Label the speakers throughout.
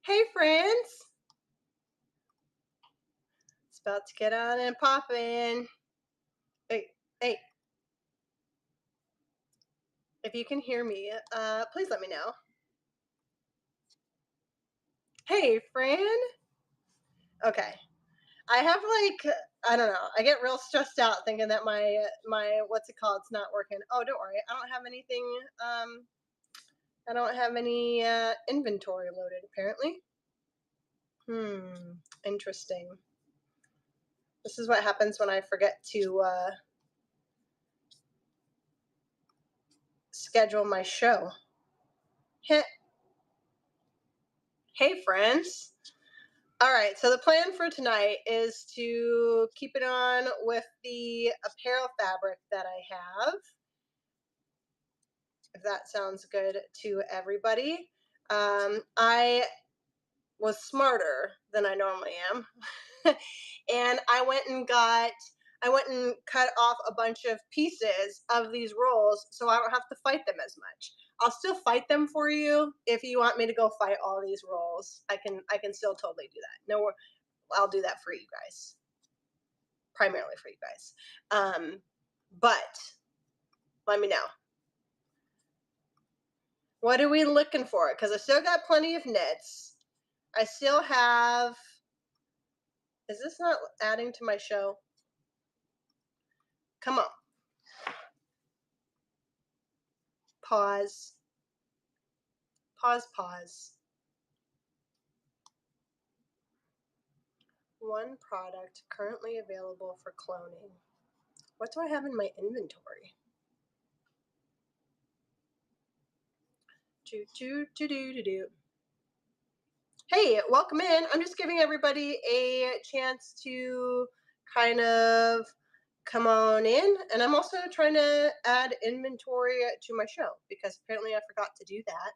Speaker 1: Hey, friends. It's about to get on and pop in. Hey, hey, if you can hear me, please let me know. Hey, friend. Okay. I have I don't know. I get real stressed out thinking that my what's it called? It's not working. Oh, don't worry. I don't have anything. I don't have any inventory loaded apparently. Interesting. This is what happens when I forget to schedule my show. Hey, friends. All right, so the plan for tonight is to keep it on with the apparel fabric that I have, if that sounds good to everybody. I was smarter than I normally am, and I went and cut off a bunch of pieces of these rolls so I don't have to fight them as much. I'll still fight them for you if you want me to go fight all these rolls. I can still totally do that. No, I'll do that for you guys, primarily for you guys. But let me know. What are we looking for? Because I still got plenty of knits. I still have. Is this not adding to my show? Come on. Pause. Pause, pause. One product currently available for cloning. What do I have in my inventory? Hey, welcome in. I'm just giving everybody a chance to kind of come on in. And I'm also trying to add inventory to my show because apparently I forgot to do that.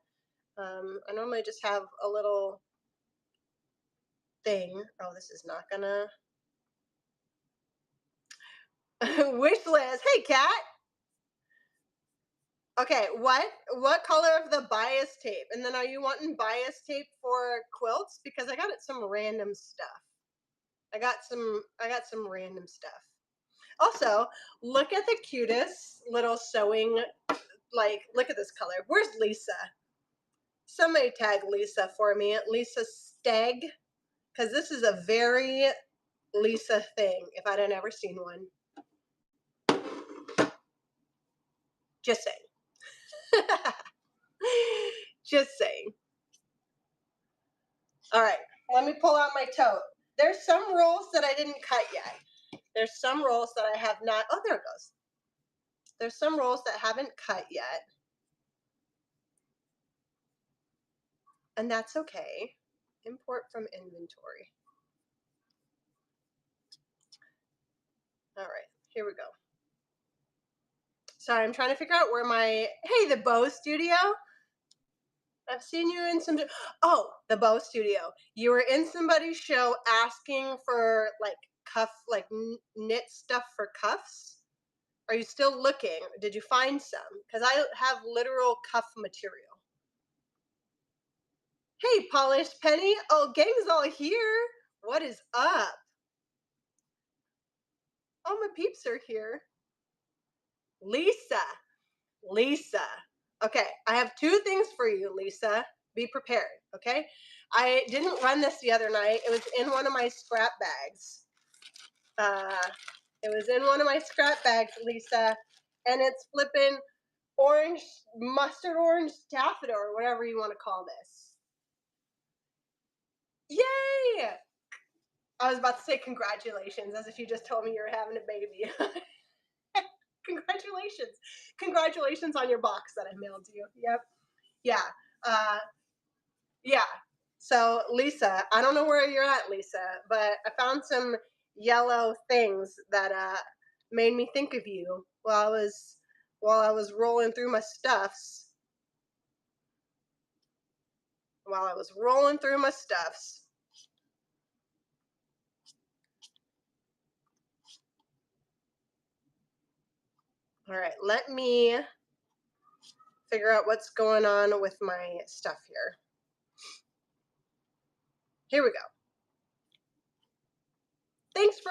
Speaker 1: I normally just have a little thing. Oh, this is not gonna. Wish list. Hey, Kat. Okay, what color of the bias tape? And then are you wanting bias tape for quilts? Because I got some random stuff. I got some random stuff. Also, look at the cutest little sewing, look at this color. Where's Lisa? Somebody tag Lisa for me. Lisa Steg, because this is a very Lisa thing, if I had never seen one. Just saying. Just saying. All right, let me pull out my tote. There's some rolls that I didn't cut yet. There's some rolls that I have not. Oh, there it goes. There's some rolls that haven't cut yet. And that's okay. Import from inventory. All right, here we go. Sorry, I'm trying to figure out where hey, the Bow Studio. I've seen you in some, oh, the Bow Studio. You were in somebody's show asking for knit stuff for cuffs. Are you still looking? Did you find some? Because I have literal cuff material. Hey, Polished Penny. Oh, gang's all here. What is up? Oh, my peeps are here. Lisa. Okay, I have two things for you, Lisa. Be prepared, okay? I didn't run this the other night. It was in one of my scrap bags. It was in one of my scrap bags, Lisa, and it's flipping orange, mustard orange taffeta or whatever you want to call this. Yay! I was about to say congratulations, as if you just told me you were having a baby. Congratulations. Congratulations on your box that I mailed to you. Yep. Yeah. Yeah. So, Lisa, I don't know where you're at, Lisa, but I found some yellow things that made me think of you while I was rolling through my stuffs. While I was rolling through my stuffs. All right, let me figure out what's going on with my stuff here. Here we go. Thanks for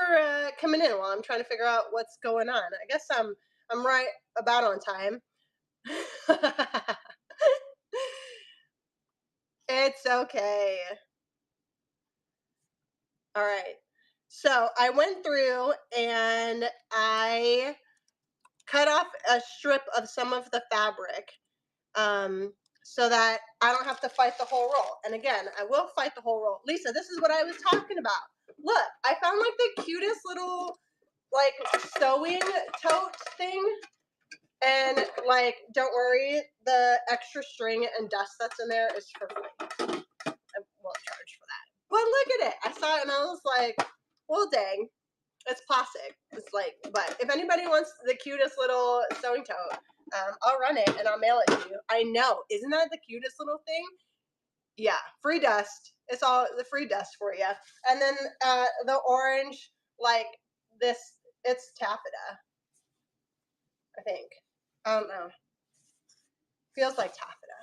Speaker 1: coming in while I'm trying to figure out what's going on. I guess I'm right about on time. It's okay. All right. So I went through and I cut off a strip of some of the fabric, um, so that I don't have to fight the whole roll. And again, I will fight the whole roll. Lisa, this is what I was talking about. Look, I found like the cutest little like sewing tote thing. And like, don't worry, the extra string and dust that's in there is for free. I won't charge for that. But look at it. I saw it and I was like, well, dang, it's plastic. It's like, but if anybody wants the cutest little sewing tote, I'll run it and I'll mail it to you. I know. Isn't that the cutest little thing? Yeah, free dust. It's all the free dust for you. And then the orange, like this, it's taffeta, I think. I don't know. Feels like taffeta.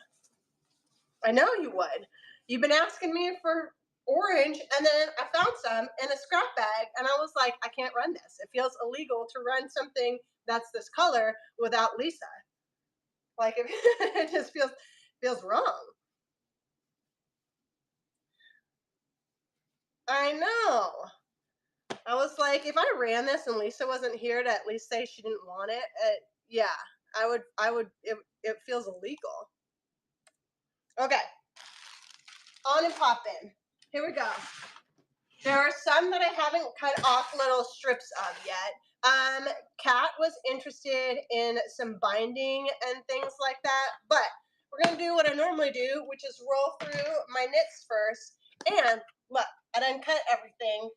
Speaker 1: I know you would. You've been asking me for orange, and then I found some in a scrap bag, and I was like, I can't run this. It feels illegal to run something that's this color without Lisa. Like it just feels wrong. I know. I was like, if I ran this and Lisa wasn't here to at least say she didn't want it, yeah, I would. It feels illegal. Okay, on and pop in. Here we go. There are some that I haven't cut off little strips of yet. Kat was interested in some binding and things like that, but we're gonna do what I normally do, which is roll through my knits first. And look, I done cut everything.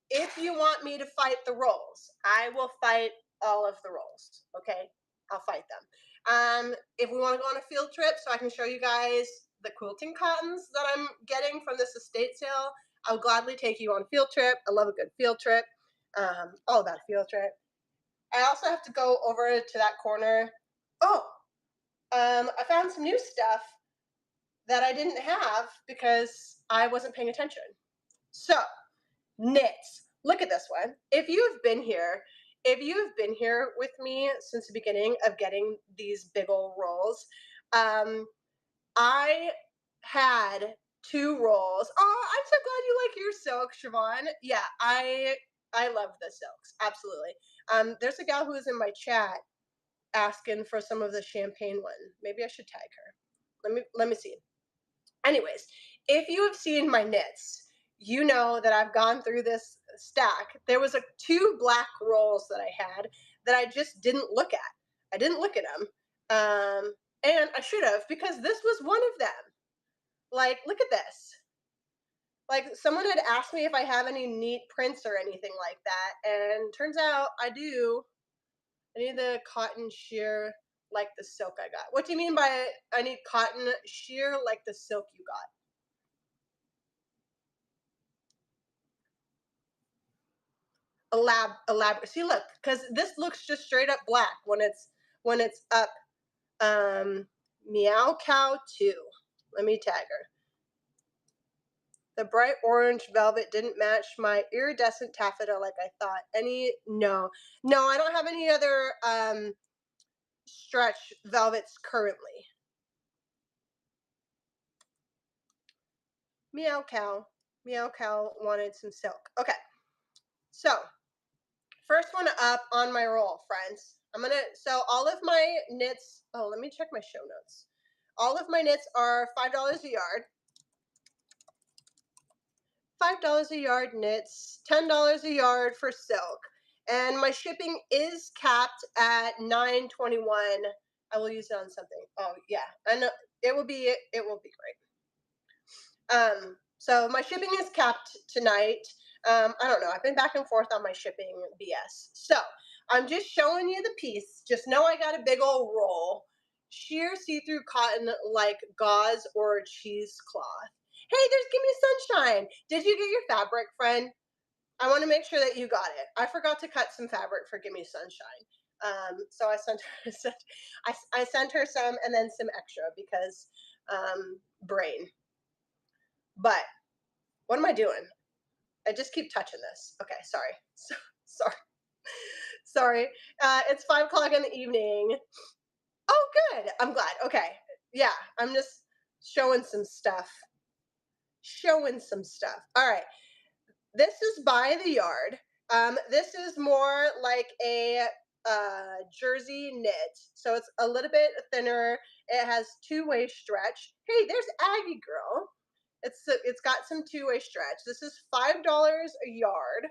Speaker 1: If you want me to fight the rolls, I will fight all of the rolls. Okay, I'll fight them. If we want to go on a field trip, so I can show you guys the quilting cottons that I'm getting from this estate sale, I would gladly take you on a field trip. I love a good field trip. All about a field trip. I also have to go over to that corner. Oh, I found some new stuff that I didn't have because I wasn't paying attention. So, knits. Look at this one. If you have been here with me since the beginning of getting these big old rolls, I had 2 rolls. Oh, I'm so glad you like your silk, Siobhan. Yeah, I love the silks, absolutely. There's a gal who is in my chat asking for some of the champagne one. Maybe I should tag her. Let me see. Anyways, if you have seen my knits, you know that I've gone through this stack. There was 2 black rolls that I had that I just didn't look at. I didn't look at them. And I should have, because this was one of them. Like, look at this. Like, someone had asked me if I have any neat prints or anything like that, and turns out I do. I need the cotton sheer like the silk I got. What do you mean by I need cotton sheer like the silk you got? Elaborate. See, look, because this looks just straight up black when it's up. Meow Cow 2. Let me tag her. The bright orange velvet didn't match my iridescent taffeta like I thought. No, I don't have any other stretch velvets currently. Meow Cow wanted some silk. Okay, so first one up on my roll, friends. So all of my knits, oh, let me check my show notes. All of my knits are $5 a yard. $5 a yard knits, $10 a yard for silk. And my shipping is capped at $9.21. I will use it on something. Oh yeah, I know it will be great. So my shipping is capped tonight. I don't know. I've been back and forth on my shipping BS. So I'm just showing you the piece. Just know I got a big old roll. Sheer see-through cotton like gauze or cheesecloth. Hey, there's Gimme Sunshine. Did you get your fabric, friend? I want to make sure that you got it. I forgot to cut some fabric for Gimme Sunshine. So I sent her, I sent her some and then some extra because brain. But What am I doing? I just keep touching this. Okay, sorry. Sorry. Sorry. It's 5 o'clock in the evening. Oh, good. I'm glad. Okay. Yeah, I'm just showing some stuff. Showing some stuff. All right. This is by the yard. This is more like a jersey knit, so it's a little bit thinner. It has two-way stretch. Hey, there's Aggie girl. It's got some two-way stretch. This is $5 a yard.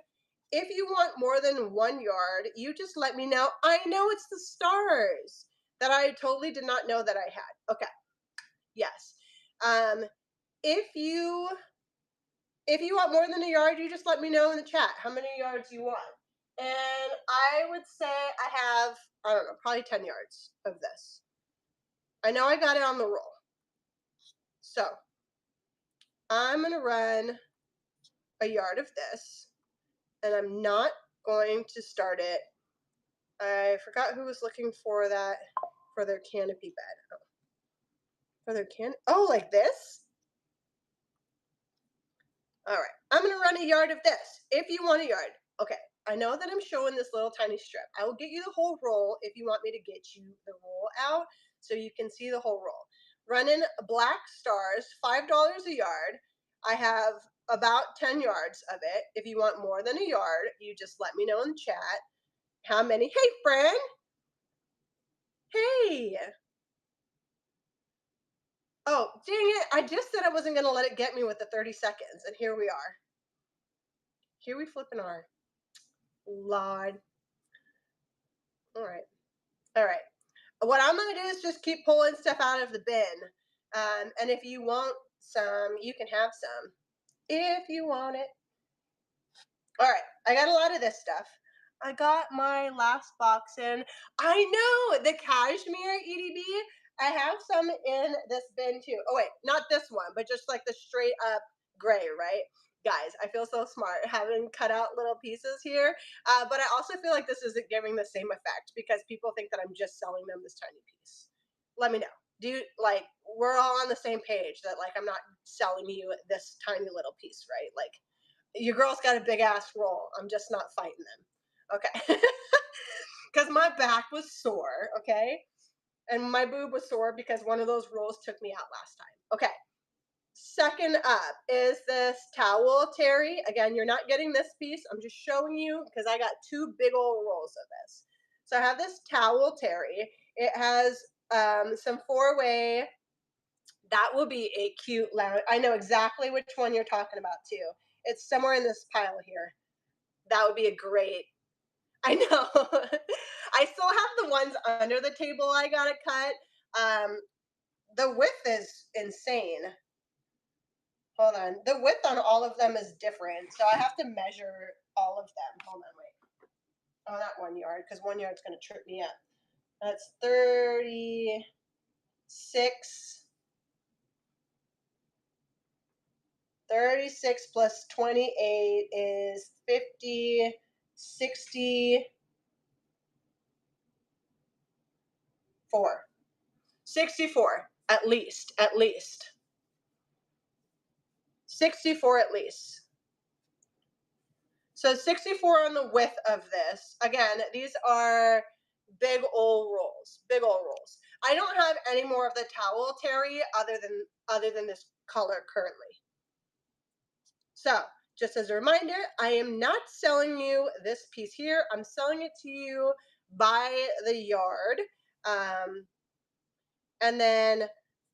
Speaker 1: If you want more than 1 yard, you just let me know. I know it's the stars that I totally did not know that I had. Okay, yes. Um, if you if you want more than a yard, you just let me know in the chat how many yards you want. And I would say I have, I don't know, probably 10 yards of this. I know I got it on the roll. So I'm going to run a yard of this, and I'm not going to start it. I forgot who was looking for that for their canopy bed. Oh, for their like this? All right, I'm going to run a yard of this. If you want a yard, okay. I know that I'm showing this little tiny strip. I will get you the whole roll if you want me to get you the roll out so you can see the whole roll. Running black stars, $5 a yard. I have about 10 yards of it. If you want more than a yard, you just let me know in the chat. How many? Hey, friend. Hey. Oh, dang it. I just said I wasn't going to let it get me with the 30 seconds, and here we are. Here we flipping are. Lord. All right. All right. What I'm going to do is just keep pulling stuff out of the bin. And if you want some, you can have some. If you want it. All right. I got a lot of this stuff. I got my last box in. I know the cashmere EDB. I have some in this bin too. Oh, wait. Not this one, but just like the straight up gray, right? Guys, I feel so smart having cut out little pieces here. But I also feel like this isn't giving the same effect because people think that I'm just selling them this tiny piece. Let me know. Do you, like, we're all on the same page that like I'm not selling you this tiny little piece, right? Like your girl's got a big ass roll. I'm just not fighting them. Okay. Because my back was sore, okay? And my boob was sore because one of those rolls took me out last time. Okay. Second up is this towel terry. Again, you're not getting this piece. I'm just showing you because I got two big old rolls of this. So I have this towel terry. It has some four-way. That will be a cute lounge. I know exactly which one you're talking about too. It's somewhere in this pile here. That would be a great. I know. I still have the ones under the table I got it cut. The width is insane. Hold on. The width on all of them is different, so I have to measure all of them. Hold on, wait. Oh, not 1 yard, because 1 yard's going to trip me up. That's 36. 36 plus 28 is 50, 64. 64, at least. 64 at least. So 64 on the width of this. Again, these are big old rolls. Big old rolls. I don't have any more of the towel terry other than this color currently. So just as a reminder, I am not selling you this piece here. I'm selling it to you by the yard. And then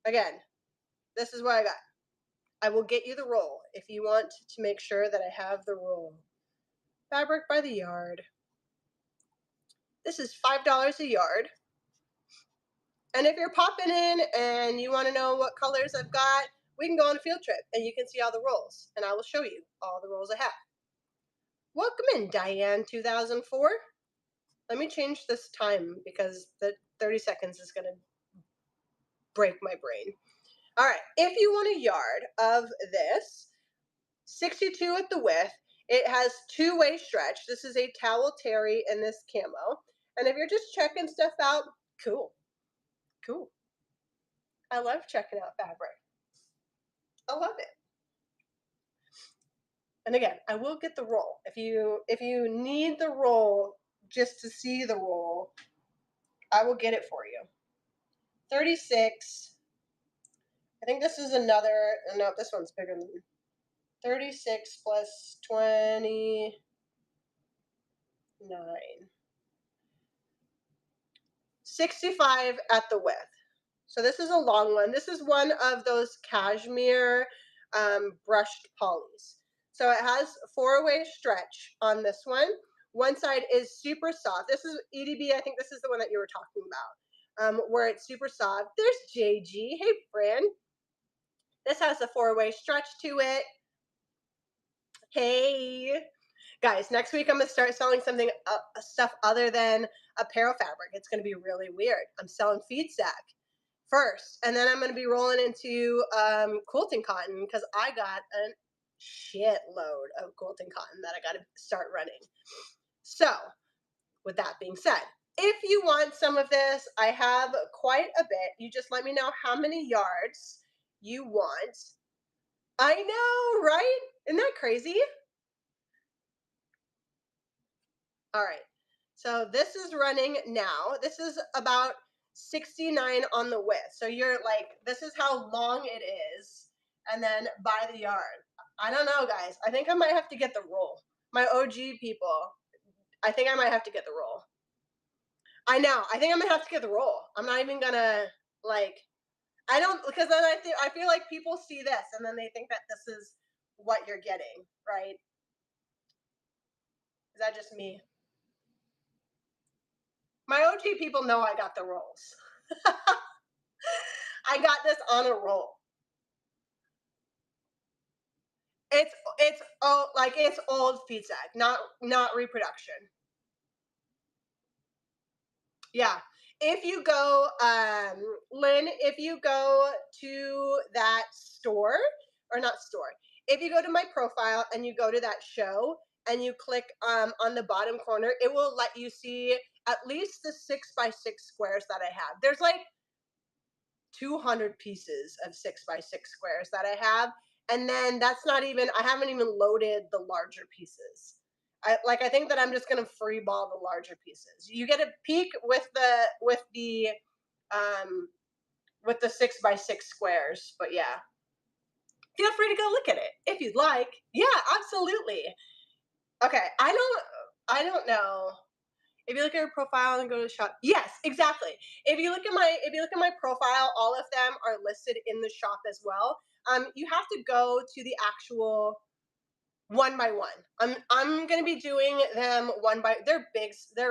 Speaker 1: again, this is what I got. I will get you the roll if you want to make sure that I have the roll. Fabric by the yard. This is $5 a yard. And if you're popping in and you want to know what colors I've got, we can go on a field trip and you can see all the rolls. And I will show you all the rolls I have. Welcome in, Diane 2004. Let me change this time because the 30 seconds is going to break my brain. All right, if you want a yard of this, 62 at the width, it has two-way stretch. This is a towel terry in this camo. And if you're just checking stuff out, cool. Cool. I love checking out fabric. I love it. And again, I will get the roll. If you need the roll just to see the roll, I will get it for you. 36. I think this is another, no, this one's bigger than 36 plus 29. 65 at the width. So this is a long one. This is one of those cashmere brushed polys. So it has 4-way stretch on this one. One side is super soft. This is EDB. I think this is the one that you were talking about, where it's super soft. There's JG. Hey, friend. This has a 4-way stretch to it. Hey. Guys, next week I'm going to start selling something, stuff other than apparel fabric. It's going to be really weird. I'm selling feed sack first, and then I'm going to be rolling into quilting cotton because I got a shitload of quilting cotton that I got to start running. So with that being said, if you want some of this, I have quite a bit. You just let me know how many yards you want. I know, right? Isn't that crazy? All right. So this is running now. This is about 69 on the width. So you're like, this is how long it is. And then by the yard. I don't know, guys. I think I might have to get the roll. My OG people, I think I might have to get the roll. I know. I think I'm going to have to get the roll. I'm not even going to, like, I don't, because then I feel like people see this and then they think that this is what you're getting, right? Is that just me? My OG people know I got the rolls. I got this on a roll. It's oh, like it's old feed sack, not reproduction. Yeah. If you go, Lynn, if you go to that store, or not store, if you go to my profile and you go to that show and you click on the bottom corner, it will let you see at least the 6x6 squares that I have. There's like 200 pieces of 6x6 squares that I have. And then that's not even, I haven't even loaded the larger pieces. I think that I'm just gonna free ball the larger pieces. You get a peek with the 6x6 squares, but yeah. Feel free to go look at it if you'd like. Yeah, absolutely. Okay, I don't know. If you look at your profile and go to the shop, yes, exactly. If you look at my profile, all of them are listed in the shop as well. You have to go to the actual one by one. I'm gonna be doing them one by. They're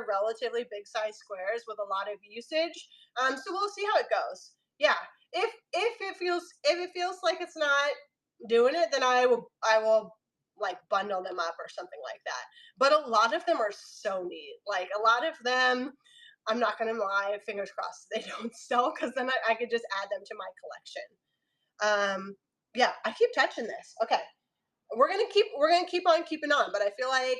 Speaker 1: relatively big size squares with a lot of usage. So we'll see how it goes. Yeah, if it feels like it's not doing it, then I will like bundle them up or something like that. But a lot of them are so neat. Like a lot of them, I'm not gonna lie, fingers crossed they don't sell because then I could just add them to my collection. Yeah, I keep touching this. Okay, we're gonna keep on keeping on, but I feel like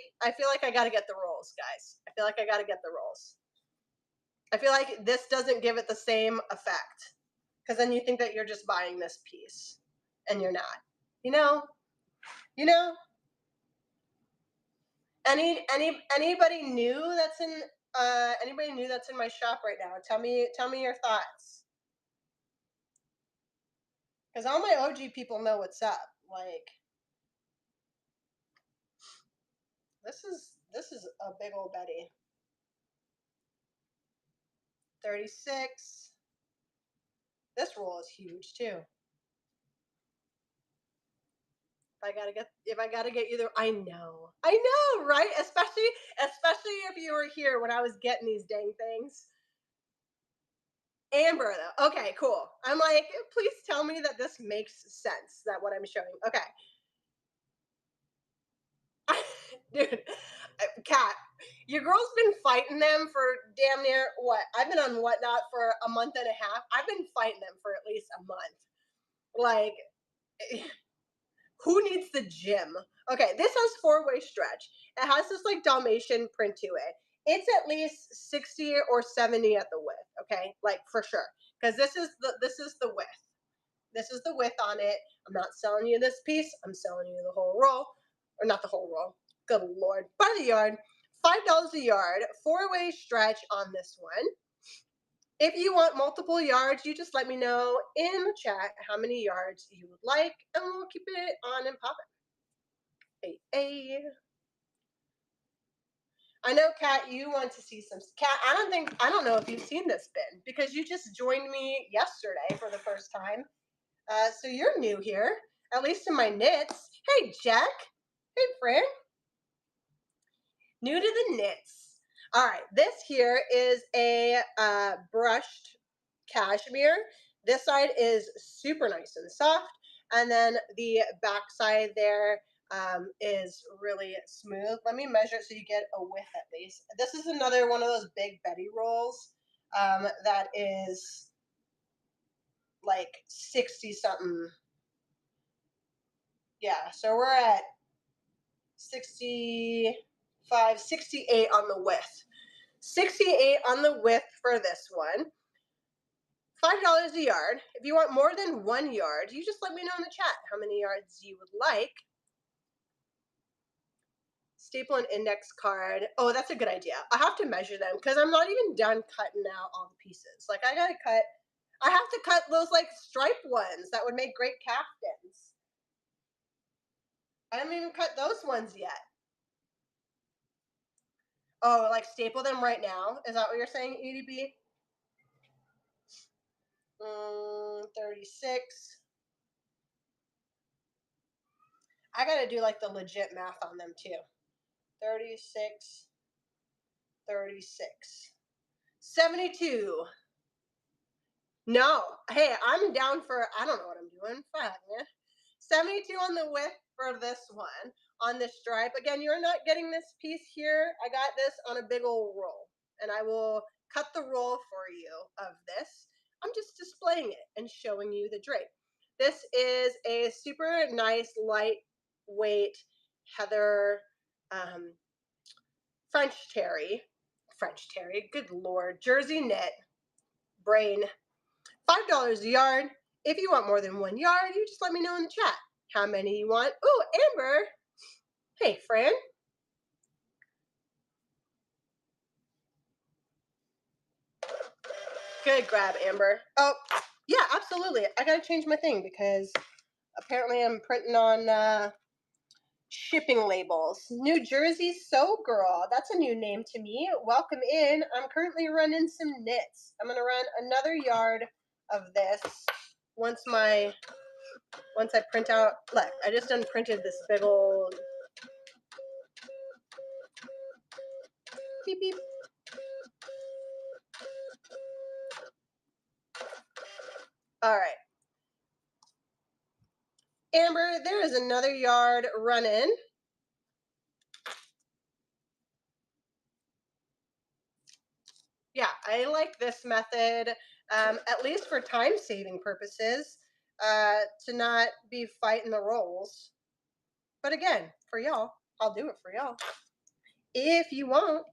Speaker 1: I gotta get the rolls, guys. I feel like I gotta get the rolls. I feel like this doesn't give it the same effect because then you think that you're just buying this piece and you're not. You know, you know. Anybody new that's in my shop right now? Tell me your thoughts. Because all my OG people know what's up. Like this is a big old Betty. 36. This roll is huge too. If I gotta get you there, I know, right? Especially if you were here when I was getting these dang things. Amber though. Okay, cool. I'm like, please tell me that this makes sense. That what I'm showing. Okay. Dude, Kat, your girl's been fighting them for damn near what? I've been on Whatnot for a month and a half. I've been fighting them for at least a month. Like, who needs the gym? Okay, this has 4-way stretch. It has this like Dalmatian print to it. It's at least 60 or 70 at the width. Okay, like for sure, because this is the width. This is the width on it. I'm not selling you this piece. I'm selling you the whole roll. or not the whole roll. Good Lord. By the yard, $5 a yard, four-way stretch on this one. If you want multiple yards, you just let me know in the chat how many yards you would like, and we'll keep it on and popping. Hey. I know, Kat, you want to see some. Kat, I don't know if you've seen this bin because you just joined me yesterday for the first time. So you're new here, at least in my knits. Hey, Jack. Hey, Fran. New to the knits. All right, this here is a brushed cashmere. This side is super nice and soft, and then the back side there is really smooth. Let me measure it so you get a width at least. This is another one of those big Betty rolls that is like 60 something. Yeah, so we're at 65, 68 on the width. 68 on the width for this one. $5 a yard. If you want more than 1 yard, you just let me know in the chat how many yards you would like. Staple an index card. Oh, that's a good idea. I have to measure them because I'm not even done cutting out all the pieces. Like I have to cut those like stripe ones that would make great caftans. I haven't even cut those ones yet. Oh, like staple them right now? Is that what you're saying, EDB? 36. I gotta do like the legit math on them too. 36, 36, 72. No, hey, I'm down for, I don't know what I'm doing. Fuck, man. 72 on the width for this one, on this stripe. Again, you're not getting this piece here. I got this on a big old roll, and I will cut the roll for you of this. I'm just displaying it and showing you the drape. This is a super nice, lightweight heather French terry, good Lord, jersey knit, brain. $5 a yard. If you want more than 1 yard, you just let me know in the chat how many you want. Oh, Amber. Hey, Fran. Good grab, Amber. Oh, yeah, absolutely. I got to change my thing because apparently I'm printing on shipping labels. New Jersey Sew Girl. That's a new name to me. Welcome in. I'm currently running some knits. I'm going to run another yard of this once I print out. Look, I just unprinted this big old beep beep. All right. Amber, there is another yard running. Yeah, I like this method, at least for time saving purposes, to not be fighting the rolls. But again, for y'all, I'll do it for y'all. If you want.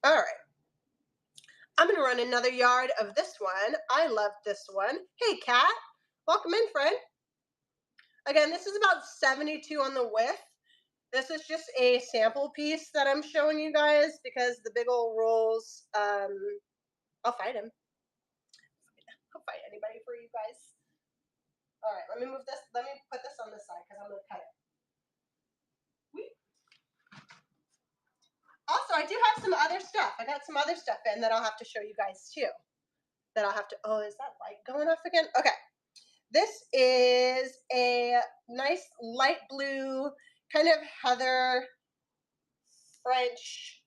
Speaker 1: All right. I'm going to run another yard of this one. I love this one. Hey, Kat. Welcome in, friend. Again, this is about 72 on the width. This is just a sample piece that I'm showing you guys because the big old rolls, I'll fight him. I'll fight anybody for you guys. All right, let me move this. Let me put this on this side because I'm going to cut it. Also, I do have some other stuff. I got some other stuff in that I'll have to show you guys too. That I'll have to, oh, is that light going off again? Okay. This is a nice light blue, kind of heather French,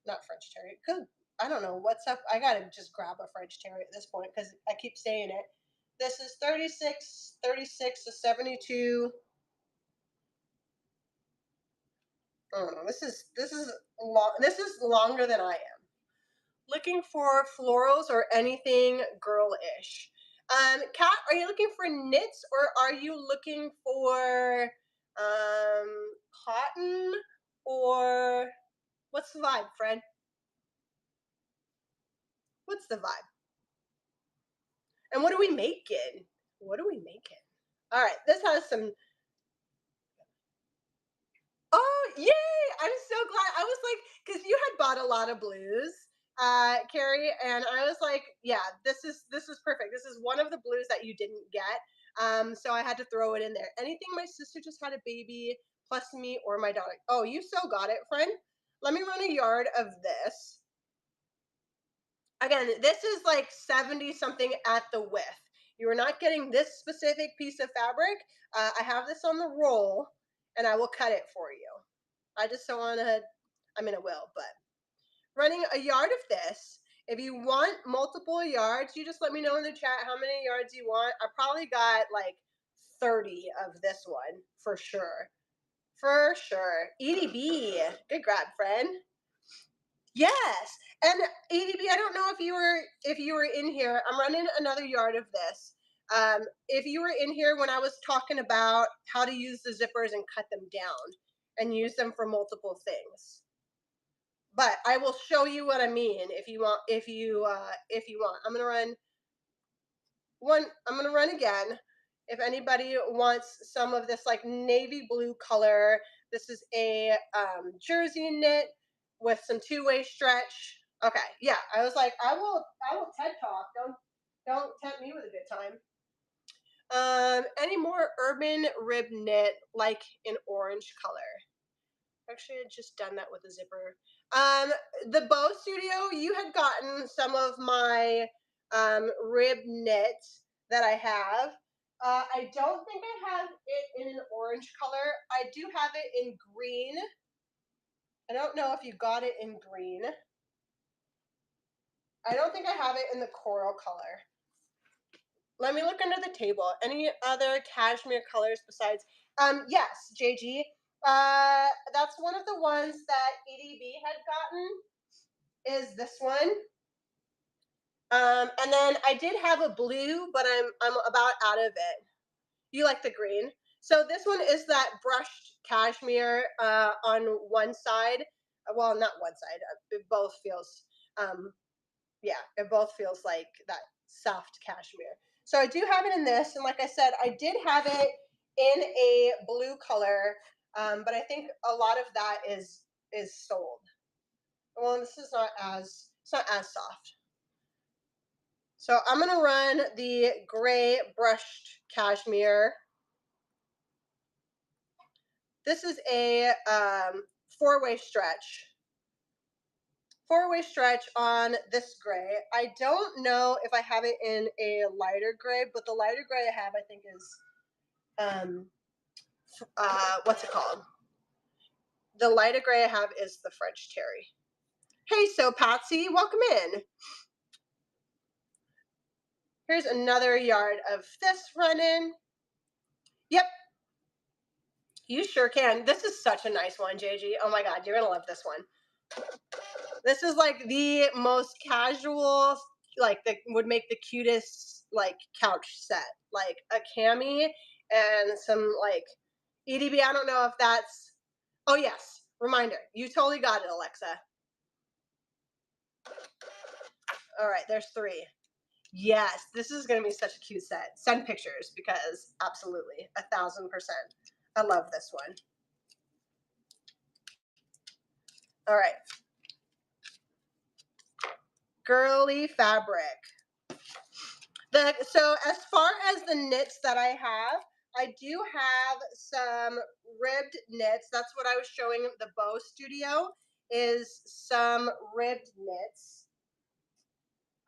Speaker 1: not French terry. I don't know what's up. I gotta just grab a French terry at this point because I keep saying it. This is 36 to 72. I don't know. This is long. This is longer than I am. Looking for florals or anything girlish. Kat, are you looking for knits or are you looking for cotton or what's the vibe, friend? What's the vibe? And what are we making? All right, this has some. Oh, yay! I'm so glad. I was like, because you had bought a lot of blues, Carrie, and I was like, yeah, this is perfect. This is one of the blues that you didn't get. So I had to throw it in there. Anything my sister just had a baby, plus me or my daughter. Oh, you so got it, friend. Let me run a yard of this. Again, this is like 70 something at the width. You are not getting this specific piece of fabric. I have this on the roll, and I will cut it for you. I just don't want to, I mean, I will, but running a yard of this. If you want multiple yards, you just let me know in the chat how many yards you want. I probably got like 30 of this one for sure. For sure. EDB, good grab, friend. Yes. And EDB, I don't know if you were in here. I'm running another yard of this. If you were in here when I was talking about how to use the zippers and cut them down and use them for multiple things. But I will show you what I mean if you want. If you want, I'm gonna run one. I'm gonna run again. If anybody wants some of this like navy blue color, this is a jersey knit with some two-way stretch. Okay, yeah. I was like, I will TED talk. Don't tempt me with a good time. Any more urban rib knit like in orange color? Actually, I had just done that with a zipper. The Bow Studio, you had gotten some of my rib knit that I have. I don't think I have it in an orange color. I do have it in green. I don't know if you got it in green. I don't think I have it in the coral color. Let me look under the table. Any other cashmere colors besides? Yes, JG. That's one of the ones that EDB had gotten. Is this one? And then I did have a blue, but I'm about out of it. You like the green? So this one is that brushed cashmere on one side. Well, not one side. It both feels, yeah, it both feels like that soft cashmere. So I do have it in this, and like I said, I did have it in a blue color, but I think a lot of that is sold. Well, this is not as it's not as soft. So I'm gonna run the gray brushed cashmere. This is a four-way stretch. Four-way stretch on this gray. I don't know if I have it in a lighter gray, but the lighter gray I have, I think, is what's it called? The lighter gray I have is the French terry. Hey, so Patsy, welcome in. Here's another yard of this running. Yep, you sure can. This is such a nice one, JG. Oh my God, you're gonna love this one. This is like the most casual, like that would make the cutest like couch set, like a cami and some like EDB. I don't know if that's. Oh yes, reminder. You totally got it, Alexa. All right, there's three. Yes, this is gonna be such a cute set. Send pictures because absolutely 1000%. I love this one. All right. Girly fabric. So as far as the knits that I have, I do have some ribbed knits. That's what I was showing the Bow Studio is some ribbed knits.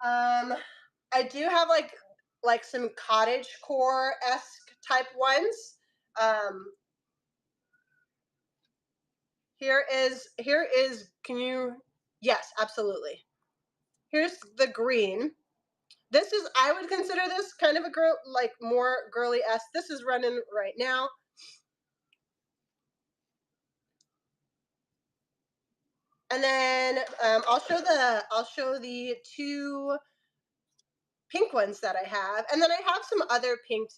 Speaker 1: I do have like some cottage core-esque type ones. Here is can you yes, absolutely. Here's the green. This is I would consider this kind of a girl like more girly-esque. This is running right now. And then I'll show the two pink ones that I have, and then I have some other pink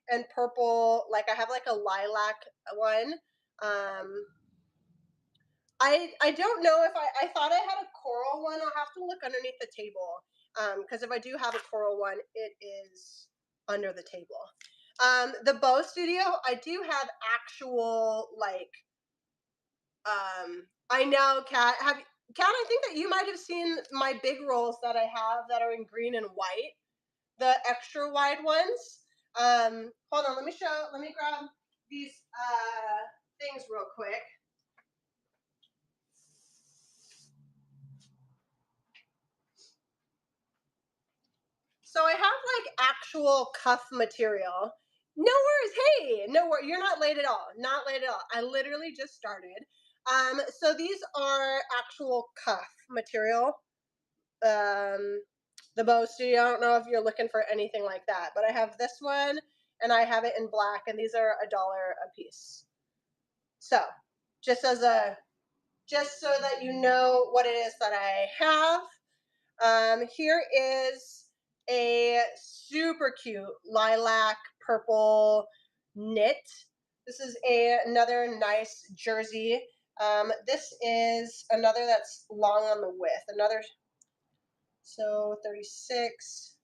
Speaker 1: and purple. Like I have like a lilac one. I don't know if I thought I had a coral one. I'll have to look underneath the table because if I do have a coral one, it is under the table. The bow studio, I do have actual like I know, Kat. Kat, I think that you might have seen my big rolls that I have that are in green and white, the extra wide ones. Hold on, let me grab these things real quick. So I have like actual cuff material. No worries. Hey, no worries. You're not late at all. Not late at all. I literally just started. So these are actual cuff material. The Bow Studio. I don't know if you're looking for anything like that, but I have this one and I have it in black, and these are $1 a piece. So just as a just so that you know what it is that I have. Here is a super cute lilac purple knit. This is another nice jersey. This is another that's long on the width. Another, so 36.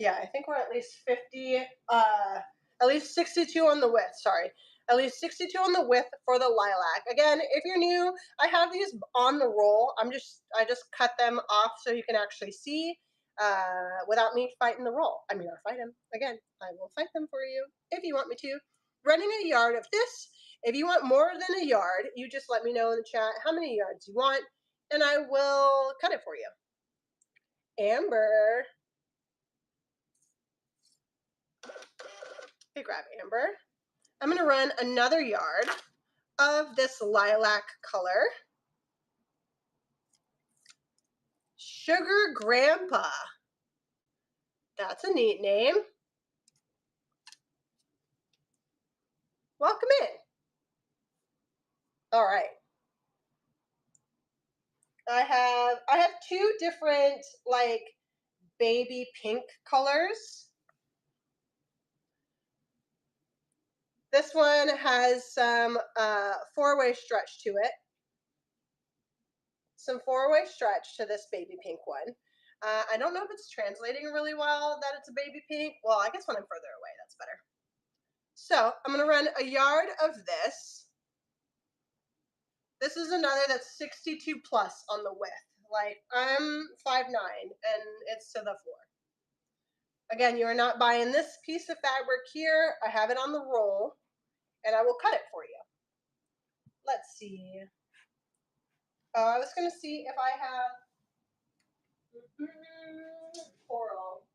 Speaker 1: Yeah, I think we're at least 50, at least 62 on the width, sorry. At least 62 on the width for the lilac. Again, if you're new, I have these on the roll. I just cut them off so you can actually see without me fighting the roll. I mean, I'll fight them. Again, I will fight them for you if you want me to. Running a yard of this. If you want more than a yard, you just let me know in the chat how many yards you want, and I will cut it for you. Amber. Hey, grab Amber. I'm going to run another yard of this lilac color. Sugar Grandpa. That's a neat name. Welcome in. All right. I have two different like baby pink colors. This one has some four-way stretch to it. Some four-way stretch to this baby pink one. I don't know if it's translating really well that it's a baby pink. Well, I guess when I'm further away, that's better. So I'm going to run a yard of this. This is another that's 62 plus on the width. Like, I'm 5'9", and it's to the floor. Again, you are not buying this piece of fabric here. I have it on the roll, and I will cut it for you. Let's see. I was going to see if I have coral.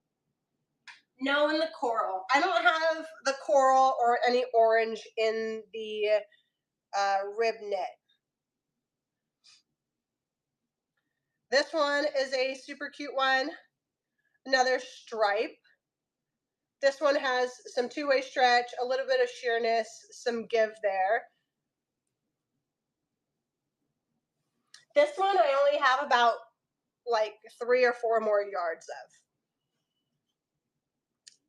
Speaker 1: No, in the coral. I don't have the coral or any orange in the rib knit. This one is a super cute one. Another stripe. This one has some two-way stretch, a little bit of sheerness, some give there. This one I only have about like 3 or 4 more yards of.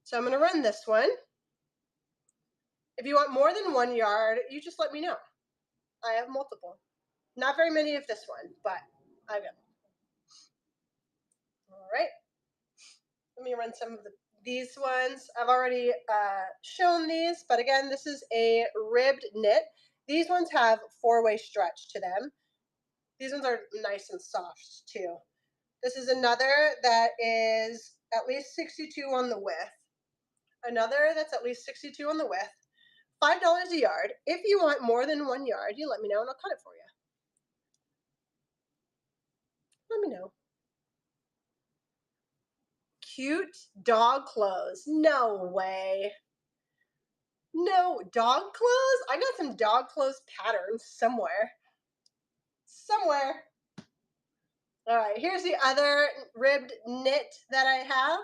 Speaker 1: So I'm going to run this one. If you want more than 1 yard, you just let me know. I have multiple. Not very many of this one, but I've got multiple. All right. Let me run some of these ones. I've already shown these, but again, this is a ribbed knit. These ones have four-way stretch to them. These ones are nice and soft too. This is another that is at least 62 on the width. Another that's at least 62 on the width. $5 a yard. If you want more than 1 yard, you let me know and I'll cut it for you. Let me know. Cute dog clothes. No way. No, dog clothes? I got some dog clothes patterns somewhere. Somewhere. All right, here's the other ribbed knit that I have.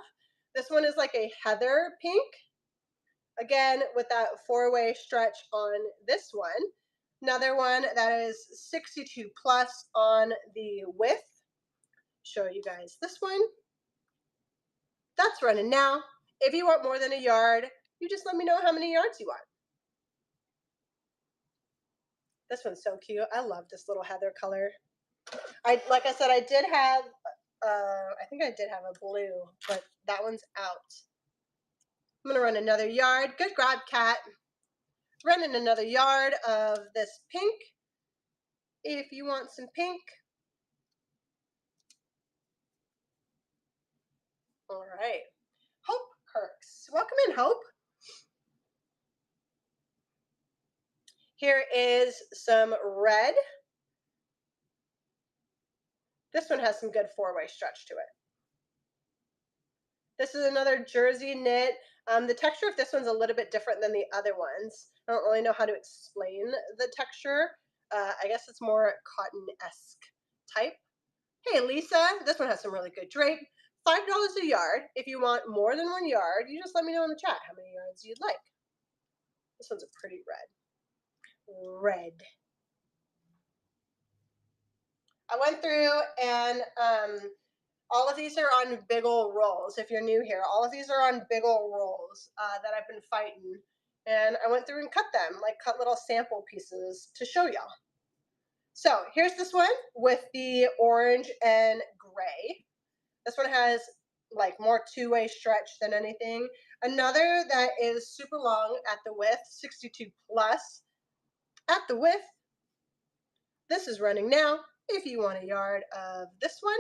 Speaker 1: This one is like a heather pink. Again, with that four-way stretch on this one. Another one that is 62 plus on the width. Show you guys this one. That's running now. If you want more than a yard, you just let me know how many yards you want. This one's so cute. I love this little heather color. Like I said, I did have I think I did have a blue, but that one's out. I'm gonna run another yard. Good grab, cat. Running another yard of this pink. If you want some pink. All right. Hope Kirks. Welcome in, Hope. Here is some red. This one has some good four-way stretch to it. This is another jersey knit. The texture of this one's a little bit different than the other ones. I don't really know how to explain the texture. I guess it's more cotton-esque type. Hey, Lisa, this one has some really good drape. $5 a yard. If you want more than 1 yard, you just let me know in the chat how many yards you'd like. This one's a pretty red. Red. I went through and all of these are on big ol' rolls. If you're new here, all of these are on big ol' rolls that I've been fighting. And I went through and cut them, like cut little sample pieces to show y'all. So here's this one with the orange and gray. This one has like more two-way stretch than anything. Another that is super long at the width, 62 plus at the width. This is running now. If you want a yard of this one.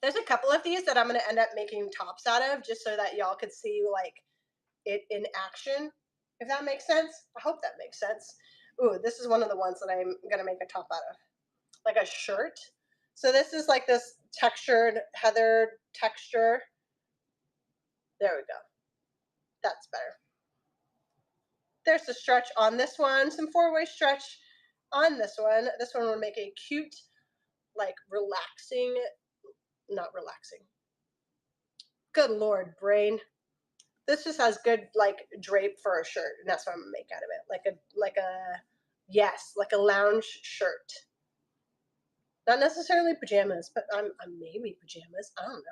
Speaker 1: There's a couple of these that I'm going to end up making tops out of just so that y'all could see like it in action, if that makes sense. I hope that makes sense. Ooh, this is one of the ones that I'm going to make a top out of, like a shirt. So this is like this textured heather texture. There we go. That's better. There's the stretch on this one, some four-way stretch on this one. This one would make a cute, like relaxing, not relaxing. Good Lord, brain. This just has good like drape for a shirt, and that's what I'm gonna make out of it. Like a lounge shirt. Not necessarily pajamas, but I'm maybe pajamas. I don't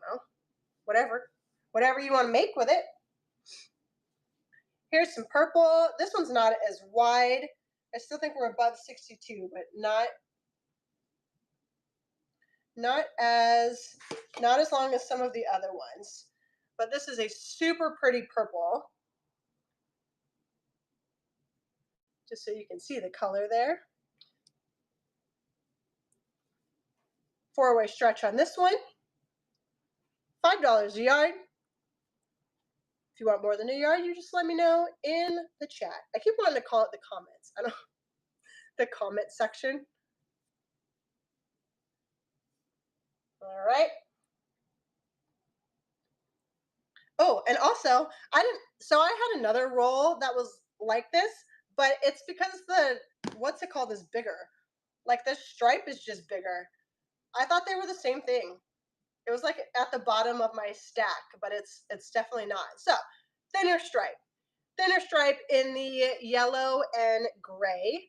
Speaker 1: know. Whatever you want to make with it. Here's some purple. This one's not as wide. I still think we're above 62, but not as long as some of the other ones. But this is a super pretty purple. Just so you can see the color there. Four-way stretch on this one. $5 a yard. If you want more than a yard, you just let me know in the chat. I keep wanting to call it the comments. I don't the comment section. All right. Oh, and also I had another roll that was like this, but it's because what's it called is bigger. Like the stripe is just bigger. I thought they were the same thing. It was like at the bottom of my stack, but it's definitely not. So thinner stripe in the yellow and gray.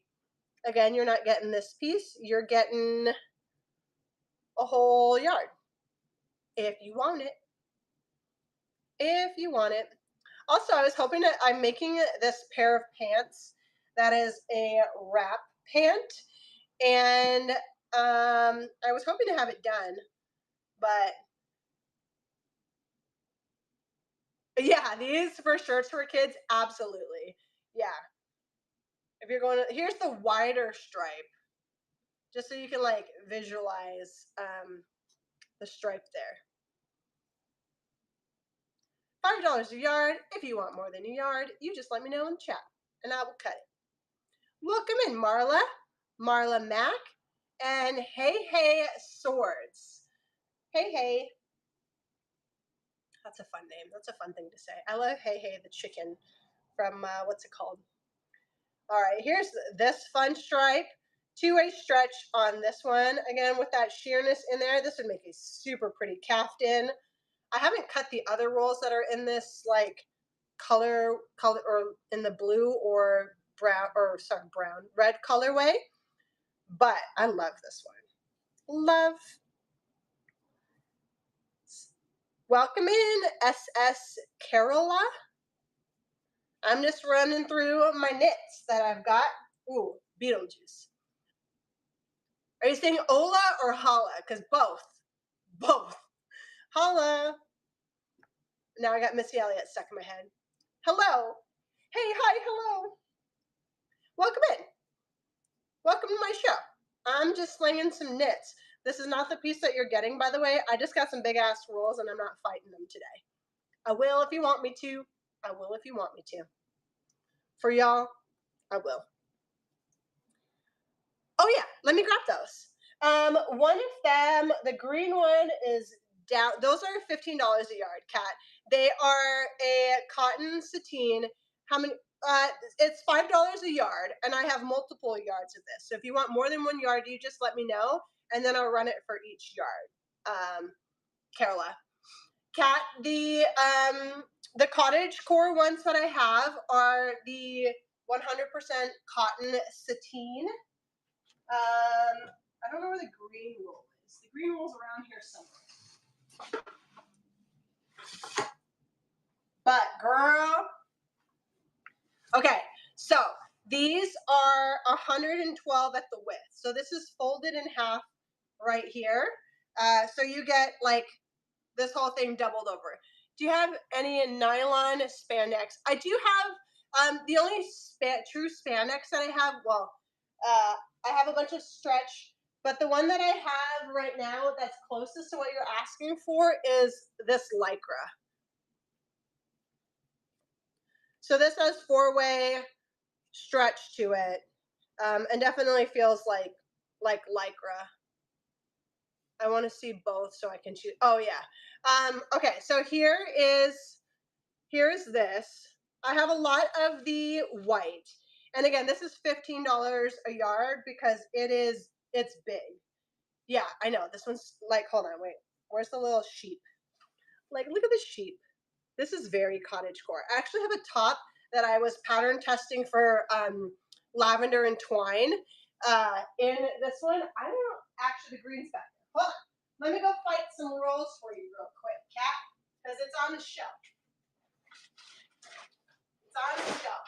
Speaker 1: Again, you're not getting this piece. You're getting a whole yard if you want it. If you want it. Also, I was hoping that I'm making this pair of pants that is a wrap pant, and I was hoping to have it done, but yeah, these for shirts for kids, absolutely. Yeah. If you're going to, here's the wider stripe, just so you can like visualize the stripe there. $5 a yard. If you want more than a yard, you just let me know in the chat, and I will cut it. Welcome in, Marla Mac, and Hey Swords. Hey. That's a fun name. That's a fun thing to say. I love Hey the chicken from, what's it called? All right, here's this fun stripe. Two-way stretch on this one. Again, with that sheerness in there, this would make a super pretty caftan. I haven't cut the other rolls that are in this like color or in the blue or red colorway, but I love this one. Love. Welcome in, SS Carola. I'm just running through my knits that I've got. Ooh, Beetlejuice. Are you saying Ola or Holla? Because both. Both. Holla. Now I got Missy Elliott stuck in my head. Hello. Hey, hi, hello. Welcome in. Welcome to my show. I'm just slinging some knits. This is not the piece that you're getting, by the way. I just got some big ass rolls and I'm not fighting them today. I will if you want me to. I will if you want me to. For y'all, I will. Oh yeah, let me grab those. One of them, the green one is down. Those are $15 a yard, Kat. They are a cotton sateen. How many? It's $5 a yard, and I have multiple yards of this. So if you want more than one yard, you just let me know, and then I'll run it for each yard. Carola, Kat, the cottage core ones that I have are the 100% cotton sateen. I don't know where the green roll is. The green roll's around here somewhere. But girl, okay, so these are 112 at the width. So this is folded in half right here. So you get like this whole thing doubled over. Do you have any nylon spandex? I do have the only true spandex that I have. Well, I have a bunch of stretch, but the one that I have right now that's closest to what you're asking for is this lycra. So this has 4-way stretch to it, and definitely feels like lycra. I want to see both so I can choose. Oh yeah. Okay, so here's this. I have a lot of the white. And again, this is $15 a yard because it's big. Yeah, I know. This one's like, hold on, wait. Where's the little sheep? Like, look at the sheep. This is very cottage core. I actually have a top that I was pattern testing for lavender and twine. In this one, I don't know, actually the green's back there. Hold on. Let me go fight some rolls for you real quick, Kat, because it's on the shelf. It's on the shelf.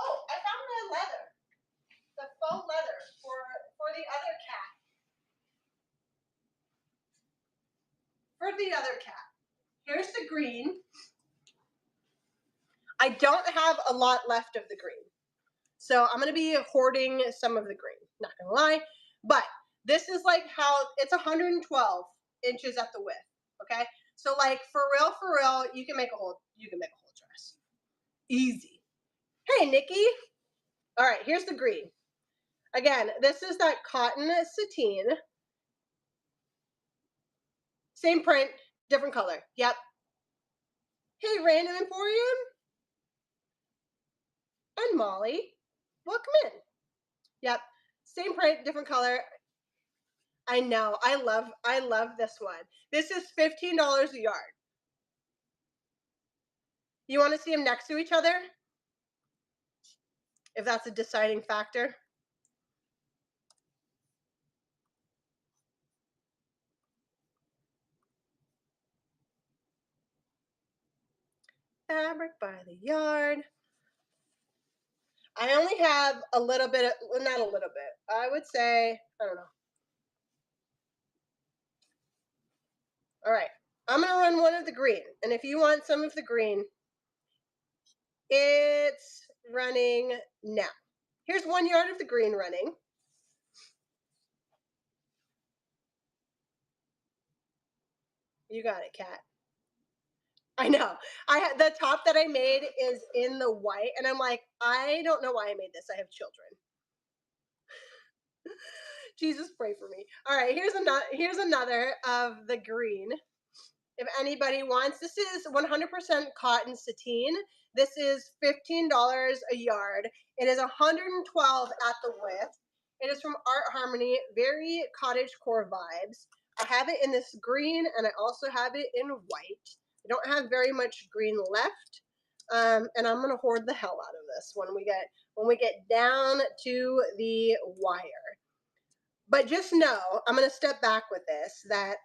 Speaker 1: Oh, I found the leather. The faux leather for the other cat. For the other cat. Here's the green. I don't have a lot left of the green. So I'm going to be hoarding some of the green. Not going to lie. But this is like how it's 112 inches at the width. Okay? So like for real, you can make a whole dress. Easy. Hey, Nikki. All right, here's the green. Again, this is that cotton sateen. Same print, different color. Yep. Hey, Random Emporium. And Molly. Welcome in. Yep. Same print, different color. I know. I love this one. This is $15 a yard. You want to see them next to each other? If that's a deciding factor. Fabric by the yard. I only have a little bit of, well, not a little bit. I would say, I don't know. All right. I'm going to run one of the green. And if you want some of the green, it's running now. Here's 1 yard of the green running. You got it, Kat. I know. The top that I made is in the white, and I'm like, I don't know why I made this. I have children. Jesus, pray for me. All right, here's another of the green. If anybody wants, this is 100% cotton sateen. This is $15 a yard. It is 112 at the width. It is from Art Harmony, very cottage core vibes. I have it in this green, and I also have it in white. I don't have very much green left, and I'm gonna hoard the hell out of this when we get down to the wire. But just know, I'm gonna step back with this, that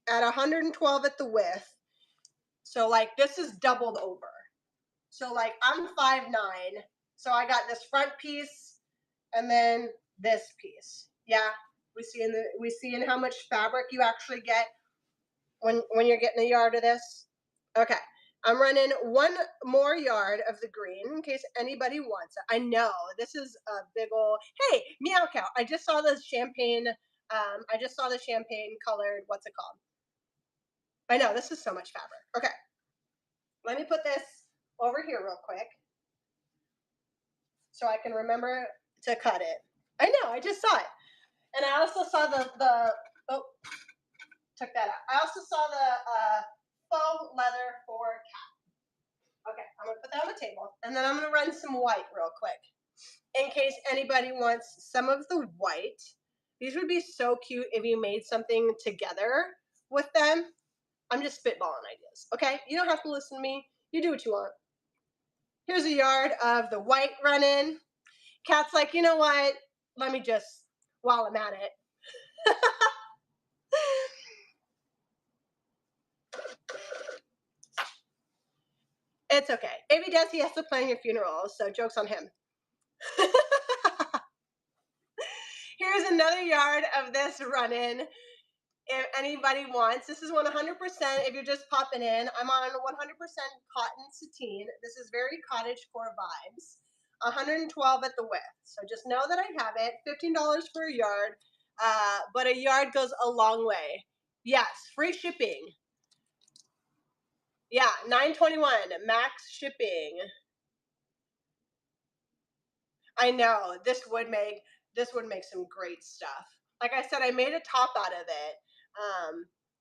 Speaker 1: at 112 at the width, so like this is doubled over. So like I'm 5'9", so I got this front piece and then this piece. Yeah. We see in how much fabric you actually get when you're getting a yard of this. Okay. I'm running one more yard of the green in case anybody wants it. I know this is a big old. Hey, meow cow! I just saw the champagne. I just saw the champagne colored. What's it called? I know this is so much fabric. Okay, let me put this over here real quick so I can remember to cut it. I know, I just saw it, and I also saw the. Oh, took that out. I also saw the faux leather for cat. Okay, I'm gonna put that on the table, and then I'm gonna run some white real quick in case anybody wants some of the white. These would be so cute if you made something together with them. I'm just spitballing ideas, okay? You don't have to listen to me. You do what you want. Here's a yard of the white running. Cat's like, you know what? Let me just, while I'm at it. It's okay. If he does, he has to plan your funeral, so joke's on him. Here's another yard of this running. If anybody wants, this is 100%. If you're just popping in, I'm on 100% cotton sateen. This is very cottagecore vibes. 112 at the width. So just know that I have it. $15 for a yard, but a yard goes a long way. Yes, free shipping. Yeah, $9.21 max shipping. I know this would make some great stuff. Like I said, I made a top out of it.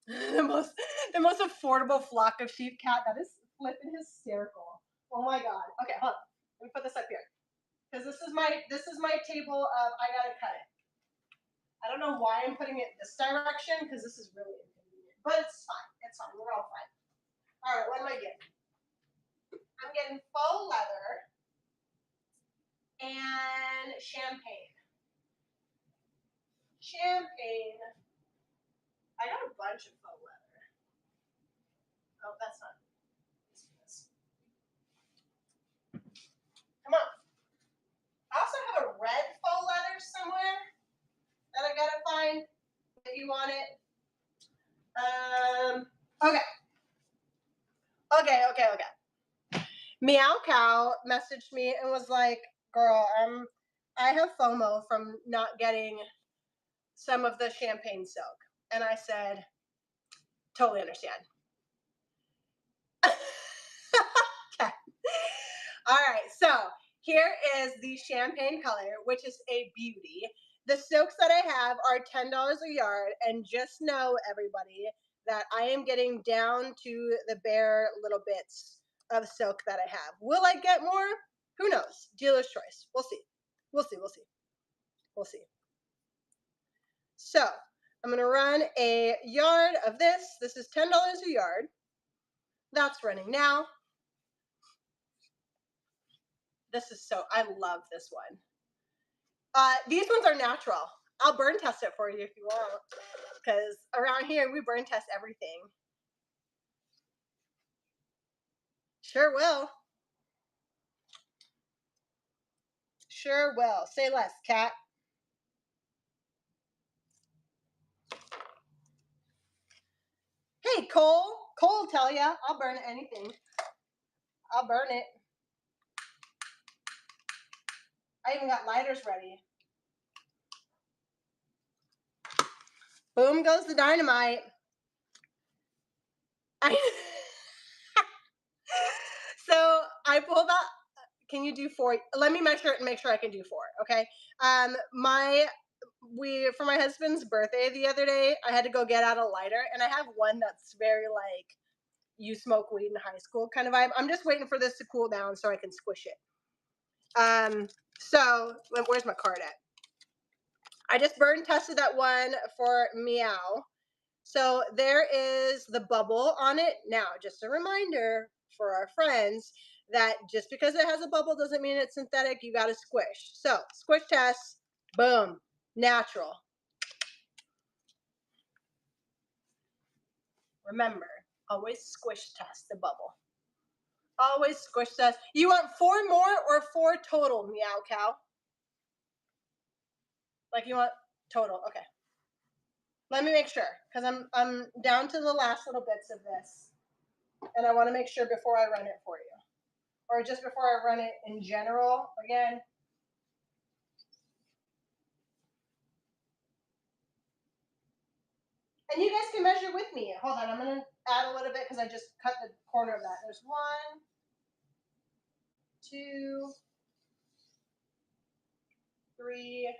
Speaker 1: The most affordable flock of sheep. Cat, that is flipping hysterical. Oh my god. Okay, hold on. Let me put this up here because this is my table of I gotta cut it. I don't know why I'm putting it this direction because this is really inconvenient, but it's fine. It's fine. We're all fine. All right, what am I getting? I'm getting faux leather and champagne. Champagne. I got a bunch of faux leather. Oh, that's not. Come on. I also have a red faux leather somewhere that I gotta find if you want it. Okay. Okay. Meow Cow messaged me and was like, "Girl, I have FOMO from not getting some of the champagne silk," and I said, "Totally understand." Okay. All right. So here is the champagne color, which is a beauty. The silks that I have are $10 a yard, and just know, everybody, that I am getting down to the bare little bits of silk that I have. Will I get more? Who knows? Dealer's choice. We'll see. We'll see. We'll see. We'll see. So I'm going to run a yard of this. This is $10 a yard. That's running now. This is so, I love this one. These ones are natural. I'll burn test it for you if you want, because around here we burn test everything. Sure will. Sure will. Say less, cat. Hey, Cole. Cole will tell ya. I'll burn anything. I'll burn it. I even got lighters ready. Boom goes the dynamite. So I pulled out. Can you do 4? Let me measure it and make sure I can do 4. Okay. For my husband's birthday the other day, I had to go get out a lighter, and I have one that's very like you smoke weed in high school kind of vibe. I'm just waiting for this to cool down so I can squish it. So where's my card at? I just burn tested that one for Meow. So there is the bubble on it. Now, just a reminder for our friends that just because it has a bubble doesn't mean it's synthetic. You got to squish. So squish test, boom, natural. Remember, always squish test the bubble. Always squish test. You want 4 more or 4 total, Meow Cow? Like you want total, okay. Let me make sure, because I'm down to the last little bits of this, and I want to make sure before I run it for you, or just before I run it in general. Again, and you guys can measure with me. Hold on, I'm gonna add a little bit because I just cut the corner of that. There's 1, 2, 3,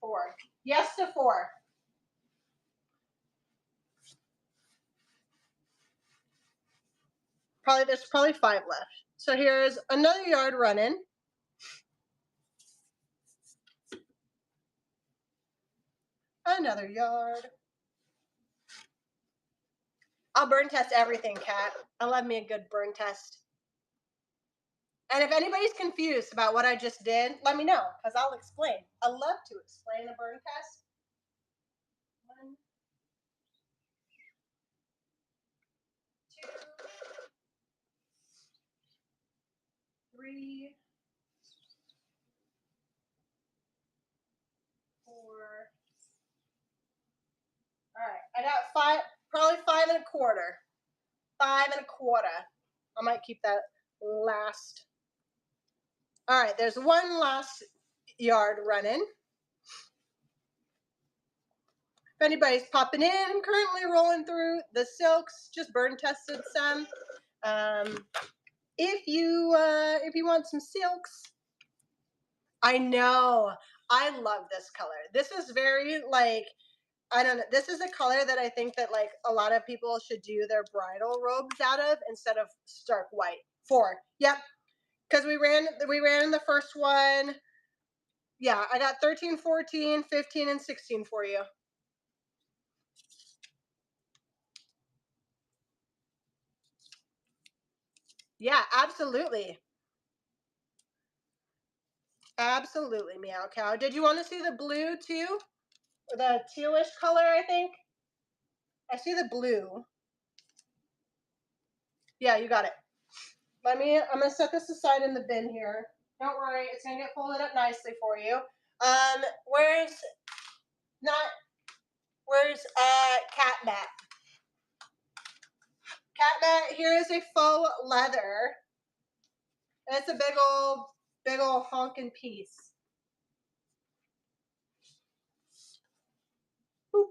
Speaker 1: 4. Yes to 4. There's probably 5 left. So here's another yard running. Another yard. I'll burn test everything, Kat. I love me a good burn test. And if anybody's confused about what I just did, let me know, because I'll explain. I love to explain a burn test. 1, 2, 3, 4. All right, I got 5, probably 5 1/4. 5 1/4. I might keep that last. All right, there's one last yard running. If anybody's popping in, I'm currently rolling through the silks, just burn tested some. If you want some silks, I know, I love this color. This is very like, I don't know. This is a color that I think that like a lot of people should do their bridal robes out of instead of stark white. 4. Yep. Because we ran the first one. Yeah, I got 13, 14, 15, and 16 for you. Yeah, absolutely. Absolutely, Meow Cow. Did you want to see the blue too? Or the tealish color, I think? I see the blue. Yeah, you got it. I'm going to set this aside in the bin here. Don't worry, it's going to get folded up nicely for you. Where's Cat Mat? Cat Mat, here is a faux leather. And it's a big old honking piece. Boop.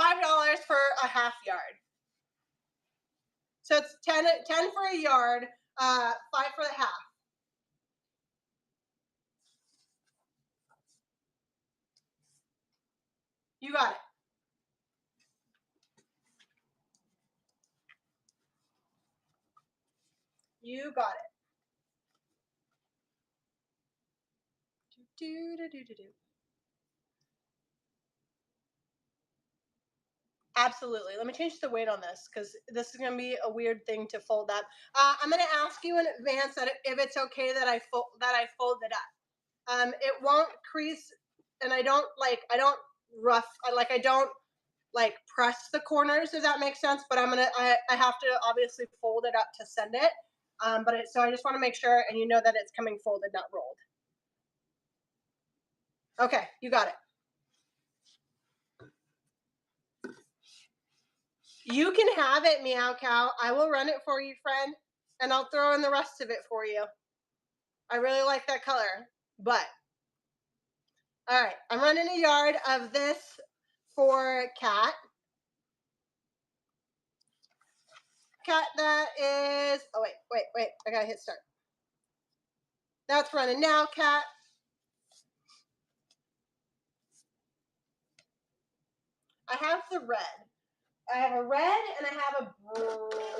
Speaker 1: $5 for a half yard. So it's 10 for a yard, 5 for the half. You got it. You got it. Do, do, do, do, do. Absolutely. Let me change the weight on this because this is going to be a weird thing to fold up. I'm going to ask you in advance that if it's okay that I fold it up. It won't crease, and I don't press the corners, if that makes sense. But I have to obviously fold it up to send it. So I just want to make sure, and you know that it's coming folded, not rolled. Okay, you got it. You can have it, Meow Cow. I will run it for you, friend, and I'll throw in the rest of it for you. I really like that color, but all right, I'm running a yard of this for Cat. Cat, that is, oh wait, I gotta hit start. That's running now, Cat. I have the red. I have a red and I have a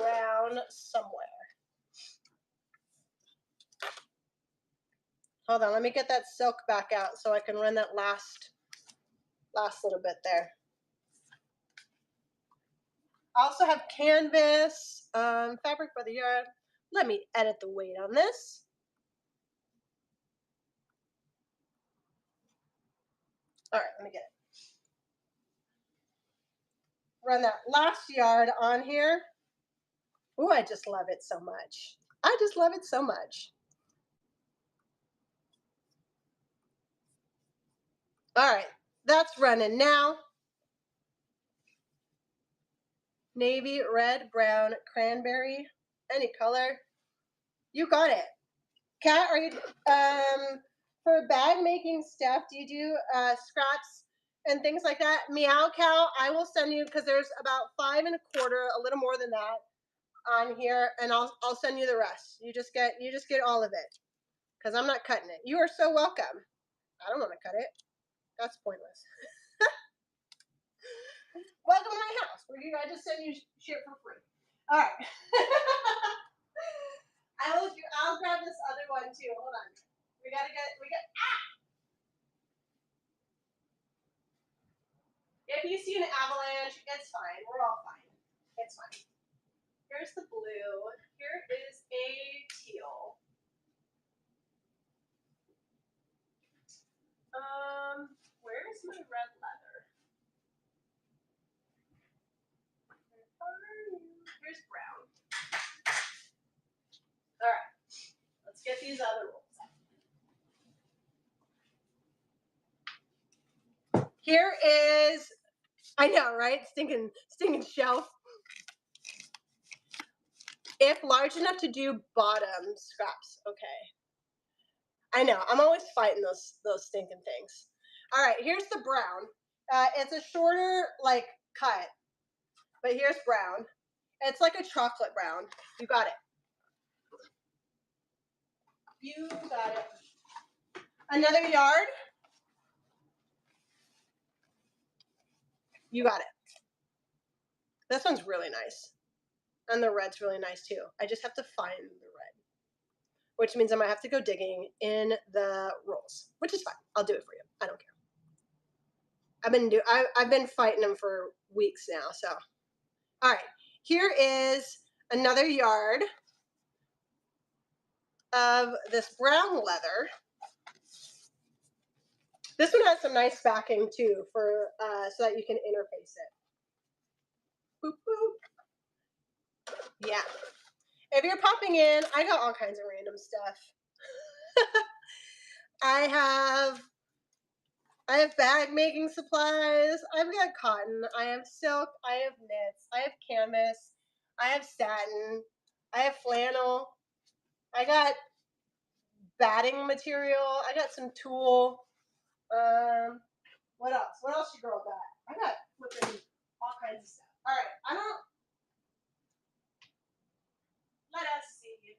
Speaker 1: brown somewhere. Hold on, let me get that silk back out so I can run that last little bit there. I also have canvas, fabric for the yard. Let me edit the weight on this. All right, let me get it. Run that last yard on here Oh, I just love it so much. I just love it so much. All right, that's running now. Navy, red, brown, cranberry, any color. You got it. Kat, are you for bag making stuff? Do you do scraps and things like that? Meow Cow, I will send you because there's about 5 1/4, a little more than that, on here, and I'll send you the rest. You just get all of it because I'm not cutting it. You are so welcome. I don't want to cut it. That's pointless. Welcome to my house where I just send you shit for free. All right. I'll grab this other one too. Hold on. We got. If you see an avalanche, it's fine. We're all fine. It's fine. Here's the blue. Here is a teal. Where is my red leather? Here's brown. All right. Let's get these other rolls out. Here is, I know, right? Stinking shelf. If large enough to do bottom scraps, okay. I know, I'm always fighting those stinking things. All right, here's the brown. It's a shorter like cut, but here's brown. It's like a chocolate brown. You got it. You got it. Another yard. You got it. This one's really nice. And the red's really nice too. I just have to find the red, which means I might have to go digging in the rolls, which is fine. I'll do it for you. I don't care. I've been fighting them for weeks now. So, all right, here is another yard of this brown leather. This one has some nice backing too, for so that you can interface it. Boop boop. Yeah. If you're popping in, I got all kinds of random stuff. I have bag making supplies. I've got cotton. I have silk. I have knits. I have canvas. I have satin. I have flannel. I got batting material. I got some tulle. What else? What else you girl got? I got flipping all kinds of stuff. All right. Let us see.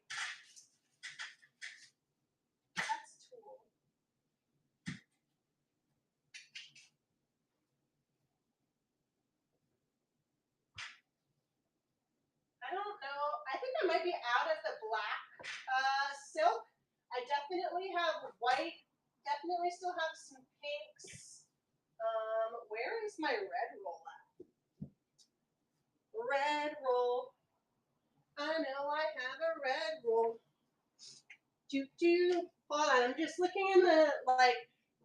Speaker 1: That's tulle. I don't know. I think I might be out of the black silk. I definitely have white. Definitely still have some pinks. Where is my red roll at? Red roll. I know I have a red roll. Hold on, I'm just looking in the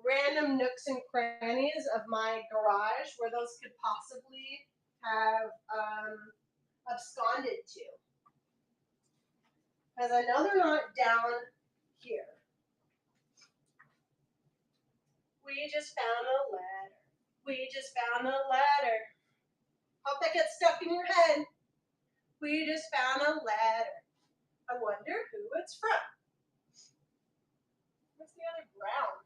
Speaker 1: random nooks and crannies of my garage where those could possibly have absconded to. Because I know they're not down here. We just found a letter. We just found a letter. Hope that gets stuck in your head. We just found a letter. I wonder who it's from. What's the other brown?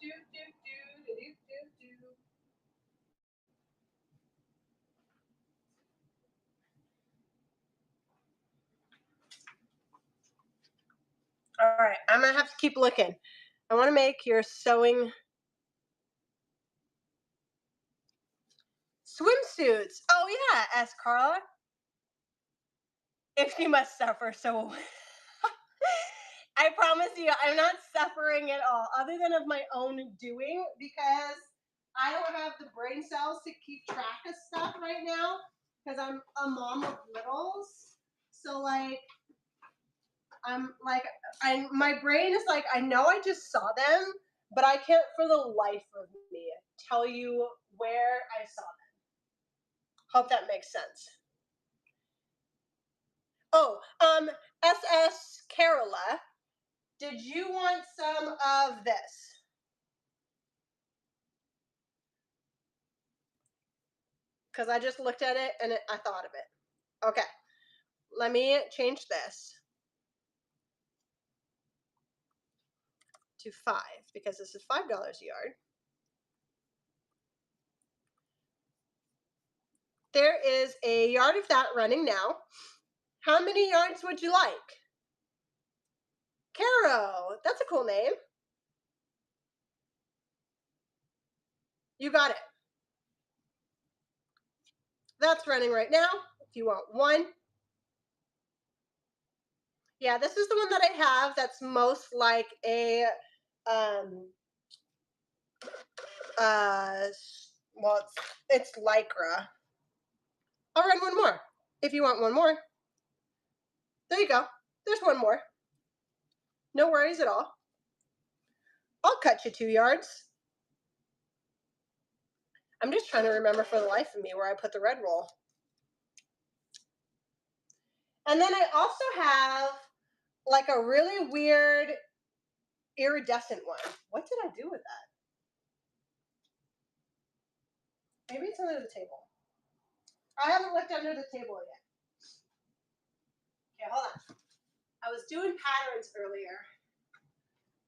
Speaker 1: Do, do, do, do, do, do. All right, I'm gonna have to keep looking. I want to make your sewing swimsuits. Oh yeah, asked Carla. If she must suffer, so I promise you, I'm not suffering at all, other than of my own doing, because I don't have the brain cells to keep track of stuff right now, because I'm a mom of littles. So I'm my brain is like, I know I just saw them, but I can't for the life of me tell you where I saw them. Hope that makes sense. Oh, SS Carola, did you want some of this? Because I just looked at it and I thought of it. Okay, let me change this to 5 because this is $5 a yard. There is a yard of that running now. How many yards would you like? Caro, that's a cool name. You got it. That's running right now. If you want one. Yeah, this is the one that I have that's most like a well, it's lycra. I'll run one more if you want one more. There you go. There's one more. No worries at all. I'll cut you 2 yards. I'm just trying to remember for the life of me where I put the red roll. And then I also have like a really weird iridescent one. What did I do with that? Maybe it's under the table. I haven't looked under the table yet. Okay, hold on. I was doing patterns earlier,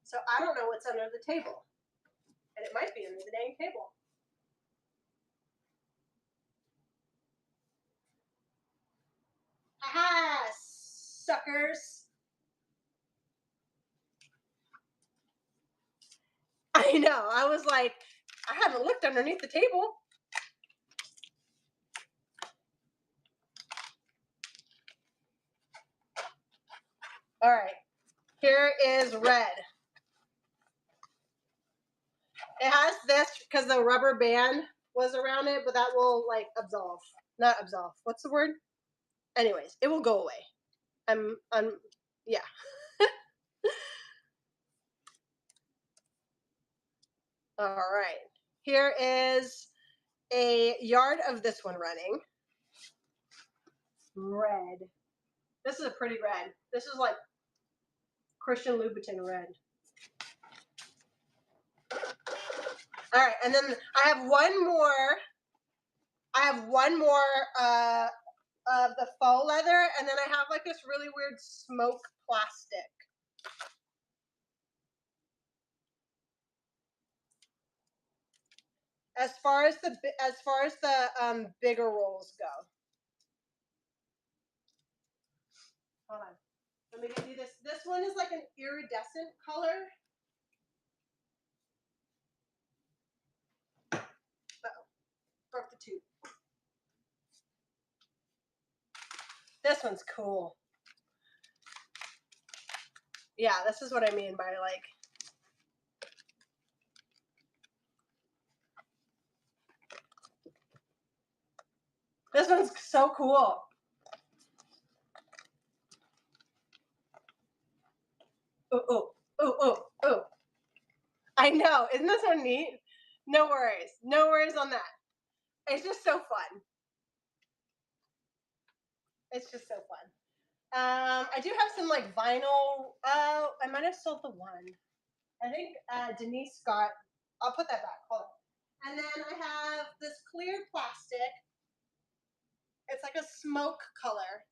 Speaker 1: so I don't know what's under the table. And it might be under the dang table. Aha, suckers. I know. I was like, I haven't looked underneath the table. All right. Here is red. It has this because the rubber band was around it, but that will like absolve. Not absolve. What's the word? Anyways, it will go away. Yeah. All right. Here is a yard of this one running. Red. This is a pretty red. This is like Christian Louboutin red. All right, and then I have one more. I have one more of the faux leather, and then I have like this really weird smoke plastic. As far as the bigger rolls go. Hold on. Let me get you this. This one is like an iridescent color. Uh-oh. Broke the tube. This one's cool. Yeah, this is what I mean by like. This one's so cool. Oh, oh, oh, oh, oh. I know. Isn't this so neat? No worries. No worries on that. It's just so fun. It's just so fun. I do have some like vinyl. I might have sold the one. I think Denise got. I'll put that back. Hold on. And then I have this clear plastic. It's like a smoke color.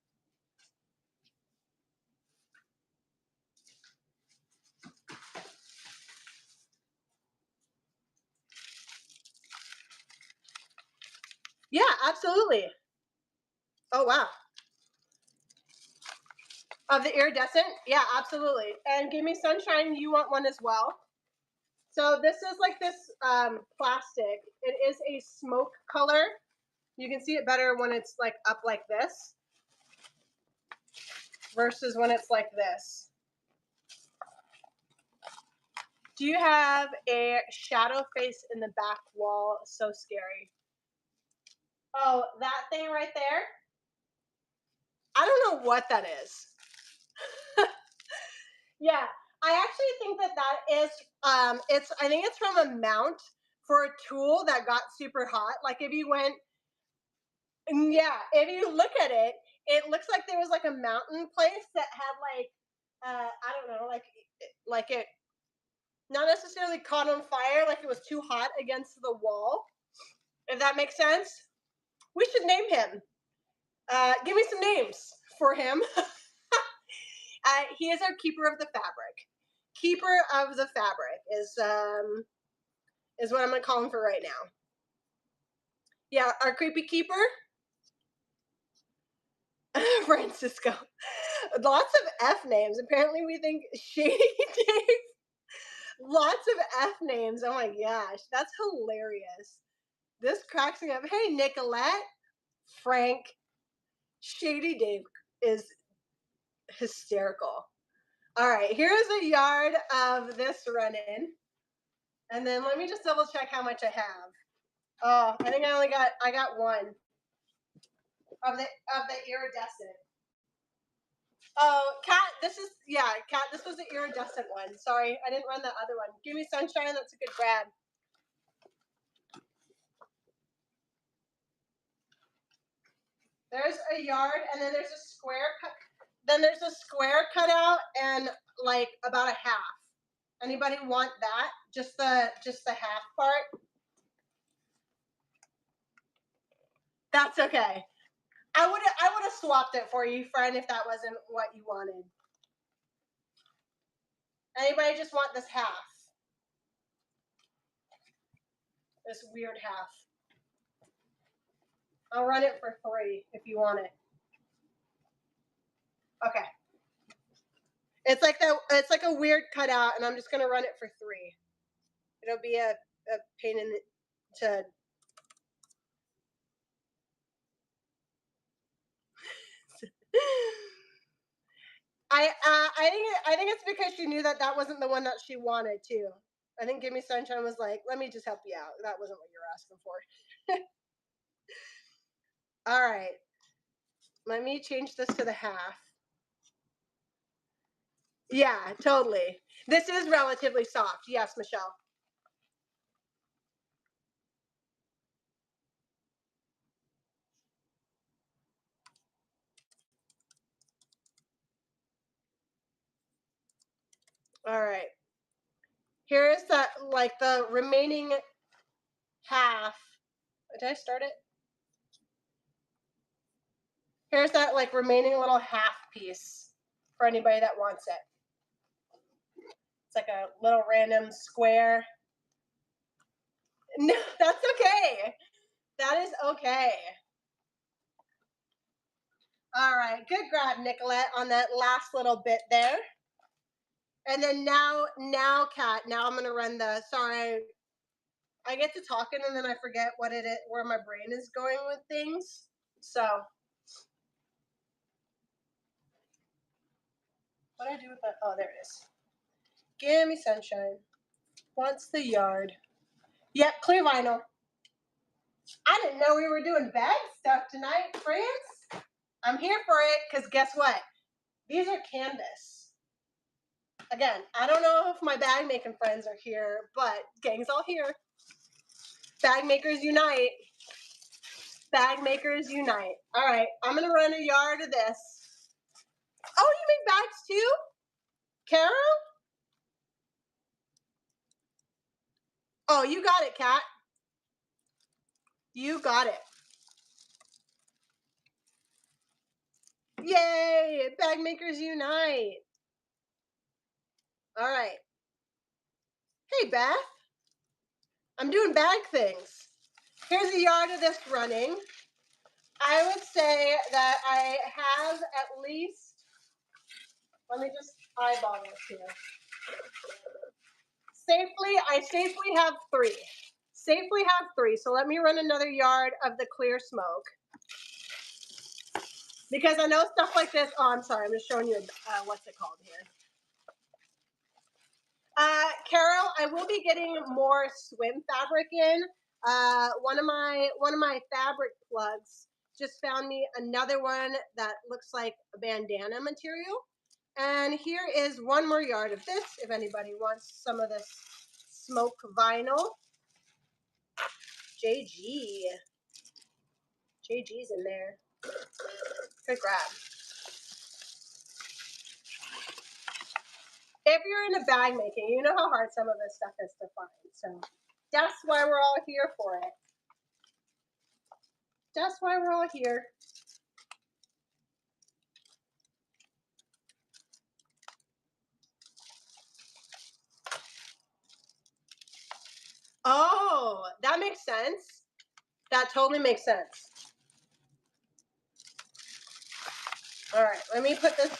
Speaker 1: Yeah, absolutely. Oh wow. Of the iridescent? Yeah, absolutely. And Give Me Sunshine, you want one as well? So this is like this plastic. It is a smoke color. You can see it better when it's like up like this versus when it's like this. Do you have a shadow face in the back wall? So scary. Oh, that thing right there? I don't know what that is. Yeah, I actually think that that is I think it's from a mount for a tool that got super hot. Like if you went yeah, if you look at it, it looks like there was like a mountain place that had like I don't know, like it not necessarily caught on fire, like it was too hot against the wall. If that makes sense. We should name him. Give me some names for him. He is our keeper of the fabric. Keeper of the fabric is what I'm gonna call him for right now. Yeah, our creepy keeper, Francisco. Lots of F names. Apparently, we think Shady Dave. Lots of F names. Oh my gosh, that's hilarious. This cracks me up. Hey, Nicolette, Frank, Shady Dave is hysterical. All right, here's a yard of this run-in. And then let me just double check how much I have. Oh, I think I got one of the iridescent. Oh, Cat, this was the iridescent one. Sorry, I didn't run the other one. Give me sunshine, that's a good grab. There's a yard, and then there's a square cut. Then there's a square cut out, and like about a half. Anybody want that? Just the half part. That's okay. I would have swapped it for you, friend, if that wasn't what you wanted. Anybody just want this half? This weird half. I'll run it for 3 if you want it. Okay. It's like a weird cutout, and I'm just gonna run it for 3. It'll be a pain in the to I think it's because she knew that that wasn't the one that she wanted too. I think Give Me Sunshine was like, let me just help you out. That wasn't what you were asking for. All right. Let me change this to the half. Yeah, totally. This is relatively soft. Yes, Michelle. All right. Here's the remaining half. Did I start it? Here's that like remaining little half piece for anybody that wants it. It's like a little random square. No, that's okay. That is okay. All right, good grab, Nicolette, on that last little bit there. And then now, Kat, now I'm gonna run the. Sorry, I get to talking and then I forget what it is, where my brain is going with things. So, what do I do with that? Oh, there it is. Give me sunshine. Wants the yard. Yep, clear vinyl. I didn't know we were doing bag stuff tonight, friends. I'm here for it because guess what? These are canvas. Again, I don't know if my bag making friends are here, but gang's all here. Bag makers unite. Bag makers unite. All right, I'm gonna run a yard of this. Oh, you make bags too, Carol? Oh, you got it, Kat. You got it. Yay! Bag makers unite. All right. Hey, Beth. I'm doing bag things. Here's a yard of this running. I would say that I have at least, let me just eyeball this here. I safely have 3. Safely have 3. So let me run another yard of the clear smoke. Because I know stuff like this. Oh, I'm sorry. I'm just showing you what's it called here. Carol, I will be getting more swim fabric in. One of my fabric plugs just found me another one that looks like a bandana material. And here is one more yard of this if anybody wants some of this smoke vinyl. JG. JG's in there. Good grab. If you're into bag making, you know how hard some of this stuff is to find. So that's why we're all here for it. That's why we're all here. Oh, that makes sense. That totally makes sense. All right, let me put this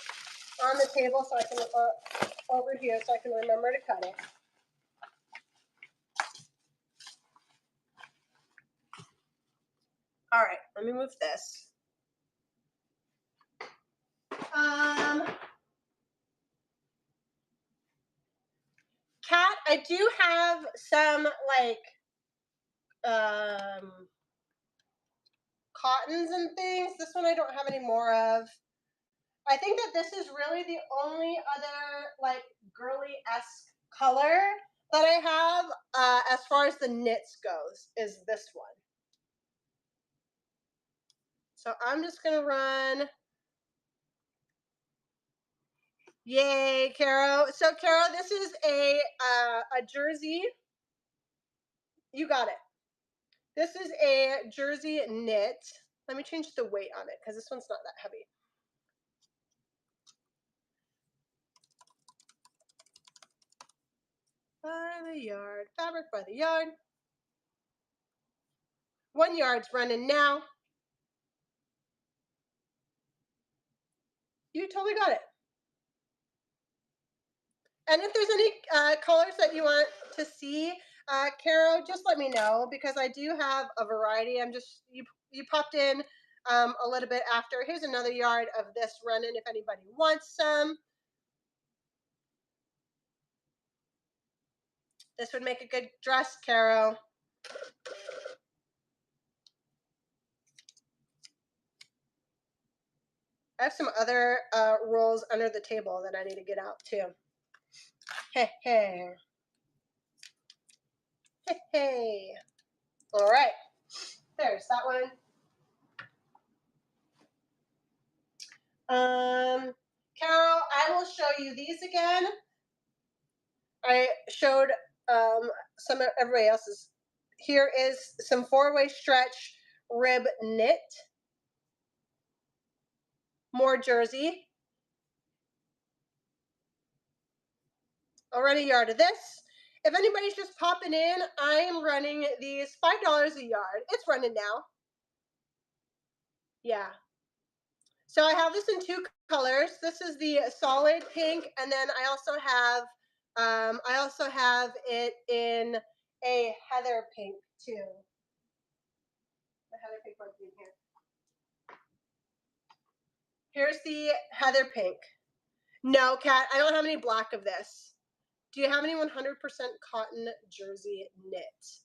Speaker 1: on the table so I can, over here so I can remember to cut it. All right, let me move this. Kat, I do have some like cottons and things. This one I don't have any more of. I think that this is really the only other like girly-esque color that I have as far as the knits goes is this one. So I'm just gonna run. Yay, Caro. So Caro, this is a jersey. You got it. This is a jersey knit. Let me change the weight on it because this one's not that heavy. By the yard, fabric by the yard. 1 yard's running now. You totally got it. And if there's any colors that you want to see, Caro, just let me know because I do have a variety. I'm just, you popped in a little bit after. Here's another yard of this running if anybody wants some. This would make a good dress, Caro. I have some other rolls under the table that I need to get out too. Hey, hey. Hey, hey. All right. There's that one. Carol, I will show you these again. I showed some of everybody else's. Here is some 4-way stretch rib knit. More jersey. I'll run a yard of this. If anybody's just popping in, I am running these $5 a yard. It's running now. Yeah. So I have this in 2 colors. This is the solid pink, and then I also have it in a heather pink too. The heather pink one's in here. Here's the heather pink. No, Kat, I don't have any black of this. Do you have any 100% cotton jersey knit?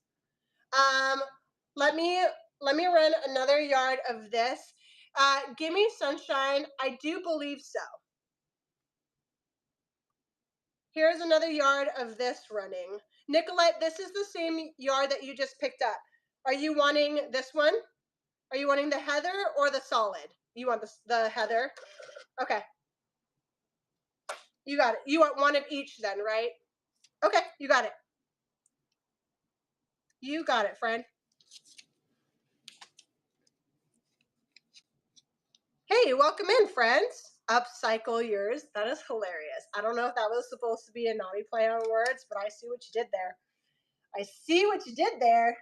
Speaker 1: Let me run another yard of this. Gimme Sunshine, I do believe so. Here's another yard of this running. Nicolette, this is the same yard that you just picked up. Are you wanting this one? Are you wanting the heather or the solid? You want the heather? Okay. You got it. You want one of each then, right? Okay, you got it. You got it, friend. Hey, welcome in, friends. Upcycle yours. That is hilarious. I don't know if that was supposed to be a naughty play on words, but I see what you did there. I see what you did there.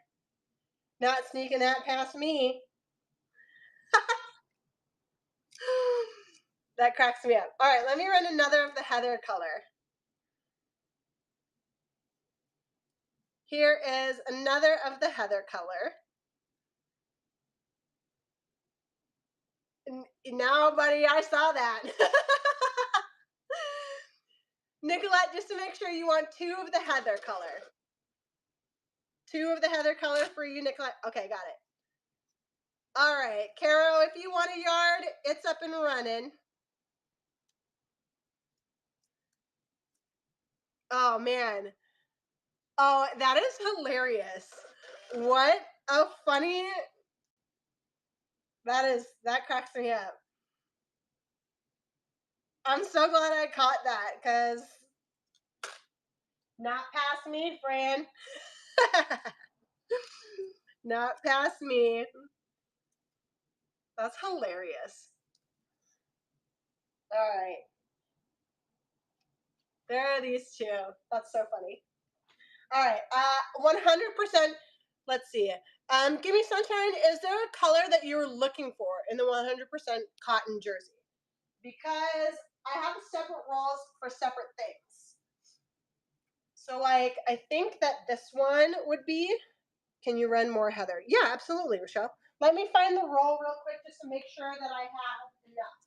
Speaker 1: Not sneaking that past me. That cracks me up. All right, let me run another of the heather color. Here is another of the heather color. Now, buddy, I saw that. Nicolette, just to make sure you want 2 of the heather color. 2 of the heather color for you, Nicolette. Okay, got it. All right, Caro, if you want a yard, it's up and running. Oh man. Oh, that is hilarious. What a funny that cracks me up. I'm so glad I caught that because not past me, friend. Not past me. That's hilarious. All right. There are these two. That's so funny. All right. 100%. Let's see. Give me sunshine. Is there a color that you were looking for in the 100% cotton jersey? Because I have separate rolls for separate things. So, like, I think that this one would be. Can you run more, Heather? Yeah, absolutely, Rochelle. Let me find the roll real quick just to make sure that I have enough.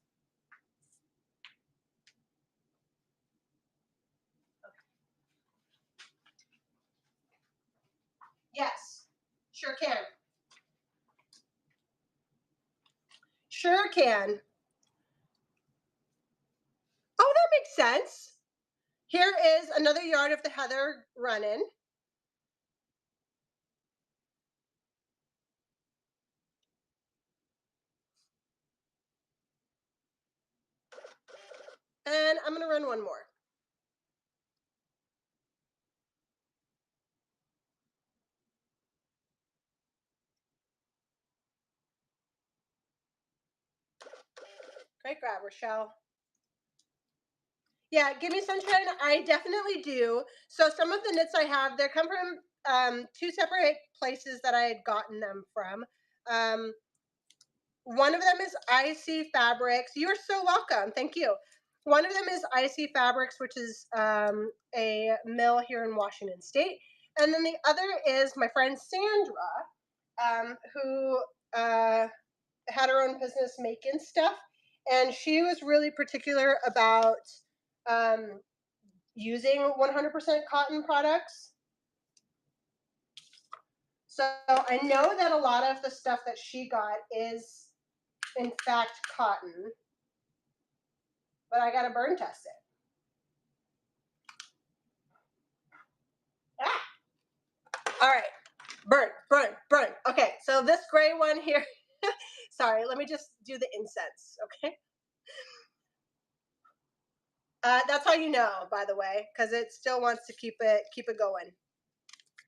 Speaker 1: Yes, sure can. Sure can. Oh, that makes sense. Here is another yard of the Heather running. And I'm going to run one more. Great grab, Rochelle. Yeah, give me sunshine. I definitely do. So some of the knits I have, they come from two separate places that I had gotten them from. Um, One of them is IC Fabrics. You're so welcome. Thank you. One of them is IC Fabrics, which is a mill here in Washington State. And then the other is my friend Sandra, who had her own business making stuff. And she was really particular about um, using 100% cotton products. So I know that a lot of the stuff that she got is, in fact, cotton, but I got to burn test it. Ah! All right. Burn, burn, burn. Okay, so this gray one here. Sorry, let me just do the incense, okay? That's how you know, by the way, because it still wants to keep it going.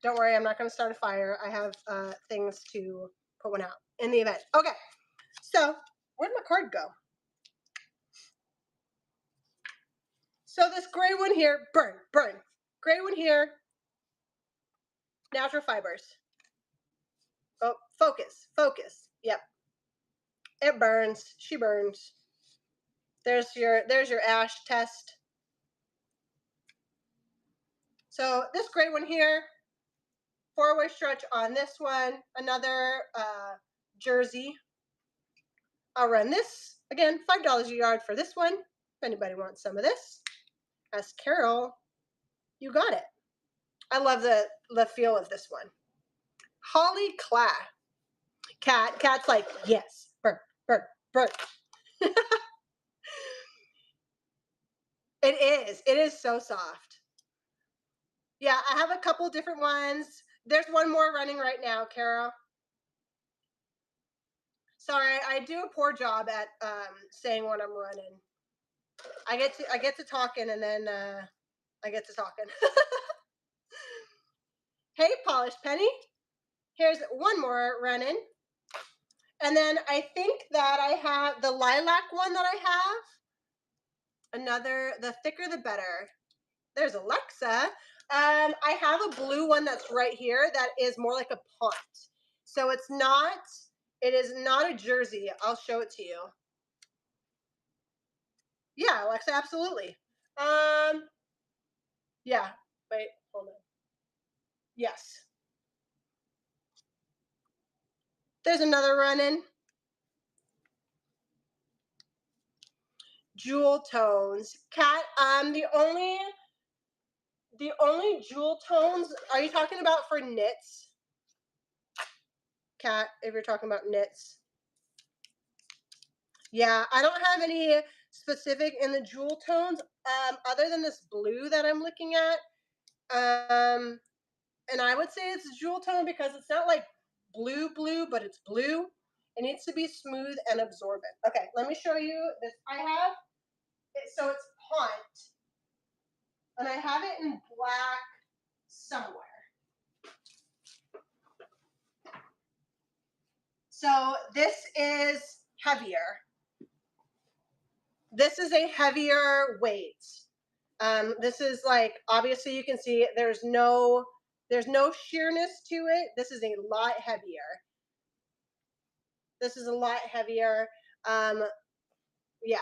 Speaker 1: Don't worry, I'm not going to start a fire. I have things to put one out in the event. Okay, so where'd my card go? So this gray one here, burn, burn. Gray one here, natural fibers. Oh, focus, focus. Yep, it burns. She burns. There's your ash test. So this gray one here, 4-way stretch on this one, another jersey. I'll run this again, $5 a yard for this one. If anybody wants some of this, ask Carol. You got it. I love the feel of this one. Holly Class. Cat's like, yes, burn, burn, burn. It is so soft. Yeah, I have a couple different ones. There's one more running right now, Carol. Sorry, I do a poor job at saying when I'm running. I get to talking and then I get to talking. Hey, Polished Penny. Here's one more running. And then I think that I have the lilac one that I have. Another, the thicker the better. There's Alexa. I have a blue one that's right here that is more like a pont. So it is not a jersey. I'll show it to you. Yeah, Alexa, absolutely. Yeah, wait, hold on. Yes. There's another running. Jewel tones. Cat, the only jewel tones, are you talking about for knits? Cat, if you're talking about knits. Yeah, I don't have any specific in the jewel tones, other than this blue that I'm looking at. And I would say it's a jewel tone because it's not like blue blue, but it's blue. It needs to be smooth and absorbent. Okay, let me show you this. I have it, so it's Haunt, and I have it in black somewhere. So this is heavier. This is a heavier weight. This is like, obviously you can see there's no sheerness to it. This is a lot heavier. This is a lot heavier. Yeah.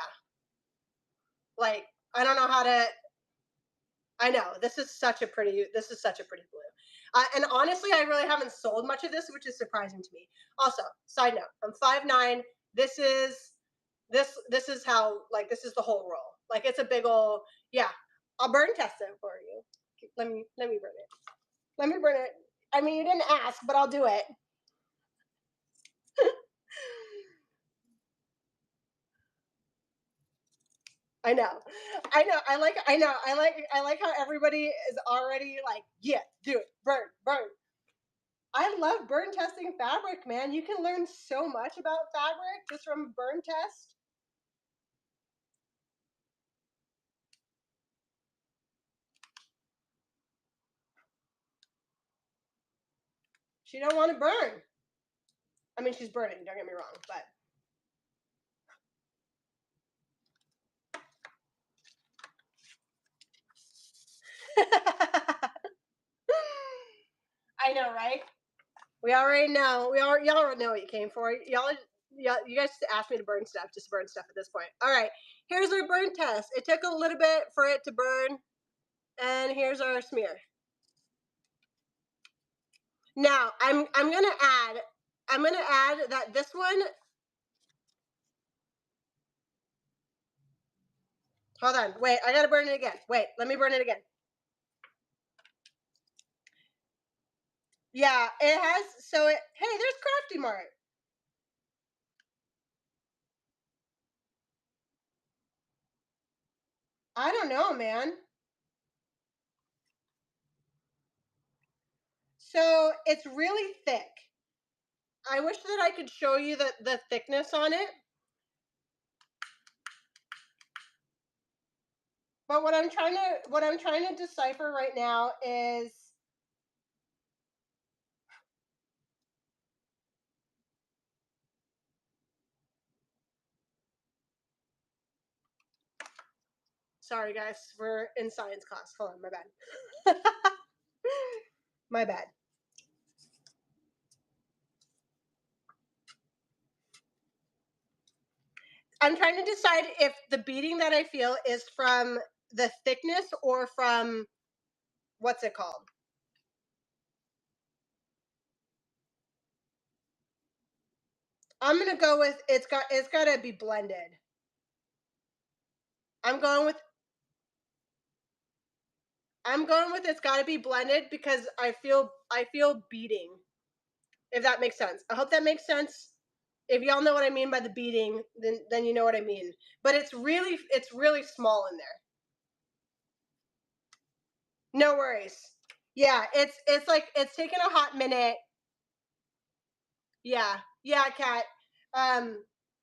Speaker 1: Like, I don't know how to, I know this is such a pretty blue. And honestly, I really haven't sold much of this, which is surprising to me. Also, side note, I'm 5'9". This is how, like, this is the whole roll. Like, it's a big old, yeah. I'll burn test it for you. Let me burn it. Let me burn it. I mean, you didn't ask, but I'll do it. I know. I like how everybody is already like, yeah, do it. Burn, burn. I love burn testing fabric, man. You can learn so much about fabric just from a burn test. She don't want to burn. I mean, she's burning, don't get me wrong, but I know, right? We already know. Y'all already know what you came for. You guys just asked me to burn stuff, just burn stuff at this point. All right, here's our burn test. It took a little bit for it to burn, and here's our smear. Now I'm gonna add that this one. Hold on, wait. I gotta burn it again. Wait, let me burn it again. Yeah, it has. So it. Hey, there's Crafty Mart. I don't know, man. So it's really thick. I wish that I could show you the thickness on it. But what I'm trying to decipher right now is sorry guys, we're in science class. Hold on, my bad. My bad. I'm trying to decide if the beating that I feel is from the thickness or from what's it called? I'm gonna go with it's gotta be blended. I'm going with it's gotta be blended because I feel beating. If that makes sense. I hope that makes sense. If y'all know what I mean by the beating, then you know what I mean. But it's really small in there. No worries. Yeah, it's like it's taken a hot minute. Yeah, yeah, Kat.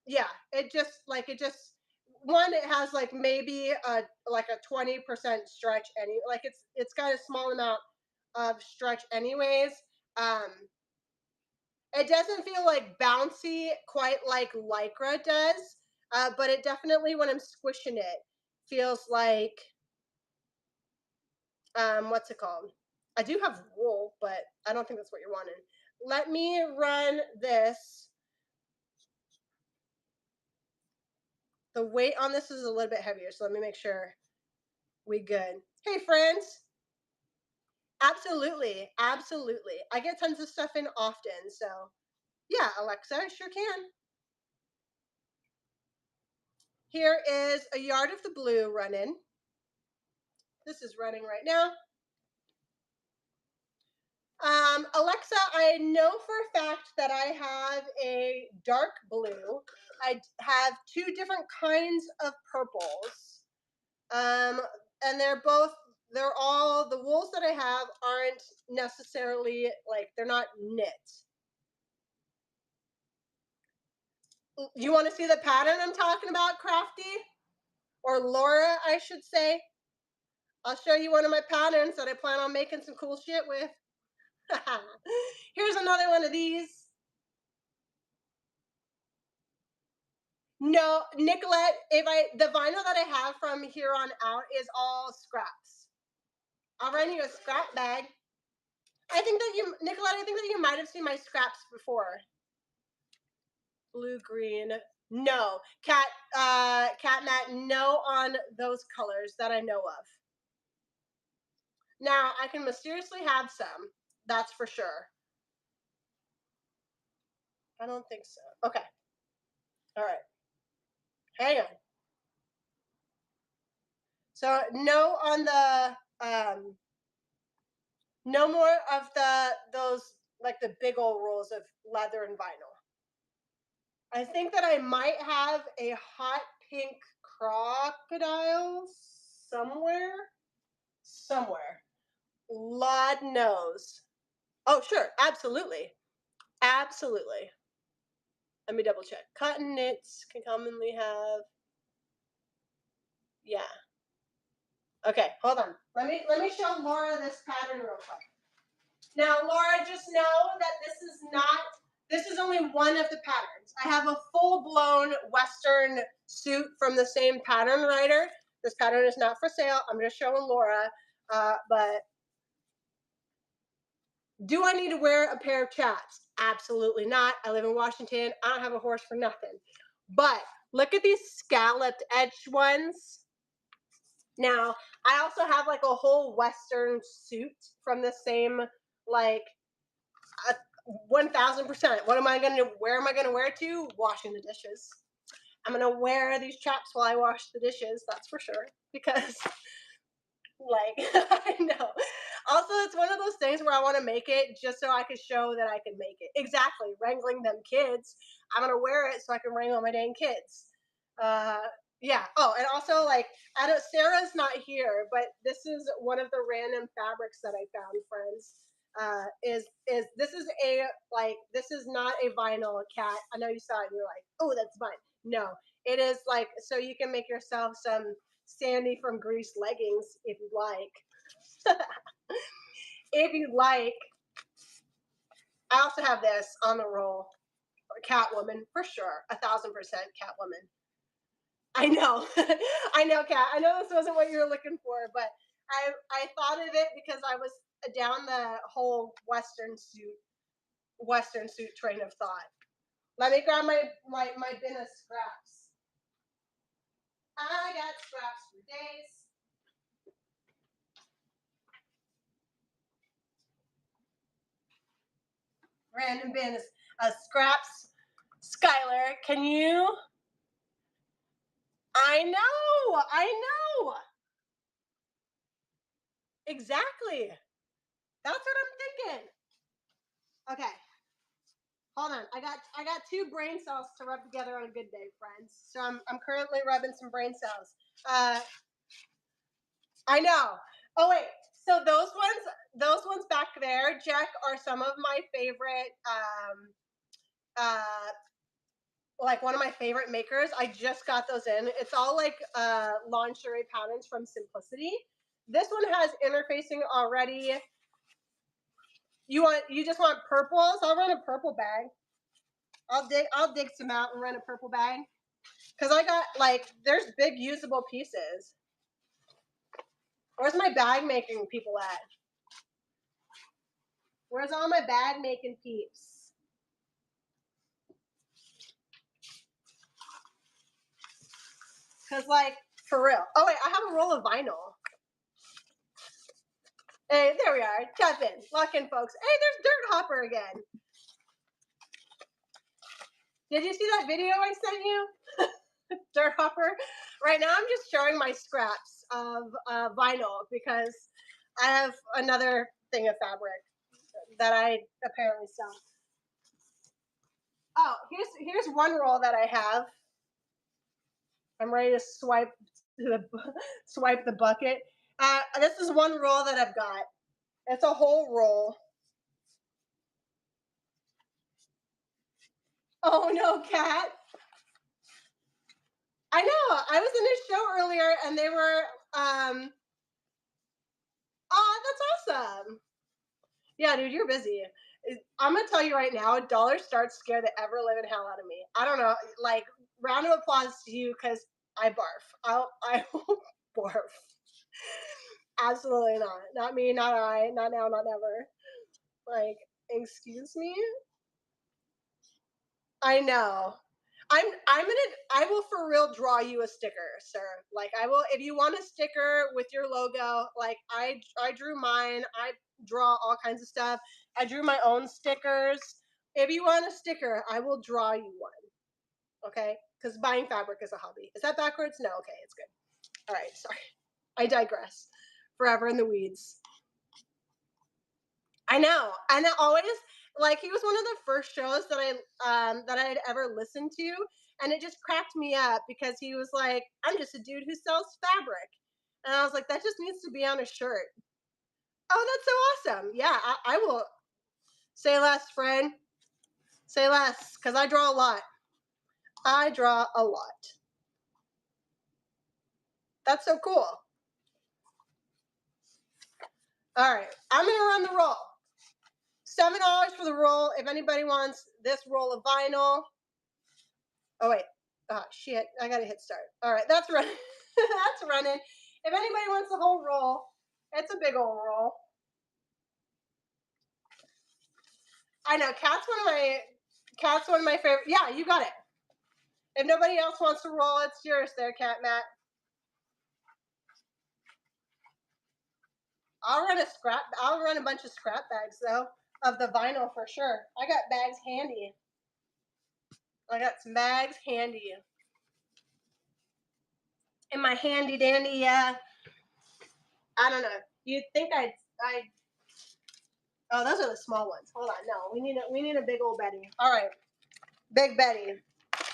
Speaker 1: Yeah, it just one. It has like maybe a 20% stretch. It's got a small amount of stretch, anyways. Um, it doesn't feel like bouncy quite like Lycra does, but it definitely, when I'm squishing it, feels like what's it called? I do have wool, but I don't think that's what you're wanting. Let me run this. The weight on this is a little bit heavier, so let me make sure we good. Hey, friends. Absolutely, absolutely. I get tons of stuff in often, so yeah, Alexa, I sure can. Here is a yard of the blue running. This is running right now. Alexa, I know for a fact that I have a dark blue. I have two different kinds of purples. Um, and they're all, the wools that I have aren't necessarily like, they're not knit. You want to see the pattern I'm talking about, Crafty? Or Laura, I should say. I'll show you one of my patterns that I plan on making some cool shit with. Here's another one of these. No, Nicolette, if I the vinyl that I have from here on out is all scraps. I'll run you a scrap bag. I think that you, Nicolette, I think that you might have seen my scraps before. Blue, green. No. Cat Matt, no on those colors that I know of. Now, I can mysteriously have some. That's for sure. I don't think so. Okay. All right. Hang on. So no on the no more of those like the big old rolls of leather and vinyl. I think that I might have a hot pink crocodile somewhere. Somewhere. Lord knows. Oh, sure. Absolutely. Absolutely. Let me double check. Cotton knits can commonly have. Yeah. Okay, hold on. Let me show Laura this pattern real quick. Now, Laura, just know that this is only one of the patterns. I have a full-blown Western suit from the same pattern writer. This pattern is not for sale. I'm just showing Laura. But do I need to wear a pair of chaps? Absolutely not. I live in Washington. I don't have a horse for nothing. But look at these scalloped edged ones. Now, I also have like a whole Western suit from the same, like, 1000%. What am I going to, where am I going to wear it to? Washing the dishes. I'm going to wear these chaps while I wash the dishes, that's for sure. Because, like, I know. Also, it's one of those things where I want to make it just so I can show that I can make it. Exactly. Wrangling them kids. I'm going to wear it so I can wrangle my dang kids. Yeah. Oh, and also, like, I don't, Sarah's not here, but this is one of the random fabrics that I found, friends. Is this is a, like, this is not a vinyl, Cat. I know you saw it and you're like, oh, that's fine. No, it is like, so you can make yourself some Sandy from Grease leggings if you like. If you like. I also have this on the roll. Catwoman, for sure. 1000% Catwoman. I know. I know, Kat. I know this wasn't what you were looking for, but I thought of it because I was down the whole Western suit train of thought. Let me grab my bin of scraps. I got scraps for days. Random bin of scraps. Skylar, can you? I know. I know. Exactly. That's what I'm thinking. Okay. Hold on. I got two brain cells to rub together on a good day, friends. So I'm currently rubbing some brain cells. I know. Oh wait. So those ones back there, Jack, are some of my favorite like one of my favorite makers. I just got those in. It's all like lingerie patterns from Simplicity. This one has interfacing already. You just want purples? I'll run a purple bag. I'll dig some out and run a purple bag. Cause I got, like, there's big usable pieces. Where's my bag making people at? Where's all my bag making peeps? Cause, like, for real. Oh wait, I have a roll of vinyl. Hey, there we are. Tap in. Lock in, folks. Hey, there's Dirt Hopper again. Did you see that video I sent you? Dirt Hopper. Right now I'm just showing my scraps of vinyl because I have another thing of fabric. that I apparently sell. Oh, here's one roll that I have. I'm ready to swipe the bucket. This is one roll that I've got. It's a whole roll. Oh no, cat. I know. I was in a show earlier and they were oh, that's awesome. Yeah, dude, you're busy. I'm gonna tell you right now, dollar starts scare the ever living hell out of me. I don't know, like round of applause to you because I barf. I will barf. Absolutely not. Not me, not I, not now, not never. Like, excuse me? I know. I will for real draw you a sticker, sir. Like I will if you want a sticker with your logo, like I drew mine. I draw all kinds of stuff. I drew my own stickers. If you want a sticker, I will draw you one. Okay? Because buying fabric is a hobby. Is that backwards? No, okay, it's good. All right, sorry. I digress. Forever in the weeds. I know, and I always like he was one of the first shows that I had ever listened to, and it just cracked me up because he was like, "I'm just a dude who sells fabric," and I was like, "That just needs to be on a shirt." Oh, that's so awesome! Yeah, I will say less, friend. Say less, because I draw a lot. I draw a lot. That's so cool. All right, I'm gonna run the roll. $7 for the roll. If anybody wants this roll of vinyl. Oh wait. Oh shit. I gotta hit start. Alright, that's running. That's running. If anybody wants the whole roll, it's a big old roll. I know, cat's one of my favorite. Yeah, you got it. If nobody else wants to roll, it's yours there, Cat Matt. I'll run a bunch of scrap bags though of the vinyl for sure. I got bags handy. I got some bags handy. In my handy dandy I don't know. You'd think I oh, those are the small ones. Hold on, no, we need a big old Betty. All right, big Betty.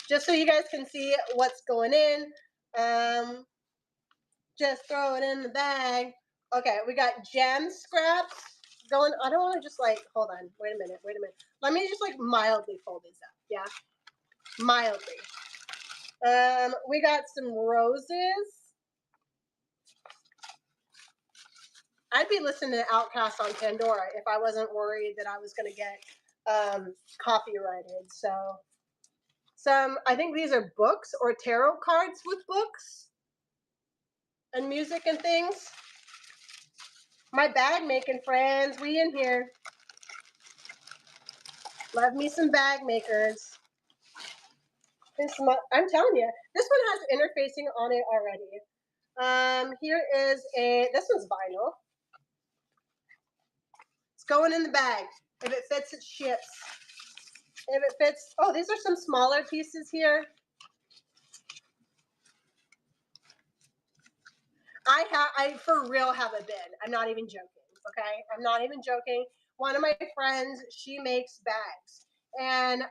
Speaker 1: Just so you guys can see what's going in. Just throw it in the bag. Okay, we got gem scraps going. I don't want to just like hold on. Wait a minute. Let me just like mildly fold these up. Yeah, mildly. We got some roses. I'd be listening to Outkast on Pandora if I wasn't worried that I was going to get copyrighted. So I think these are books or tarot cards with books and music and things. My bag making friends, we in here. Love me some bag makers. I'm telling you, this one has interfacing on it already. Here is this one's vinyl. It's going in the bag. If it fits, it ships. If it fits, oh, these are some smaller pieces here. I for real have a bin. I'm not even joking. Okay, I'm not even joking. One of my friends, she makes bags, and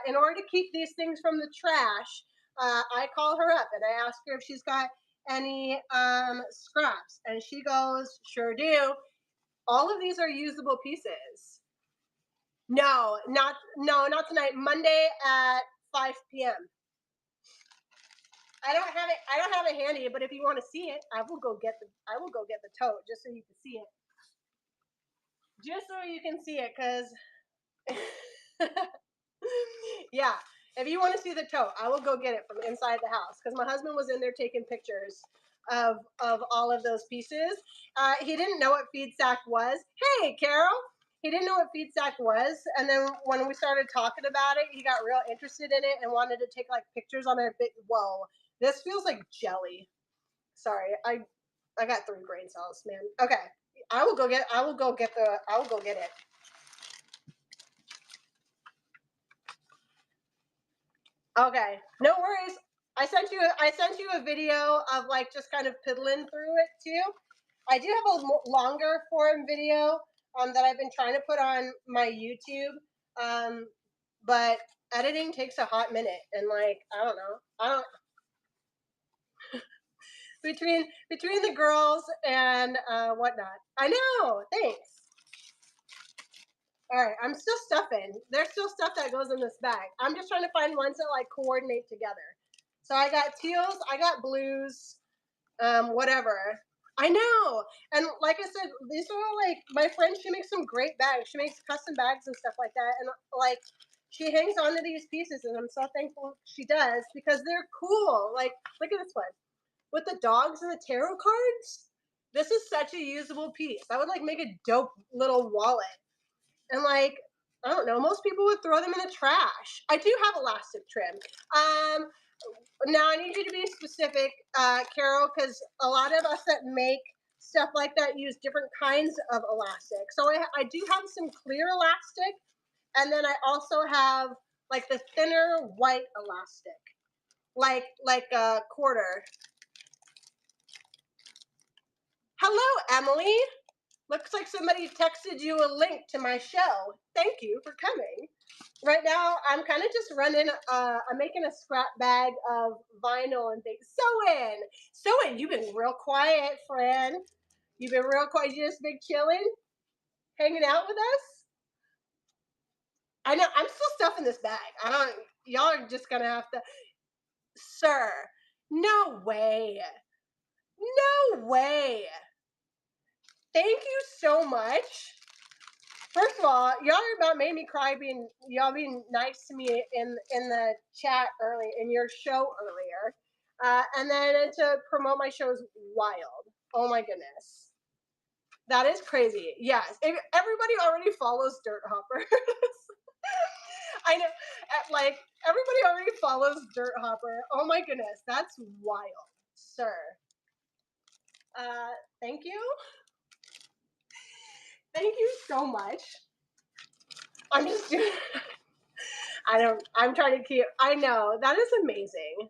Speaker 1: in order to keep these things from the trash, I call her up and I ask her if she's got any scraps, and she goes, "Sure do. All of these are usable pieces." No, not tonight. Monday at 5 p.m. I don't have it handy, but if you want to see it, I will go get the tote just so you can see it. Just so you can see it, cause yeah, if you want to see the tote, I will go get it from inside the house because my husband was in there taking pictures of all of those pieces. He didn't know what feed sack was. Hey, Carol. He didn't know what feed sack was, and then when we started talking about it, he got real interested in it and wanted to take like pictures on our big. Whoa, this feels like jelly. Sorry, I got 3 brain cells, man. Okay, I will go get it. Okay, no worries. I sent you a video of like just kind of piddling through it too. I do have a longer form video that I've been trying to put on my YouTube. But editing takes a hot minute, and like I don't know, I don't between the girls and whatnot. I know. Thanks. All right, I'm still stuffing. There's still stuff that goes in this bag. I'm just trying to find ones that like coordinate together. So I got teals, I got blues, whatever. I know. And like I said, these are all like my friend. She makes some great bags. She makes custom bags and stuff like that. And like she hangs on to these pieces, and I'm so thankful she does because they're cool. Like look at this one with the dogs and the tarot cards. This is such a usable piece. I would like make a dope little wallet. And like, I don't know, most people would throw them in the trash. I do have elastic trim. Now I need you to be specific, Carol, because a lot of us that make stuff like that use different kinds of elastic. So I do have some clear elastic, and then I also have like the thinner white elastic, like a quarter. Hello, Emily. Looks like somebody texted you a link to my show. Thank you for coming. Right now, I'm kind of just running, I'm making a scrap bag of vinyl and things. Sew-in, you've been real quiet, friend. You've been real quiet. You just been chilling, hanging out with us. I know, I'm still stuffing this bag. Y'all are just gonna have to, sir, no way. No way. Thank you so much. First of all, y'all about made me cry y'all being nice to me in the chat early in your show earlier, and then to promote my show is wild. Oh my goodness, that is crazy. Yes, everybody already follows Dirt Hoppers. I know, like everybody already follows Dirt Hopper. Oh my goodness, that's wild, sir. Thank you. Thank you so much. I'm just doing. I'm trying to keep. I know that is amazing.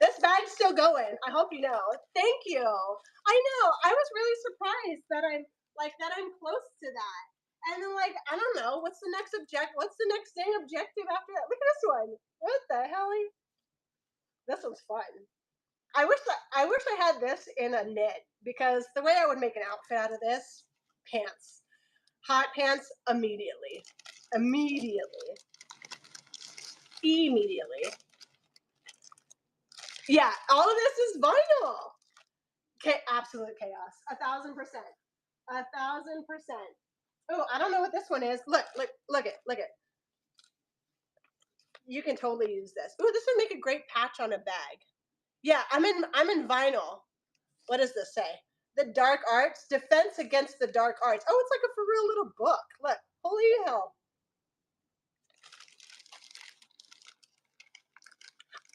Speaker 1: This bag's still going. I hope you know. Thank you. I know. I was really surprised that I'm close to that. And then like I don't know what's the next dang objective after that? Look at this one. What the hell? This one's fun. I wish I had this in a knit because the way I would make an outfit out of this, pants. Hot pants immediately. Immediately. Yeah, all of this is vinyl. Absolute chaos. 1,000%. 1,000%. Oh, I don't know what this one is. Look it. You can totally use this. Oh, this would make a great patch on a bag. Yeah, I'm in vinyl. What does this say? The Dark Arts, Defense Against the Dark Arts. Oh, it's like a for real little book. Look, holy hell.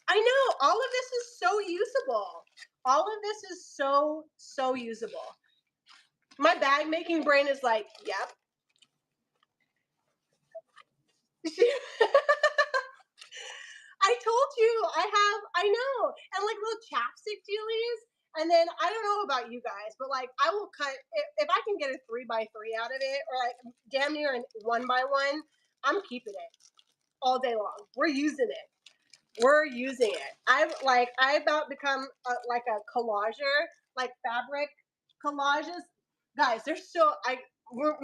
Speaker 1: I know, all of this is so usable. All of this is so usable. My bag making brain is like, yep. I told you, I know. And like little chapstick dealies. And then I don't know about you guys, but like I will cut, if I can get a 3x3 out of it, or like damn near a 1x1, I'm keeping it all day long. We're using it. I about become like a collager, like fabric collages. Guys, there's still we're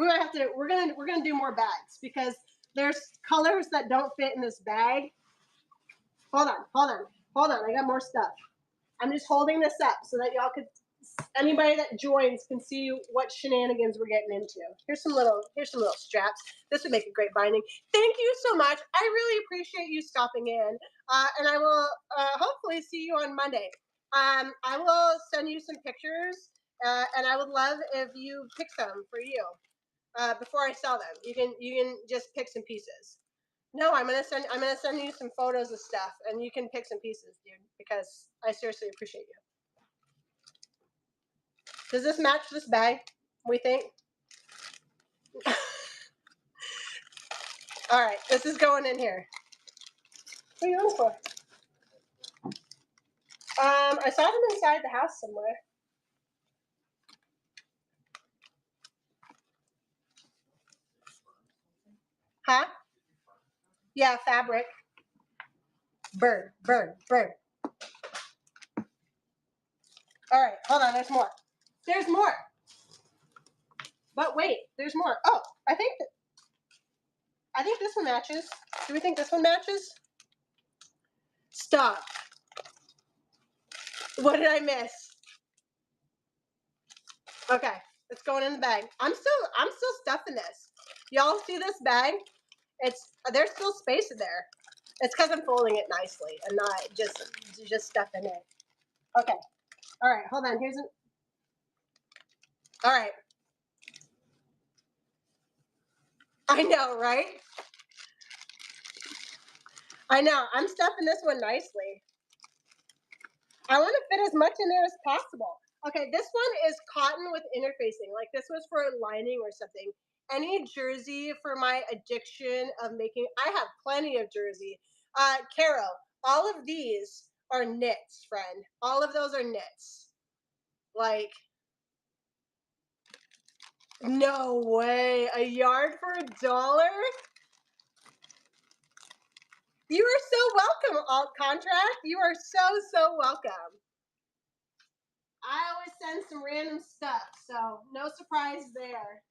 Speaker 1: gonna do more bags because there's colors that don't fit in this bag. Hold on. I got more stuff. I'm just holding this up so that y'all could, anybody that joins can see what shenanigans we're getting into. Here's some little straps. This would make a great binding. Thank you so much. I really appreciate you stopping in. And I will hopefully see you on Monday. I will send you some pictures, and I would love if you pick some for you before I sell them. You can just pick some pieces. No, I'm gonna send you some photos of stuff, and you can pick some pieces, dude. Because I seriously appreciate you. Does this match this bag? We think. All right, this is going in here. What are you looking for? I saw them inside the house somewhere. Huh? Yeah, fabric. Bird, bird, bird. All right, hold on. There's more. There's more. But wait, there's more. Oh, I think this one matches. Do we think this one matches? Stop. What did I miss? Okay, it's going in the bag. I'm still stuffing this. Y'all see this bag? There's still space in there. It's because I'm folding it nicely and not just stuffing it. Okay. All right. Hold on. All right. I know, right? I know. I'm stuffing this one nicely. I want to fit as much in there as possible. Okay, this one is cotton with interfacing. Like this was for lining or something. Any jersey for my addiction of making. I have plenty of jersey. Carol, all of these are knits, friend. All of those are knits. Like, no way. A yard for $1? You are so welcome, alt contract. You are so welcome. I always send some random stuff, so no surprise there.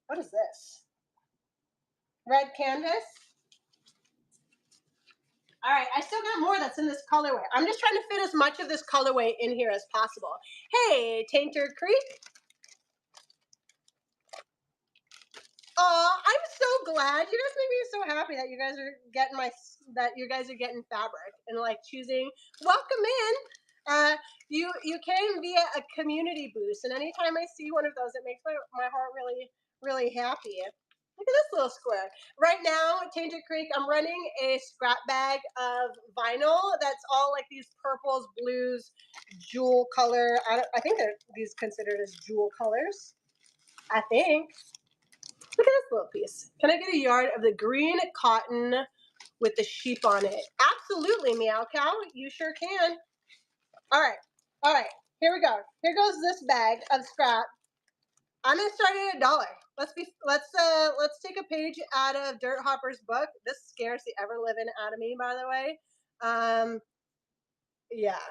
Speaker 1: What is this? Red canvas? All right, I still got more that's in this colorway. I'm just trying to fit as much of this colorway in here as possible. Hey, Tainter Creek. Oh, I'm so glad. You guys make me so happy that you guys are getting fabric and like choosing. Welcome in. You came via a community boost, and anytime I see one of those, it makes my heart really happy. Look at this little square. Right now, Tainted Creek, I'm running a scrap bag of vinyl that's all like these purples, blues, jewel color. I think these considered as jewel colors. I think. Look at this little piece. Can I get a yard of the green cotton with the sheep on it? Absolutely, Meow Cow. You sure can. All right. Here we go. Here goes this bag of scrap. I'm gonna start at $1. Let's take a page out of Dirt Hopper's book. This scares the ever living out of me, by the way. Yeah.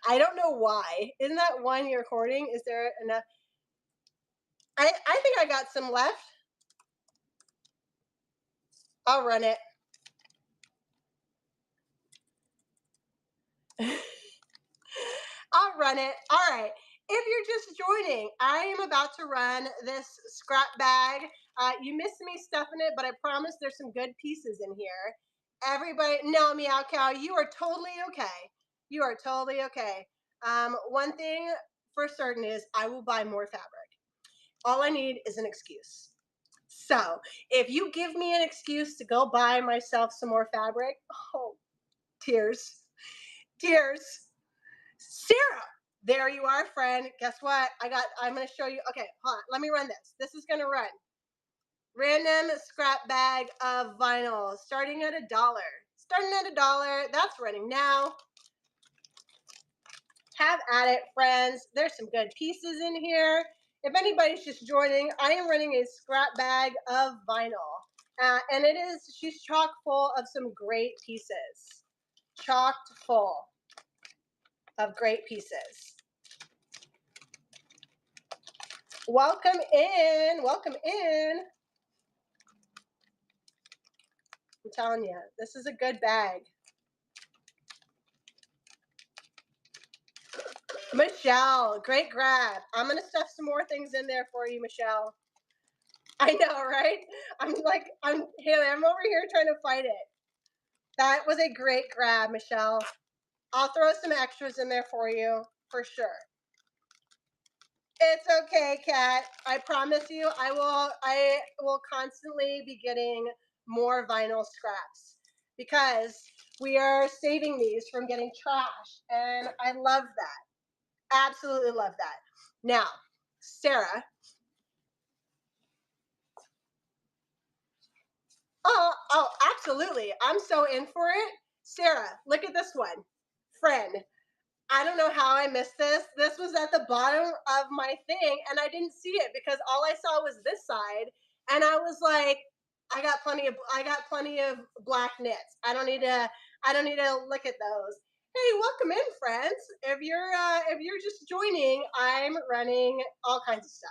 Speaker 1: I don't know why. Isn't that one you're hoarding? Is there enough? I think I got some left. I'll run it. I'll run it. All right. If you're just joining, I am about to run this scrap bag. You missed me stuffing it, but I promise there's some good pieces in here. Everybody, no, Meow Cow, you are totally okay. You are totally okay. One thing for certain is I will buy more fabric. All I need is an excuse. So if you give me an excuse to go buy myself some more fabric, oh, tears, tears. Sarah, there you are, friend. Guess what? I'm going to show you. Okay, hold on. Let me run this. This is going to run. Random scrap bag of vinyl starting at $1. Starting at $1. That's running now. Have at it, friends. There's some good pieces in here. If anybody's just joining, I am running a scrap bag of vinyl. And she's chock full of some great pieces. Chocked full of great pieces. Welcome in. Welcome in. I'm telling you, this is a good bag. Michelle, great grab. I'm going to stuff some more things in there for you, Michelle. I know, right? I'm over here trying to fight it. That was a great grab, Michelle. I'll throw some extras in there for you, for sure. It's okay, Kat. I promise you, I will constantly be getting more vinyl scraps because we are saving these from getting trashed, and I love that. Absolutely love that. Now, Sarah. Oh, absolutely. I'm so in for it. Sarah, look at this one. Friend, I don't know how I missed this. This was at the bottom of my thing and I didn't see it because all I saw was this side and I was like, I got plenty of black knits. I don't need to look at those. Hey, welcome in friends. If you're just joining, I'm running all kinds of stuff.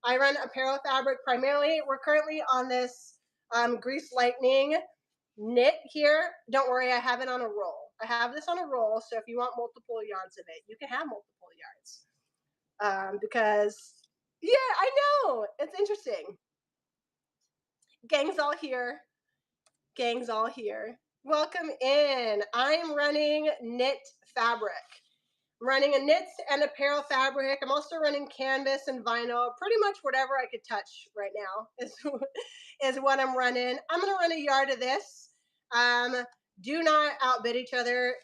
Speaker 1: I run apparel fabric primarily. We're currently on this grease lightning knit here. Don't worry, I have it on a roll. I have this on a roll, so if you want multiple yards of it, you can have multiple yards. Because, yeah, I know, it's interesting. Gang's all here. Gang's all here. Welcome in. I'm running knit fabric. I'm running a knits and apparel fabric. I'm also running canvas and vinyl. Pretty much whatever I could touch right now is what I'm running. I'm going to run a yard of this. Do not outbid each other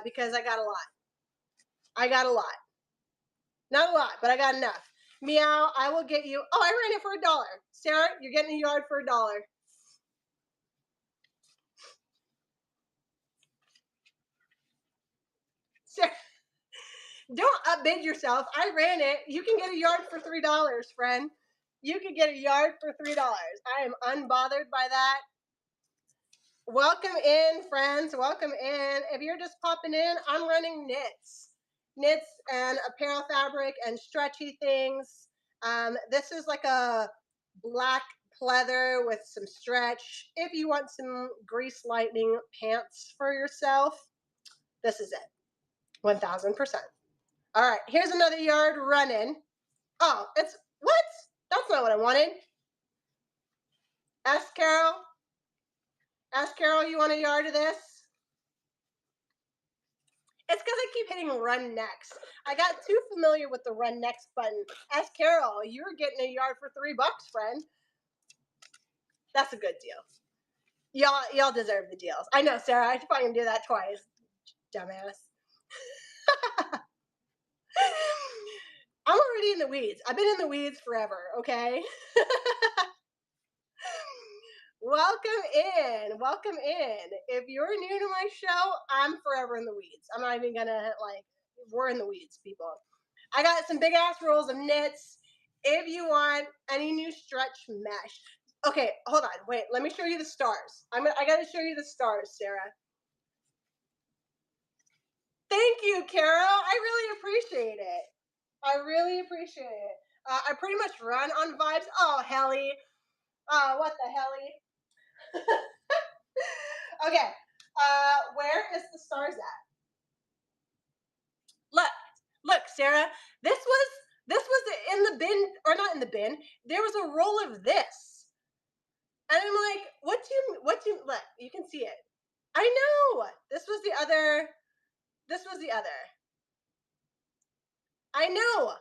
Speaker 1: because I got a lot. I got a lot. Not a lot, but I got enough. Meow, I will get you. Oh, I ran it for $1. Sarah, you're getting a yard for $1. Sarah, don't outbid yourself. I ran it. You can get a yard for $3, friend. You can get a yard for $3. I am unbothered by that. Welcome in, friends. Welcome in. If you're just popping in, I'm running knits and apparel fabric and stretchy things. This is like a black pleather with some stretch. If you want some grease lightning pants for yourself, this is it. 1000%. All right, here's another yard running. Oh, it's what? That's not what I wanted. Ask Carol. Ask Carol, you want a yard of this? It's because I keep hitting run next. I got too familiar with the run next button. Ask Carol, you're getting a yard for $3, friend. That's a good deal. Y'all deserve the deals. I know, Sarah. I should probably do that twice. Dumbass. I'm already in the weeds. I've been in the weeds forever, okay? Welcome in. Welcome in. If you're new to my show, I'm forever in the weeds. I'm not even gonna we're in the weeds, people. I got some big ass rolls of knits. If you want any new stretch mesh. Okay, hold on. Wait, let me show you the stars. I gotta show you the stars, Sarah. Thank you, Carol. I really appreciate it. I really appreciate it. I pretty much run on vibes. Oh, Helly. What the Helly? Okay. Where is the stars at? Look, Sarah. This was in the bin, or not in the bin. There was a roll of this, and I'm like, what do you look? You can see it. I know. This was the other. This was the other. I know.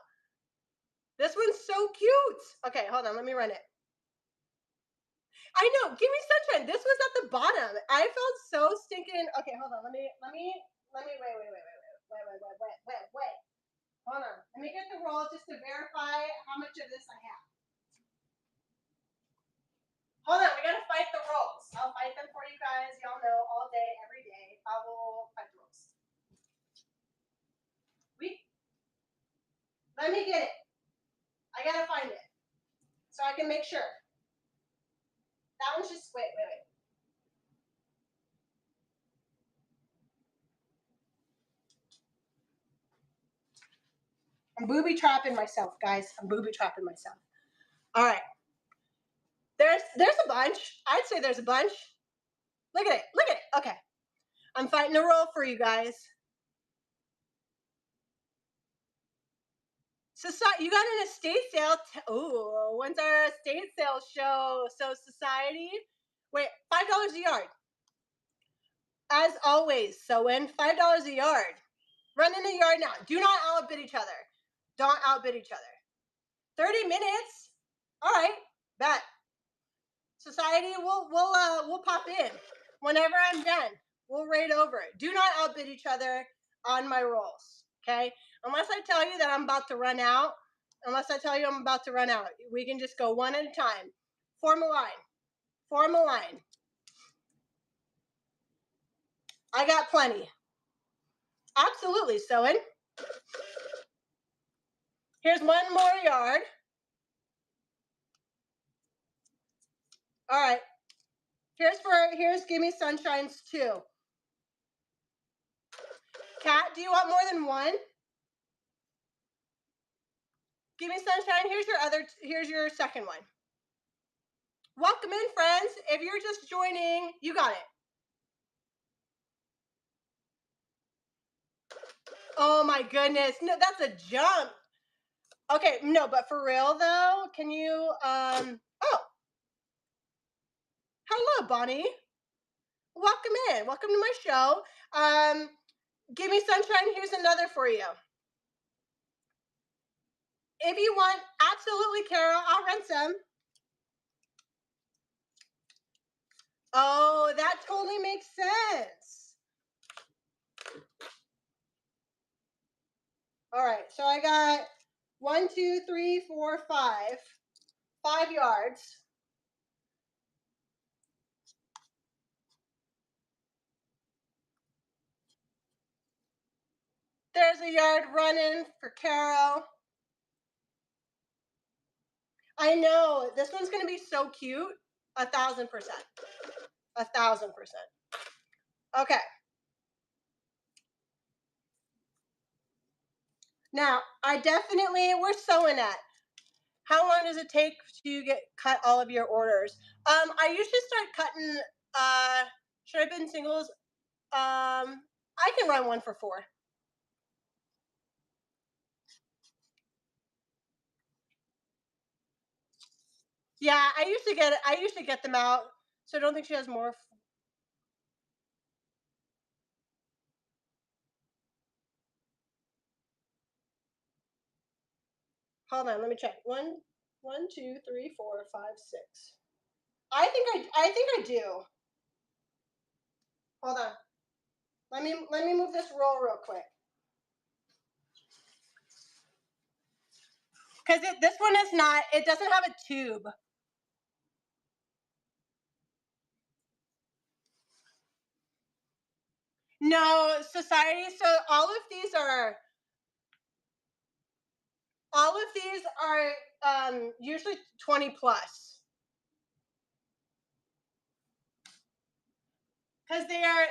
Speaker 1: This one's so cute. Okay, hold on. Let me run it. I know. Give me sunshine. This was at the bottom. I felt so stinking. Okay, hold on. Let me. Wait. Hold on. Let me get the roll just to verify how much of this I have. Hold on. We gotta fight the rolls. I'll fight them for you guys. Y'all know all day, every day. I will fight the rolls. Let me get it. I gotta find it so I can make sure. That one's just wait. I'm booby trapping myself, guys. I'm booby trapping myself. All right. There's a bunch. I'd say there's a bunch. Look at it. Okay. I'm fighting a roll for you guys. So you got an estate sale. Oh, when's our estate sale show? So society. Wait, $5 a yard. As always, so in $5 a yard. Run in a yard now. Do not outbid each other. Don't outbid each other. 30 minutes. All right, bet. Society, we'll pop in whenever I'm done. We'll raid over it. Do not outbid each other on my rolls, okay? Unless I tell you that I'm about to run out. We can just go one at a time. Form a line. I got plenty. Absolutely, sewing. Here's one more yard. All right. Here's Gimme Sunshines 2. Kat, do you want more than one? Gimme Sunshine, here's your second one. Welcome in, friends. If you're just joining, you got it. Oh my goodness. No, that's a jump. Okay, no, but for real though, can you oh, hello, Bonnie. Welcome in. Welcome to my show. Give me sunshine. Here's another for you. If you want, absolutely, Carol, I'll rent some. Oh, that totally makes sense. All right, so I got 1, 2, 3, 4, 5 yards. There's a yard running for Carol. I know this one's gonna be so cute. 1,000%. 1,000%. Okay. Now we're sewing at. How long does it take to cut all of your orders? I usually start cutting. Should I put in singles? I can run one for 4. Yeah, I usually get them out. So I don't think she has more. Hold on, let me check. 1, 2, 3, 4, 5, 6. I think I do. Hold on. Let me move this roll real quick. Because this one is not. It doesn't have a tube. No, society. So all of these are usually 20 plus. Because they're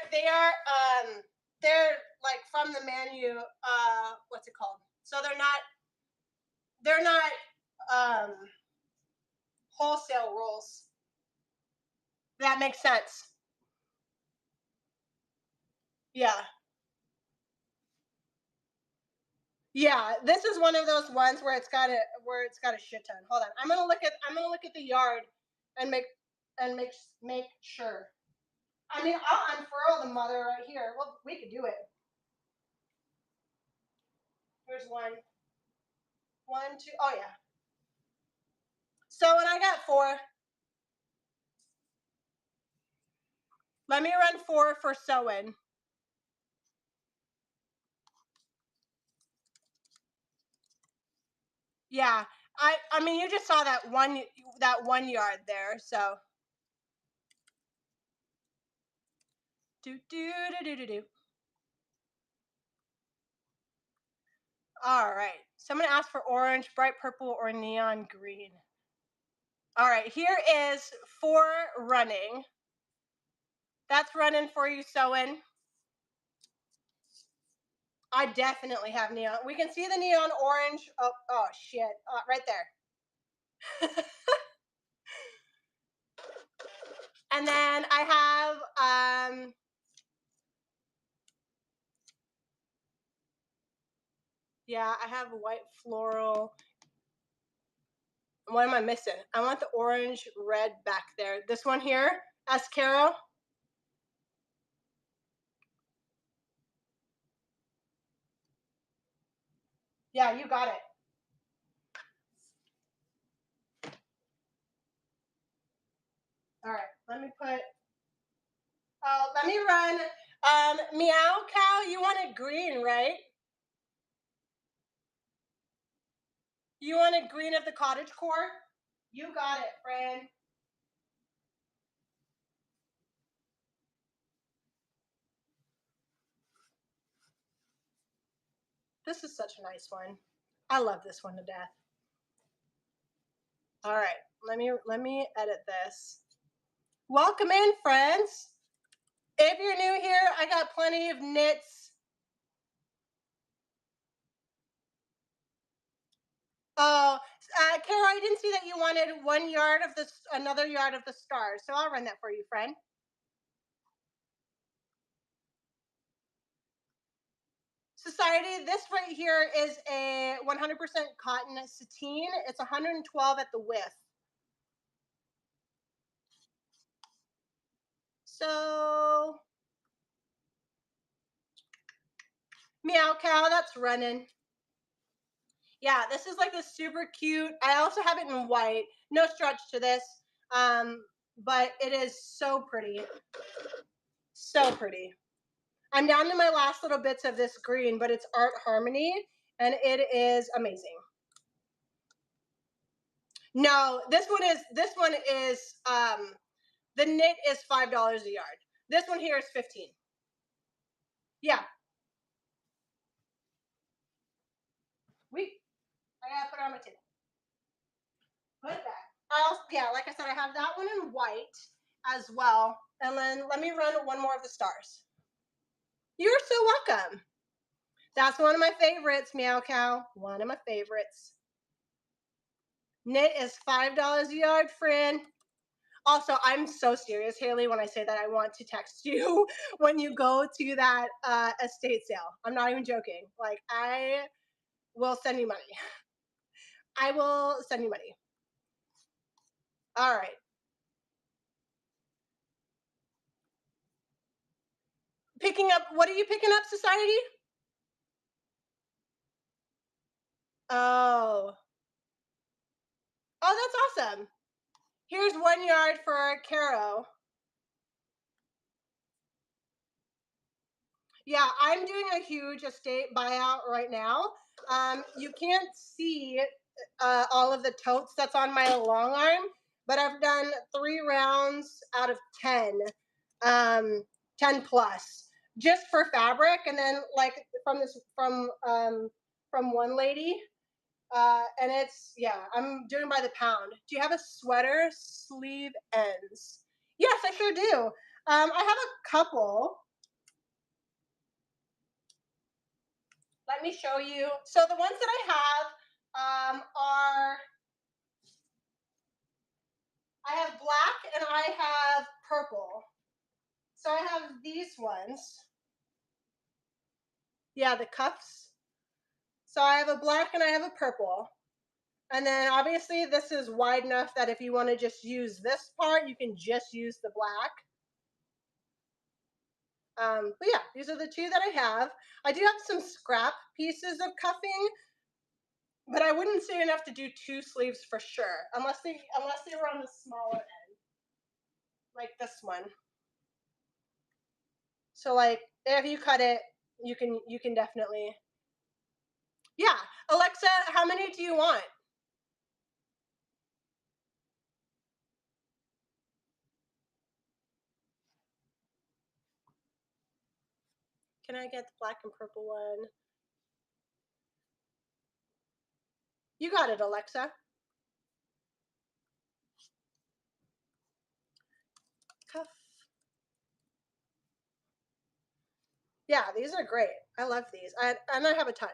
Speaker 1: like from the menu, what's it called? So they're not wholesale rolls. That makes sense. Yeah. Yeah, this is one of those ones where it's got a shit ton. Hold on. I'm gonna look at the yard and make sure. I mean, I'll unfurl the mother right here. Well, we could do it. Here's one. 1, 2. Oh yeah. So, and I got 4. Let me run 4 for sewing. Yeah. I mean, you just saw that one yard there, so do do do do do do. All right. Someone asked for orange, bright purple, or neon green. All right, here is 4 running. That's running for you, sewing. I definitely have neon. We can see the neon orange. Oh shit. Right there. And then I have yeah, I have white floral. What am I missing? I want the orange red back there. This one here, ask Carol. Yeah, you got it. All right, let me run. Meow cow, you want it green, right? You want it green of the cottage core? You got it, friend. This is such a nice one. I love this one to death. All right, let me edit this. Welcome in, friends. If you're new here, I got plenty of knits. Oh, Kara, I didn't see that you wanted one yard of this, another yard of the stars, so I'll run that for you, friend. Society, this right here is a 100% cotton sateen. It's 112 at the width. So, meow cow, that's running. Yeah, this is like a super cute. I also have it in white. No stretch to this, but it is so pretty. So pretty. I'm down to my last little bits of this green, but it's Art Harmony, and it is amazing. No, this one is the knit is $5 a yard. This one here is 15. Yeah. I gotta put it on my table. Put it back. I also, yeah, like I said, I have that one in white as well. And then let me run one more of the stars. You're so welcome. That's one of my favorites, Meow Cow. One of my favorites. Knit is $5 a yard, friend. Also, I'm so serious, Haley, when I say that I want to text you when you go to that estate sale. I'm not even joking. Like, I will send you money. I will send you money. All right. Picking up, what are you picking up, Society? Oh. Oh, that's awesome. Here's 1 yard for Caro. Yeah, I'm doing a huge estate buyout right now. You can't see all of the totes that's on my long arm, but I've done 3 rounds out of 10, 10 plus, just for fabric, and then like from one lady, and it's, yeah, I'm doing by the pound. Do you have a sweater sleeve ends? Yes, I sure do. I have a couple. Let me show you. So the ones that I have are, I have black and I have purple. So I have these ones. Yeah, the cuffs. So I have a black and I have a purple. And then obviously this is wide enough that if you want to just use this part, you can just use the black. But yeah, these are the two that I have. I do have some scrap pieces of cuffing, but I wouldn't say enough to do 2 sleeves for sure, unless they were on the smaller end, like this one. So like if you cut it, you can definitely. Yeah, Alexa, how many do you want? Can I get the black and purple one? You got it, Alexa. Cuff. Yeah, these are great. I love these. And I have a ton.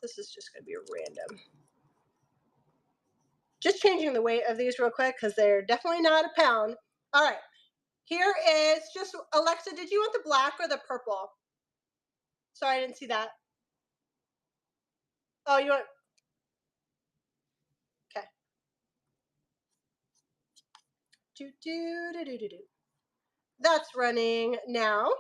Speaker 1: This is just gonna be random. Just changing the weight of these real quick because they're definitely not a pound. All right, here is just, Alexa, did you want the black or the purple? Sorry, I didn't see that. Oh, you want, okay. Do, do, do, do, do, do. That's running now.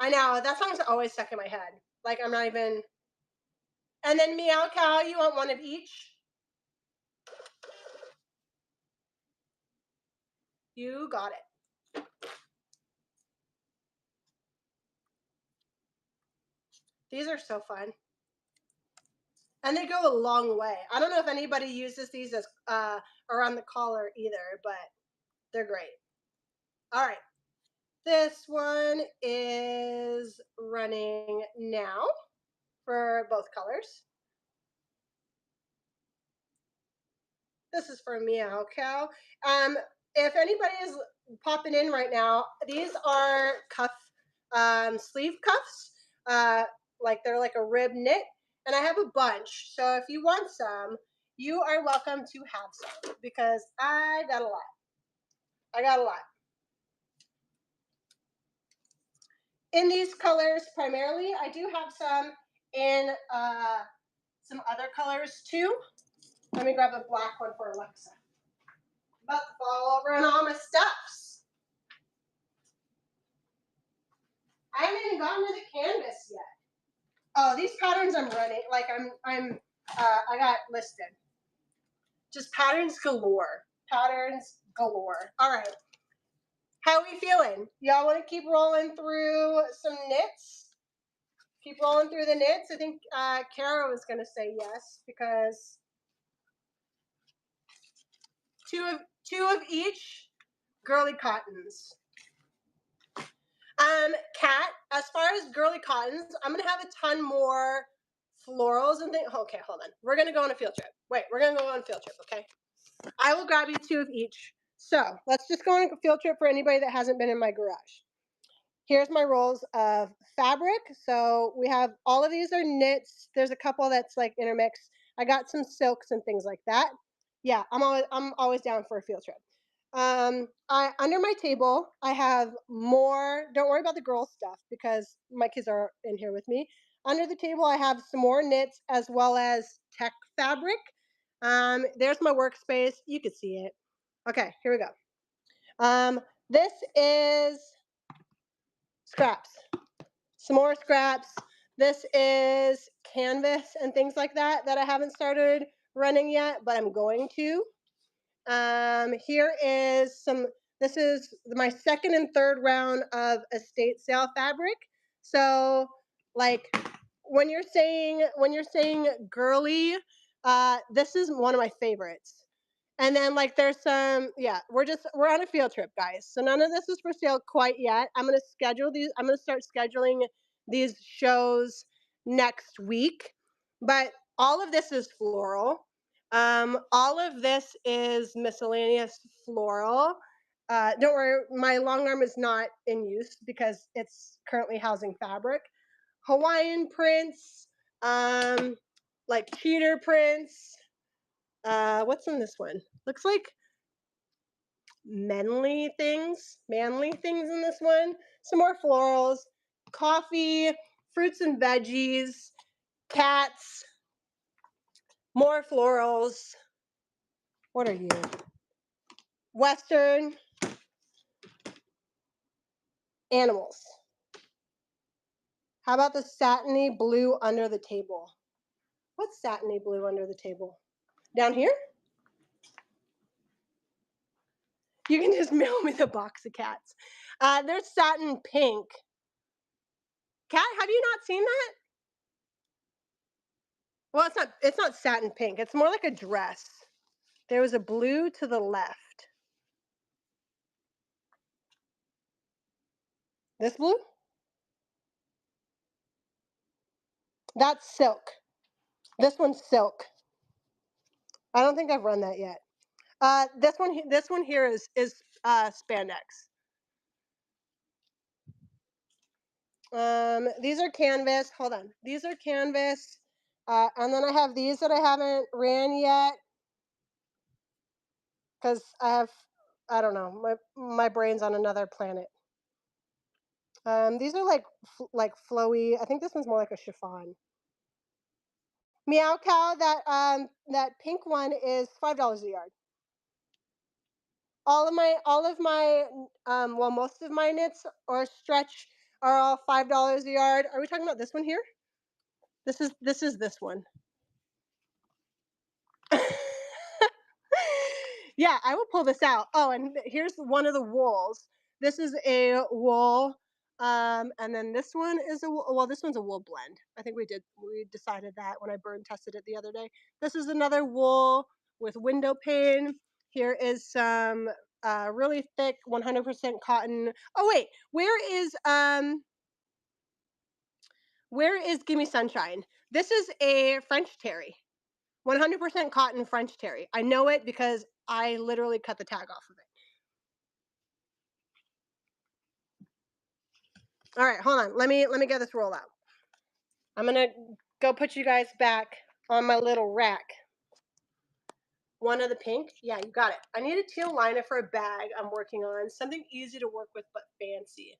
Speaker 1: I know, that song's always stuck in my head. Like, I'm not even. And then Meow Cow, you want one of each? You got it. These are so fun. And they go a long way. I don't know if anybody uses these as around the collar either, but they're great. All right. This one is running now for both colors. This is for Meow Cow. If anybody is popping in right now, these are sleeve cuffs. Uh, like they're like a rib knit, and I have a bunch. So if you want some, you are welcome to have some because I got a lot. I got a lot. In these colors primarily. I do have some in some other colors too. Let me grab a black one for Alexa. I'm about to fall over on all my stuffs. I haven't even gotten to the canvas yet. Oh, these patterns I'm running, like I got listed. Just patterns galore. Patterns galore. All right. How are we feeling? Y'all want to keep rolling through some knits? Keep rolling through the knits. I think Kara was going to say yes because two of each girly cottons. Kat, as far as girly cottons, I'm gonna have a ton more florals and things. Okay, hold on. We're gonna go on a field trip. Wait, we're gonna go on a field trip, okay? I will grab you two of each. So let's just go on a field trip for anybody that hasn't been in my garage. Here's my rolls of fabric. So we have all of these are knits. There's a couple that's like intermixed. I got some silks and things like that. Yeah, I'm always down for a field trip. I under my table I have more. Don't worry about the girl stuff because my kids are in here with me. Under the table I have some more knits as well as tech fabric. There's my workspace. You can see it. Okay, here we go. This is scraps. Some more scraps. This is canvas and things like that that I haven't started running yet, but I'm going to. Here is some, this is my second and third round of estate sale fabric. So like when you're saying girly, this is one of my favorites. And then like there's some, yeah, we're on a field trip, guys. So none of this is for sale quite yet. I'm gonna schedule these, I'm gonna start scheduling these shows next week. But all of this is floral. All of this is miscellaneous floral. Don't worry, my long arm is not in use because it's currently housing fabric. Hawaiian prints, like cheater prints. What's in this one? Looks like manly things in this one. Some more florals, coffee, fruits and veggies, cats, more florals. What are you? Western animals. How about the satiny blue under the table? What's satiny blue under the table? Down here? You can just mail me the box of cats. There's satin pink. Cat, have you not seen that? Well, it's not satin pink. It's more like a dress. There was a blue to the left. This blue? That's silk. This one's silk. I don't think I've run that yet. This one here is spandex. These are canvas. Hold on. These are canvas. And then I have these that I haven't ran yet because I don't know, my brain's on another planet. These are like flowy. I think this one's more like a chiffon. Meow Cow. That pink one is $5 a yard. All of my well, most of my knits or stretch are all $5 a yard. Are we talking about this one here? This is this one. Yeah, I will pull this out. Oh, and here's one of the wools. This is a wool, and then this one is well, this one's a wool blend. I think we decided that when I burn tested it the other day. This is another wool with window pane. Here is some really thick 100% cotton. Oh wait, where is Gimme Sunshine? This is a French terry. 100% cotton French terry. I know it because I literally cut the tag off of it. All right, hold on. Let me get this roll out. I'm gonna go put you guys back on my little rack. One of the pink. Yeah, you got it. I need a teal liner for a bag I'm working on. Something easy to work with but fancy.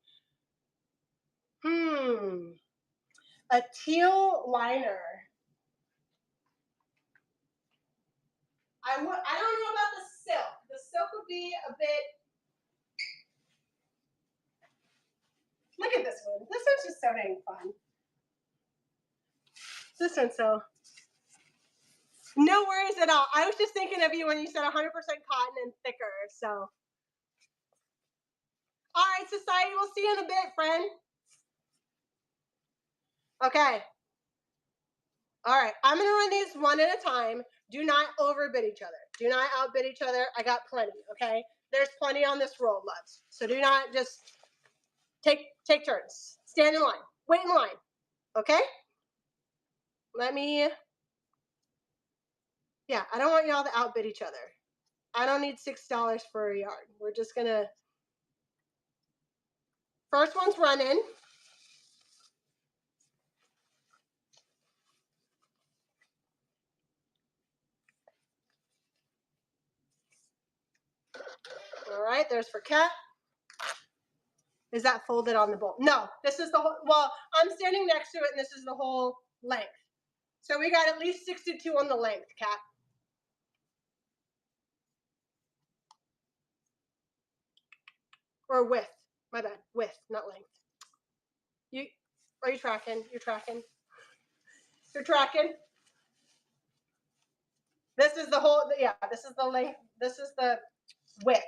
Speaker 1: A teal liner. I don't know about the silk. The silk would be a bit. Look at this one. This one's just so dang fun. This one's so. No worries at all. I was just thinking of you when you said 100% cotton and thicker. So, all right, society. We'll see you in a bit, friend. Okay. All right. I'm gonna run these one at a time. Do not overbid each other. Do not outbid each other. I got plenty. Okay. There's plenty on this roll, loves. So do not just take turns. Stand in line. Wait in line. Okay. Let me. Yeah, I don't want y'all to outbid each other. I don't need $6 for a yard. We're just gonna. First one's running. All right, there's for Kat. Is that folded on the bowl? No, this is the whole. Well, I'm standing next to it, and this is the whole length. So we got at least 62 on the length, Kat. Or width. My bad. Width, not length. Are you tracking? You're tracking. You're tracking. This is the whole. Yeah, this is the length. This is the width.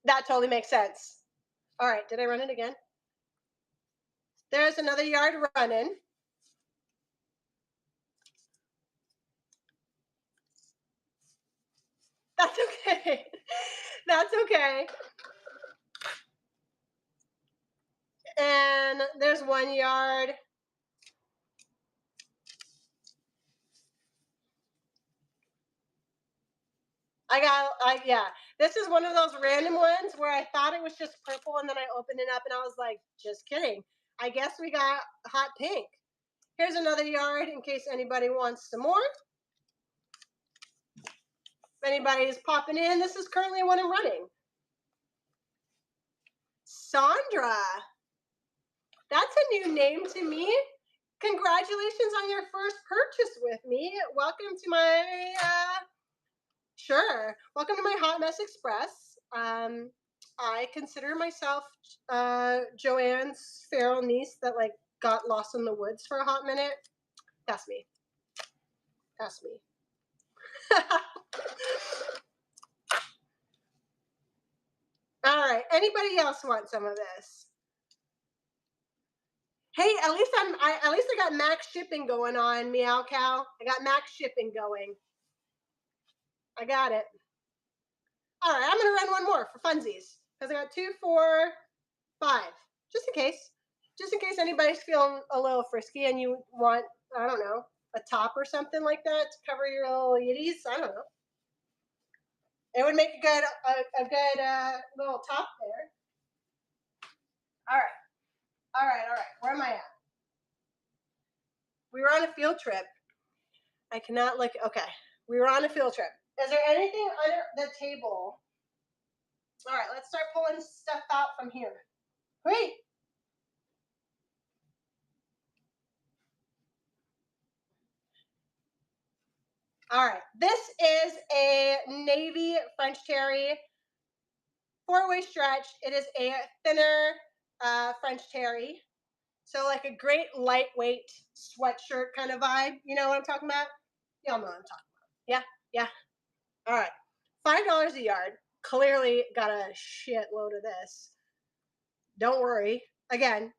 Speaker 1: That totally makes sense. All right, did I run it again? There's another yard running. That's okay. That's okay. And there's 1 yard. Yeah. This is one of those random ones where I thought it was just purple, and then I opened it up and I was like, just kidding. I guess we got hot pink. Here's another yard in case anybody wants some more. If anybody is popping in, this is currently one I'm running. Sandra. That's a new name to me. Congratulations on your first purchase with me. Welcome to my Sure. Welcome to my Hot Mess Express. I consider myself Joanne's feral niece that like got lost in the woods for a hot minute. That's me. That's me. All right. Anybody else want some of this? Hey, at least I got max shipping going on, Meow Cow. I got max shipping going. I got it. All right, I'm gonna run one more for funsies because I got 2, 4, 5, just in case anybody's feeling a little frisky and you want, I don't know, a top or something like that to cover your little yitties. I don't know. It would make a good little top there. All right. Where am I at? We were on a field trip. I cannot look. Okay, we were on a field trip. Is there anything under the table? All right, let's start pulling stuff out from here. Wait. All right, this is a navy French terry, 4-way stretch. It is a thinner French terry. So like a great lightweight sweatshirt kind of vibe. You know what I'm talking about? Y'all know what I'm talking about. Yeah. All right, $5 a yard. Clearly got a shitload of this. Don't worry. Again,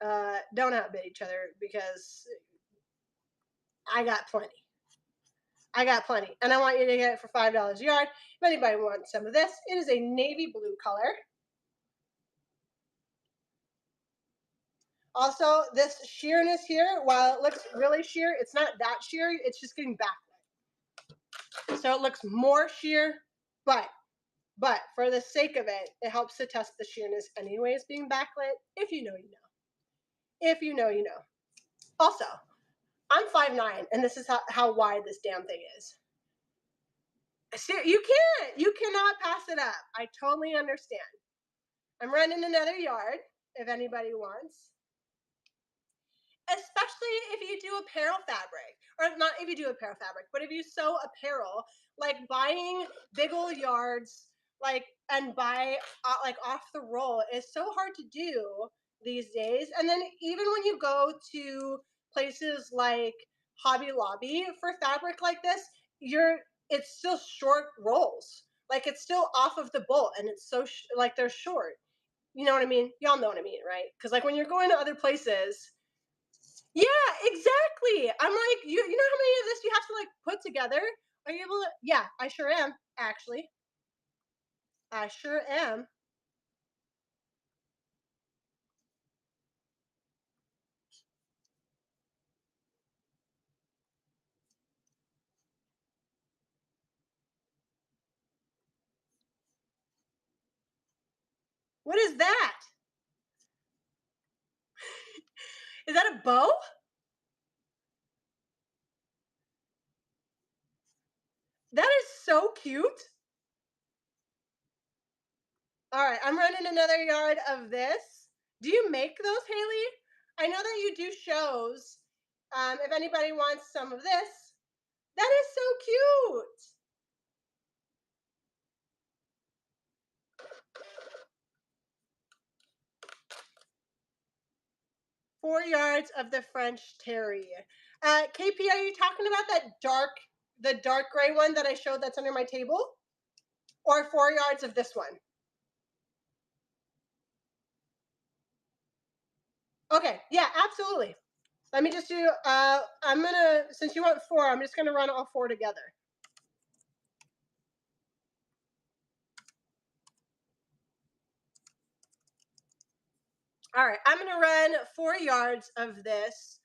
Speaker 1: don't outbid each other because I got plenty. I got plenty. And I want you to get it for $5 a yard. If anybody wants some of this, it is a navy blue color. Also, this sheerness here, while it looks really sheer, it's not that sheer. It's just getting backlit. So it looks more sheer, but for the sake of it, it helps to test the sheerness anyways being backlit. If you know, you know. If you know, you know. Also, I'm 5'9", and this is how wide this damn thing is. You can't. You cannot pass it up. I totally understand. I'm running another yard if anybody wants. Especially if you do apparel fabric, or not if you do apparel fabric, but if you sew apparel, like buying big old yards, like and buy like off the roll is so hard to do these days. And then even when you go to places like Hobby Lobby for fabric like this, it's still short rolls. Like it's still off of the bolt, and it's so like they're short. You know what I mean? Y'all know what I mean, right? Because like when you're going to other places, yeah, exactly. I'm like, you know how many of this you have to like put together? Are you able to? Yeah, I sure am, actually. I sure am. What is that? Is that a bow? That is so cute. All right, I'm running another yard of this. Do you make those, Haley? I know that you do shows. If anybody wants some of this, that is so cute. 4 yards of the French terry. KP, are you talking about the dark gray one that I showed that's under my table? Or 4 yards of this one? Okay, yeah, absolutely. Let me just do, since you want 4, I'm just gonna run all 4 together. All right, I'm gonna run 4 yards of this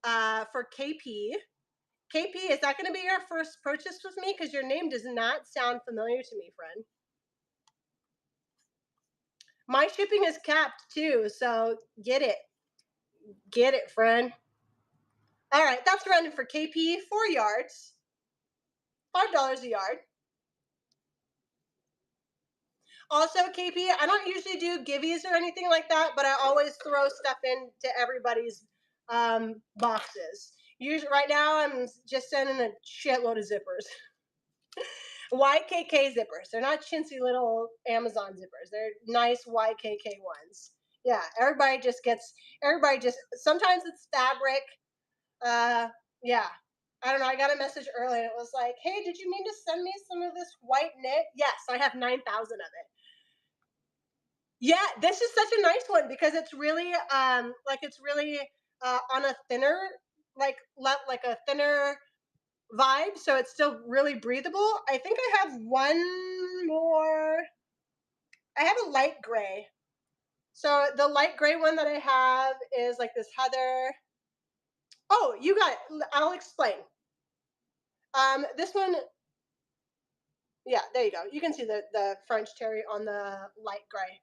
Speaker 1: for KP. KP, is that gonna be your first purchase with me? Because your name does not sound familiar to me, friend. My shipping is capped too, so get it. Get it, friend. All right, that's running for KP, 4 yards, $5 a yard. Also, KP, I don't usually do giveaways or anything like that, but I always throw stuff into everybody's boxes. Usually, right now, I'm just sending a shitload of zippers. YKK zippers. They're not chintzy little Amazon zippers. They're nice YKK ones. Yeah, everybody just, sometimes it's fabric. Yeah. I don't know. I got a message earlier. It was like, hey, did you mean to send me some of this white knit? Yes, I have 9,000 of it. Yeah, this is such a nice one because it's really on a thinner like a thinner vibe, so it's still really breathable. I think I have one more. I have a light gray. So the light gray one that I have is like this heather. Oh, you got it. I'll explain. This one, yeah, there you go. You can see the French terry on the light gray.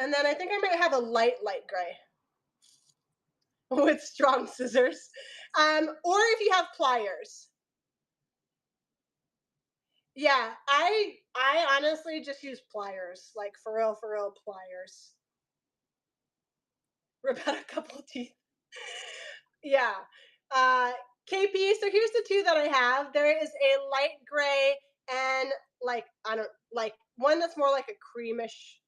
Speaker 1: And then I think I might have a light gray with strong scissors. Or if you have pliers. Yeah, I honestly just use pliers, like for real pliers. Rip out a couple of teeth. Yeah. Uh, KP, so here's the 2 that I have. There is a light gray and like, I don't, like one that's more like a creamish,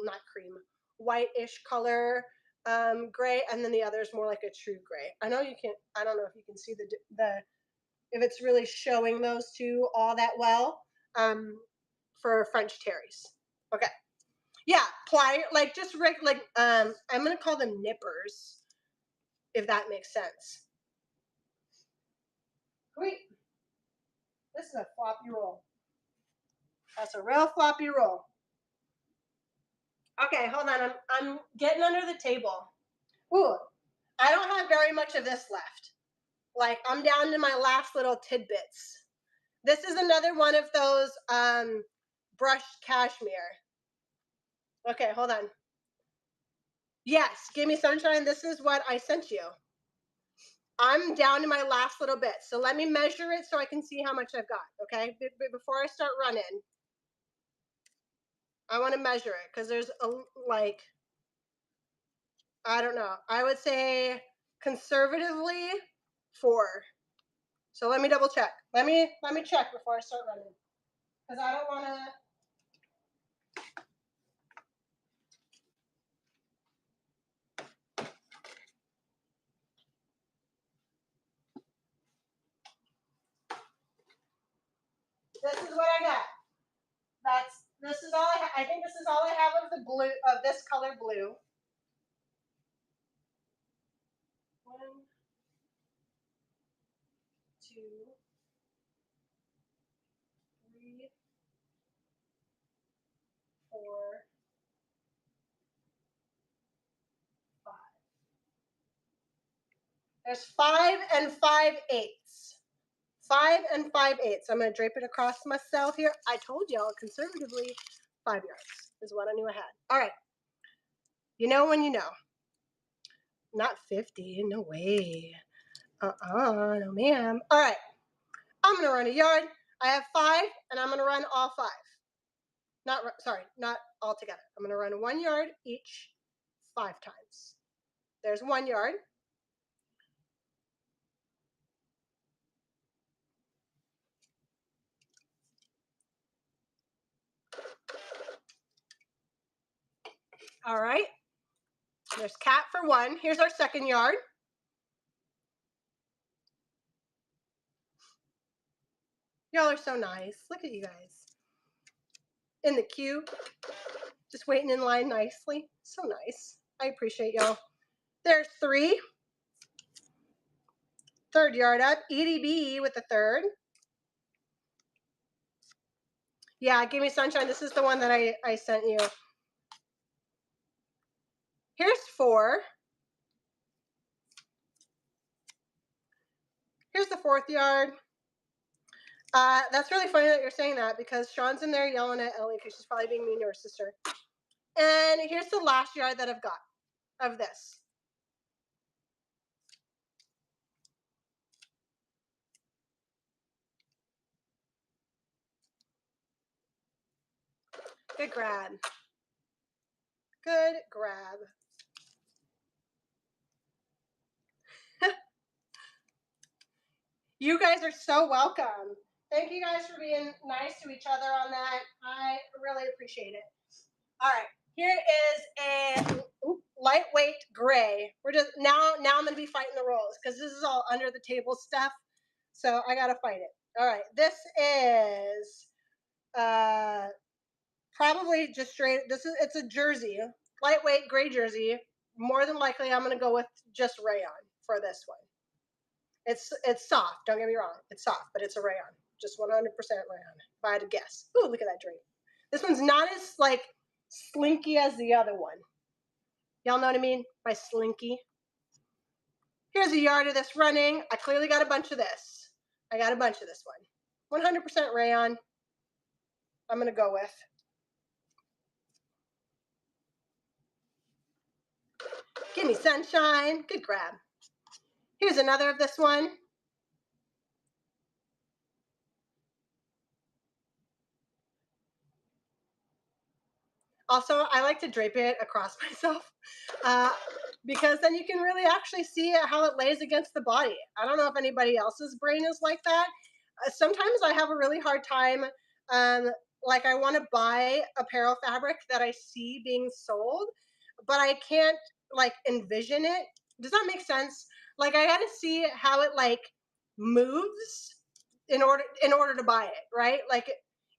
Speaker 1: not cream, whitish color gray, and then the other is more like a true gray. I don't know if you can see if it's really showing those 2 all that well for French terries. Okay. Yeah, like just I'm gonna call them nippers, if that makes sense. Wait, this is a floppy roll. That's a real floppy roll. Okay, hold on. I'm getting under the table. Ooh, I don't have very much of this left. Like, I'm down to my last little tidbits. This is another one of those brushed cashmere. Okay, hold on. Yes, give me sunshine. This is what I sent you. I'm down to my last little bit. So let me measure it so I can see how much I've got, okay? Before I start running, I want to measure it because there's like, I don't know. I would say conservatively 4. So let me double check. Let me check before I start running because I don't want to. This is what I got. This is all I think this is all I have of the blue, of this color blue. 1, 2, 3, 4, 5. There's 5 and 5/8. 5 and 5/8. I'm going to drape it across myself here. I told y'all conservatively 5 yards is what I knew I had. All right. You know when you know. Not 50. No way. No ma'am. All right. I'm going to run a yard. I have 5 and I'm going to run all 5. Not all together. I'm going to run 1 yard each 5 times. There's 1 yard. All right. There's cat for 1. Here's our 2nd yard. Y'all are so nice. Look at you guys. In the queue. Just waiting in line nicely. So nice. I appreciate y'all. There's 3. 3rd yard up. EDB with the 3rd. Yeah, give me sunshine. This is the one that I sent you. Here's 4. Here's the 4th yard. That's really funny that you're saying that because Sean's in there yelling at Ellie because she's probably being mean to her sister. And here's the last yard that I've got of this. Good grab. Good grab. You guys are so welcome. Thank you guys for being nice to each other on that. I really appreciate it. All right, here is a lightweight gray. We're just now I'm gonna be fighting the rolls because this is all under the table stuff. So I gotta fight it. All right, this is probably just straight. It's a jersey, lightweight gray jersey. More than likely, I'm gonna go with just rayon for this one. It's soft. Don't get me wrong. It's soft, but it's a rayon. Just 100% rayon. If I had to guess. Ooh, look at that drape. This one's not as like slinky as the other one. Y'all know what I mean by slinky? Here's a yard of this running. I clearly got a bunch of this. I got a bunch of this one. 100% rayon. I'm gonna go with. Give me sunshine. Good grab. Here's another of this one. Also, I like to drape it across myself because then you can really actually see how it lays against the body. I don't know if anybody else's brain is like that. Sometimes I have a really hard time. Like I want to buy apparel fabric that I see being sold, but I can't like envision it. Does that make sense? Like I got to see how it like moves in order to buy it, right? Like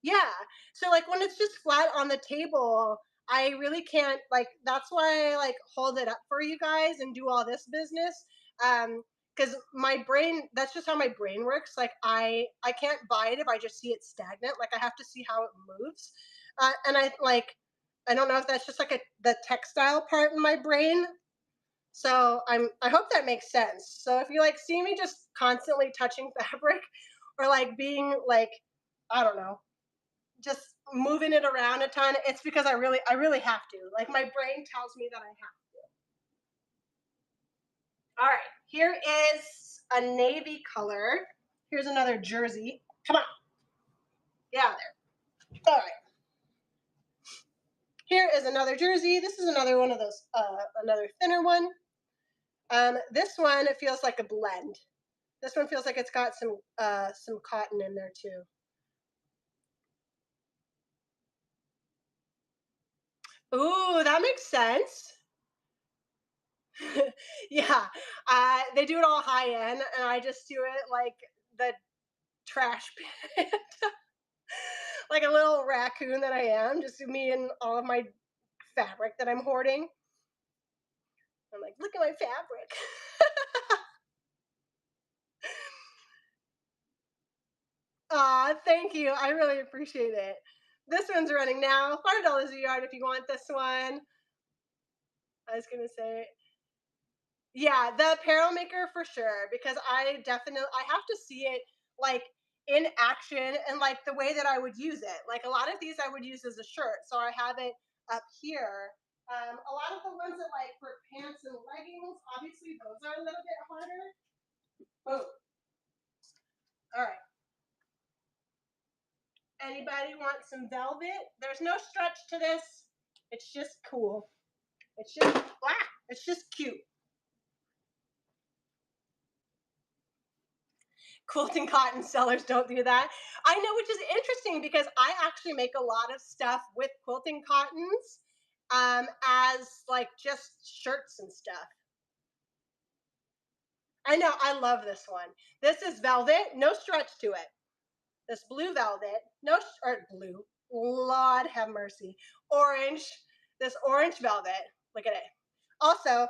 Speaker 1: yeah. So like when it's just flat on the table, I really can't like that's why I like hold it up for you guys and do all this business. because my brain, that's just how my brain works. Like I can't buy it if I just see it stagnant. Like I have to see how it moves. And I don't know if that's just like the textile part in my brain. So I hope that makes sense. So if you like see me just constantly touching fabric or like being like, I don't know, just moving it around a ton, it's because I really have to. Like my brain tells me that I have. All right, here is a navy color. Here's another jersey. Come on, get out there. All right, here is another jersey. This is another one of those, another thinner one. This one, it feels like a blend. This one feels like it's got some cotton in there too. Ooh, that makes sense. Yeah, they do it all high end, and I just do it like the trash bin, like a little raccoon that I am. Just me and all of my fabric that I'm hoarding. I'm like, look at my fabric. Aw, thank you. I really appreciate it. This one's running now. $5 a yard if you want this one. I was gonna say, yeah, the apparel maker for sure, because I have to see it like in action and like the way that I would use it. Like a lot of these I would use as a shirt, so I have it up here. A lot of the ones that like for pants and leggings, obviously those are a little bit harder. Boom. All right. Anybody want some velvet? There's no stretch to this. It's just cool. It's just cute. Quilting cotton sellers don't do that. I know, which is interesting because I actually make a lot of stuff with quilting cottons, as like just shirts and stuff. I know, I love this one. This is velvet, no stretch to it. This blue velvet, no, or blue, Lord have mercy, orange, this orange velvet. Look at it. Also,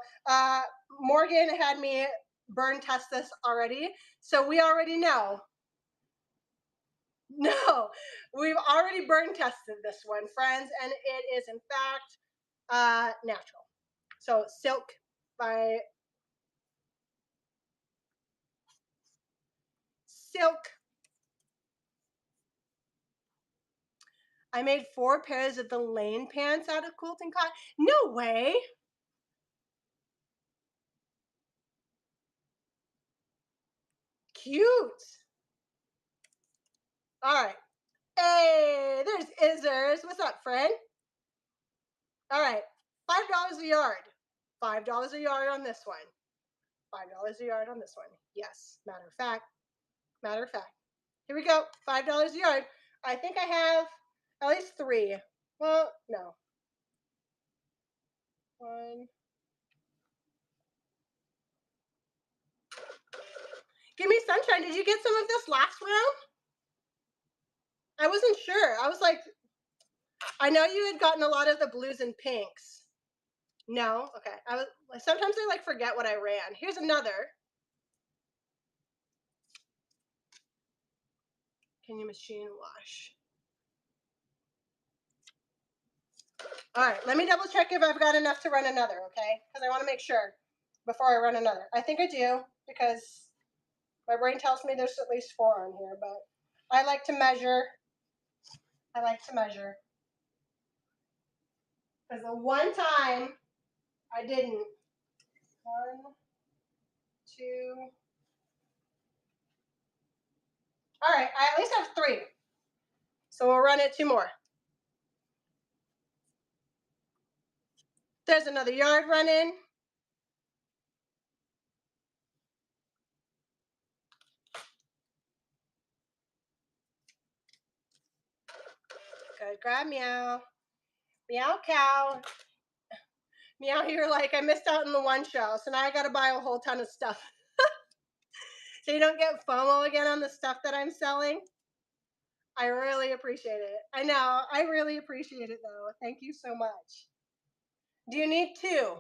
Speaker 1: Morgan had me burn test this already, so we already know. No, we've already burn tested this one, friends, and it is in fact natural. So silk by Silk. I made 4 pairs of the lane pants out of quilting cotton. No way. Cute. All right. Hey, there's Izzers. What's up, friend? All right. $5 a yard. $5 a yard on this one. $5 a yard on this one. Yes. Matter of fact. Matter of fact. Here we go. $5 a yard. I think I have at least 3. Well, no. One. Give me sunshine. Did you get some of this last round? I wasn't sure. I was like, I know you had gotten a lot of the blues and pinks. No? Okay. I was sometimes I like forget what I ran. Here's another. Can you machine wash? All right, let me double check if I've got enough to run another, okay? Because I want to make sure before I run another. I think I do because my brain tells me there's at least 4 on here, but I like to measure. I like to measure. Because the one time I didn't. 1, 2. All right, I at least have 3. So we'll run it 2 more. There's another yard running. Good grab, meow. Meow cow. Meow, you're like, I missed out on the one show, so now I gotta buy a whole ton of stuff. So you don't get FOMO again on the stuff that I'm selling. I really appreciate it. I know, I really appreciate it though. Thank you so much. Do you need 2?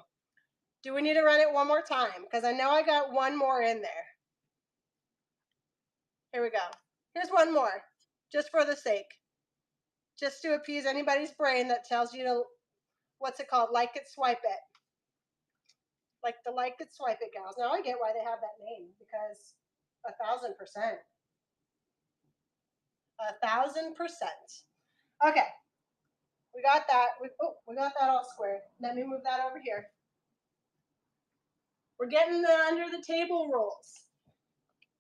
Speaker 1: Do we need to run it one more time? Because I know I got one more in there. Here we go. Here's one more, just for the sake. Just to appease anybody's brain that tells you to, what's it called? Like it, swipe it. Like the like it, swipe it gals. Now I get why they have that name, because 1,000%. 1,000%. Okay. We got that. We got that all squared. Let me move that over here. We're getting the under the table rolls.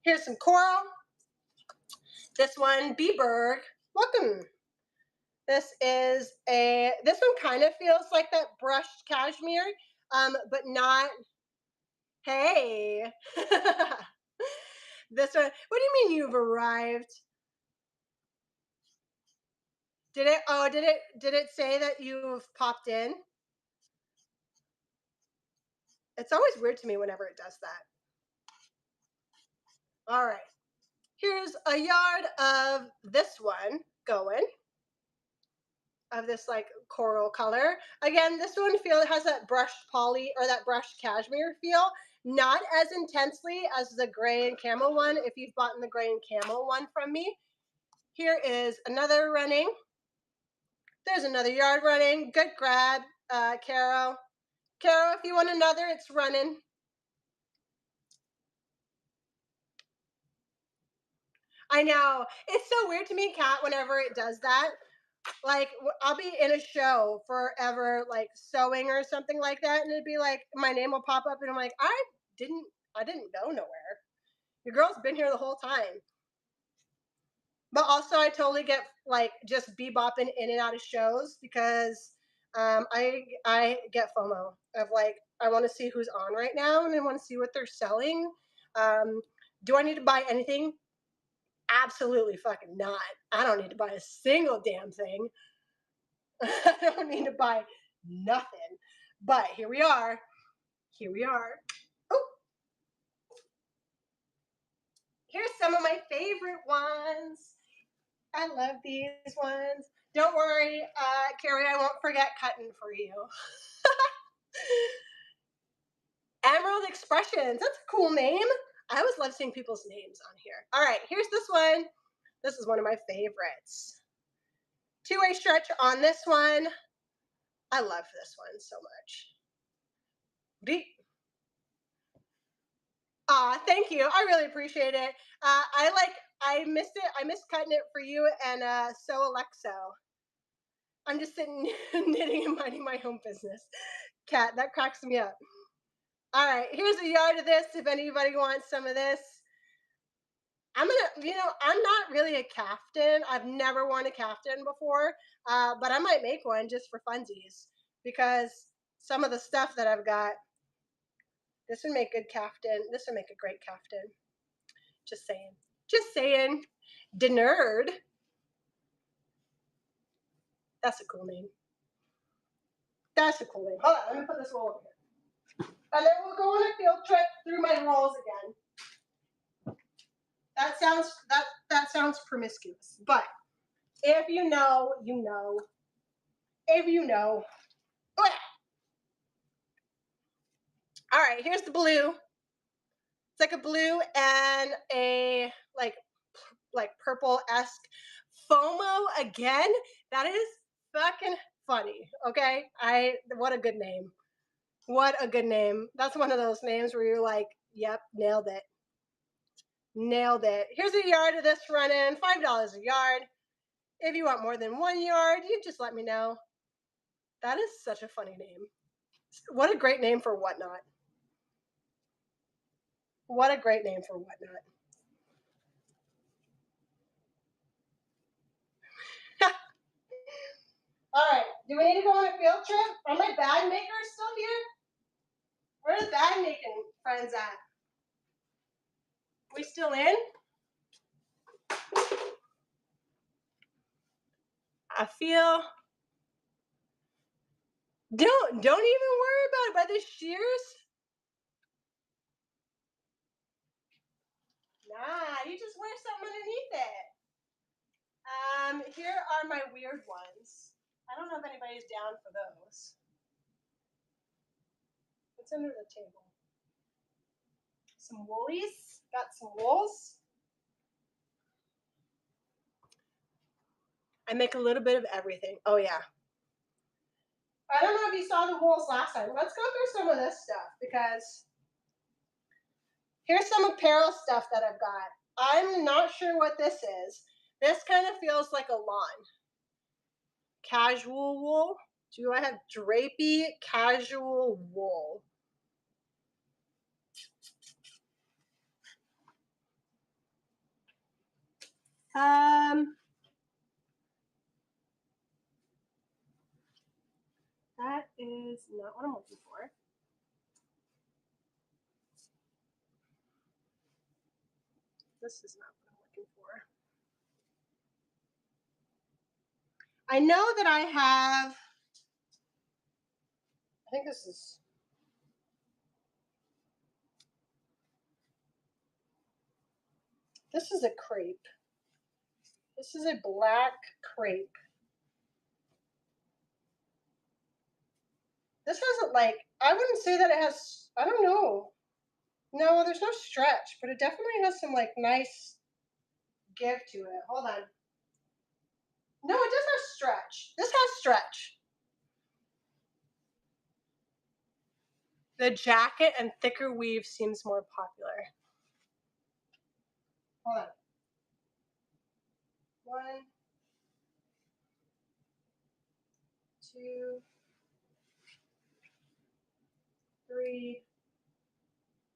Speaker 1: Here's some coral. This one, Beberg. Welcome. This one kind of feels like that brushed cashmere, but not. Hey. This one. What do you mean you've arrived? Did it say that you've popped in? It's always weird to me whenever it does that. All right. Here's a yard of this one going. Of this like coral color. Again, this one has that brushed poly or that brushed cashmere feel. Not as intensely as the gray and camel one if you've bought the gray and camel one from me. Here is another running. There's another yard running. Good grab, Caro. Caro, if you want another, it's running. I know. It's so weird to me, Kat, whenever it does that. Like, I'll be in a show forever, like sewing or something like that, and it'd be like, my name will pop up, and I'm like, I didn't go nowhere. Your girl's been here the whole time. But also, I totally get like just bebopping in and out of shows because I get FOMO of like, I want to see who's on right now, and I want to see what they're selling. Do I need to buy anything? Absolutely fucking not. I don't need to buy a single damn thing. I don't need to buy nothing. But here we are. Here we are. Oh, here's some of my favorite ones. I love these ones. Don't worry, Carrie, I won't forget cutting for you. Emerald Expressions. That's a cool name. I always love seeing people's names on here. All right, here's this one. This is one of my favorites. Two-way stretch on this one. I love this one so much. Thank you. I really appreciate it. I missed it. I missed cutting it for you and so Alexo. I'm just sitting knitting and minding my own business. Cat, that cracks me up. All right, here's a yard of this if anybody wants some of this. I'm not really a caftan. I've never worn a caftan before, but I might make one just for funsies because some of the stuff that I've got, this would make good caftan. This would make a great caftan. Just saying. Just saying. De Nerd. That's a cool name. That's a cool name. Hold on, let me put this roll over here. And then we'll go on a field trip through my rolls again. That sounds promiscuous. But if you know, you know. If you know. Oh, yeah. All right, here's the blue. It's like a blue and a like purple-esque FOMO again. That is fucking funny. Okay, what a good name. What a good name. That's one of those names where you're like, yep, nailed it. Nailed it. Here's a yard of this running, $5 a yard. If you want more than 1 yard, you just let me know. That is such a funny name. What a great name for Whatnot. What a great name for Whatnot. All right, do we need to go on a field trip? Are my bag makers still here? Where are the bag making friends at? We still in? I feel. Don't even worry about it. By the shears. Nah, you just wear something underneath it. Here are my weird ones. I don't know if anybody's down for those. What's under the table? Some woolies. Got some wools. I make a little bit of everything. Oh yeah. I don't know if you saw the wools last time. Let's go through some of this stuff because here's some apparel stuff that I've got. I'm not sure what this is. This kind of feels like a lawn. Casual wool. Do I have drapey casual wool? That is not what I'm looking for. This is not what I'm looking for. I know that I have, I think this is a crepe. This is a black crepe. This hasn't like, I wouldn't say that it has, I don't know. No, there's no stretch, but it definitely has some like nice give to it. Hold on. No, it does have stretch. This has stretch. The jacket and thicker weave seems more popular. Hold on. 1, 2, 3,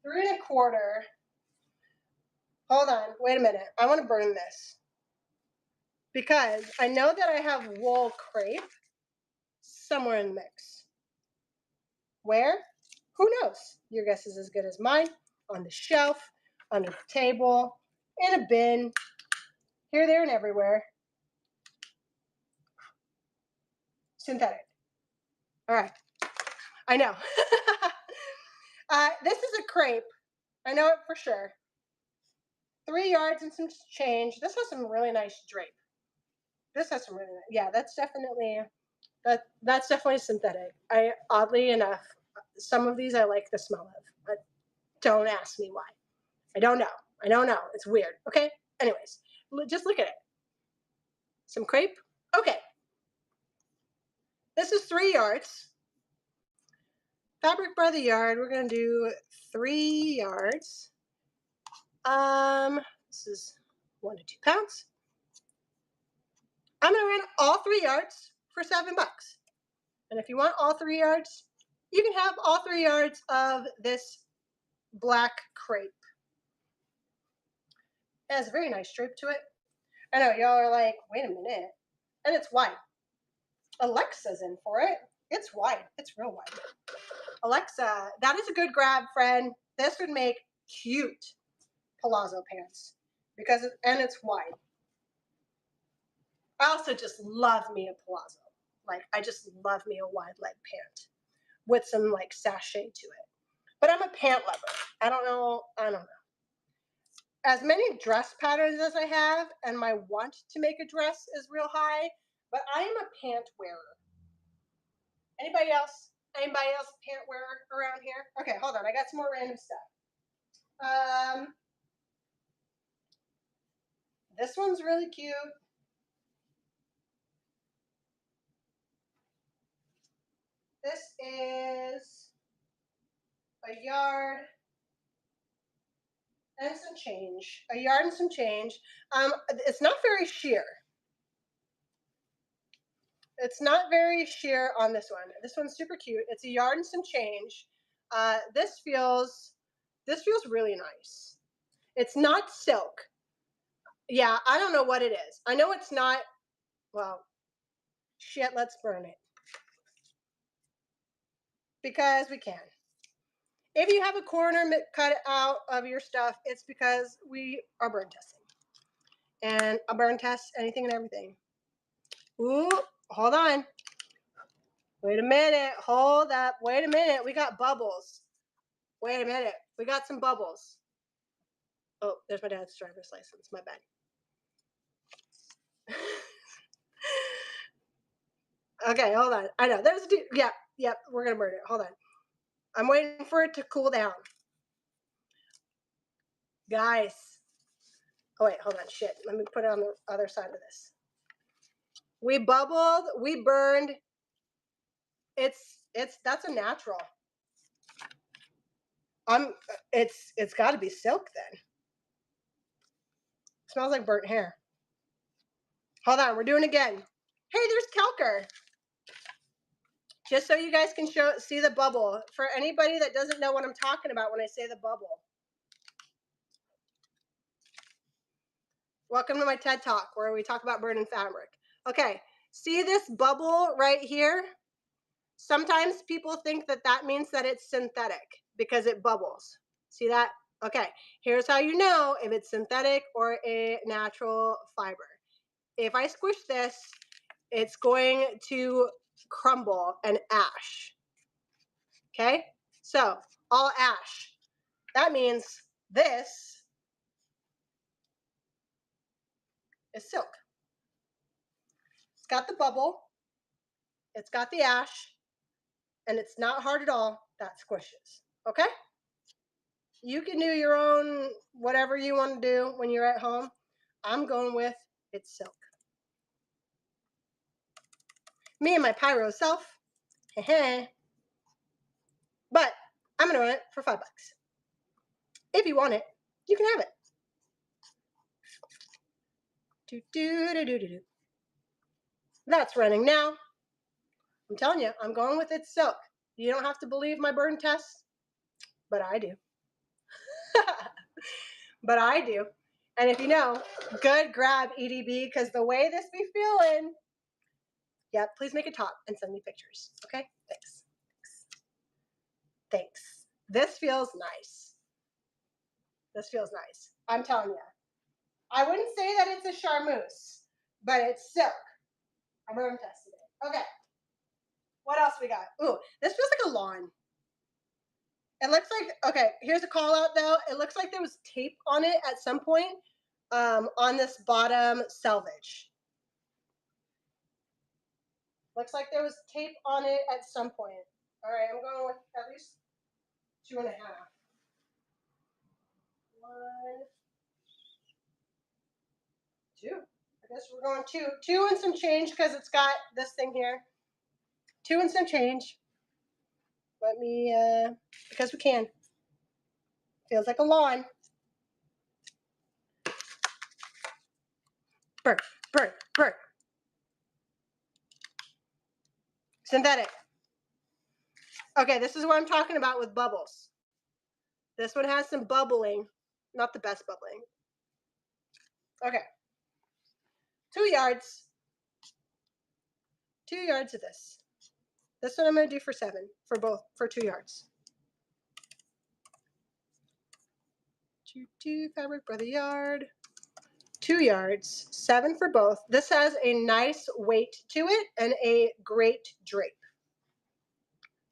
Speaker 1: 3 1/4. Hold on, wait a minute. I want to burn this because I know that I have wool crepe somewhere in the mix. Where? Who knows? Your guess is as good as mine. On the shelf, under the table, in a bin, here, there, and everywhere. Synthetic. All right. I know. This is a crepe. I know it for sure. 3 yards and some change. This has some really nice drape. This has some really nice, yeah, that's definitely synthetic. I oddly enough, some of these I like the smell of, but don't ask me why. I don't know. I don't know. It's weird. Okay. Anyways, just look at it. Some crepe. Okay. This is 3 yards. Fabric by the yard. We're gonna do 3 yards. This is 1 to 2 pounds. I'm gonna run all 3 yards for $7. And if you want all 3 yards, you can have all 3 yards of this black crepe. It has a very nice drape to it. I know y'all are like, wait a minute. And it's wide. Alexa's in for it. It's wide. It's real wide. Alexa, that is a good grab, friend. This would make cute palazzo pants and it's wide. I also just love me a palazzo. Like, I just love me a wide leg pant with some like sachet to it. But I'm a pant lover. I don't know. As many dress patterns as I have, and my want to make a dress is real high, but I am a pant wearer. Anybody else? Anybody else a pant wearer around here? Okay, hold on. I got some more random stuff. This one's really cute. This is a yard and some change. A yard and some change. It's not very sheer. It's not very sheer on this one. This one's super cute. It's a yard and some change. This feels really nice. It's not silk. Yeah, I don't know what it is. I know it's not, well, shit, let's burn it. Because we can. If you have a corner cut out of your stuff, it's because we are burn testing. And I'll burn test anything and everything. Ooh, hold on. Wait a minute. Hold up. Wait a minute. We got bubbles. Wait a minute. We got some bubbles. Oh, there's my dad's driver's license. My bad. Okay, hold on. I know. There's a dude. Yeah, we're going to burn it. Hold I'm waiting for it to cool down. Guys. Oh, wait, hold on. Shit. Let me put it on the other side of this. We bubbled. We burned. That's a natural. It's got to be silk then. Smells like burnt hair. Hold on. We're doing it again. Hey, there's Kelker. Just so you guys can see the bubble. For anybody that doesn't know what I'm talking about when I say the bubble. Welcome to my TED Talk where we talk about burning fabric. Okay, see this bubble right here? Sometimes people think that that means that it's synthetic because it bubbles. See that? Okay, here's how you know if it's synthetic or a natural fiber. If I squish this, it's going to crumble and ash. Okay, so all ash. That means this is silk. It's got the bubble, it's got the ash, and it's not hard at all. That squishes. Okay? You can do your own whatever you want to do when you're at home. I'm going with it's silk. Me and my pyro self. But I'm gonna run it for $5. If you want it, you can have it. That's running now. I'm telling you, I'm going with it's silk. You don't have to believe my burn test, but I do. But I do. And if you know, good grab, EDB, because the way this be feeling, yeah, please make a top and send me pictures. Okay? Thanks. Thanks. This feels nice. This feels nice. I'm telling you. I wouldn't say that it's a charmeuse, but it's silk. I burn tested it. Okay. What else we got? Ooh, this feels like a lawn. It looks like, okay, here's a call out though. It looks like there was tape on it at some point on this bottom selvage. Looks like there was tape on it at some point. All right, I'm going with at least 2.5. 1, 2. I guess we're going 2. 2 and some change because it's got this thing here. 2 and some change. Let me, because we can. Feels like a lawn. Burn, burn, burn. Synthetic. Okay, this is what I'm talking about with bubbles. This one has some bubbling. Not the best bubbling. Okay. 2 yards. 2 yards of this. This one I'm going to do for 7. For both. For 2 yards. 2 fabric by the yard. 2 yards. 7 for both. This has a nice weight to it and a great drape.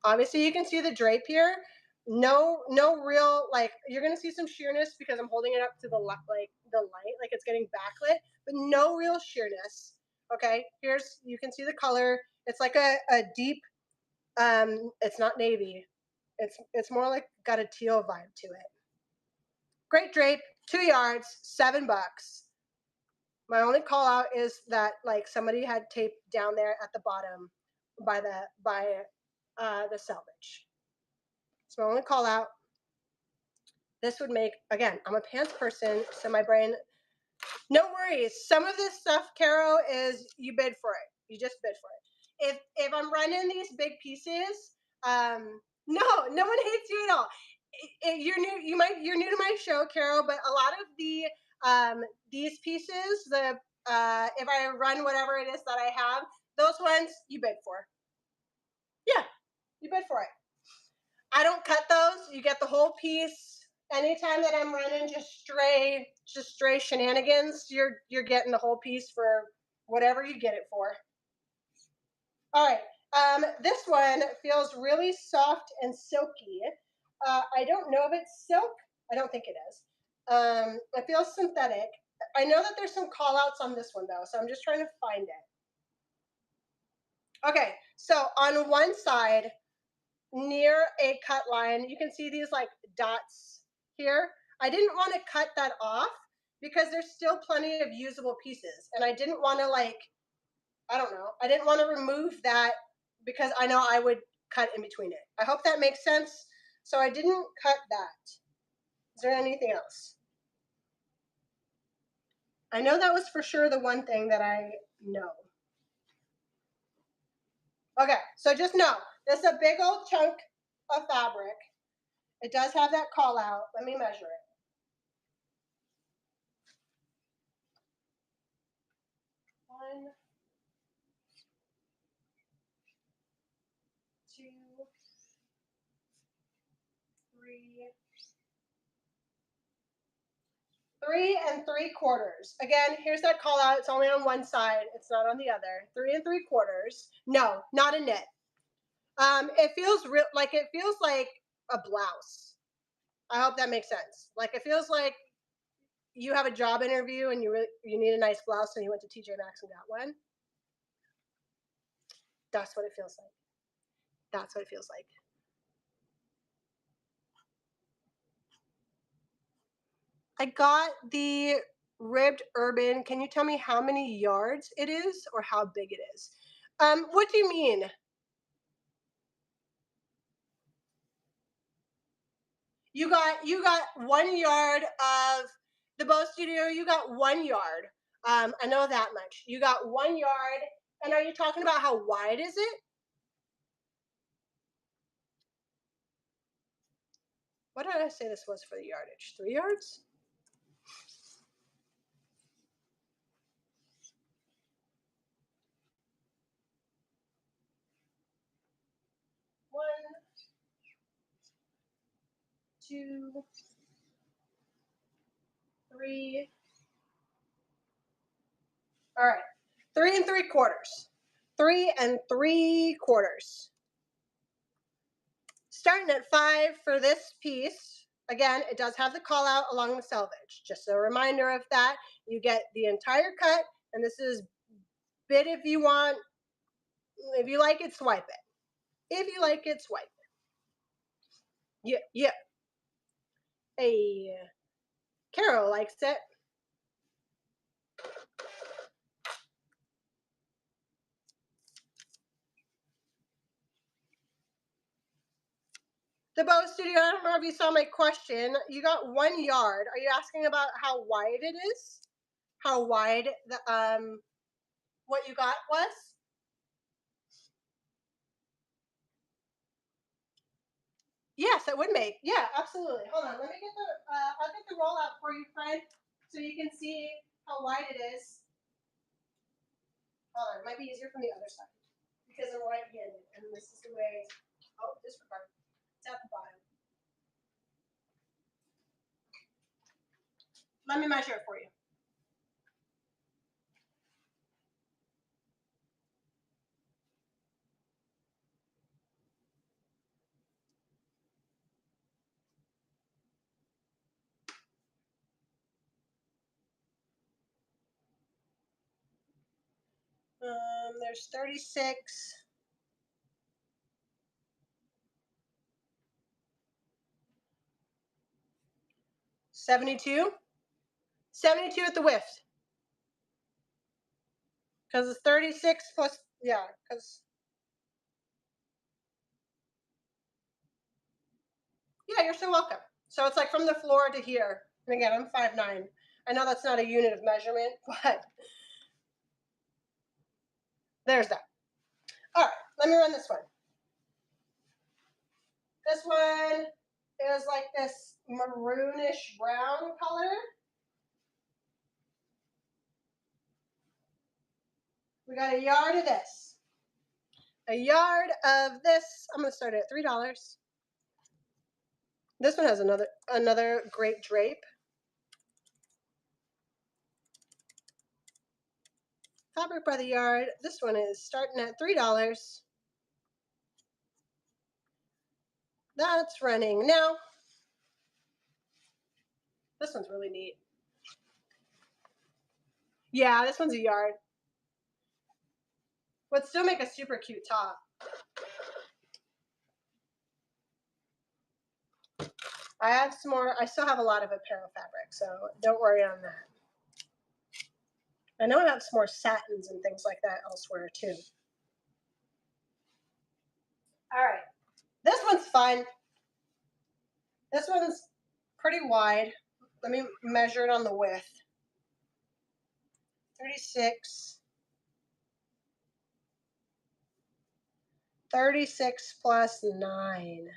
Speaker 1: Obviously, you can see the drape here. No real, like, you're going to see some sheerness because I'm holding it up to the light, like it's getting backlit, but no real sheerness. Okay, here's, you can see the color. It's like a deep, it's not navy. It's more like got a teal vibe to it. Great drape, 2 yards, $7. My only call out is that like somebody had tape down there at the bottom by the selvage. It's my only call out. This would make, again, I'm a pants person, so my brain, no worries. Some of this stuff, Caro, is you bid for it. You just bid for it. If I'm running these big pieces, no one hates you at all. You're new to my show, Caro, but a lot of the these pieces, if I run whatever it is that I have, those ones you bid for. Yeah, you bid for it. I don't cut those. You get the whole piece. Anytime that I'm running just stray shenanigans, you're getting the whole piece for whatever you get it for. All right. This one feels really soft and silky. I don't know if it's silk. I don't think it is. It feels synthetic. I know that there's some call outs on this one though, so I'm just trying to find it. Okay, so on one side, near a cut line. You can see these like dots here. I didn't want to cut that off because there's still plenty of usable pieces. And I didn't want to like, I don't know, I didn't want to remove that because I know I would cut in between it. I hope that makes sense. So I didn't cut that. Is there anything else? I know that was for sure the one thing that I know. Okay, so just know, this is a big old chunk of fabric. It does have that call out. Let me measure it. 1, 2, 3, 3 3/4. Again, here's that call out. It's only on one side. It's not on the other. 3 3/4. No, not a knit. It feels real, like it feels like a blouse. I hope that makes sense. Like it feels like you have a job interview and you need a nice blouse and you went to TJ Maxx and got one. That's what it feels like. That's what it feels like. I got the ribbed urban. Can you tell me how many yards it is or how big it is? What do you mean? You got 1 yard of the Bow Studio. You got 1 yard. I know that much. You got 1 yard. And are you talking about how wide is it? What did I say this was for the yardage? 3 yards? One, 2, 3. All right, 3 3/4. 3 3/4. Starting at 5 for this piece. Again, it does have the call out along the selvage. Just a reminder of that. You get the entire cut, and this is bid if you want. If you like it, swipe it. If you like it, swipe it. Yeah, yeah. Hey, Carol likes it. The Bow Studio, I don't know if you saw my question. You got 1 yard. Are you asking about how wide it is? How wide the what you got was? Yes, it would make. Yeah, absolutely. Hold on. Let me get the I'll get the roll out for you, friend, so you can see how wide it is. Hold on. It might be easier from the other side because I'm right-handed, and this is the way. Oh, disregard. It's at the bottom. Let me measure it for you. There's 36. 72. 72 at the width. Because it's 36 plus, yeah, because, yeah, you're so welcome. So it's like from the floor to here. And again, I'm 5'9". I know that's not a unit of measurement, but there's that. All right, let me run this one. This one is like this maroonish brown color. We got a yard of this. A yard of this. I'm going to start it at $3. This one has another great drape. Fabric by the yard. This one is starting at $3. That's running now. This one's really neat. Yeah, this one's a yard. Would still make a super cute top. I have some more. I still have a lot of apparel fabric, so don't worry on that. I know I have some more satins and things like that elsewhere too. All right, this one's fun. This one's pretty wide. Let me measure it on the width. 36. 36 plus 9.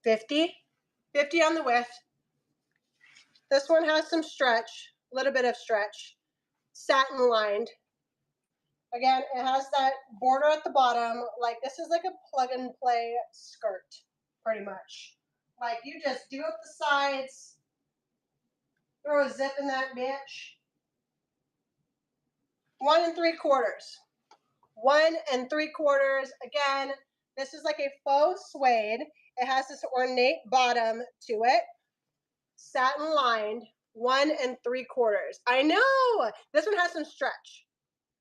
Speaker 1: 50. 50 on the width. This one has some stretch, a little bit of stretch. Satin lined. Again, it has that border at the bottom. Like, this is like a plug and play skirt, pretty much. Like, you just do up the sides, throw a zip in that bitch. 1 3/4. 1 3/4. Again, this is like a faux suede. It has this ornate bottom to it. Satin lined. 1 3/4. I know! This one has some stretch.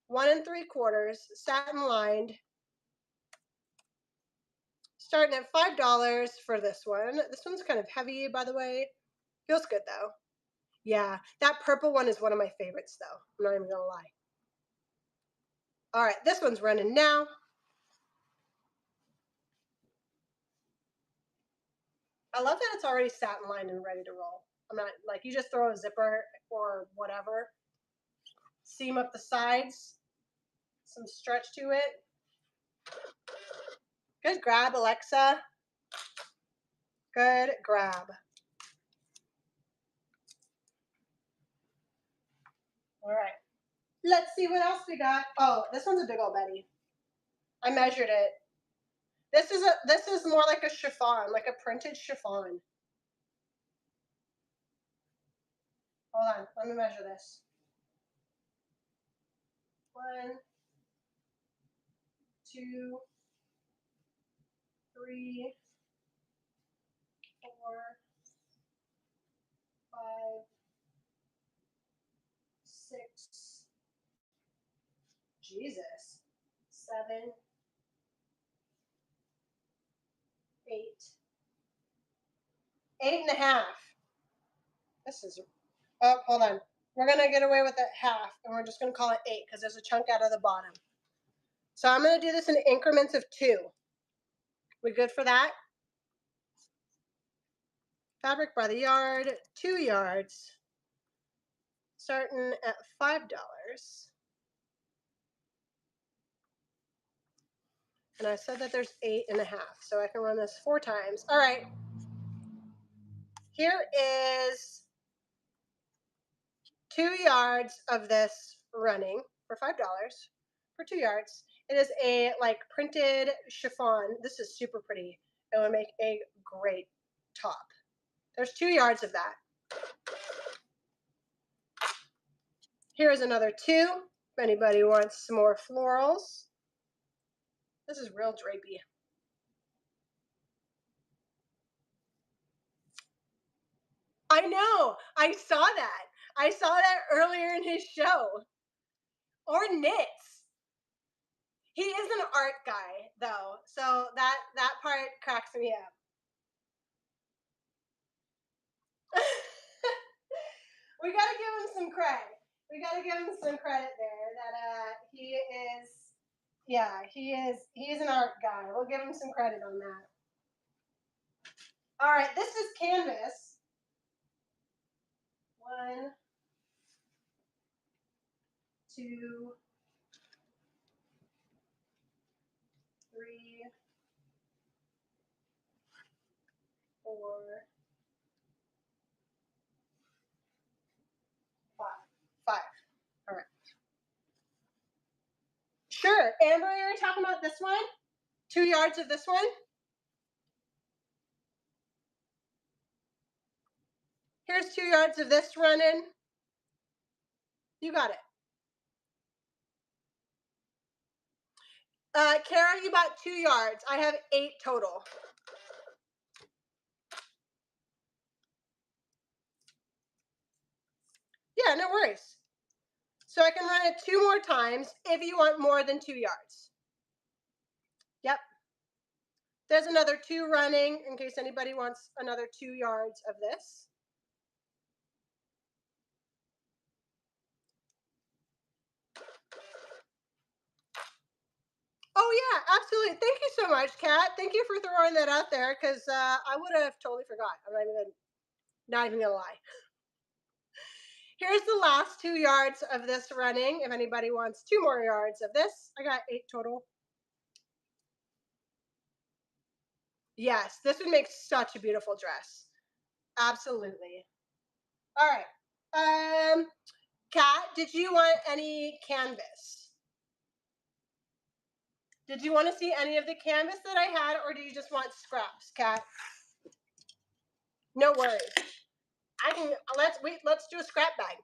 Speaker 1: 1 3/4. Satin lined. Starting at $5 for this one. This one's kind of heavy, by the way. Feels good, though. Yeah, that purple one is one of my favorites, though. I'm not even going to lie. All right, this one's running now. I love that it's already satin lined and ready to roll. I'm not, like, you just throw a zipper or whatever. Seam up the sides. Some stretch to it. Good grab, Alexa. Good grab. All right. Let's see what else we got. Oh, this one's a big old Betty. I measured it. This is more like a chiffon, like a printed chiffon. Hold on, let me measure this. 1, 2, 3, 4, 5, 6. Jesus. 7, 8. 8.5. This is, oh, hold on. We're gonna get away with it half, and we're just gonna call it 8 because there's a chunk out of the bottom. So I'm gonna do this in increments of 2. We good for that? Fabric by the yard, 2 yards, starting at $5. And I said that there's 8.5, so I can run this 4 times. All right. Here is 2 yards of this running for $5 for 2 yards. It is a like printed chiffon. This is super pretty. It would make a great top. There's 2 yards of that. Here's another 2. If anybody wants some more florals. This is real drapey. I know. I saw that. I saw that earlier in his show. Or knits. He is an art guy, though, so that part cracks me up. We gotta give him some credit. We gotta give him some credit there. That he is, yeah, he is an art guy. We'll give him some credit on that. All right, this is canvas. 1, 2, 3, 4, 5. 5. All right. Sure. Amber, you're talking about this one? 2 yards of this one? Here's 2 yards of this running. You got it. Kara, you bought 2 yards. I have 8 total. Yeah, no worries. So I can run it 2 more times if you want more than 2 yards. Yep. There's another 2 running in case anybody wants another 2 yards of this. Oh yeah, absolutely. Thank you so much, Kat. Thank you for throwing that out there because I would have totally forgot. I'm not even gonna lie. Here's the last 2 yards of this running. If anybody wants 2 more yards of this, I got 8 total. Yes, this would make such a beautiful dress. Absolutely. All right. Kat, did you want any canvas? Did you want to see any of the canvas that I had, or do you just want scraps, Kat? No worries. I can let's do a scrap bag.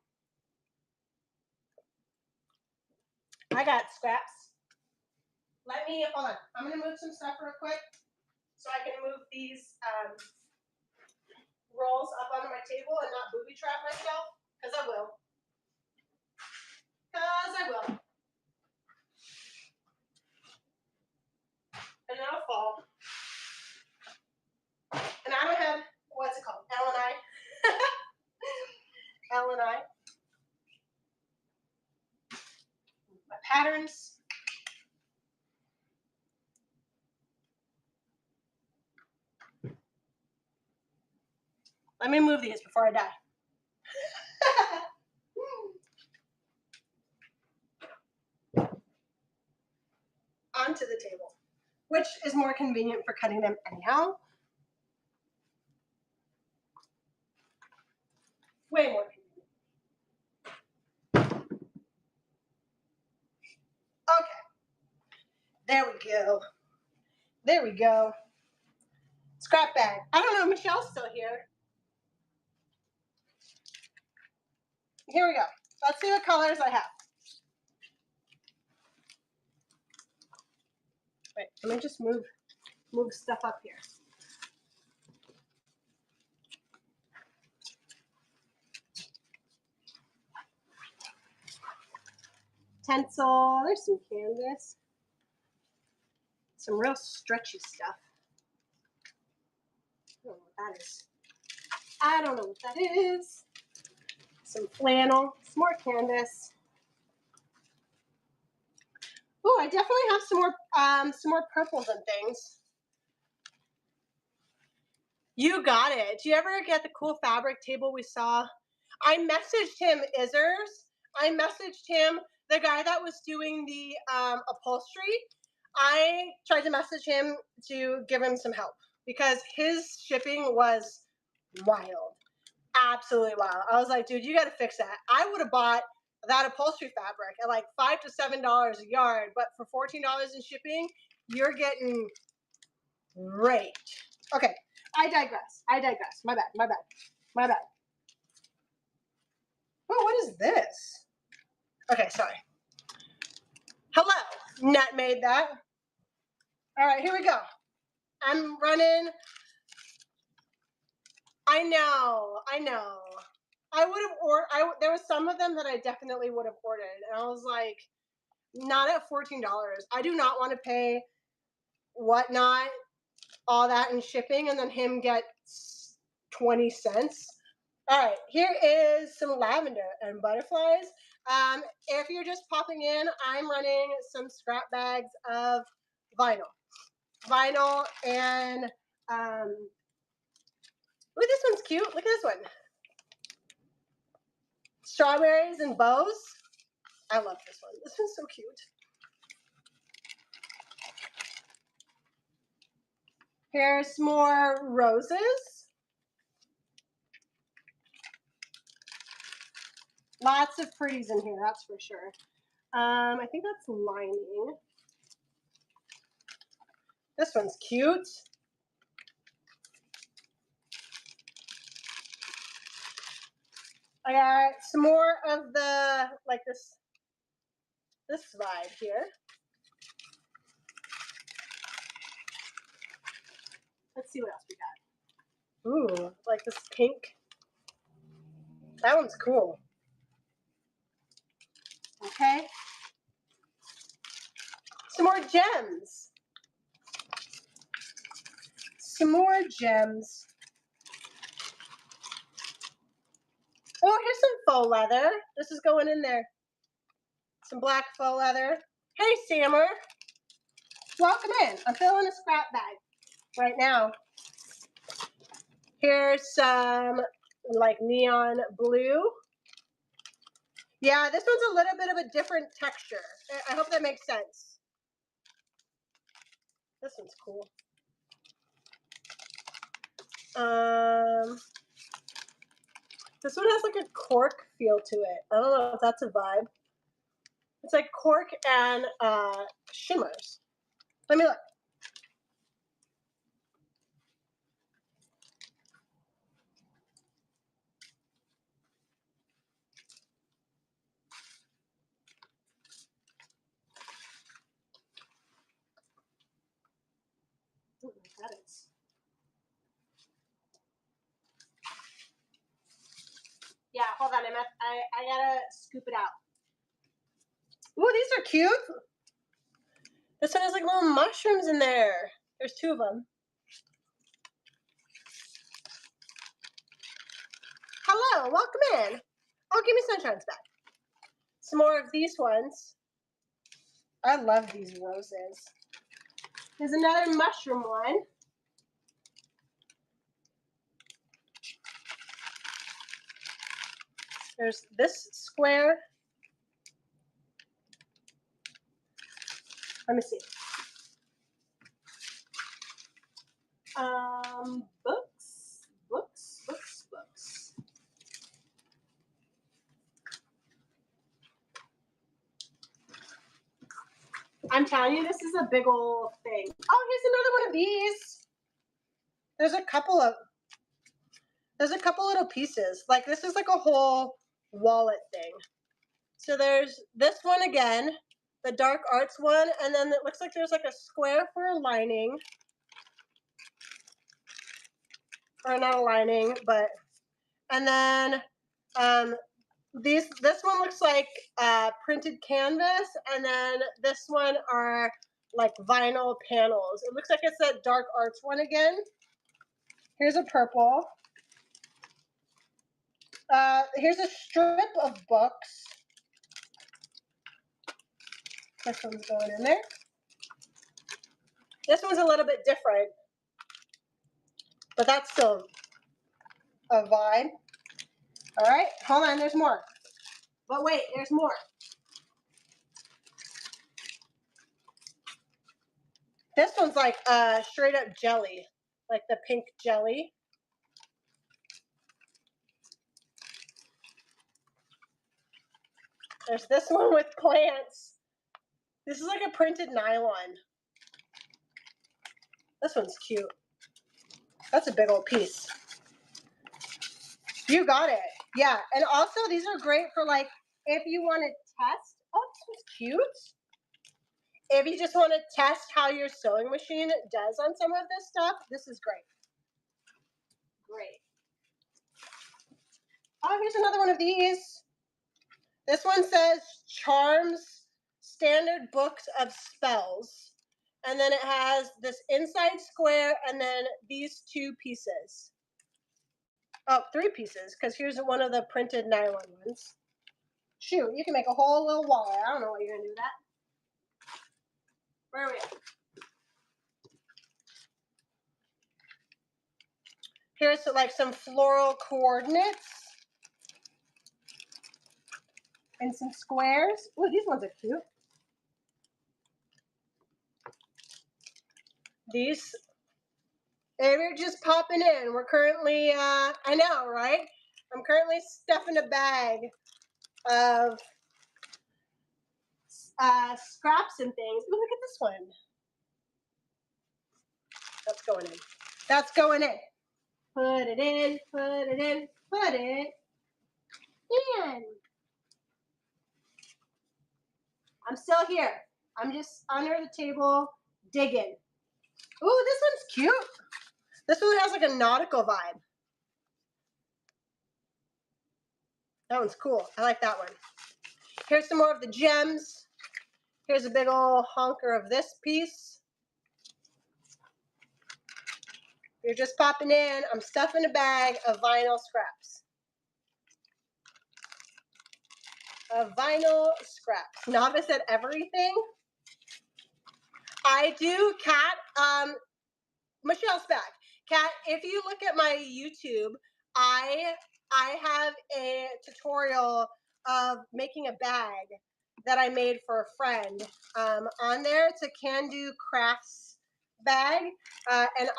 Speaker 1: I got scraps. Let me hold on. I'm gonna move some stuff real quick so I can move these rolls up onto my table and not booby trap myself, because I will. Because I will. And then I'll fall. And I don't have, what's it called? L&I. L&I. My patterns. Let me move these before I die. Onto the table, which is more convenient for cutting them anyhow. Way more convenient. Okay. There we go. There we go. Scrap bag. I don't know, Michelle's still here. Here we go. Let's see what colors I have. Wait, let me just move stuff up here. Tencel, there's some canvas. Some real stretchy stuff. I don't know what that is. I don't know what that is. Some flannel, some more canvas. Oh, I definitely have some more purples and things. You got it. Do you ever get the cool fabric table we saw? I messaged him, Izzers. I messaged him, the guy that was doing the upholstery. I tried to message him to give him some help because his shipping was wild. Absolutely wild. I was like, dude, you got to fix that. I would have bought that upholstery fabric at like $5 to $7 a yard, but for $14 in shipping, you're getting great. Okay, I digress. My bad. Oh, what is this? Okay, sorry. Hello, Net made that. All right, here we go. I'm running. I know. I would have ordered. There was some of them that I definitely would have ordered, and I was like, not at $14. I do not want to pay whatnot, all that in shipping, and then him get 20 cents. All right, here is some lavender and butterflies. If you're just popping in, I'm running some scrap bags of vinyl, and ooh, this one's cute. Look at this one. Strawberries and bows. I love this one. This one's so cute. Here's more roses. Lots of pretties in here, that's for sure. I think that's lining. This one's cute. I got some more of the, like this vibe here. Let's see what else we got. Ooh, like this pink. That one's cool. Okay. Some more gems. some more gems. Oh, here's some faux leather. This is going in there. Some black faux leather. Hey, Sammer. Welcome in. I'm filling a scrap bag right now. Here's some like neon blue. Yeah, this one's a little bit of a different texture. I hope that makes sense. This one's cool. This one has like a cork feel to it. I don't know if that's a vibe. It's like cork and shimmers. Let me look. Ooh, that is. Yeah, hold on. I gotta scoop it out. Ooh, these are cute. This one has like little mushrooms in there. There's two of them. Hello, welcome in. Oh, give me Sunshine's back. Some more of these ones. I love these roses. There's another mushroom one. There's this square. Let me see. Books. I'm telling you, this is a big old thing. Oh, here's another one of these. There's a couple little pieces. Like this is like a whole wallet thing. So there's this one again, the dark arts one, and then it looks like there's like a square for a lining. Or not a lining, but and then this one looks like printed canvas, and then this one are like vinyl panels. It looks like it's that dark arts one again. Here's a purple. Here's a strip of books. This one's going in there. This one's a little bit different, but that's still a vibe. All right, hold on, there's more. But wait, there's more. This one's like straight up jelly, like the pink jelly. There's this one with plants. This is like a printed nylon. This one's cute. That's a big old piece. You got it. Yeah, and also these are great for like if you want to test. Oh, this one's cute. If you just want to test how your sewing machine does on some of this stuff, this is great. Great. Oh, here's another one of these. This one says Charms Standard Books of Spells. And then it has this inside square and then these two pieces. Oh, three pieces, because here's one of the printed nylon ones. Shoot, you can make a whole little wallet. I don't know what you're going to do with that. Where are we at? Here's like some floral coordinates. And some squares. Ooh, these ones are cute. These, if you're just popping in, we're currently, I know, right? I'm currently stuffing a bag of scraps and things. Ooh, look at this one. That's going in. That's going in. Put it in, put it in, put it in. I'm still here. I'm just under the table digging. Ooh, this one's cute. This one has like a nautical vibe. That one's cool. I like that one. Here's some more of the gems. Here's a big old honker of this piece. You're just popping in. I'm stuffing a bag of vinyl scraps. Of vinyl scraps. Novice at everything. I do, Kat. Michelle's back. Kat, if you look at my YouTube, I have a tutorial of making a bag that I made for a friend. On there, it's a Can Do Crafts bag, and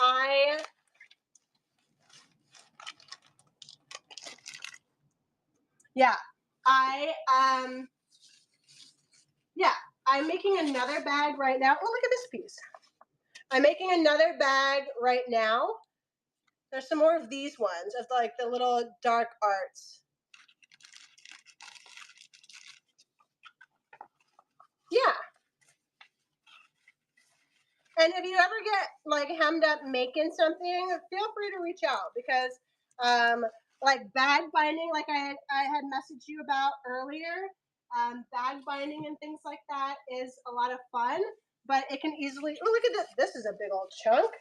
Speaker 1: I'm making another bag right now. Oh, look at this piece. I'm making another bag right now. There's some more of these ones of like the little dark arts. Yeah. And if you ever get like hemmed up making something, feel free to reach out because like bag binding, like I had messaged you about earlier, bag binding and things like that is a lot of fun, but it can easily, oh, look at this. This is a big old chunk.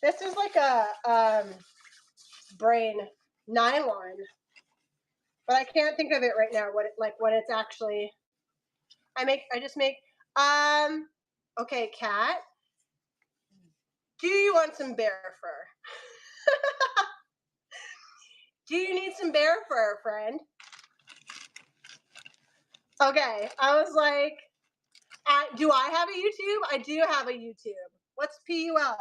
Speaker 1: This is like a brain nylon, but I can't think of it right now. What it's actually. I just make. Okay, Kat. Do you want some bear fur? Do you need some bear fur, friend? Okay, I was like, do I have a YouTube? I do have a YouTube. What's PUL?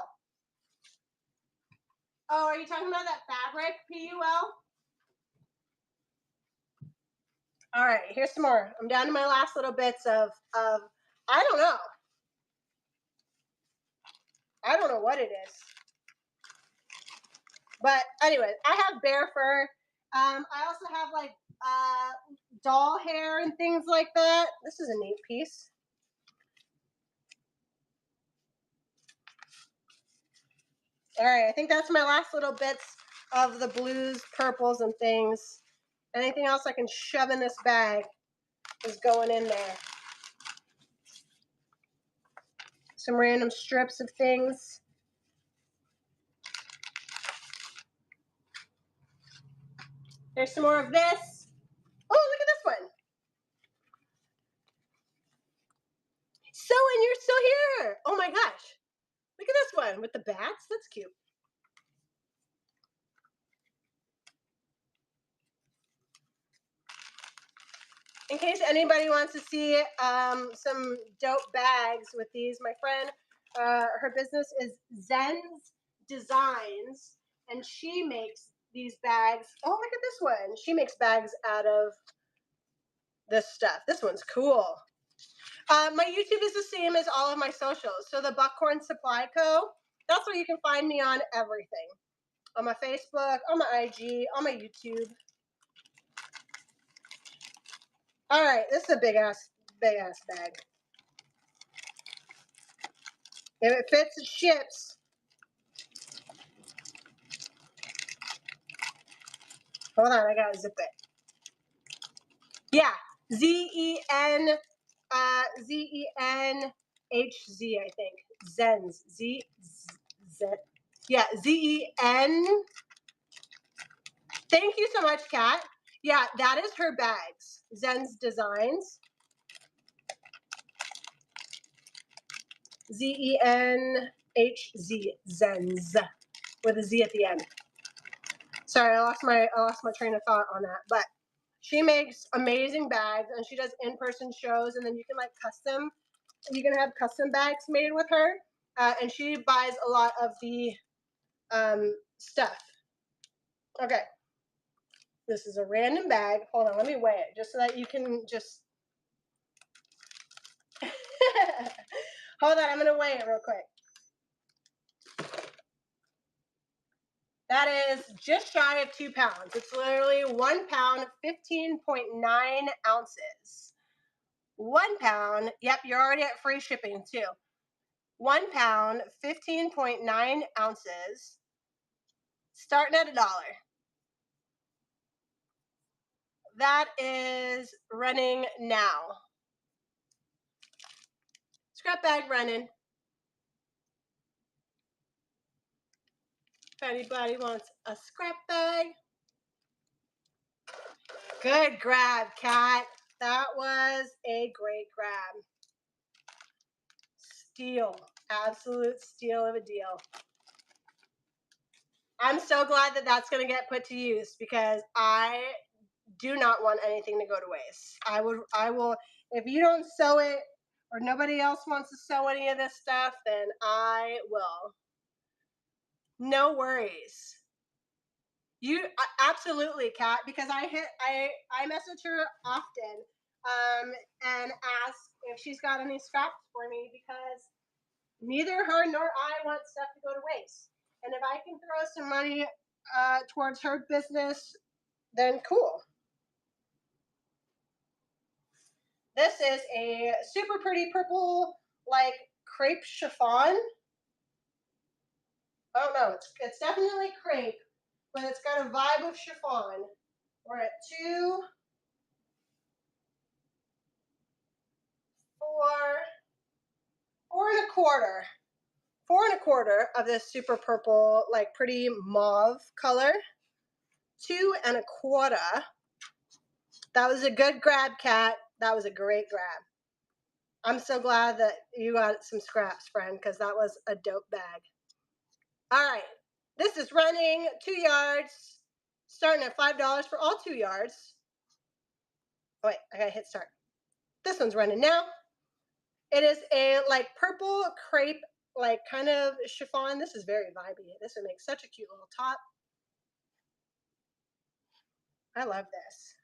Speaker 1: Oh, are you talking about that fabric, PUL? All right, here's some more. I'm down to my last little bits of I don't know. I don't know what it is. But anyway, I have bear fur. I also have like doll hair and things like that. This is a neat piece. All right, I think that's my last little bits of the blues, purples, and things. Anything else I can shove in this bag is going in there. Some random strips of things. There's some more of this. Oh, look at this one. Sewing, you're still here. Oh my gosh. Look at this one with the bats. That's cute. In case anybody wants to see some dope bags with these, my friend, her business is Zen's Designs, and she makes these bags. Oh, look at this one. She makes bags out of this stuff. This one's cool. My YouTube is the same as all of my socials. So the Buckhorn Supply Co., that's where you can find me on everything. On my Facebook, on my IG, on my YouTube. All right, this is a big ass bag. If it fits, it ships. Hold on, I gotta zip it. Yeah, Z-E-N, Z-E-N-H-Z, I think. Zen's, Z. Yeah, Z-E-N. Thank you so much, Kat. Yeah, that is her bags. Zen's Designs. Z-E-N-H-Z, Zen's, with a Z at the end. Sorry, I lost my train of thought on that, but she makes amazing bags, and she does in-person shows, and then you can like you can have custom bags made with her, and she buys a lot of the stuff. Okay, this is a random bag. Hold on, let me weigh it just so that you can just. Hold on, I'm gonna weigh it real quick. That is just shy of 2 pounds. It's literally 1 pound, 15.9 ounces. 1 pound, yep, you're already at free shipping too. 1 pound, 15.9 ounces, starting at $1. That is running now. Scrap bag running. If anybody wants a scrap bag. Good grab, Kat. That was a great grab. Steal. Absolute steal of a deal. I'm so glad that that's going to get put to use because I do not want anything to go to waste. I will, if you don't sew it or nobody else wants to sew any of this stuff, then I will. No worries. You absolutely, Kat, because I message her often and ask if she's got any scraps for me because neither her nor I want stuff to go to waste. And if I can throw some money towards her business, then cool. This is a super pretty purple, like crepe chiffon. I don't know. It's definitely crepe, but it's got a vibe of chiffon. We're at 2, 4, 4 1/4. 4 1/4 of this super purple, like pretty mauve color. 2 1/4. That was a good grab, Kat. That was a great grab. I'm so glad that you got some scraps, friend, because that was a dope bag. All right. This is running 2 yards, starting at $5 for all 2 yards. Oh, wait, I gotta hit start. This one's running now. It is a like purple crepe, like kind of chiffon. This is very vibey. This would make such a cute little top. I love this.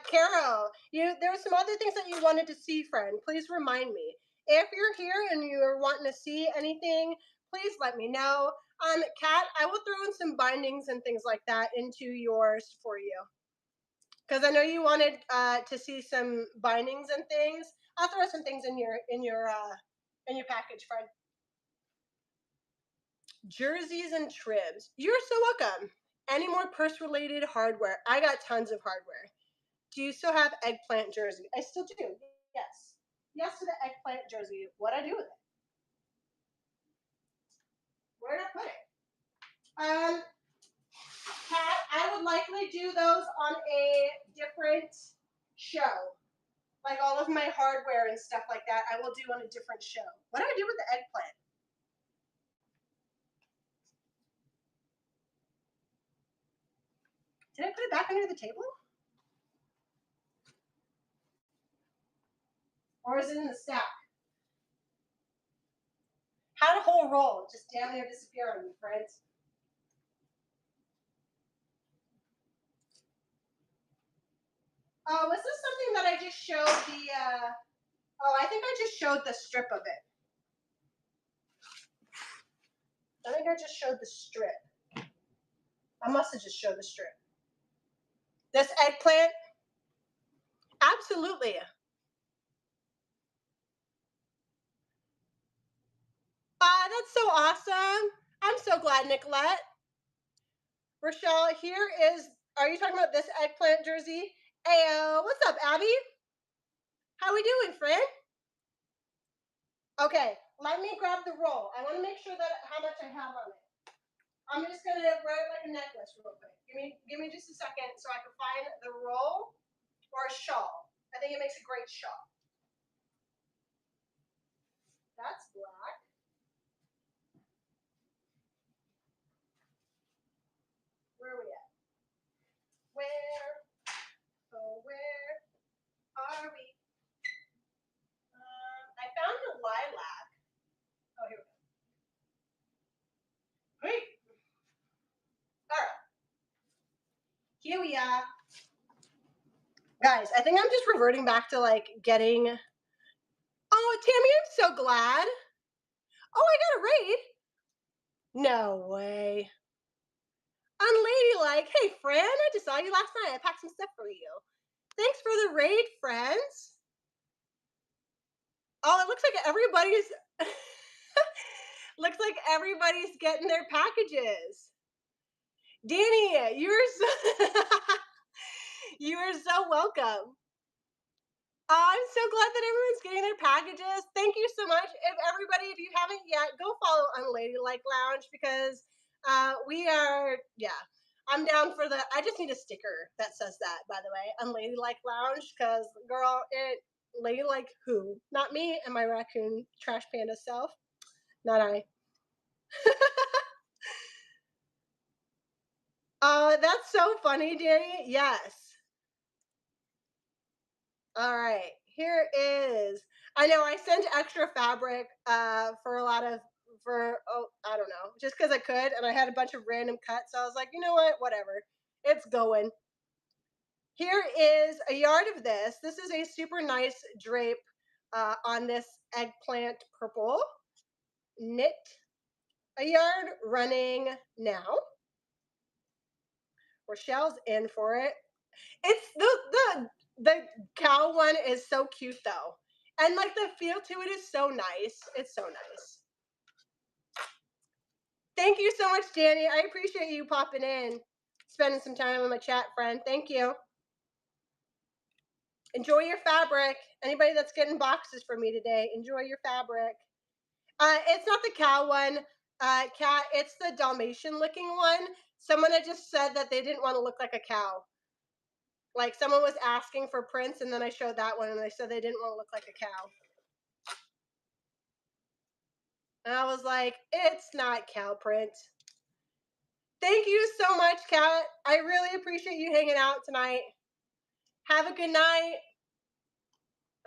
Speaker 1: Carol, there were some other things that you wanted to see, friend. Please remind me. If you're here and you're wanting to see anything, please let me know. Kat, I will throw in some bindings and things like that into yours for you. Because I know you wanted to see some bindings and things. I'll throw some things in your package, friend. Jerseys and tribs. You're so welcome. Any more purse-related hardware? I got tons of hardware. Do you still have eggplant jersey? I still do. Yes. Yes to the eggplant jersey. What'd I do with it? Where did I put it? Kat, I would likely do those on a different show. Like all of my hardware and stuff like that, I will do on a different show. What did I do with the eggplant? Did I put it back under the table? Or is it in the stack? Had a whole roll just damn near disappear on me, friends. Oh, was this something that I just showed the, oh, I think I just showed the strip of it. I think I just showed the strip. I must have just showed the strip. This eggplant? Absolutely. That's so awesome. I'm so glad, Nicolette. Rochelle, here is, are you talking about this eggplant jersey? Hey, what's up, Abby? How we doing, friend? Okay, let me grab the roll. I want to make sure that how much I have on it. I'm just gonna wear it like a necklace real quick. Give me just a second so I can find the roll or a shawl. I think it makes a great shawl. That's black. Where are we at? Where are we? I found a lilac. Oh, here we go. Great. All right. Here we are. Guys, I think I'm just reverting back to like getting. Oh, Tammy, I'm so glad. Oh, I got a raid. No way. Unladylike. Hey, friend, I just saw you last night. I packed some stuff for you. Thanks for the raid, friends. Oh, it looks like everybody's looks like everybody's getting their packages. Danny, you are so welcome. I'm so glad that everyone's getting their packages. Thank you so much. If you haven't yet, go follow Unladylike Lounge because We are, yeah. I'm down for the. I just need a sticker that says that, by the way, on Ladylike Lounge, because girl, it Ladylike who? Not me and my raccoon trash panda self. Not I. That's so funny, Danny. Yes. All right. Here is. I know I sent extra fabric for a lot of for oh I don't know just because I could and I had a bunch of random cuts. So I was like, you know what, whatever, it's going. Here is a yard of this. This is a super nice drape on this eggplant purple knit. A yard running now. Rochelle's in for it. It's the cow one is so cute though. And like the feel to it is so nice. It's so nice. Thank you so much, Danny. I appreciate you popping in, spending some time on my chat, friend. Thank you. Enjoy your fabric. Anybody that's getting boxes for me today, enjoy your fabric. It's not the cow one, cat. It's the Dalmatian looking one. Someone had just said that they didn't want to look like a cow. Like someone was asking for prints, and then I showed that one, and they said they didn't want to look like a cow. And I was like, it's not cow print. Thank you so much, Kat. I really appreciate you hanging out tonight. Have a good night.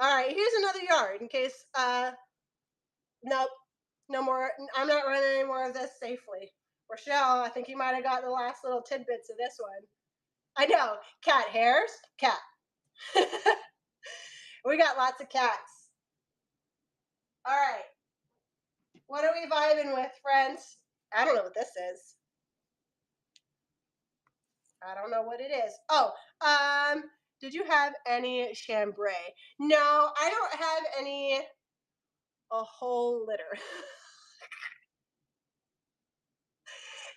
Speaker 1: All right, here's another yard in case, nope, no more. I'm not running any more of this safely. Rochelle, I think you might have got the last little tidbits of this one. I know, cat hairs, cat. We got lots of cats. All right, what are we vibing with, friends? I don't know what this is. I don't know what it is. Oh, did you have any chambray? No, I don't have any. A whole litter.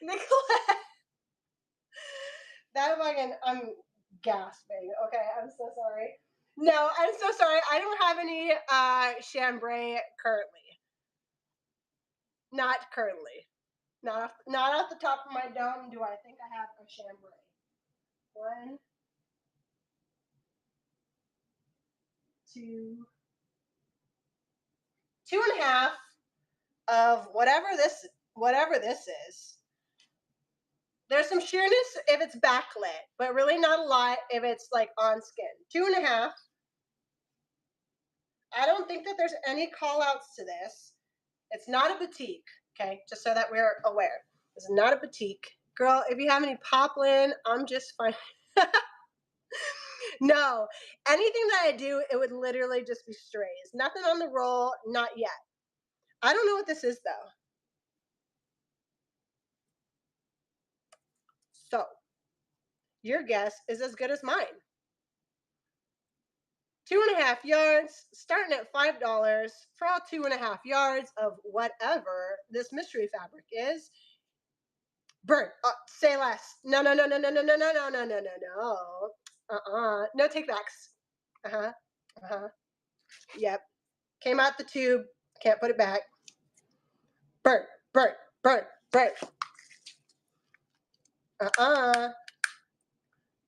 Speaker 1: Nicolette, that fucking, I'm gasping. Okay, I'm so sorry. No, I'm so sorry. I don't have any chambray currently. Not currently. Not off the top of my dome do I think I have a chambray. One, two, 2.5 of whatever this is. There's some sheerness if it's backlit, but really not a lot if it's like on skin. 2.5. I don't think that there's any call outs to this. It's not a boutique, okay? Just so that we're aware. It's not a boutique. Girl, if you have any poplin, I'm just fine. No, anything that I do, it would literally just be strays. Nothing on the roll, not yet. I don't know what this is though. So, your guess is as good as mine. 2.5 yards, starting at $5 for all 2.5 yards of whatever this mystery fabric is. Burn. Say less. No, no, no, no, no, no, no, no, no, no, no, no, no. No take backs. Uh huh. Yep. Came out the tube. Can't put it back. Burn. Burn. Burn. Burn.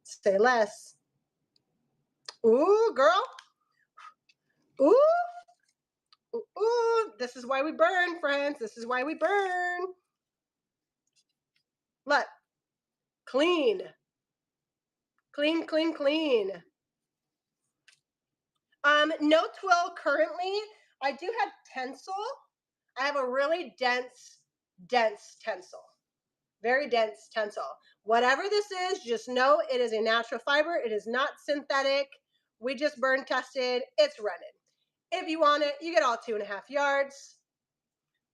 Speaker 1: Say less. Ooh, girl. Ooh. Ooh. This is why we burn, friends. This is why we burn. Look. Clean. Clean, clean, clean. No twill currently. I do have tencel. I have a really dense tencel. Very dense tencel. Whatever this is, just know it is a natural fiber. It is not synthetic. We just burn tested. It's running. If you want it, you get all 2.5 yards.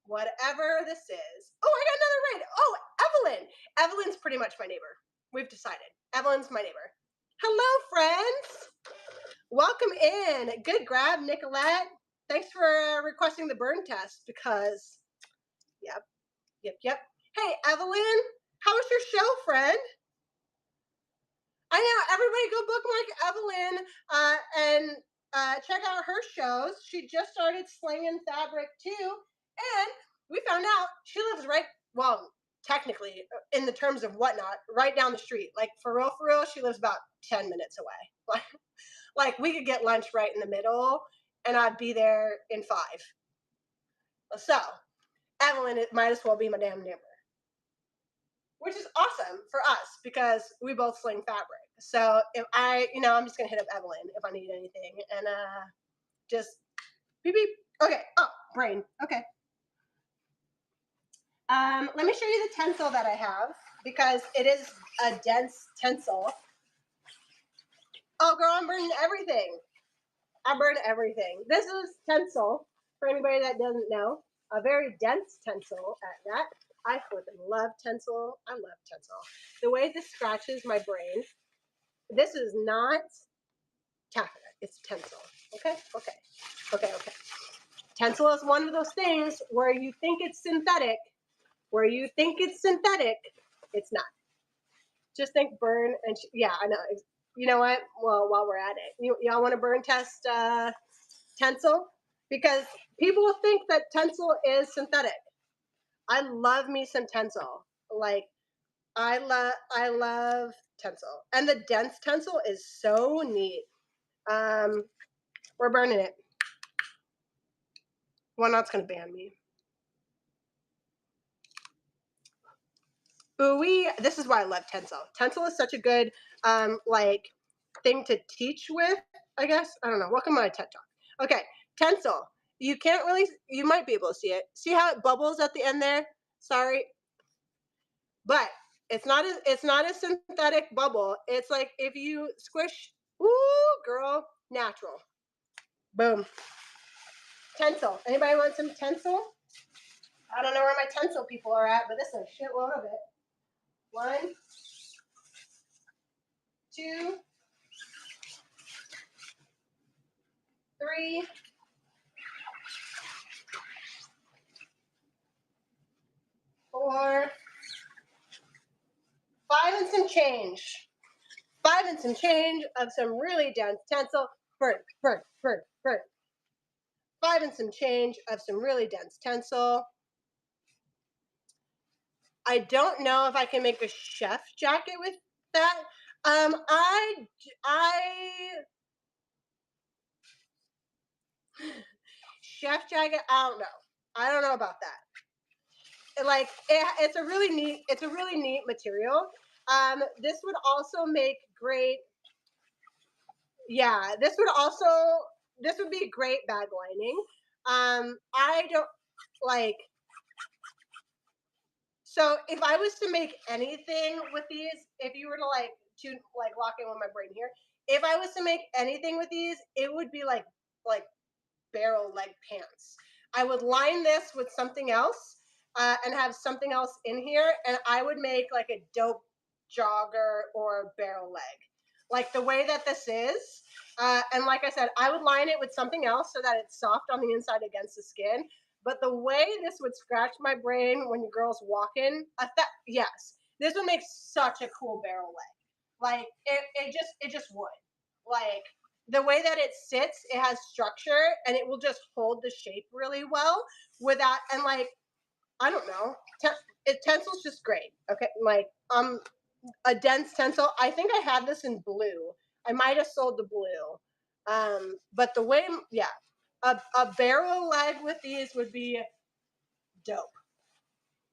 Speaker 1: Whatever this is. Oh, I got another raid. Oh, Evelyn. Evelyn's pretty much my neighbor. We've decided. Evelyn's my neighbor. Hello, friends. Welcome in. Good grab, Nicolette. Thanks for requesting the burn test because, yep. Hey, Evelyn, how was your show, friend? I know, everybody go bookmark Evelyn and check out her shows. She just started slinging fabric too, and we found out she lives technically, in the terms of whatnot, right down the street. Like for real, she lives about 10 minutes away. Like we could get lunch right in the middle, and I'd be there in 5. So Evelyn, it might as well be my damn neighbor, which is awesome for us because we both sling fabric. So if I'm just gonna hit up Evelyn if I need anything, and just beep beep. Okay. Oh, brain. Okay. Let me show you the tencel that I have because it is a dense tencel. Oh, girl, I'm burning everything. I burn everything. This is tencel for anybody that doesn't know. A very dense tencel at that. I flipping love tencel. I love tencel. The way this scratches my brain. This is not taffeta. It's tencel. Okay. Tencel is one of those things where you think it's synthetic. It's not. Just think burn and yeah, I know. You know what? Well, while we're at it, y'all want to burn test tencel? Because people think that tencel is synthetic. I love me some tencel. Like I love tencel, and the dense tencel is so neat. We're burning it. One not's gonna ban me. Ooh-wee. This is why I love tencel. Tencel is such a good like thing to teach with, I guess. I don't know. Welcome to my TED Talk. Okay, tencel. You can't really, you might be able to see it. See how it bubbles at the end there? Sorry. But it's not a synthetic bubble. It's like if you squish, ooh, girl, natural. Boom. Tencel. Anybody want some tencel? I don't know where my tencel people are at, but this is a shitload of it. 1, 2, 3, 4, 5 and some change. 5 and some change of some really dense tencel. Burn. 5 and some change of some really dense tencel. I don't know if I can make a chef jacket with that. Chef jacket, I don't know about that. Like it's a really neat material. This would also make great. Yeah, this would be great bag lining. I don't like. So if I was to make anything with these, if you were to lock in with my brain here, if I was to make anything with these, it would be like barrel leg pants. I would line this with something else and have something else in here, and I would make like a dope jogger or barrel leg, like the way that this is. And like I said, I would line it with something else so that it's soft on the inside against the skin. But the way this would scratch my brain when your girl's walking, yes, this would make such a cool barrel leg. Like it just would. Like the way that it sits, it has structure and it will just hold the shape really well without, and like, I don't know, tencel's just great. Okay, like a dense tencel. I think I had this in blue. I might have sold the blue. But the way, yeah, a barrel leg with these would be dope.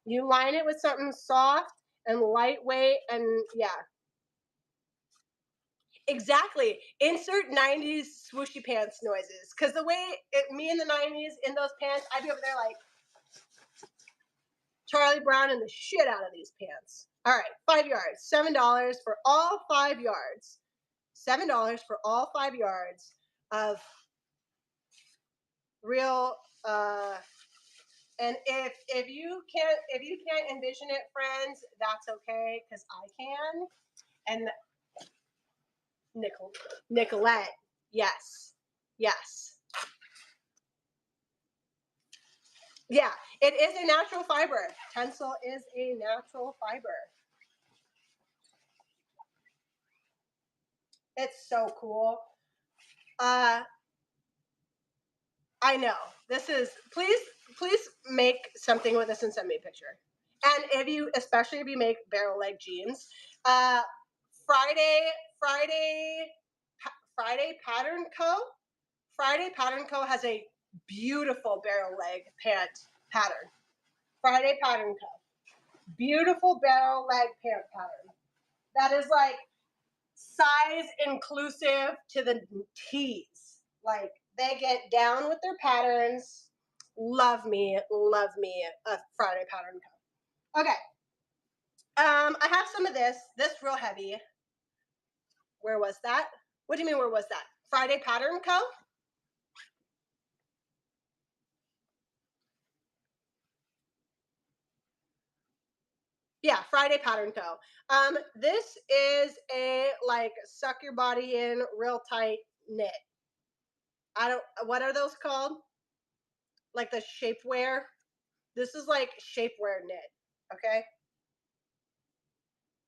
Speaker 1: You line it with something soft and lightweight, and yeah. Exactly. Insert 90s swooshy pants noises. Because the way me in the 90s in those pants, I'd be over there like Charlie Brown and the shit out of these pants. All right, 5 yards. $7 for all 5 yards. $7 for all 5 yards of real and if you can't envision it, friends, that's okay, because I can. And Nicolette, yes. Yeah, it is a natural fiber. Tencel is a natural fiber. It's so cool. I know. This is, please make something with this and send me a picture. And especially if you make barrel leg jeans, uh, Friday, Friday, Friday Pattern Co. Friday Pattern Co. has a beautiful barrel leg pant pattern. Friday Pattern Co. Beautiful barrel leg pant pattern. That is like size inclusive to the T's. Like they get down with their patterns. Love me a Friday Pattern Co. Okay. I have some of this. This real heavy. Where was that? What do you mean? Where was that? Friday Pattern Co. Yeah, Friday Pattern Co. This is a like suck your body in real tight knit. I don't. What are those called? Like the shapewear. This is like shapewear knit. Okay.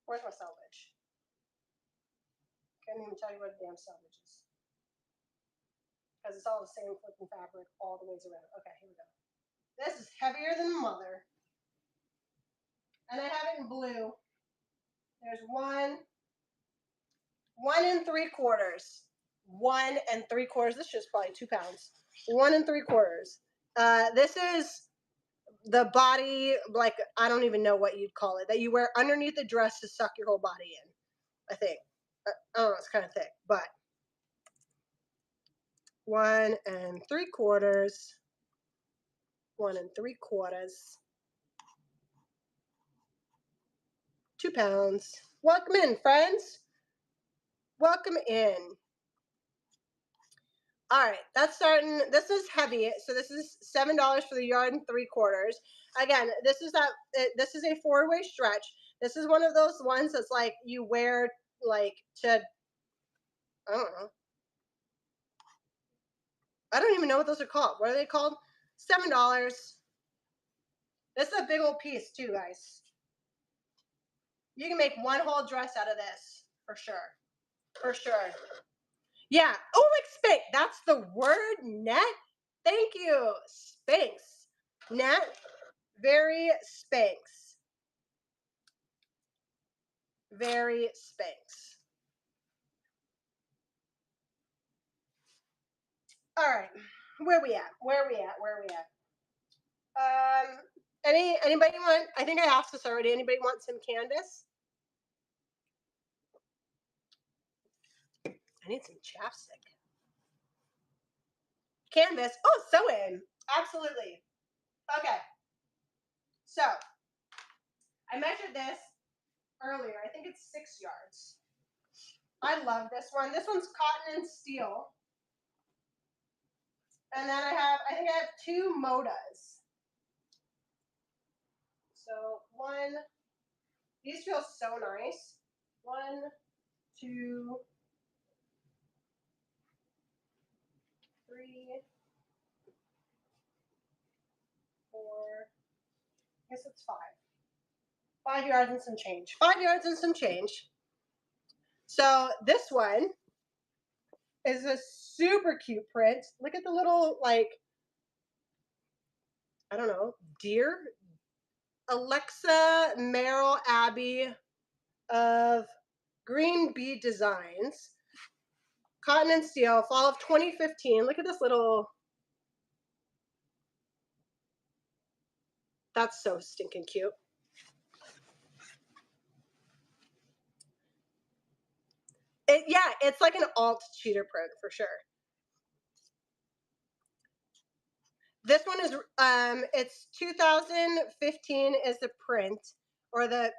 Speaker 1: Where's my selvage? Can't even tell you what a damn selvage is because it's all the same flipping fabric all the ways around. Okay, here we go. This is heavier than mother, and I have it in blue. There's one and 3/4. 1 3/4. This is probably 2 pounds. 1 3/4. This is the body, like, I don't even know what you'd call it, that you wear underneath the dress to suck your whole body in, I think. I don't know, it's kind of thick, but 1 3/4. 1 3/4. 2 pounds. Welcome in, friends. Welcome in. All right, that's starting. This is heavy, so this is $7 for the 1 3/4. Again, this is a 4-way stretch. This is one of those ones that's like you wear like to, I don't know. I don't even know what those are called. What are they called? $7. This is a big old piece too, guys. You can make one whole dress out of this for sure. For sure. Yeah. Oh, like Spanx. That's the word, net. Thank you, Spanx. Net. Very Spanx. Very Spanx. All right. Where we at? Anybody want? I think I asked this already. Anybody want some canvas? I need some chapstick. Canvas. Oh, sew in. Absolutely. Okay. So I measured this earlier. I think it's 6 yards. I love this one. This one's cotton and steel. And then I think I have 2 modas. So these feel so nice. 1, 2, 3, 4. I guess it's 5. 5 yards and some change. 5 yards and some change. So this one is a super cute print. Look at the little, like, I don't know, deer? Alexa Merrill Abbey of Green Bee Designs. Cotton and Steel, fall of 2015. Look at this little. That's so stinking cute. Yeah, it's like an alt cheater print for sure. This one is it's 2015 is the print, or the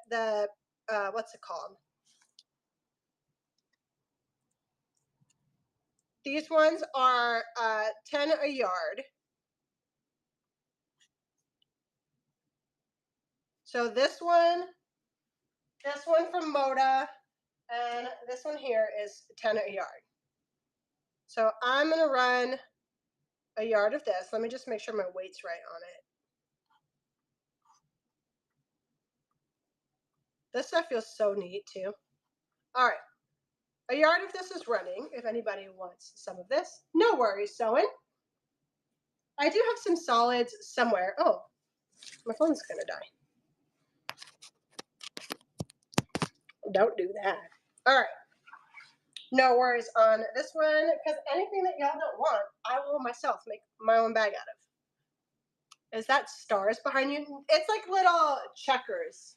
Speaker 1: what's it called? These ones are 10 a yard. So this one from Moda, and this one here is 10 a yard. So I'm gonna run a yard of this. Let me just make sure my weight's right on it. This stuff feels so neat too. All right. A yard of this is running. If anybody wants some of this, no worries, sewing. I do have some solids somewhere. Oh, my phone's gonna die. Don't do that. All right. No worries on this one, because anything that y'all don't want, I will myself make my own bag out of. Is that stars behind you? It's like little checkers.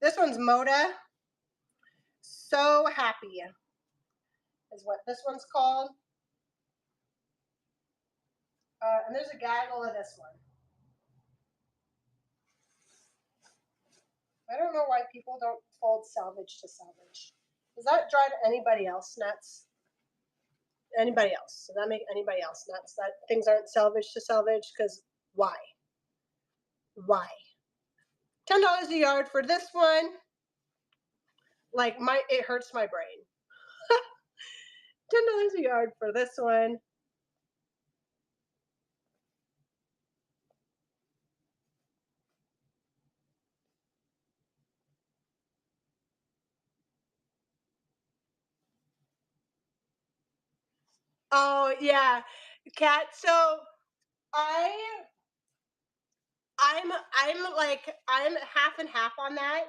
Speaker 1: This one's Moda. So Happy is what this one's called. And there's a gaggle of this one. I don't know why people don't fold salvage to salvage. Does that drive anybody else nuts? Anybody else? Does that make anybody else nuts that things aren't salvage to salvage? Because why? Why? $10 a yard for this one. Like it hurts my brain. $10 a yard for this one. Oh yeah, Cat. So I I'm half and half on that,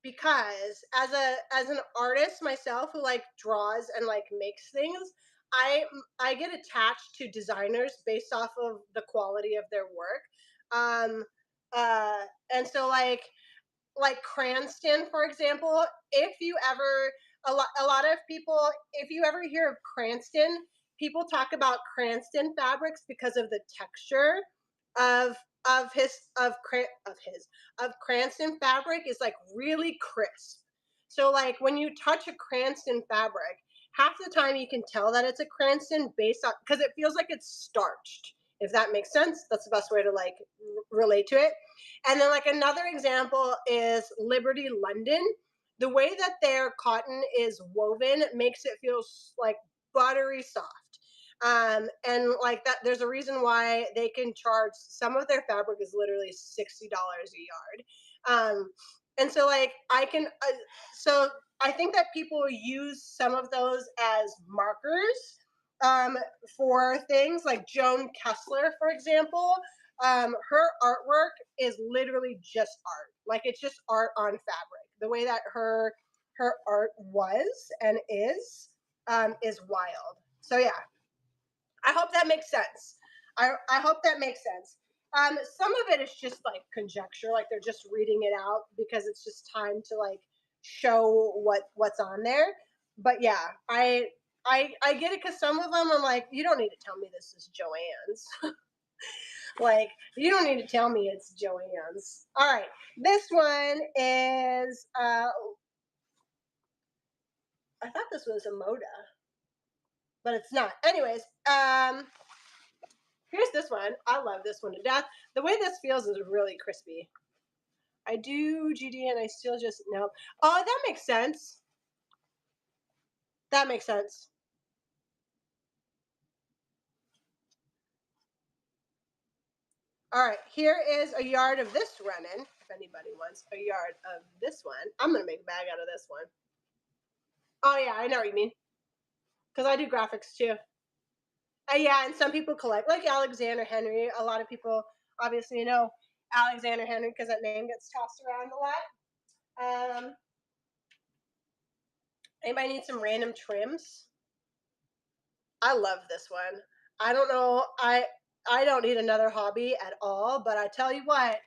Speaker 1: because as an artist myself who like draws and like makes things, I get attached to designers based off of the quality of their work. Um uh and so like Cranston, for example, if you ever a lot of people, if you ever hear of Cranston, people talk about Cranston fabrics because of the texture of of his of Cranston fabric is like really crisp. So like when you touch a Cranston fabric, half the time you can tell that it's a Cranston based on, because it feels like it's starched. If that makes sense, that's the best way to like relate to it. And then like another example is Liberty London. The way that their cotton is woven makes it feel like buttery soft. And like that, there's a reason why they can charge, some of their fabric is literally $60 a yard. And so like so I think that people use some of those as markers for things like Joan Kessler, for example. Her artwork is literally just art. Like it's just art on fabric. The way that her art was and is wild. So yeah, I hope that makes sense. I hope that makes sense. Some of it is just like conjecture, like they're just reading it out because it's just time to like show what's on there. But yeah, I get it, because some of them I'm like, you don't need to tell me this is Joanne's. Like, you don't need to tell me it's Joanne's. All right, this one is I thought this was a Moda, but it's not. Anyways, here's this one. I love this one to death. The way this feels is really crispy. I do GD and I still just no. Oh, that makes sense. That makes sense. All right, here is a yard of this running. If anybody wants a yard of this one, I'm gonna make a bag out of this one. Oh yeah, I know what you mean. Because I do graphics too. Yeah, and some people collect, like Alexander Henry. A lot of people obviously know Alexander Henry because that name gets tossed around a lot. Anybody need some random trims? I love this one. I don't know. I don't need another hobby at all, but I tell you what,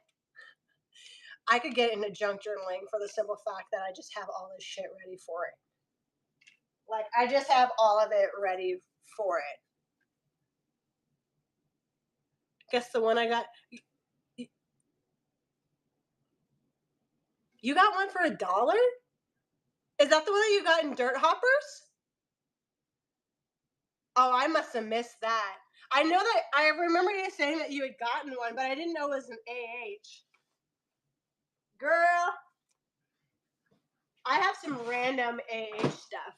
Speaker 1: I could get into junk journaling for the simple fact that I just have all this shit ready for it. Like I just have all of it ready for it. Guess the one I got. You got one for $1? Is that the one that you got in Dirt Hoppers? Oh, I must have missed that. I know that I remember you saying that you had gotten one, but I didn't know it was an AH. Girl, I have some random AH stuff.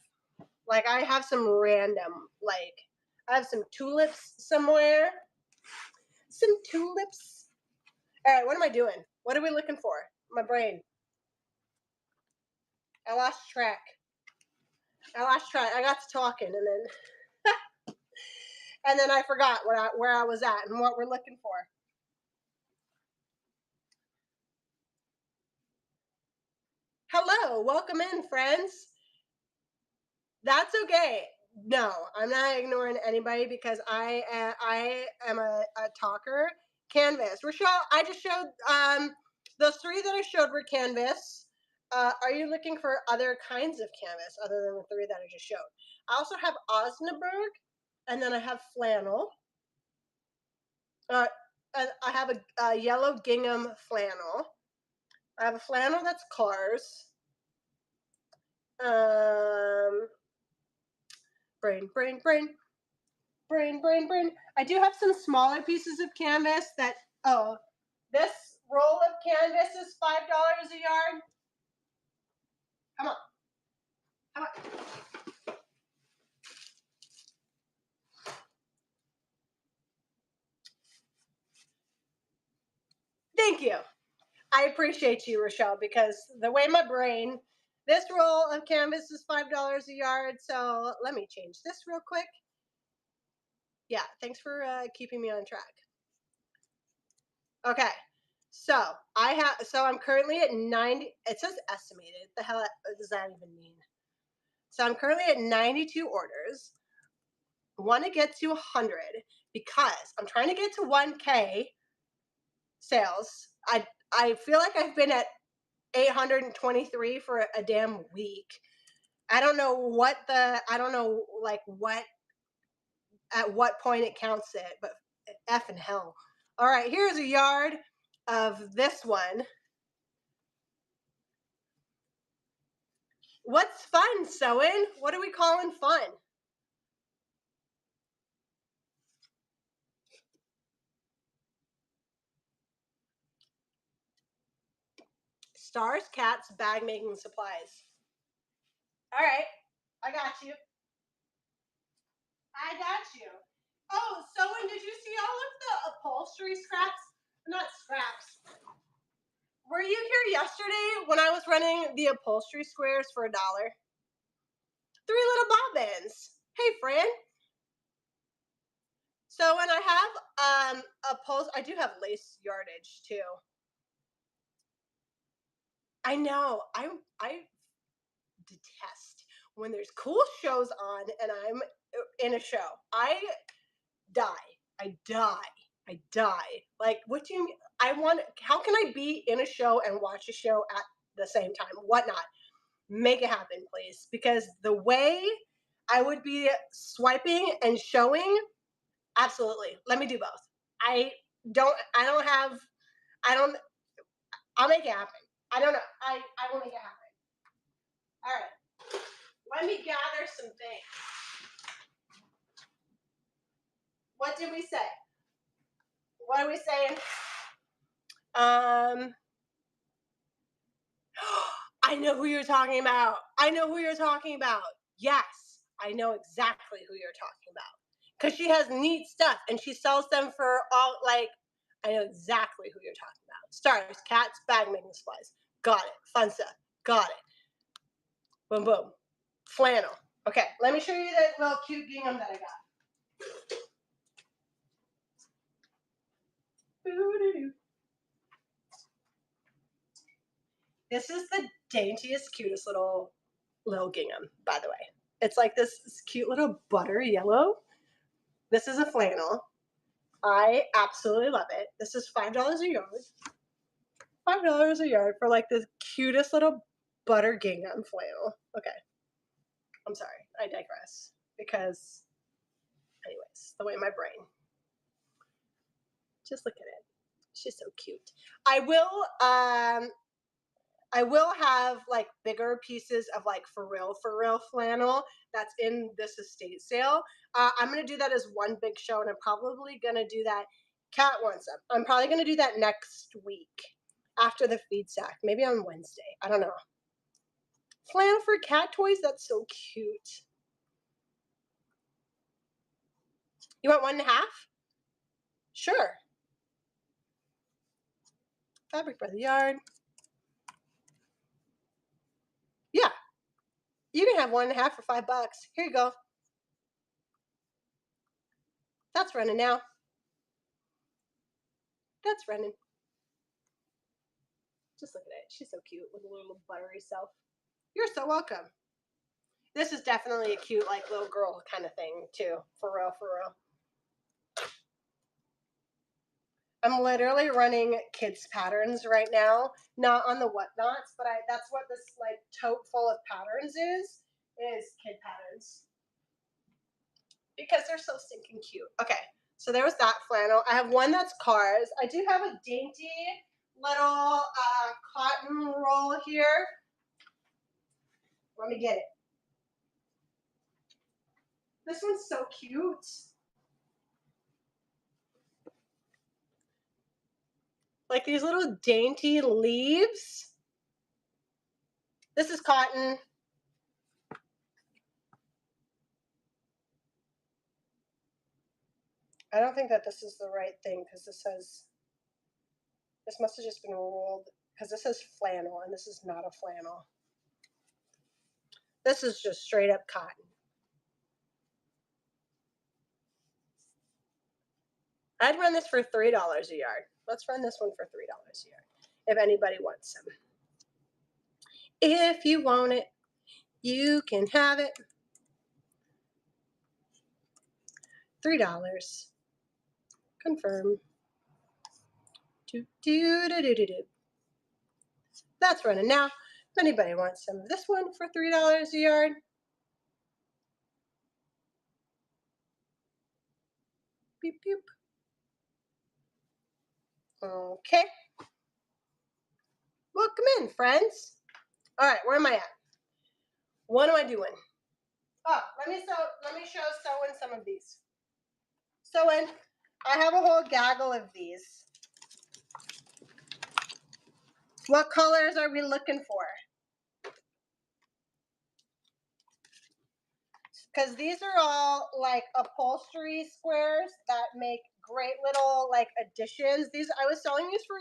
Speaker 1: Like I have some random, like I have some tulips somewhere. Some tulips. All right, what am I doing? What are we looking for? My brain. I lost track. I got to talking, and then I forgot where I was at and what we're looking for. Hello, welcome in, friends. That's okay. No, I'm not ignoring anybody because I am a talker. Canvas. Rochelle, I just showed those three that I showed were canvas. Are you looking for other kinds of canvas other than the three that I just showed? I also have Osnaburg, and then I have flannel. I have a yellow gingham flannel. I have a flannel that's cars. Um, brain. I do have some smaller pieces of canvas that, oh, this roll of canvas is $5 a yard. Come on. Come on. Thank you. I appreciate you, Rochelle, because the way my brain, this roll of canvas is $5 a yard. So let me change this real quick. Yeah, thanks for keeping me on track. Okay, so I'm currently at 90. It says estimated. The hell does that even mean? So I'm currently at 92 orders. Want to get to 100 because I'm trying to get to 1K sales. I feel like I've been at 823 for a damn week. I don't know like what at what point it counts it, but F and hell. All right, here's a yard of this one. What's fun, sewing? What are we calling fun? Stars, cats, bag making supplies. All right, I got you. I got you. Oh, sewing, did you see all of the upholstery scraps? Not scraps. Were you here yesterday when I was running the upholstery squares for $1? Three little bobbins. Hey, friend. So when I have I do have lace yardage too. I know. I detest when there's cool shows on and I'm in a show. I die. I die. I die. Like, what do you mean? How can I be in a show and watch a show at the same time? Whatnot. Make it happen, please. Because the way I would be swiping and showing, absolutely. Let me do both. I don't have, I don't, I'll make it happen. I don't know. I will make it happen. All right. Let me gather some things. What did we say? What are we saying? I know who you're talking about. I know who you're talking about. Yes, I know exactly who you're talking about. Because she has neat stuff and she sells them for all, like, I know exactly who you're talking about. Stars, cats, bag making supplies. Got it. Fun stuff. Got it. Boom, boom. Flannel. Okay, let me show you that little cute gingham that I got. This is the daintiest, cutest little gingham, by the way. It's like this cute little butter yellow. This is a flannel. I absolutely love it. This is $5 a yard. $5 a yard for like this cutest little butter gingham flannel. Okay. I'm sorry. I digress. Because, anyways, the way my brain. Just look at it. She's so cute. I will have like bigger pieces of like for real flannel that's in this estate sale. I'm gonna do that as one big show, and I'm probably gonna do that. Cat wants them. I'm probably gonna do that next week after the feed sack, maybe on Wednesday. I don't know. Flannel for cat toys. That's so cute. You want 1.5? Sure. Fabric by the yard. Yeah. You can have 1.5 for $5. Here you go. That's running now. That's running. Just look at it. She's so cute with a little buttery self. You're so welcome. This is definitely a cute, like, little girl kind of thing, too. For real, for real. I'm literally running kids patterns right now, not on the whatnots, but that's what this like tote full of patterns is kid patterns. Because they're so stinking cute. Okay, so there was that flannel. I have one that's cars. I do have a dainty little cotton roll here. Let me get it. This one's so cute. Like these little dainty leaves. This is cotton. I don't think that this is the right thing because this must have just been rolled because this says flannel and this is not a flannel. This is just straight up cotton. I'd run this for $3 a yard. Let's run this one for $3 a yard if anybody wants some. If you want it, you can have it. $3. Confirm. Do, do, do, do, do, do. That's running now. If anybody wants some of this one for $3 a yard. Beep, beep. Okay. Welcome in, friends. All right, where am I at? What am I doing? Oh, let me show sewing some of these. Sewing, I have a whole gaggle of these. What colors are we looking for? Because these are all like upholstery squares that make great little like additions. These I was selling these for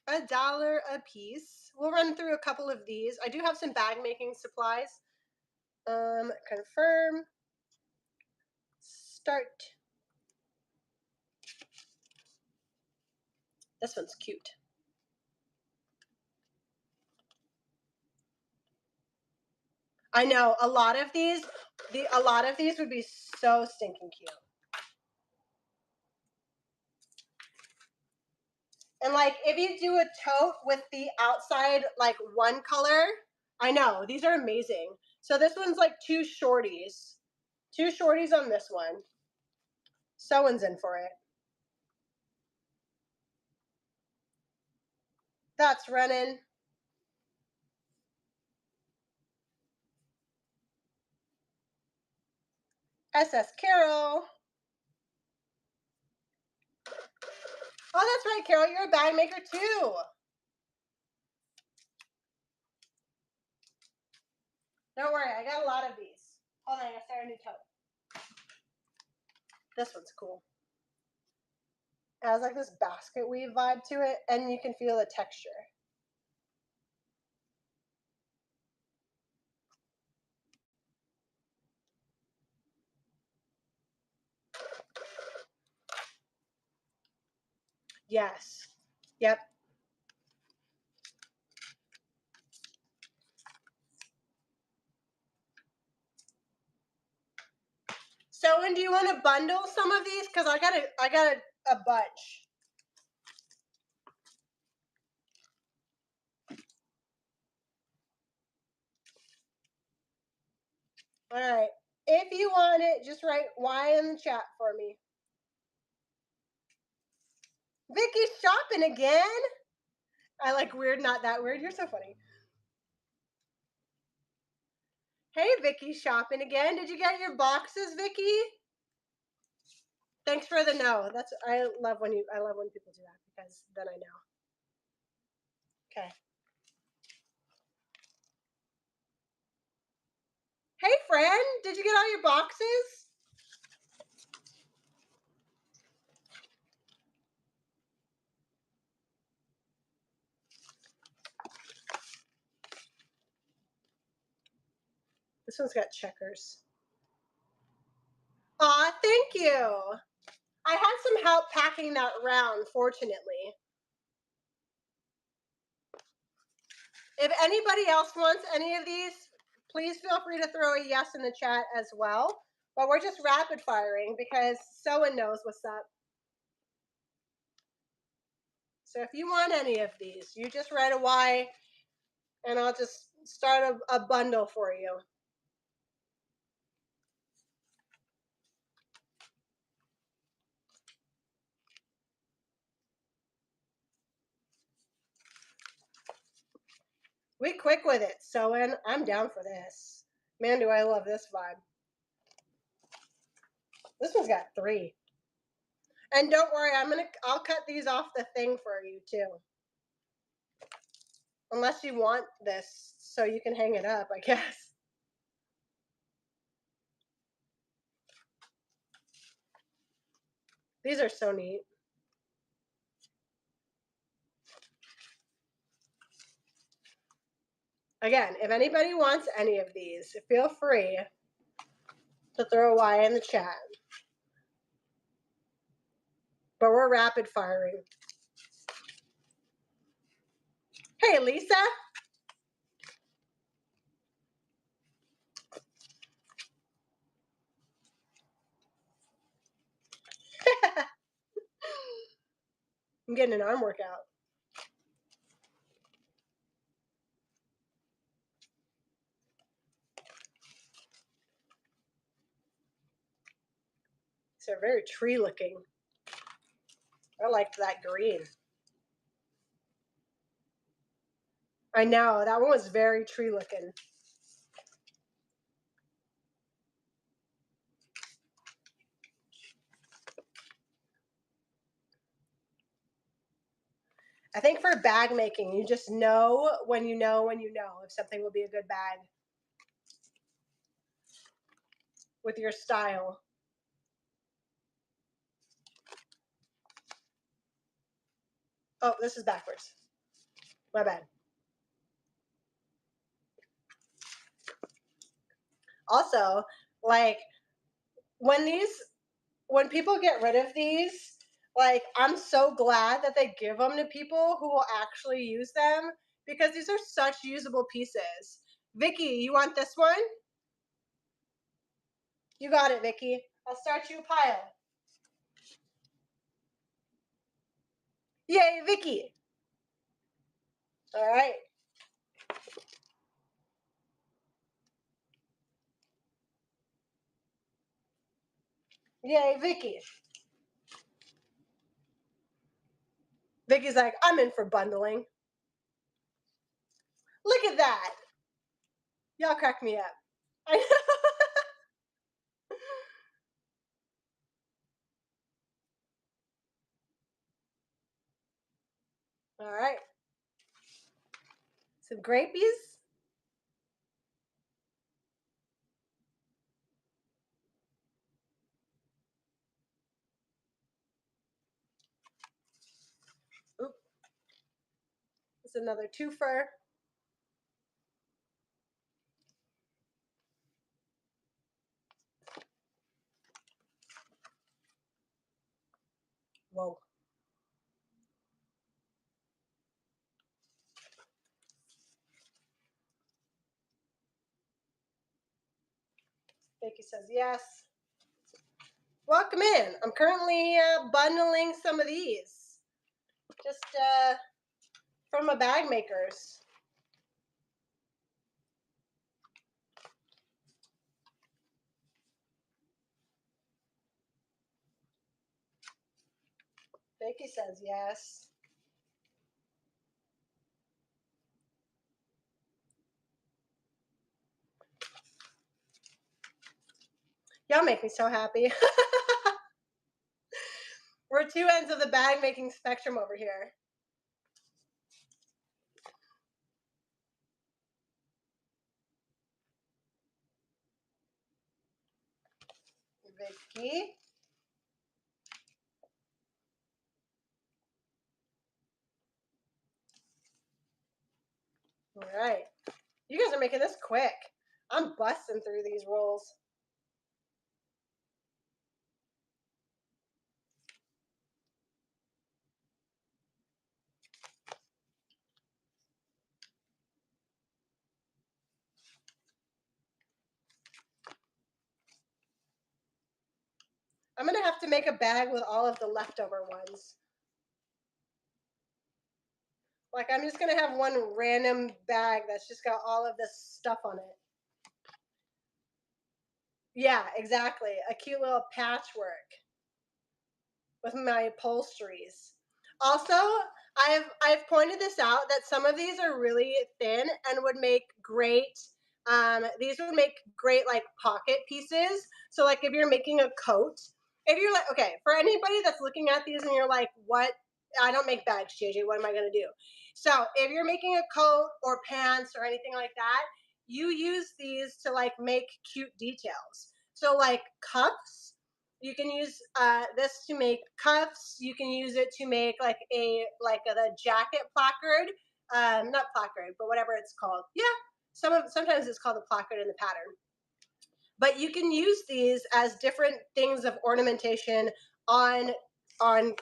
Speaker 1: $1. $1 a piece. We'll run through a couple of these. I do have some bag making supplies. Confirm. Start. This one's cute. I know a lot of these would be so stinking cute. And like if you do a tote with the outside like one color, I know these are amazing. So this one's like two shorties on this one. Sewing's in for it. That's running. SS Carol. Oh, that's right, Carol. You're a bag maker too. Don't worry, I got a lot of these. Hold on, I gotta start a new tote. This one's cool. It has like this basket weave vibe to it, and you can feel the texture. Yes. Yep. So, and do you want to bundle some of these? Because I got a bunch. All right. If you want it, just write Y in the chat for me. Vicky's shopping again. I like weird, not that weird. You're so funny. Hey, Vicky's shopping again. Did you get your boxes, Vicky? Thanks for the no. I love when people do that because then I know. Okay. Hey, friend, did you get all your boxes? This one's got checkers. Aw, thank you. I had some help packing that round, fortunately. If anybody else wants any of these, please feel free to throw a yes in the chat as well. But we're just rapid firing because someone knows what's up. So if you want any of these, you just write a Y and I'll just start a bundle for you. We quick with it, sewing. I'm down for this. Man, do I love this vibe. This one's got 3. And don't worry, I'll cut these off the thing for you too. Unless you want this so you can hang it up, I guess. These are so neat. Again, if anybody wants any of these, feel free to throw a Y in the chat. But we're rapid firing. Hey, Lisa. I'm getting an arm workout. These are very tree looking. I liked that green. I know, that one was very tree looking. I think for bag making, you just know when you know if something will be a good bag with your style. Oh, this is backwards. My bad. Also, like when people get rid of these, like I'm so glad that they give them to people who will actually use them because these are such usable pieces. Vicky, you want this one? You got it, Vicky. I'll start you a pile. Yay, Vicky. All right. Yay, Vicky. Vicky's like, I'm in for bundling. Look at that. Y'all crack me up. I know. All right. Some grapies. Oop. It's another twofer. Whoa. Vicky says yes. Welcome in. I'm currently bundling some of these. Just from my bag makers. Vicky says yes. Y'all make me so happy. We're two ends of the bag making spectrum over here. Vicky. All right. You guys are making this quick. I'm busting through these rolls. I'm gonna have to make a bag with all of the leftover ones. Like I'm just gonna have one random bag that's just got all of this stuff on it. Yeah, exactly. A cute little patchwork with my upholsteries. Also, I've pointed this out that some of these are really thin and would make great these would make great like pocket pieces. So like if you're making a coat, if you're like okay, for anybody that's looking at these and you're like, what I don't make bags, JJ, what am I gonna do? So if you're making a coat or pants or anything like that, you use these to like make cute details. So like cuffs, you can use this to make cuffs. You can use it to make like a jacket placard, not placard, but whatever it's called. Yeah, sometimes it's called a placard in the pattern. But you can use these as different things of ornamentation on on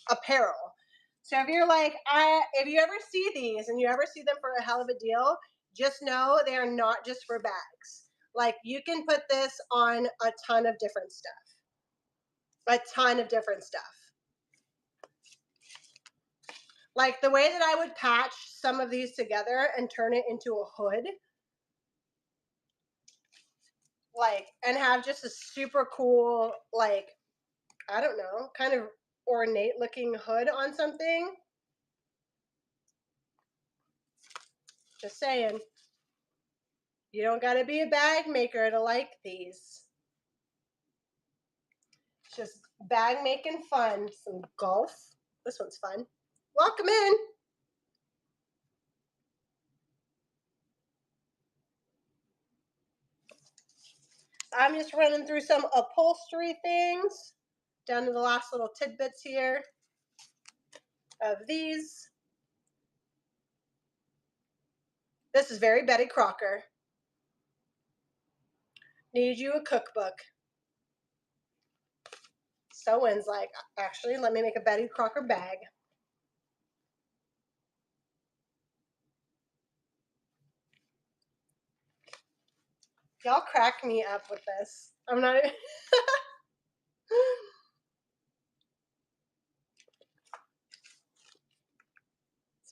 Speaker 1: apparel. So if you're like, if you ever see these and you ever see them for a hell of a deal, just know they are not just for bags. Like you can put this on a ton of different stuff. A ton of different stuff. Like the way that I would patch some of these together and turn it into a hood, like, and have just a super cool, like, I don't know, kind of ornate looking hood on something. Just saying. You don't got to be a bag maker to like these. It's just bag making fun. Some golf. This one's fun. Welcome in. I'm just running through some upholstery things. Down to the last little tidbits here of these. This is very Betty Crocker. Need you a cookbook. Someone's like, actually, let me make a Betty Crocker bag. Y'all crack me up with this. I'm not. This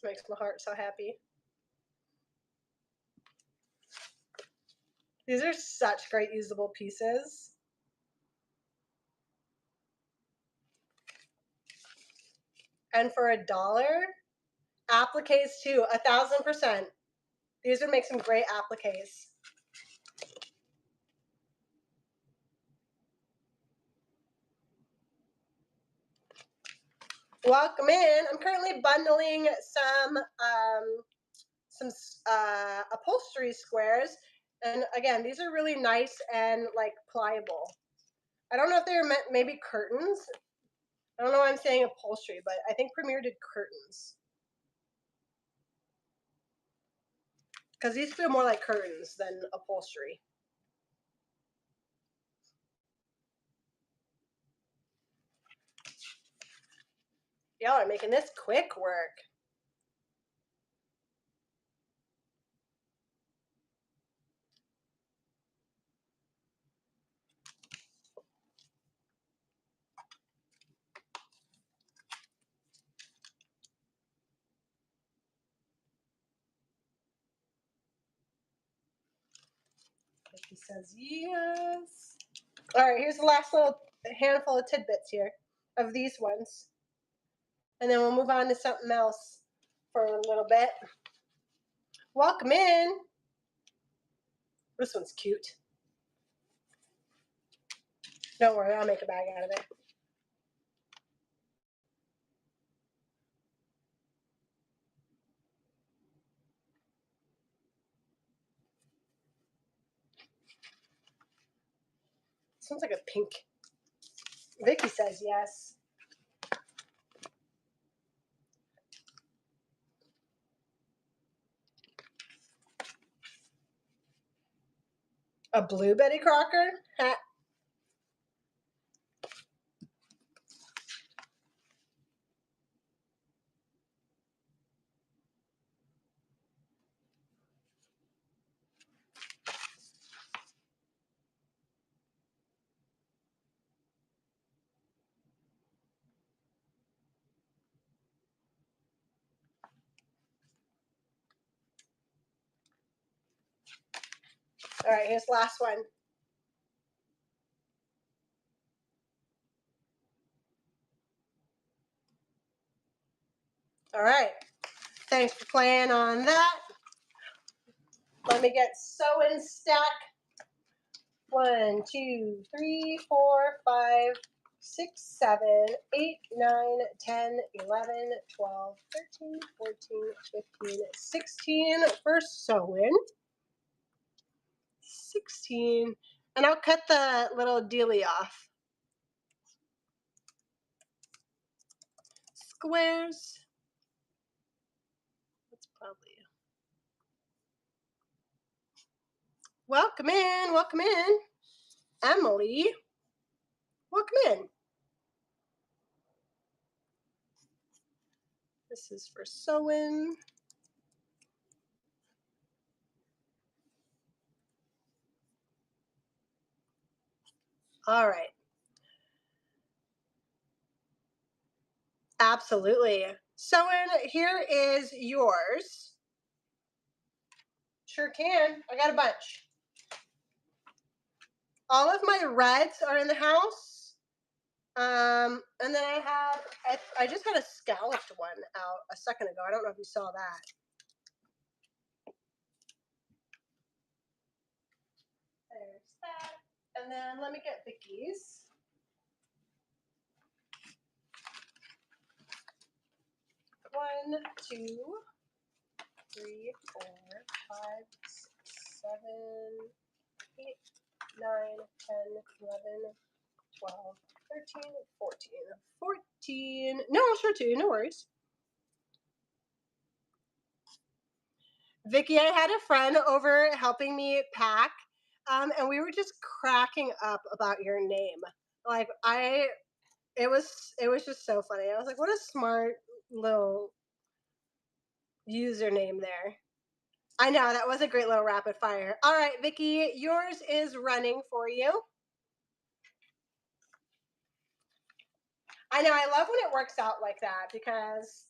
Speaker 1: makes my heart so happy. These are such great usable pieces. And for $1, appliques too, 1,000%. These would make some great appliques. Welcome in. I'm currently bundling some upholstery squares, and again, these are really nice and like pliable. I don't know if they're meant maybe curtains. I don't know why I'm saying upholstery, but I think Premier did curtains. Because these feel more like curtains than upholstery. Y'all are making this quick work. He says yes. All right, here's the last little handful of tidbits here of these ones. And then we'll move on to something else for a little bit. Welcome in. This one's cute. Don't worry, I'll make a bag out of it. Sounds like a pink. Vicky says yes. A blue Betty Crocker hat. All right, here's the last one. All right. Thanks for playing on that. Let me get sew in stack. 1, 2, 3, 4, 5, 6, 7, 8, 9, 10, 11, 12, 13, 14, 15, 16 for sewing. 16. And I'll cut the little dealy off. Squares. That's probably. Welcome in. Welcome in. Emily. Welcome in. This is for sewing. All right. Absolutely. Sewing, here is yours. Sure can. I got a bunch. All of my reds are in the house. And then I just had a scalloped one out a second ago. I don't know if you saw that. There's that. And then let me get Vicky's. One, two, 3, 4, 5, 6, 7, 8, 9, 10, 11, 12, 13, 14. 14. No, I'll show it to you. No worries. Vicky, I had a friend over helping me pack, and we were just cracking up about your name. Like it was just so funny. I was like, what a smart little username there. I know, that was a great little rapid fire. All right, Vicky, yours is running for you. I know, I love when it works out like that because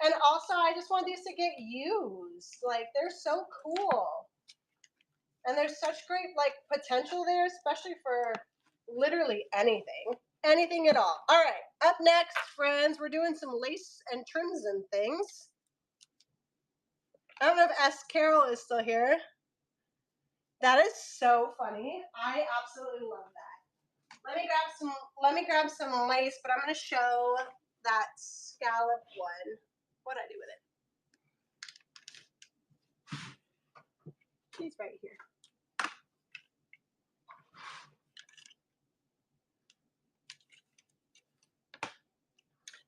Speaker 1: and also I just want these to get used. Like they're so cool. And there's such great like potential there, especially for literally anything. Anything at all. All right, up next, friends, we're doing some lace and trims and things. I don't know if S. Carol is still here. That is so funny. I absolutely love that. Let me grab some lace, but I'm gonna show that scallop one. What I do with it. She's right here.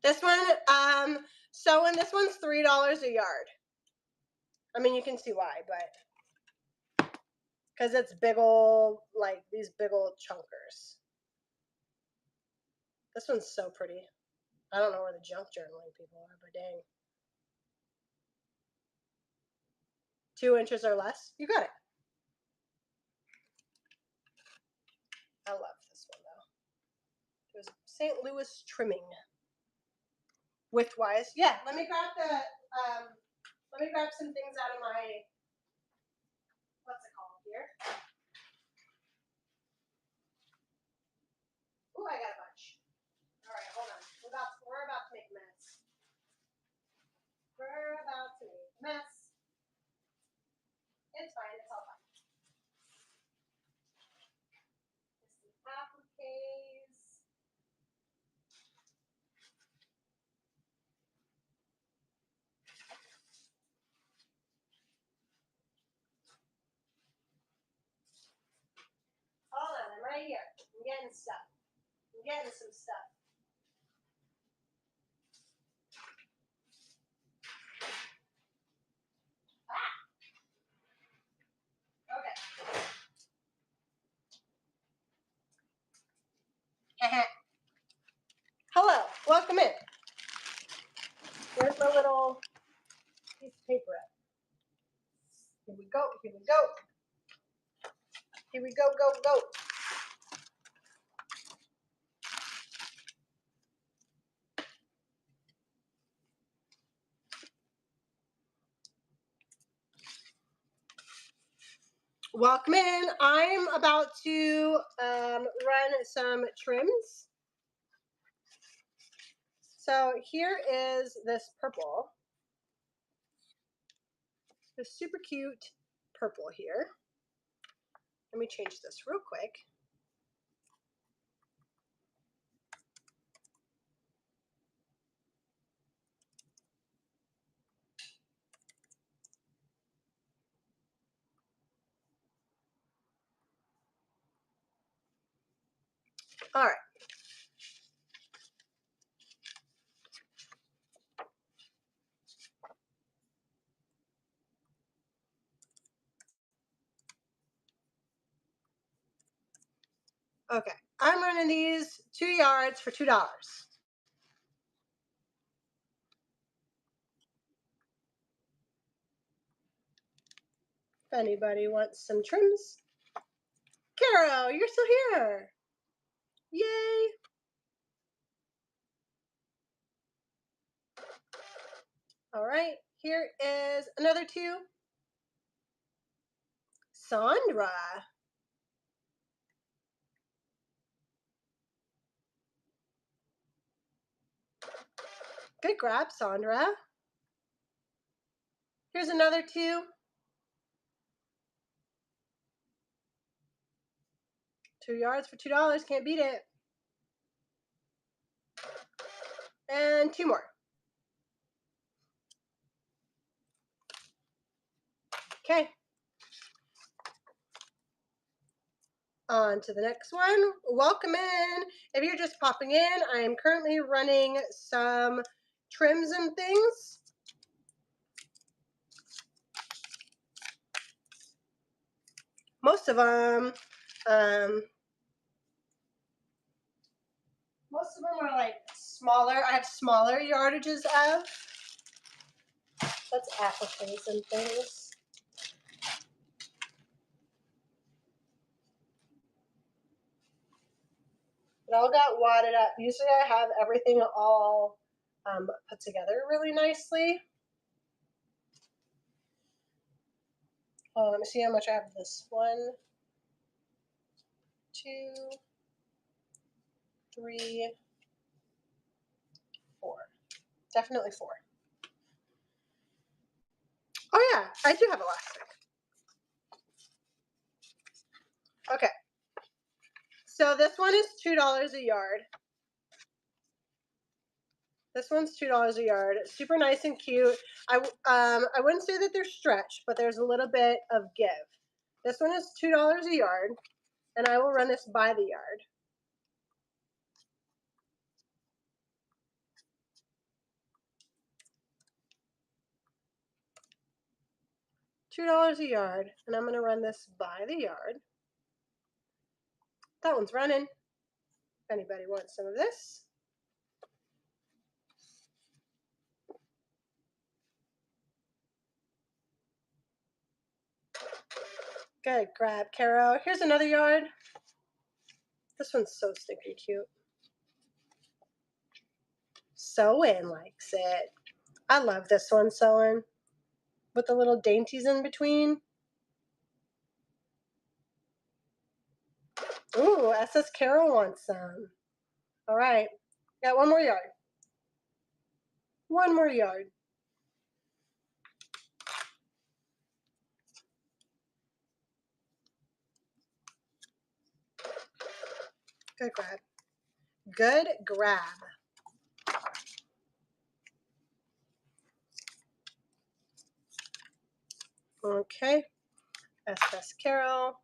Speaker 1: This one, sewing, this one's $3 a yard. I mean, you can see why, but because it's big old, like these big old chunkers. This one's so pretty. I don't know where the junk journaling people are, but dang. 2 inches or less. You got it. I love this one though. It was St. Louis trimming. Widthwise. Yeah, let me grab some things out of my, what's it called here? Ooh, I got a bunch. All right, hold on. We're about to make a mess. We're about to make a mess. It's fine. It's all fine. It's the appliques. Hold on, I'm right here. I'm getting stuff. I'm getting some stuff. Okay. Hello, welcome in. Where's my little piece of paper at? Here we go, here we go. Here we go, go, go. Welcome in. I'm about to run some trims. So here is this purple, this super cute purple here. Let me change this real quick. All right. Okay. I'm running these 2 yards for $2. If anybody wants some trims. Carol, you're still here. Yay. All right. Here is another 2. Sandra. Good grab, Sandra. Here's another 2. 2 yards for $2. Can't beat it. And 2 more. Okay. On to the next one. Welcome in. If you're just popping in, I am currently running some trims and things. Most of them are like smaller. I have smaller yardages of. That's appliques and things. It all got wadded up. Usually I have everything all put together really nicely. Let me see how much I have of this. 1, 2, 3, 4. Definitely 4. Oh yeah, I do have elastic. Okay. So this one is $2 a yard. This one's $2 a yard. Super nice and cute. I wouldn't say that they're stretched, but there's a little bit of give. This one is $2 a yard, and I will run this by the yard. $2 a yard, and I'm going to run this by the yard. That one's running. If anybody wants some of this. Good grab, Caro. Here's another yard. This one's so stinking cute. Sew-in likes it. I love this one, Sew-in, with the little dainties in between. Ooh, SS Carol wants some. All right. Got one more yard. One more yard. Good grab. Good grab. Okay. SS Carol.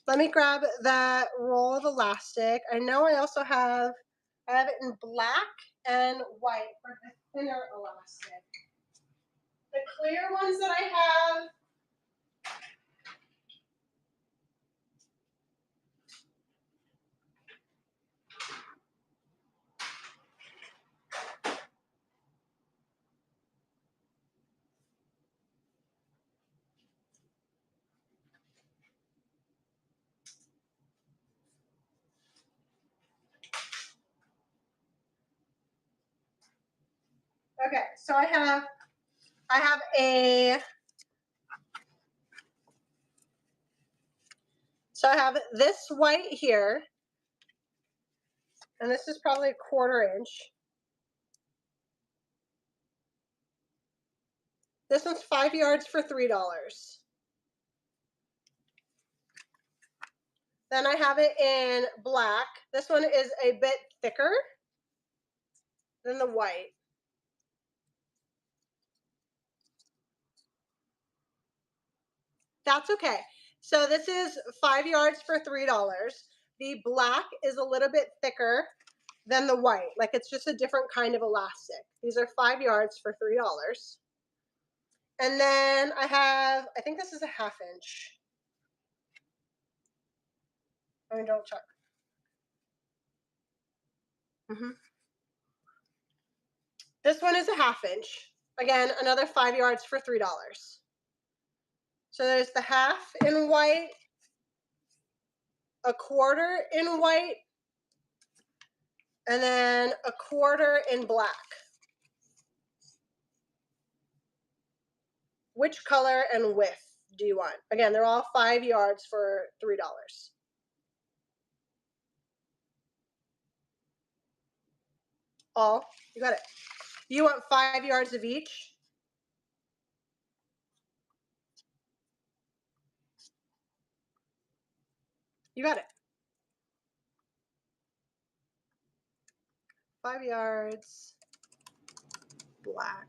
Speaker 1: Let me grab that roll of elastic. I know I also have it in black and white for the thinner elastic. The clear ones that I have, okay, so I have So I have this white here, and this is probably a 1/4 inch. This one's 5 yards for $3. Then I have it in black. This one is a bit thicker than the white. That's okay. So this is 5 yards for $3. The black is a little bit thicker than the white. Like it's just a different kind of elastic. These are 5 yards for $3. And then I think this is a 1/2 inch. Let me double check. Mm-hmm. This one is a 1/2 inch. Again, another 5 yards for $3. So there's the 1/2 in white, a 1/4 in white, and then a 1/4 in black. Which color and width do you want? Again, they're all 5 yards for $3. All? You got it. You want 5 yards of each? You got it. 5 yards, black,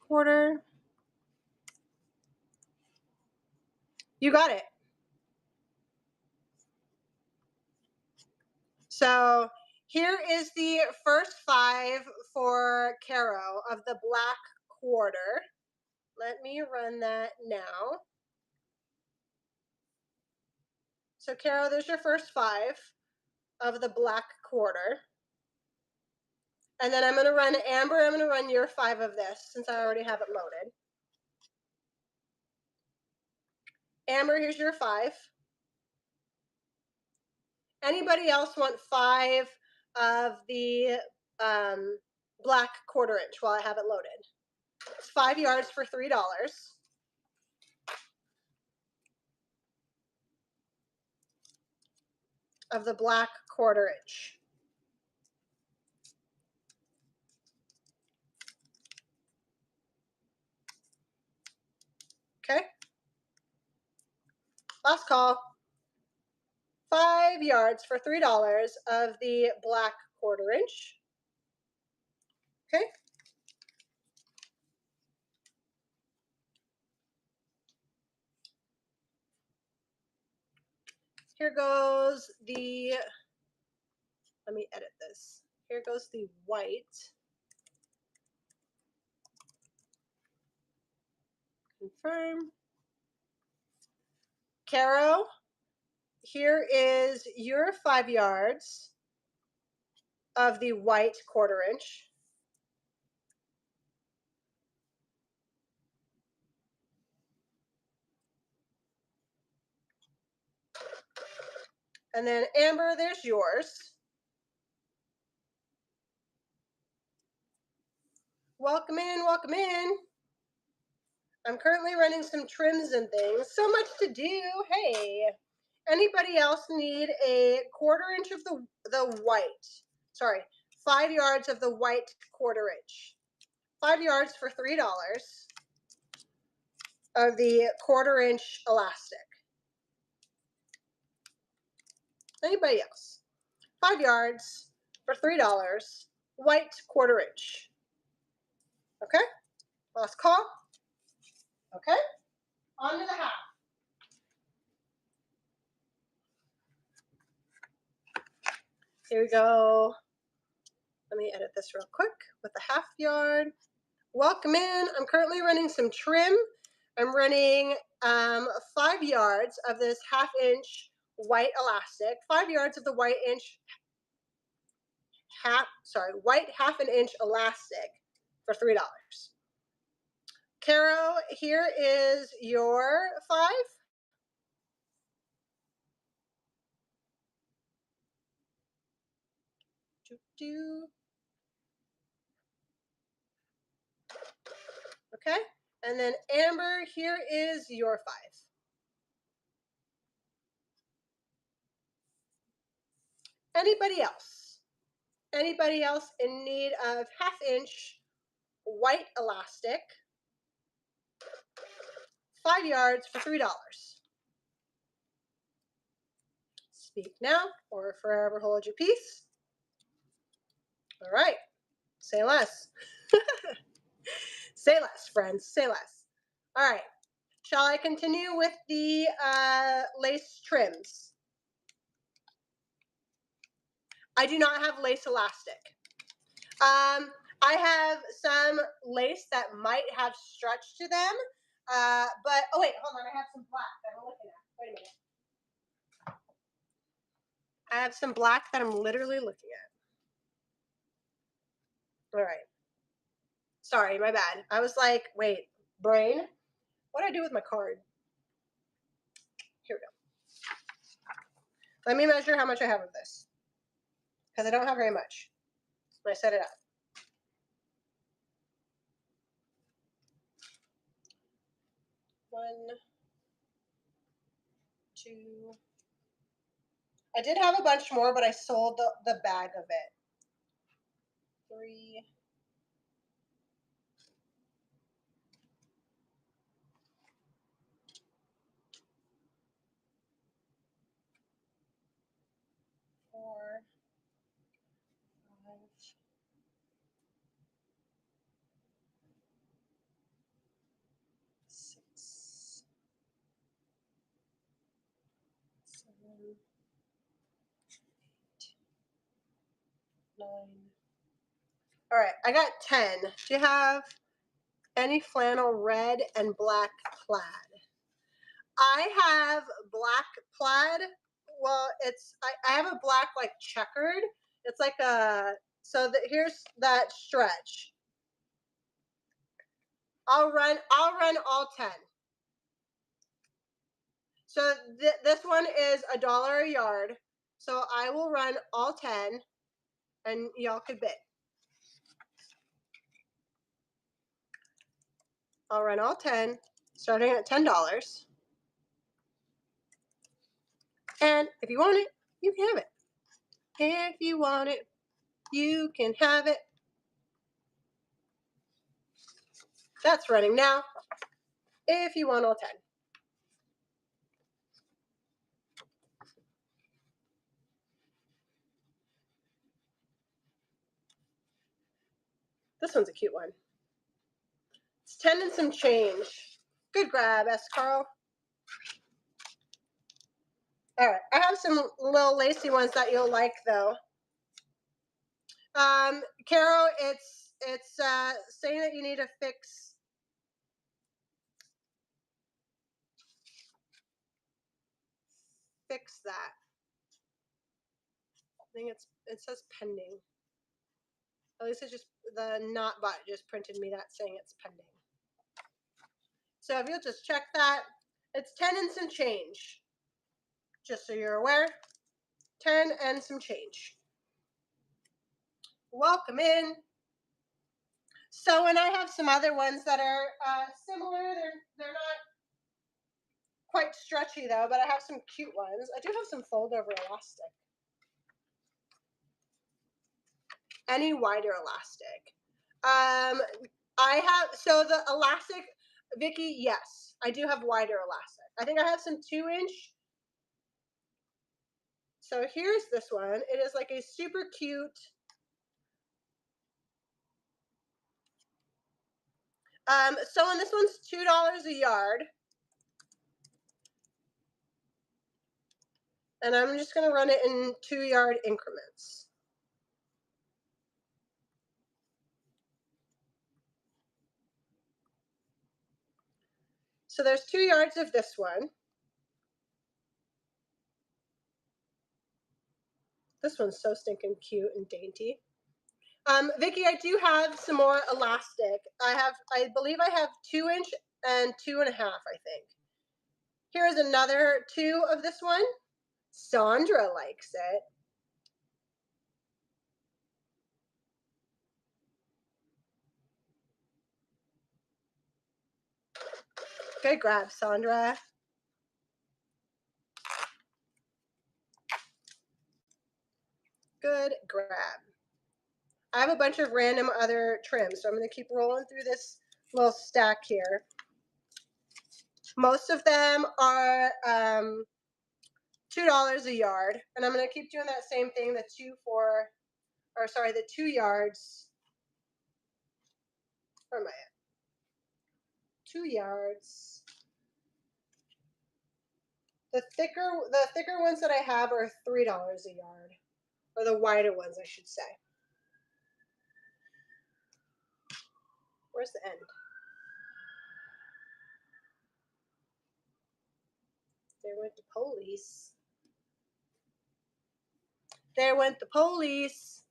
Speaker 1: 1/4. You got it. So here is the first 5 for Caro of the black 1/4. Let me run that now. So Caro, there's your first 5 of the black 1/4. And then I'm going to run Amber, I'm going to run your 5 of this since I already have it loaded. Amber, here's your 5. Anybody else want 5 of the black 1/4 inch while I have it loaded? It's 5 yards for $3. Of the black 1/4 inch. Okay. Last call. 5 yards for $3 of the black 1/4 inch. Okay. Here goes the, let me edit this. Here goes the white. Confirm. Caro, here is your 5 yards of the white 1/4 inch. And then Amber, there's yours. Welcome in, welcome in. I'm currently running some trims and things. So much to do. Hey. Anybody else need a 1/4 inch of the white? Sorry, 5 yards of the white 1/4 inch. 5 yards for $3 of the 1/4 inch elastic. Anybody else? 5 yards for $3, white 1/4 inch. Okay, last call. Okay, on to the 1/2. Here we go. Let me edit this real quick with the 1/2 yard. Welcome in. I'm currently running some trim. I'm running 5 yards of this 1/2 inch white elastic, 5 yards of the white 1/2 an inch elastic for $3. Caro, here is your 5. Okay, and then Amber, here is your 5. Anybody else? Anybody else in need of 1/2 inch white elastic, 5 yards for $3? Speak now or forever hold your peace. All right, say less. Say less, friends, say less. All right, shall I continue with the lace trims? I do not have lace elastic. I have some lace that might have stretch to them, but oh wait, hold on, I have some black that I'm looking at. Wait a minute. I have some black that I'm literally looking at. All right. Sorry, my bad. I was like, wait, brain, what do I do with my card? Here we go. Let me measure how much I have of this, because I don't have very much when I set it up. 1, 2. I did have a bunch more, but I sold the bag of it. 3. 4, 5, 6, 7, 8, 9. All right, I got 10. Do you have any flannel red and black plaid? I have black plaid. Well, I have a black like checkered. It's like a here's that stretch. I'll run all 10. So this one is $1 a yard. So I will run all 10, and y'all could bid. I'll run all 10, starting at $10. And if you want it, you can have it. If you want it, you can have it. That's running now. If you want all 10. This one's a cute one. It's 10 and some change. Good grab, S. Carl. All right, I have some little lacy ones that you'll like though. Carol, it's saying that you need to fix that. I think it says pending. At least it's just the not bot just printed me that saying it's pending. So if you'll just check that, it's 10 and some change. Just so you're aware, 10 and some change. Welcome in. So, and I have some other ones that are similar. They're not quite stretchy though, but I have some cute ones. I do have some fold over elastic. Any wider elastic. I have, so the elastic, Vicky, yes, I do have wider elastic. I think I have some 2-inch. So here's this one. It is like a super cute, so and this one's $2 a yard. And I'm just gonna run it in 2-yard increments. So there's 2 yards of this one. This one's so stinking cute and dainty. Vicky, I do have some more elastic. I believe I have 2-inch and 2.5, I think. Here's another 2 of this one. Sandra likes it. Good grab, Sandra. Good grab. I have a bunch of random other trims, so I'm going to keep rolling through this little stack here. Most of them are $2 a yard, and I'm going to keep doing that same thing. The 2 yards. Where am I at? 2 yards. The thicker ones that I have are $3 a yard, or the wider ones, I should say. Where's the end? There went the police. There went the police.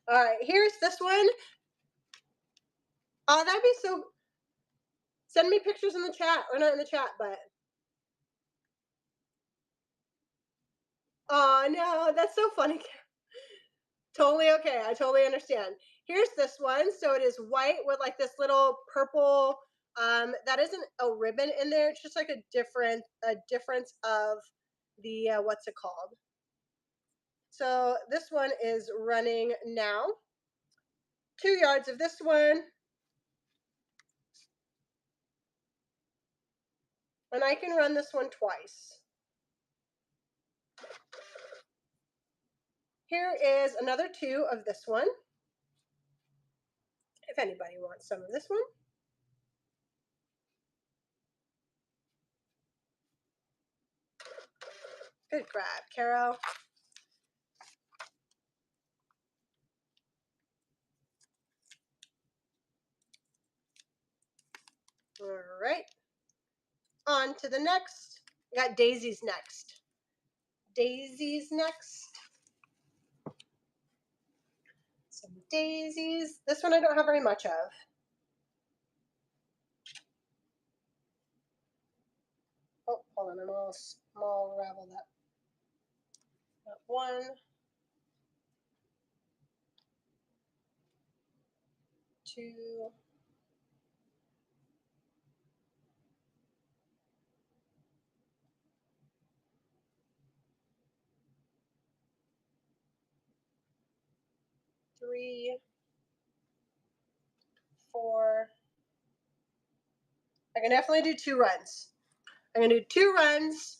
Speaker 1: All right, here's this one. Oh, that'd be so. Send me pictures in the chat, or not in the chat, but. Oh no, that's so funny. Totally okay. I totally understand. Here's this one. So it is white with like this little purple. That isn't a ribbon in there. It's just like a difference of the what's it called? So this one is running now. 2 yards of this one. And I can run this one twice. Here is another 2 of this one. If anybody wants some of this one. Good grab, Carol. All right. On to the next. We got daisies next. Daisies next. Some daisies. This one I don't have very much of. Oh, hold on. I'm all raveled up. Got 1, 2, 3, 4. I can definitely do 2 runs. I'm going to do 2 runs.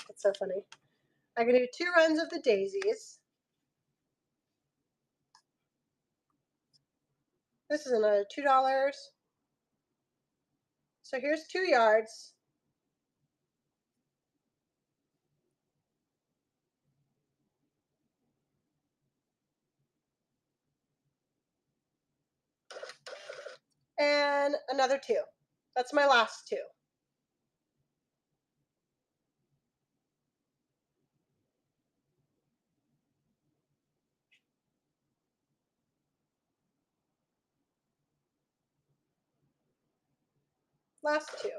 Speaker 1: That's so funny. I can do 2 runs of the daisies. This is another $2. So here's 2 yards. And another 2. That's my last 2. Last 2.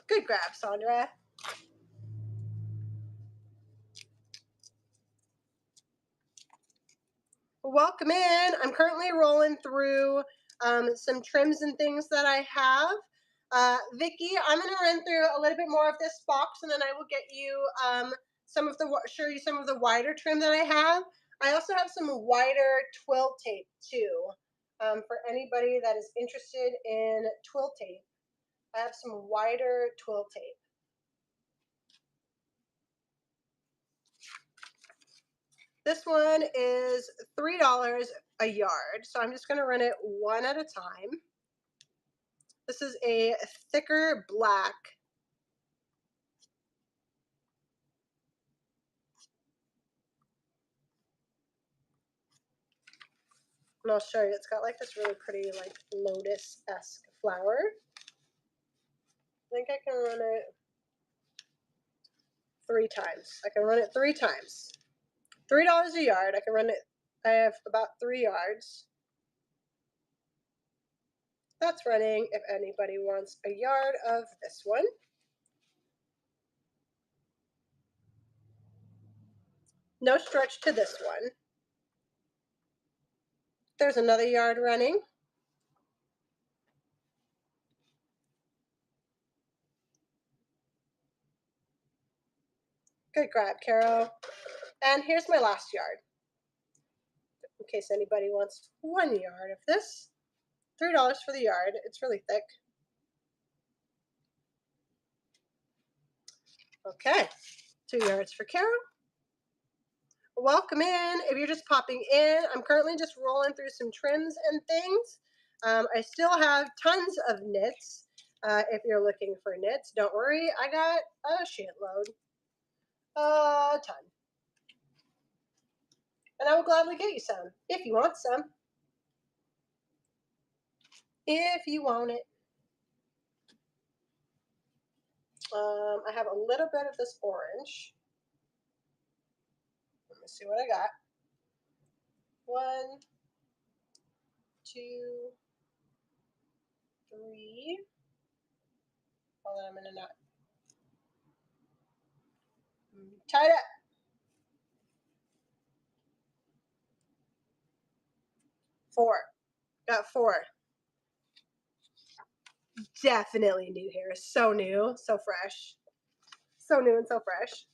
Speaker 1: Good grab, Sandra. Welcome in. I'm currently rolling through some trims and things that I have. Vicki, I'm going to run through a little bit more of this box, and then I will get you show you some of the wider trim that I have. I also have some wider twill tape too, for anybody that is interested in twill tape. I have some wider twill tape. This one is $3 a yard, so I'm just going to run it one at a time. This is a thicker black. And I'll show you. It's got like this really pretty like lotus-esque flower. I think I can run it 3 times. I can run it 3 times. $3 a yard. I can run it. I have about 3 yards. That's running if anybody wants a yard of this one. No stretch to this one. There's another yard running. Good grab, Caro. And here's my last yard. In case anybody wants 1 yard of this. $3 for the yard. It's really thick. Okay, 2 yards for Caro. Welcome in. If you're just popping in, I'm currently just rolling through some trims and things. I still have tons of knits. If you're looking for knits, don't worry. I got a shitload. A ton. And I will gladly get you some if you want some. If you want it. I have a little bit of this orange. Let me see what I got. 1, 2, 3. Hold on, I'm in a knot. Tie it up. 4. Got 4. Definitely new hair. So new, so fresh. So new and so fresh.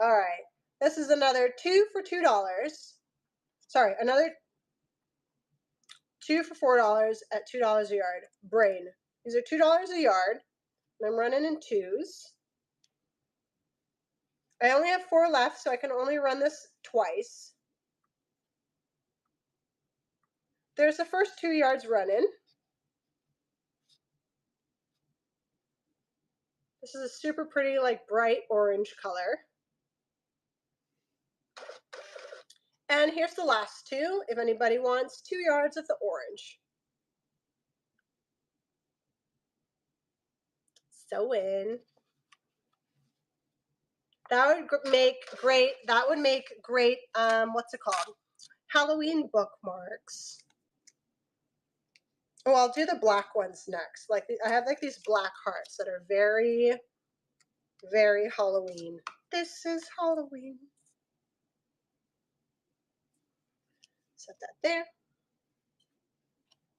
Speaker 1: All right. This is another 2 for $2. Sorry, another 2 for $4 at $2 a yard. Brain. These are $2 a yard. And I'm running in 2s. I only have 4 left, so I can only run this twice. There's the first 2 yards running. This is a super pretty, like, bright orange color. And here's the last 2, if anybody wants 2 yards of the orange. Sew in. That would make great, what's it called? Halloween bookmarks. Oh, I'll do the black ones next. Like, I have like these black hearts that are very, very Halloween. This is Halloween. Set that there.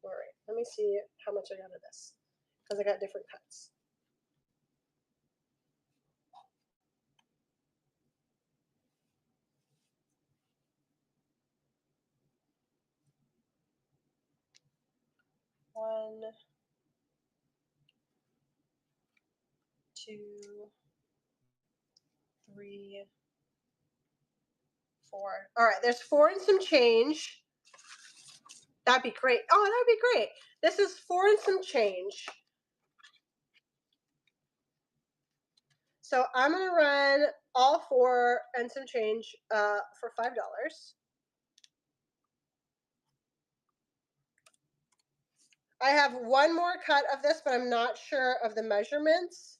Speaker 1: All right, let me see how much I got of this, because I got different cuts. One, 2, 3, 4. All right, there's 4 and some change. That'd be great. Oh, that'd be great. This is 4 and some change. So I'm gonna run all 4 and some change for $5. I have one more cut of this, but I'm not sure of the measurements.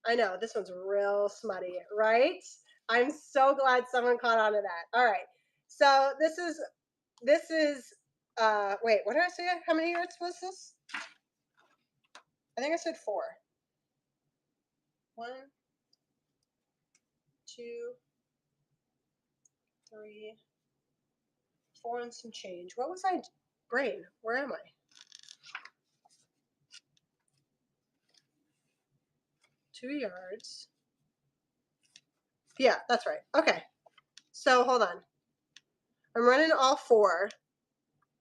Speaker 1: I know, this one's real smutty, right? I'm so glad someone caught on to that. All right, so this is, wait, what did I say? How many yards was this? I think I said 4. 1, 2, 3, 4 and some change. What was I, brain, where am I? 2 yards. Yeah, that's right. Okay. So hold on. I'm running all 4.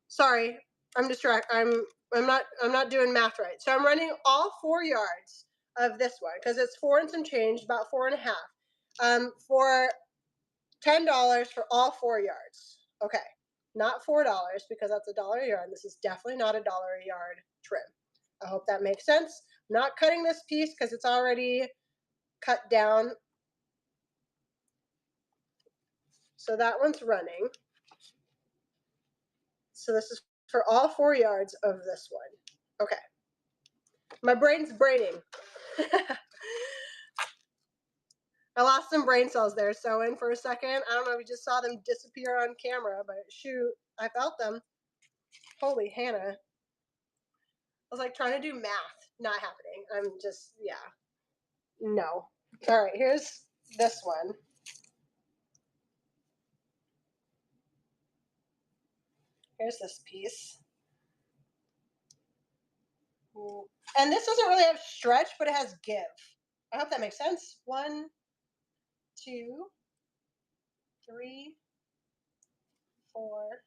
Speaker 1: Sorry, I'm distracted. I'm not doing math right. So I'm running all 4 yards of this one because it's 4 and some change, about 4.5. For $10 for all 4 yards. Okay, not $4 because that's $1 a yard. This is definitely not $1 a yard trim. I hope that makes sense. I'm not cutting this piece because it's already cut down. So that one's running. So this is for all 4 yards of this one. Okay. My brain's braining. I lost some brain cells there, so in for a second. I don't know if you just saw them disappear on camera, but shoot, I felt them. Holy Hannah. I was like trying to do math, not happening. I'm just, yeah. No. All right, here's this one. Here's this piece. And this doesn't really have stretch, but it has give. I hope that makes sense. 1, 2, 3, 4,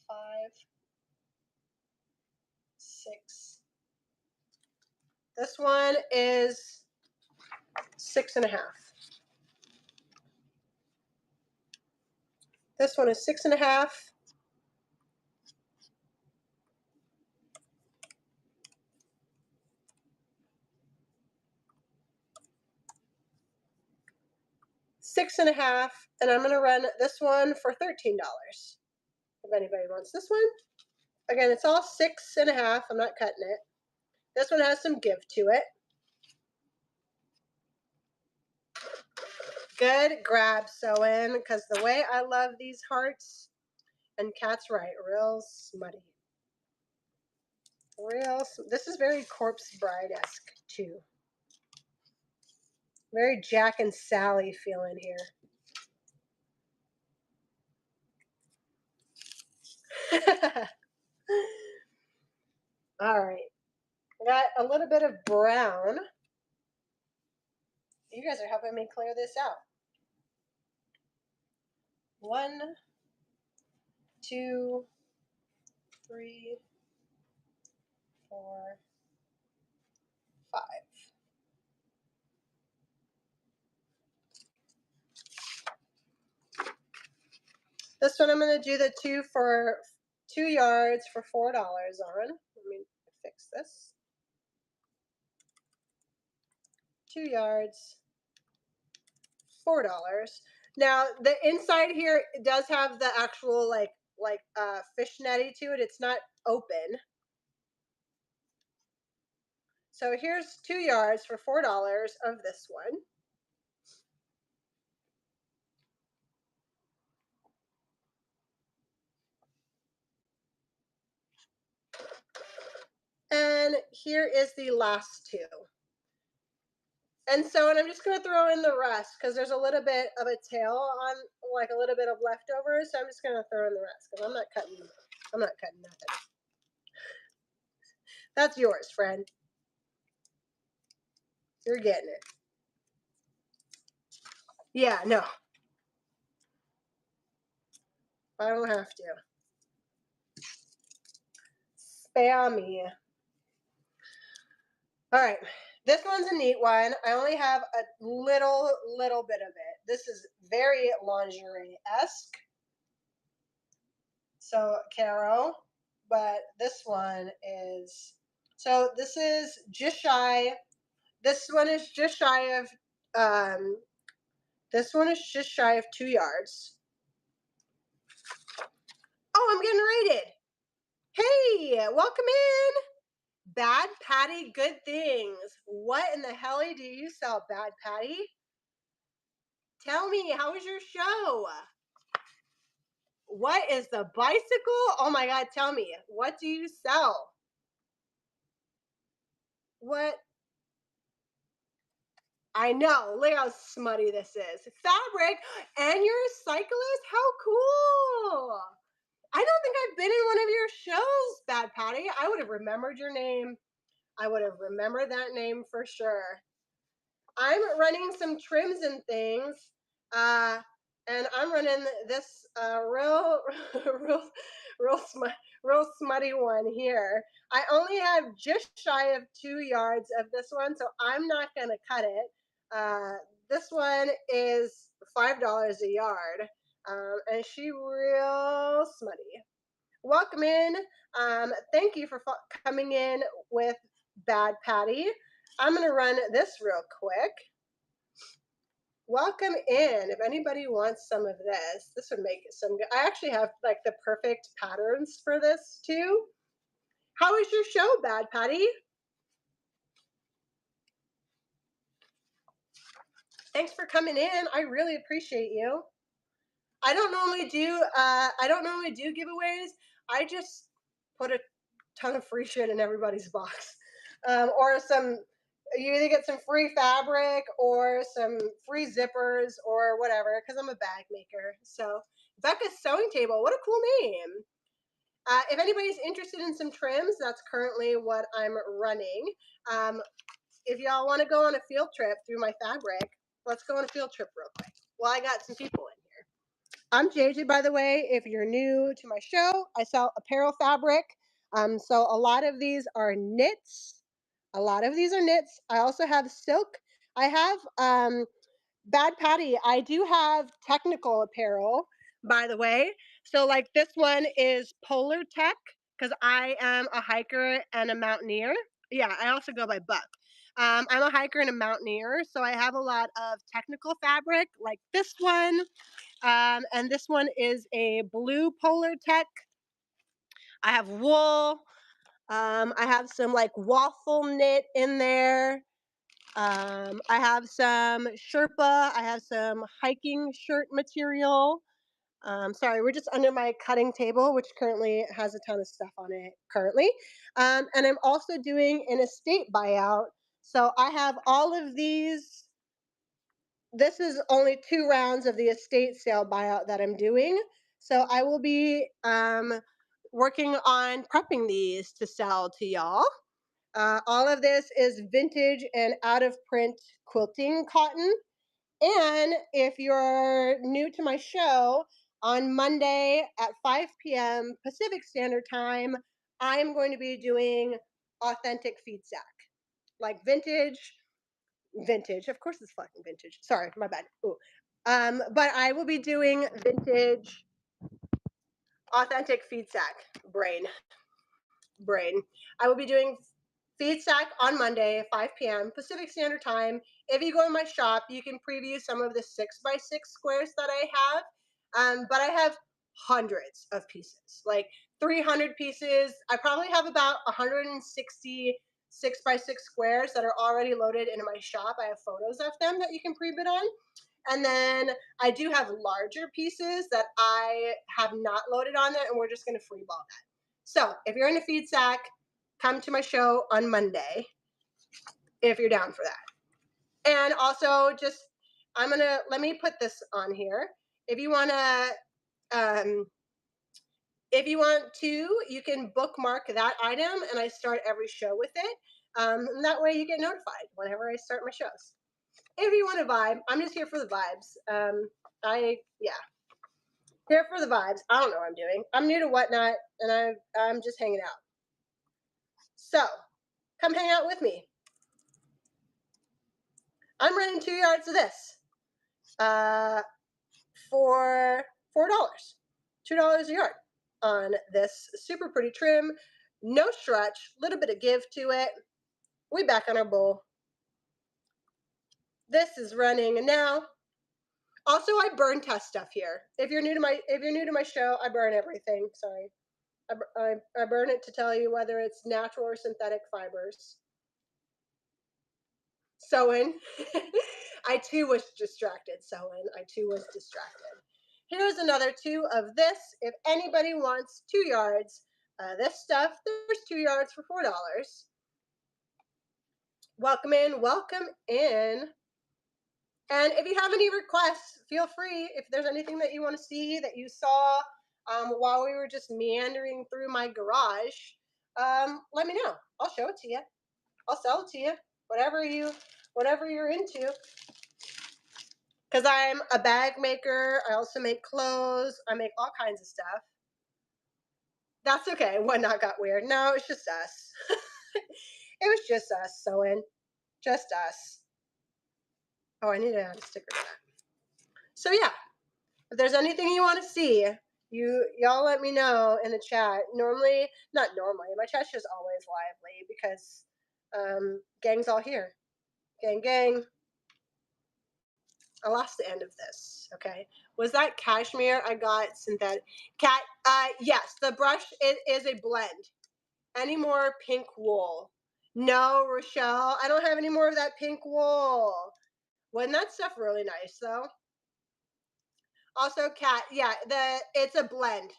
Speaker 1: 5, 6. This one is 6.5. This one is 6.5. Six and a half, and I'm going to run this one for $13. If anybody wants this one. Again, it's all 6.5. I'm not cutting it. This one has some give to it. Good grab sewing, because the way I love these hearts, and Kat's right, real smutty. This is very Corpse Bride-esque too. Very Jack and Sally feeling here. All right. Got a little bit of brown. You guys are helping me clear this out. 1, 2, 3, 4, 5. This one I'm going to do the 2 yards for $4 on. Let me fix this. 2 yards, $4. Now the inside here does have the actual like fishnetty to it. It's not open. So here's 2 yards for $4 of this one. And here is the last 2. And so, and I'm just going to throw in the rest because there's a little bit of a tail on, like a little bit of leftovers. So I'm just going to throw in the rest because I'm not cutting nothing. That's yours, friend. You're getting it. Yeah, no. I don't have to. Spare me. All right. This one's a neat one. I only have a little bit of it. This is very lingerie-esque. So, Caro. But this one is, so this is just shy. This one is just shy of, this one is just shy of 2 yards. Oh, I'm getting rated. Hey, welcome in. Bad Patty, good things. What in the hell do you sell, Bad Patty? Tell me, how was your show? What is the bicycle? Oh my God, tell me, what do you sell? What? I know, look how smutty this is. Fabric, and you're a cyclist? How cool. I don't think I've been in one of your shows, Bad Patty. I would have remembered your name. I would have remembered that name for sure. I'm running some trims and things, and I'm running this real, real smutty one here. I only have just shy of 2 yards of this one, so I'm not gonna cut it. This one is $5 a yard, and she real smutty. Welcome in. Thank you for coming in with Bad Patty. I'm going to run this real quick. Welcome in. If anybody wants some of this would make it some good. I actually have like the perfect patterns for this too. How was your show, Bad Patty? Thanks for coming in. I really appreciate you. I don't normally do giveaways. I just put a ton of free shit in everybody's box, or you either get some free fabric or some free zippers or whatever, because I'm a bag maker. So Becca's Sewing Table, what a cool name. If anybody's interested in some trims, that's currently what I'm running. if y'all want to go on a field trip through my fabric, let's go on a field trip real quick. Well, I got some people in here. I'm JJ, by the way. If you're new to my show, I sell apparel fabric. So a lot of these are knits. A lot of these are knits. I also have silk. I have Bad Patty, I do have technical apparel, by the way. So, like this one is Polar Tech because I am a hiker and a mountaineer. Yeah, I also go by Buck. I'm a hiker and a mountaineer, so I have a lot of technical fabric like this one. And this one is a blue Polar Tech. I have wool. I have some like waffle knit in there. I have some Sherpa. I have some hiking shirt material. Sorry, we're just under my cutting table, which currently has a ton of stuff on it currently. And I'm also doing an estate buyout. So I have all of these. This is only 2 rounds of the estate sale buyout that I'm doing. So I will be working on prepping these to sell to y'all. All of this is vintage and out of print quilting cotton. And if you're new to my show, on Monday at 5 p.m. Pacific Standard Time, I'm going to be doing authentic feed sack. Like vintage. Of course it's fucking vintage. Sorry, my bad. Ooh. But I will be doing vintage authentic feed sack brain. I will be doing feed sack on Monday, 5 p.m. Pacific Standard Time. If you go in my shop, you can preview some of the 6x6 squares that I have. But I have hundreds of pieces, like 300 pieces. I probably have about 160 6x6 squares that are already loaded into my shop. I have photos of them that you can pre-bid on. And then I do have larger pieces that I have not loaded on there, and we're just going to freeball that. So if you're in a feed sack, come to my show on Monday if you're down for that. And also, just let me put this on here. If you want to, you can bookmark that item, and I start every show with it. And that way, you get notified whenever I start my shows. If you want to vibe, I'm just here for the vibes. Here for the vibes. I don't know what I'm doing. I'm new to Whatnot, and I'm just hanging out. So, come hang out with me. I'm running 2 yards of this for $4, $2 a yard on this super pretty trim. No stretch, little bit of give to it. We back on our bowl. This is running now. Also, I burn test stuff here. If you're new to my show, I burn everything. Sorry, I burn it to tell you whether it's natural or synthetic fibers. Sewing. I too was distracted sewing. Here's another 2 of this. If anybody wants 2 yards, this stuff, there's 2 yards for $4. Welcome in, welcome in. And if you have any requests, feel free. If there's anything that you want to see that you saw while we were just meandering through my garage, let me know. I'll show it to you. I'll sell it to you. Whatever you're into. Because I'm a bag maker. I also make clothes. I make all kinds of stuff. That's okay. Whatnot got weird. No, it's just us. It was just us sewing. Just us. Oh, I need to add a sticker to that. So yeah, if there's anything you want to see, y'all let me know in the chat. Not normally, my chat's just always lively because gang's all here. Gang. I lost the end of this. Okay. Was that cashmere I got synthetic? Yes, the brush is a blend. Any more pink wool? No, Rochelle, I don't have any more of that pink wool. Wasn't that stuff really nice though? Also, Kat, yeah, it's a blend.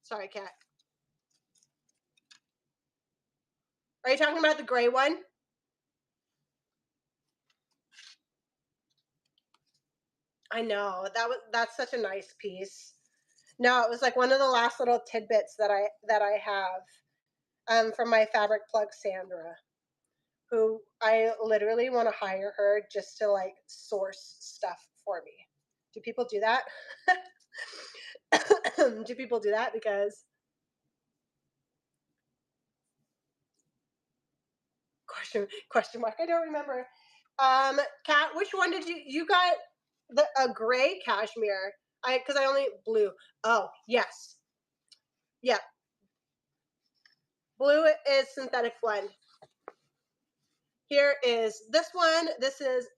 Speaker 1: Sorry, Kat. Are you talking about the gray one? I know that's such a nice piece. No, it was like one of the last little tidbits that I have. from my fabric plug Sandra, who I literally want to hire her just to like source stuff for me. Do people do that? Do people do that? Because question mark. I don't remember. Kat, which one did you got? A gray cashmere. Because I only blue. Oh yes, yeah. Blue is synthetic blend. Here is this one. This is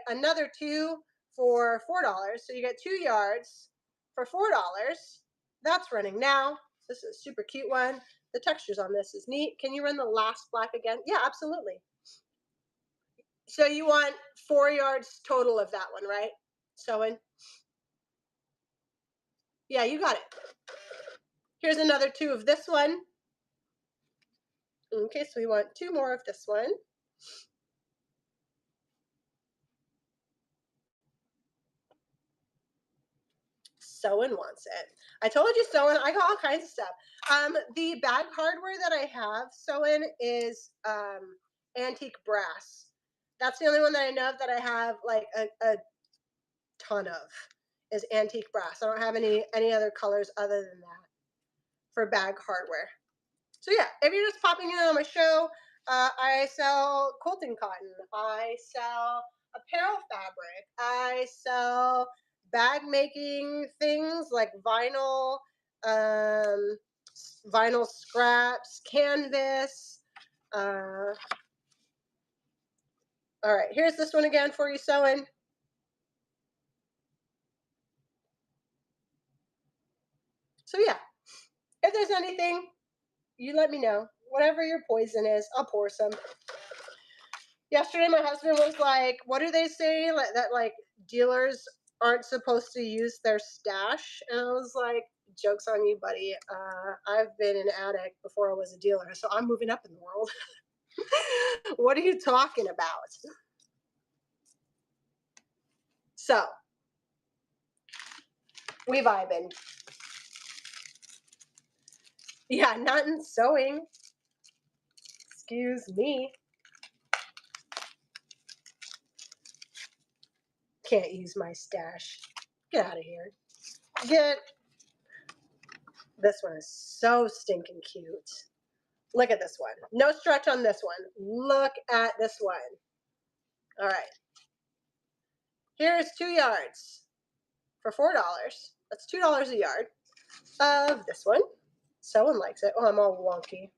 Speaker 1: another two for $4. So you get 2 yards for $4. That's running now. This is a super cute one. The textures on this is neat. Can you run the last black again? Yeah, absolutely. So you want 4 yards total of that one, right? Sewing. Yeah, you got it. Here's another two of this one. Okay, so we want two more of this one. Sewn wants it. I told you Sewn, I got all kinds of stuff. The bag hardware that I have Sewn is antique brass. That's the only one that I know of that I have like a ton of is antique brass. I don't have any other colors other than that for bag hardware. So yeah, if you're just popping in on my show, I sell quilting cotton. I sell apparel fabric. I sell bag making things like vinyl, vinyl scraps, canvas. All right, here's this one again for you sewing. So yeah, if there's anything, you let me know. Whatever your poison is, I'll pour some. Yesterday, my husband was like, "What do they say that like dealers aren't supposed to use their stash?" And I was like, "Joke's on you, buddy. I've been an addict before I was a dealer, so I'm moving up in the world." What are you talking about? So we vibing. Yeah, not in sewing. Excuse me. Can't use my stash. Get out of here. Get. This one is so stinking cute. Look at this one. No stretch on this one. Look at this one. All right. Here's 2 yards for $4. That's $2 a yard of this one. Someone likes it. Oh, I'm all wonky.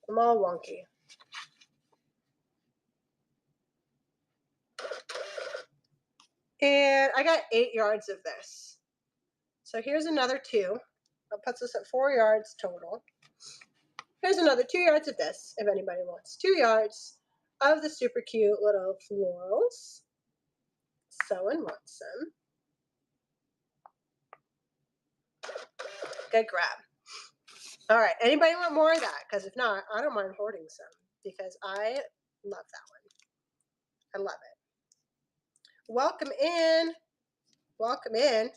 Speaker 1: I'm all wonky. And I got 8 yards of this. So here's another two. That puts us at 4 yards total. Here's another 2 yards of this, if anybody wants 2 yards of the super cute little florals. Someone wants some. Good grab. All right, anybody want more of that? Because if not, I don't mind hoarding some because I love that one. I love it. Welcome in. Welcome in.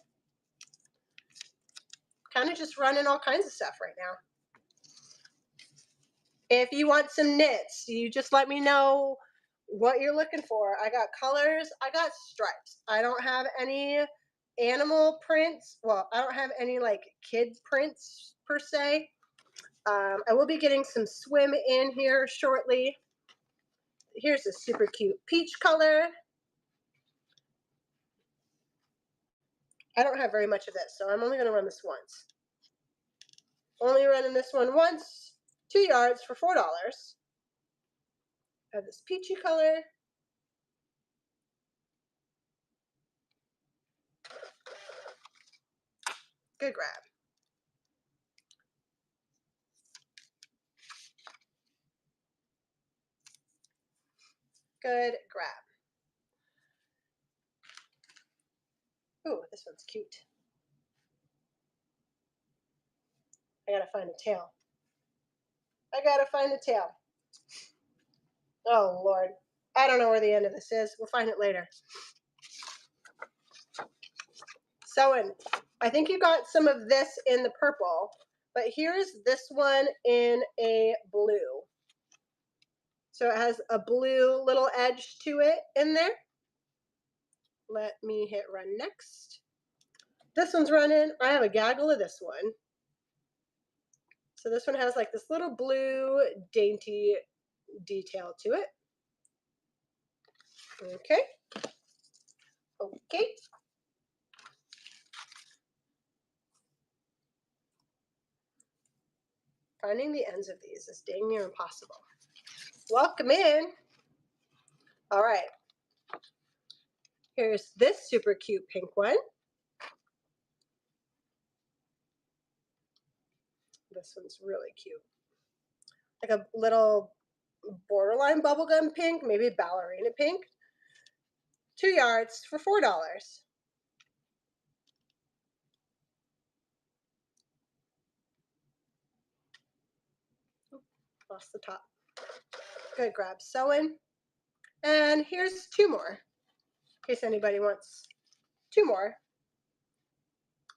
Speaker 1: Kind of just running all kinds of stuff right now. If you want some knits, you just let me know what you're looking for. I got colors. I got stripes. I don't have any animal prints. Well, I don't have any like kid prints per se. I will be getting some swim in here shortly. Here's a super cute peach color. I don't have very much of this, so I'm only going to run this once. Only running this one once. 2 yards for $4. I have this peachy color. Good grab. Good grab. Ooh, this one's cute. I gotta find a tail. I gotta find a tail. Oh, Lord. I don't know where the end of this is. We'll find it later. Sewing. I think you got some of this in the purple, But here's this one in a blue. So it has a blue little edge to it in there. Let me hit run next. This one's running. I have a gaggle of this one. So this one has like this little blue dainty detail to it. Okay. Okay. Finding the ends of these is dang near impossible. Welcome in. All right. Here's this super cute pink one. This one's really cute. Like a little borderline bubblegum pink, maybe ballerina pink. 2 yards for $4. Lost the top. Good grab sewing. And here's 2 more, in case anybody wants 2 more.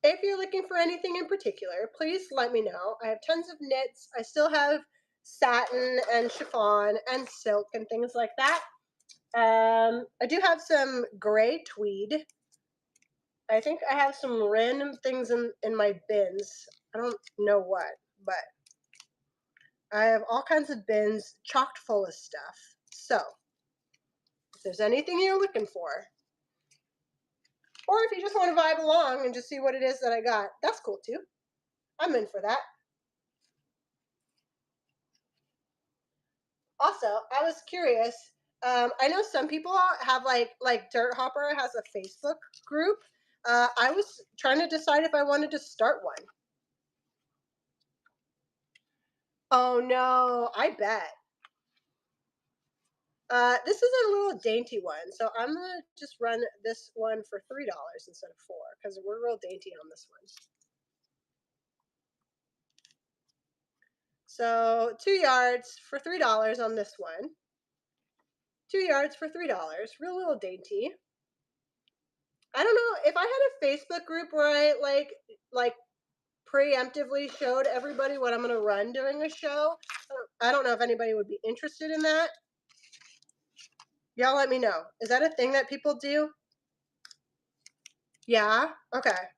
Speaker 1: If you're looking for anything in particular, please let me know. I have tons of knits. I still have satin and chiffon and silk and things like that. I do have some gray tweed. I think I have some random things in my bins. I don't know what, but I have all kinds of bins chocked full of stuff. So if there's anything you're looking for, or if you just want to vibe along and just see what it is that I got, that's cool too. I'm in for that. Also, I was curious. I know some people have like Dirt Hopper has a Facebook group. I was trying to decide if I wanted to start one. Oh no, I bet. This is a little dainty one, so I'm gonna just run this one for $3 instead of 4 because we're real dainty on this one. So 2 yards for $3 on this one. 2 yards for $3, real little dainty. I don't know if I had a Facebook group where I like preemptively showed everybody what I'm gonna run during a show. I don't know if anybody would be interested in that. Y'all let me know. Is that a thing that people do? Yeah? Okay.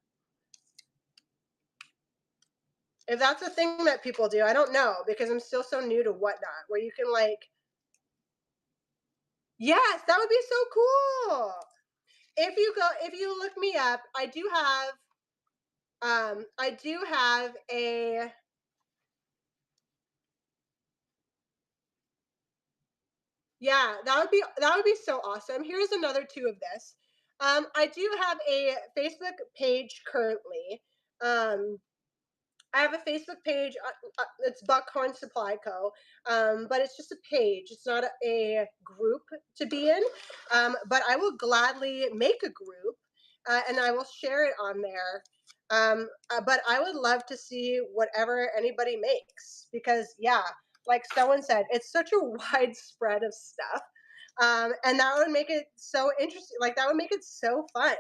Speaker 1: If that's a thing that people do, I don't know because I'm still so new to Whatnot, where you can like, yes, that would be so cool. If you look me up, I do have a, yeah, that would be so awesome. Here's another 2 of this. I do have a Facebook page currently. I have a Facebook page. It's Buckhorn Supply Co. But it's just a page. It's not a group to be in. But I will gladly make a group, and I will share it on there. But I would love to see whatever anybody makes because, yeah, like someone said, it's such a wide spread of stuff. And that would make it so interesting. Like that would make it so fun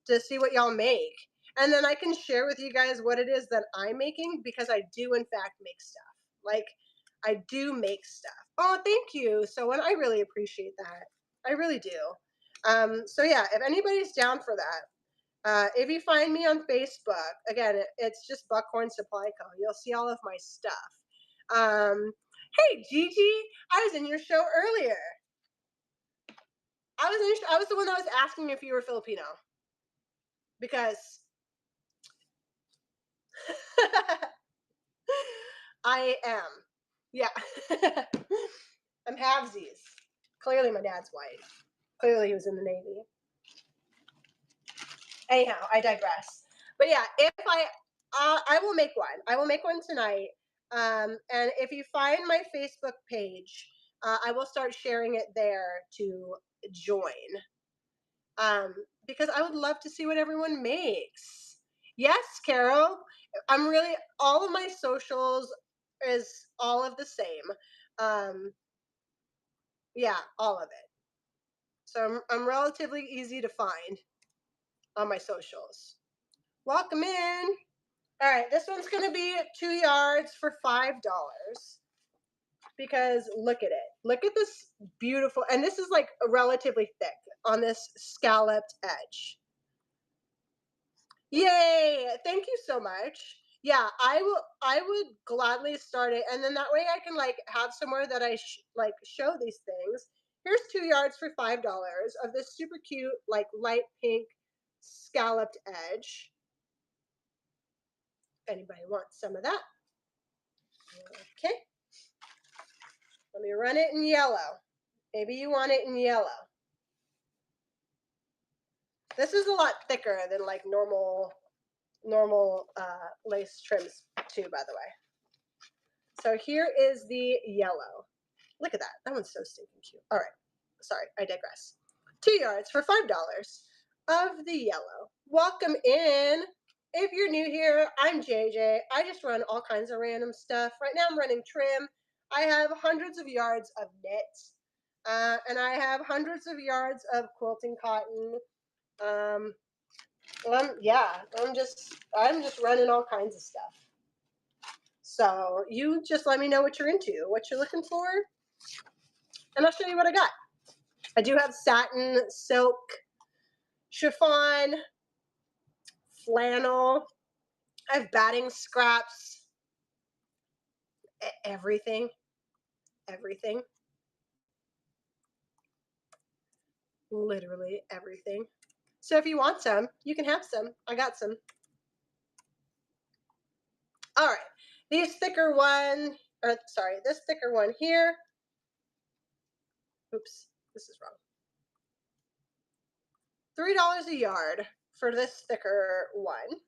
Speaker 1: to see what y'all make. And then I can share with you guys what it is that I'm making because I do in fact make stuff. Like I do make stuff. Oh, thank you. So and I really appreciate that. I really do. So yeah, if anybody's down for that, if you find me on Facebook, again, it's just Buckhorn Supply Co. You'll see all of my stuff. Hey Gigi, I was in your show earlier. I was the one that was asking if you were Filipino because I am. Yeah. I'm halvesies. Clearly my dad's white. Clearly he was in the Navy. Anyhow, I digress. But yeah, if I will make one. I will make one tonight. And if you find my Facebook page, I will start sharing it there to join. Because I would love to see what everyone makes. Yes, Carol. I'm really all of my socials is all of the same. Yeah, all of it. So I'm relatively easy to find on my socials. Welcome in. All right, this one's going to be 2 yards for $5 because look at it. Look at this beautiful, and this is like relatively thick on this scalloped edge. Yay! Thank you so much. Yeah, I would gladly start it, and then that way I can like have somewhere that I like show these things. Here's 2 yards for $5 of this super cute like light pink scalloped edge. If anybody wants some of that. Okay. Let me run it in yellow. Maybe you want it in yellow. This is a lot thicker than like normal lace trims too, by the way. So here is the yellow. Look at that. That one's so stinking cute. All right. Sorry, I digress. 2 yards for $5 of the yellow. Welcome in. If you're new here, I'm JJ. I just run all kinds of random stuff. Right now I'm running trim. I have hundreds of yards of knit. And I have hundreds of yards of quilting cotton. I'm just running all kinds of stuff. So you just let me know what you're into, what you're looking for, and I'll show you what I got. I do have satin, silk, chiffon, flannel. I have batting scraps, everything. Literally everything. So if you want some, you can have some. I got some. All right. This thicker one here. Oops, this is wrong. $3 a yard for this thicker one.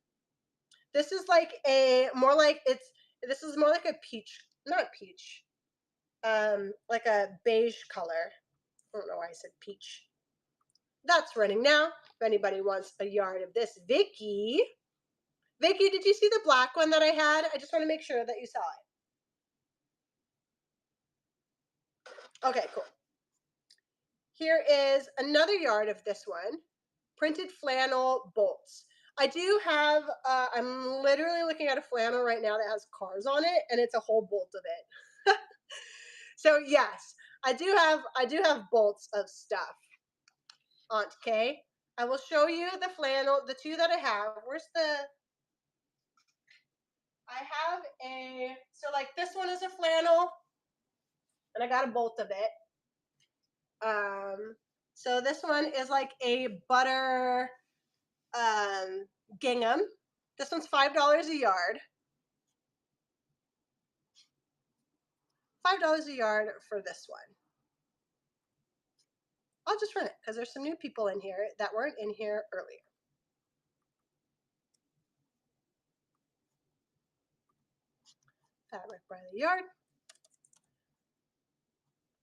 Speaker 1: This is like this is more like a peach, not peach, like a beige color. I don't know why I said peach. That's running now. If anybody wants a yard of this, Vicky, did you see the black one that I had? I just want to make sure that you saw it. Okay, cool. Here is another yard of this one, printed flannel bolts. I do have, I'm literally looking at a flannel right now that has cars on it, and it's a whole bolt of it. So yes, I do have bolts of stuff. Aunt Kay, I will show you the flannel, the two that I have. I have so like this one is a flannel, and I got a bolt of it. So this one is like a butter gingham. This one's $5 a yard. $5 a yard for this one. I'll just run it because there's some new people in here that weren't in here earlier. Fabric by the yard.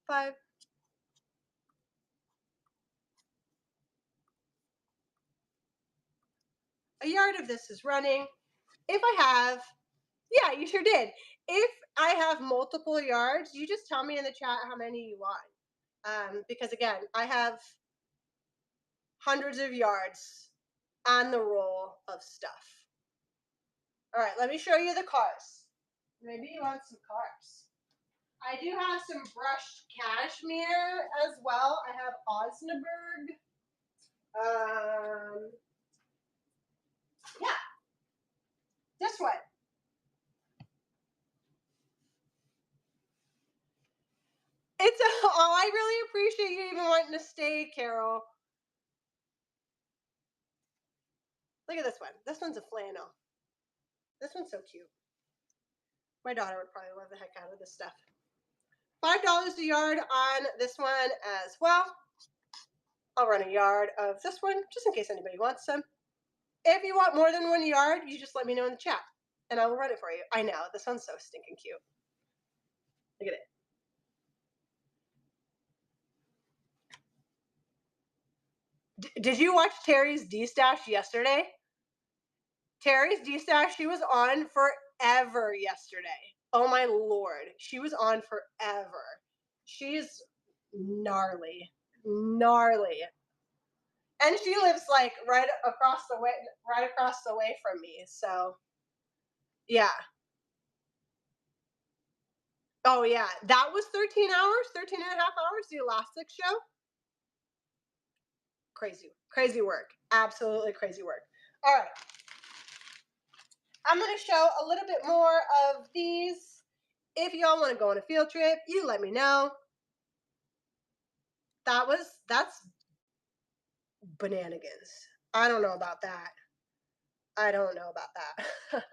Speaker 1: 5. A yard of this is running. If I have, yeah, you sure did. If I have multiple yards, you just tell me in the chat how many you want. Because again, I have hundreds of yards on the roll of stuff. All right, let me show you the cars. Maybe you want some cars. I do have some brushed cashmere as well. I have Osnaburg. Yeah, this one. Oh, I really appreciate you even wanting to stay, Carol. Look at this one. This one's a flannel. This one's so cute. My daughter would probably love the heck out of this stuff. $5 a yard on this one as well. I'll run a yard of this one just in case anybody wants some. If you want more than 1 yard, you just let me know in the chat and I will run it for you. I know, this one's so stinking cute. Look at it. Did you watch Terry's D-Stash yesterday? Terry's D-Stash, she was on forever yesterday. Oh my Lord. She was on forever. She's gnarly. And she lives like right across the way from me. So Yeah. Oh yeah. That was 13 hours, 13 and a half hours, the elastic show. Crazy, crazy work. Absolutely crazy work. All right. I'm going to show a little bit more of these. If y'all want to go on a field trip, you let me know. That's bananigans. I don't know about that. I don't know about that.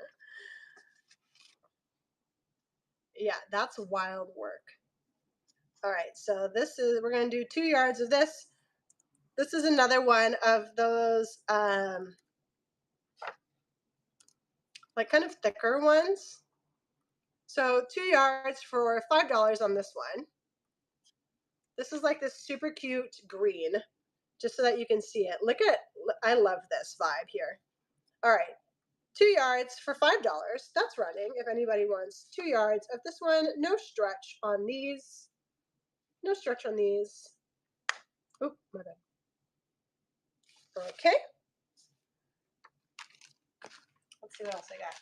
Speaker 1: Yeah, that's wild work. All right, so we're going to do 2 yards of this. This is another one of those like kind of thicker ones. So 2 yards for $5 on this one. This is like this super cute green, just so that you can see it. I love this vibe here. All right, 2 yards for $5. That's running. If anybody wants 2 yards of this one, no stretch on these. No stretch on these. Oop, my bad. Okay. Let's see what else I got.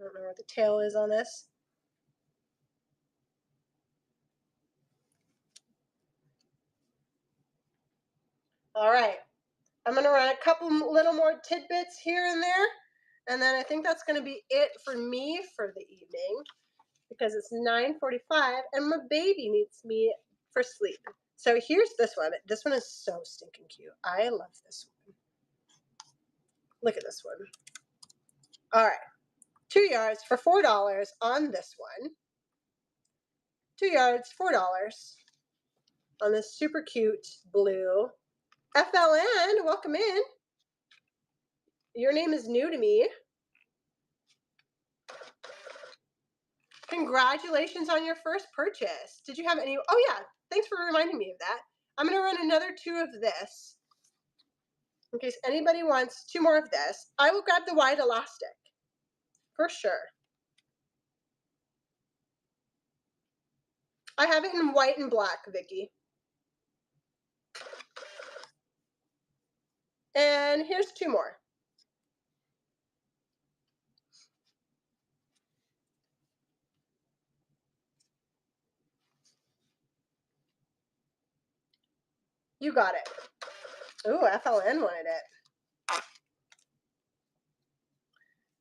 Speaker 1: I don't know what the tail is on this. All right. I'm going to run a couple little more tidbits here and there. And then I think that's going to be it for me for the evening, because it's 9:45 and my baby needs me for sleep. So here's this one. This one is so stinking cute. I love this one. Look at this one. All right. 2 yards for $4 on this one. 2 yards, $4 on this super cute blue. FLN, welcome in. Your name is new to me. Congratulations on your first purchase. Did you have any? Oh yeah, thanks for reminding me of that. I'm going to run another 2 of this in case anybody wants 2 more of this. I will grab the wide elastic for sure. I have it in white and black, Vicky. And here's 2 more. You got it. Ooh, FLN wanted it.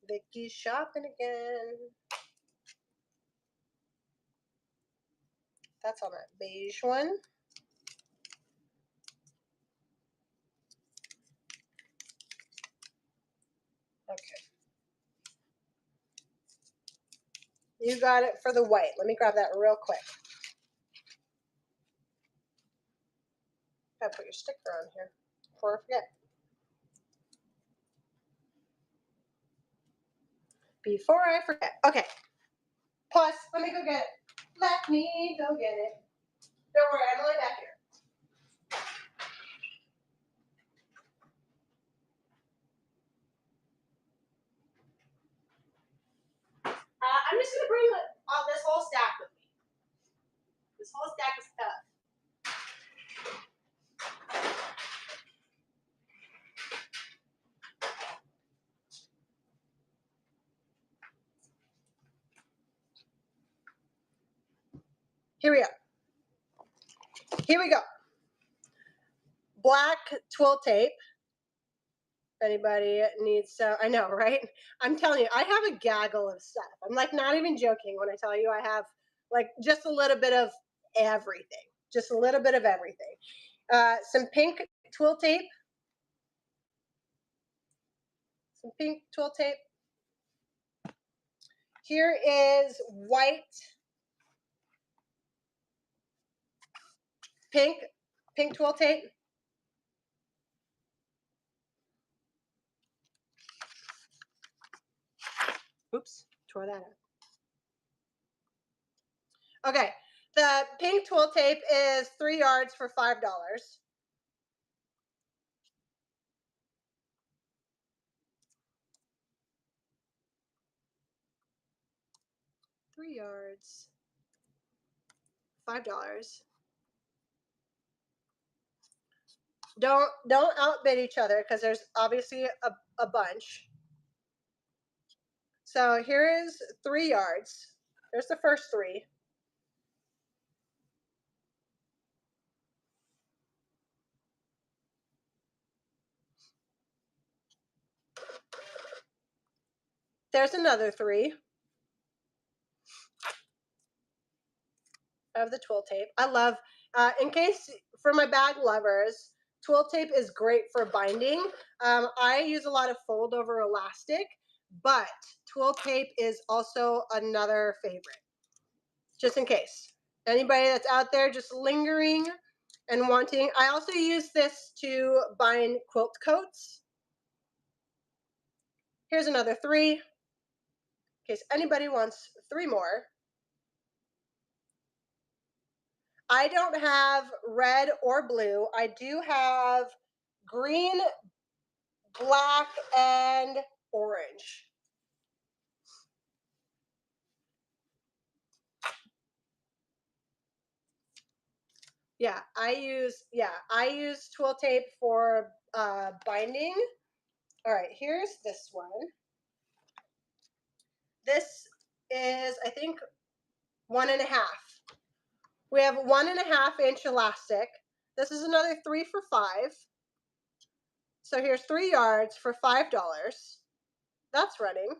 Speaker 1: Vicky's shopping again. That's on that beige one. Okay. You got it for the white. Let me grab that real quick. Gotta put your sticker on here before I forget. Before I forget. Okay. Plus, let me go get it. Let me go get it. Don't worry, I'm only back here. I'm just gonna bring this whole stack with me. This whole stack of stuff. Here we go. Here we go. Black twill tape. If anybody needs so, I know, right? I'm telling you, I have a gaggle of stuff. I'm like not even joking when I tell you I have like just a little bit of everything. Just a little bit of everything. Some pink twill tape. Some pink twill tape. Here is white, pink twill tape. Oops, tore that up. Okay, the pink twill tape is 3 yards for $5. 3 yards, $5. Don't outbid each other because there's obviously a bunch. So here is 3 yards. There's the first three. There's another three of the twill tape. I love, in case for my bag lovers, twill tape is great for binding. I use a lot of fold over elastic, but twill tape is also another favorite, just in case. Anybody that's out there just lingering and wanting, I also use this to bind quilt coats. Here's another three, in case anybody wants three more. I don't have red or blue. I do have green, black, and orange. Yeah, I use twill tape for binding. All right, here's this one. This is, I think, 1.5. We have 1.5 inch elastic. This is another 3 for $5. So here's 3 yards for $5. That's running.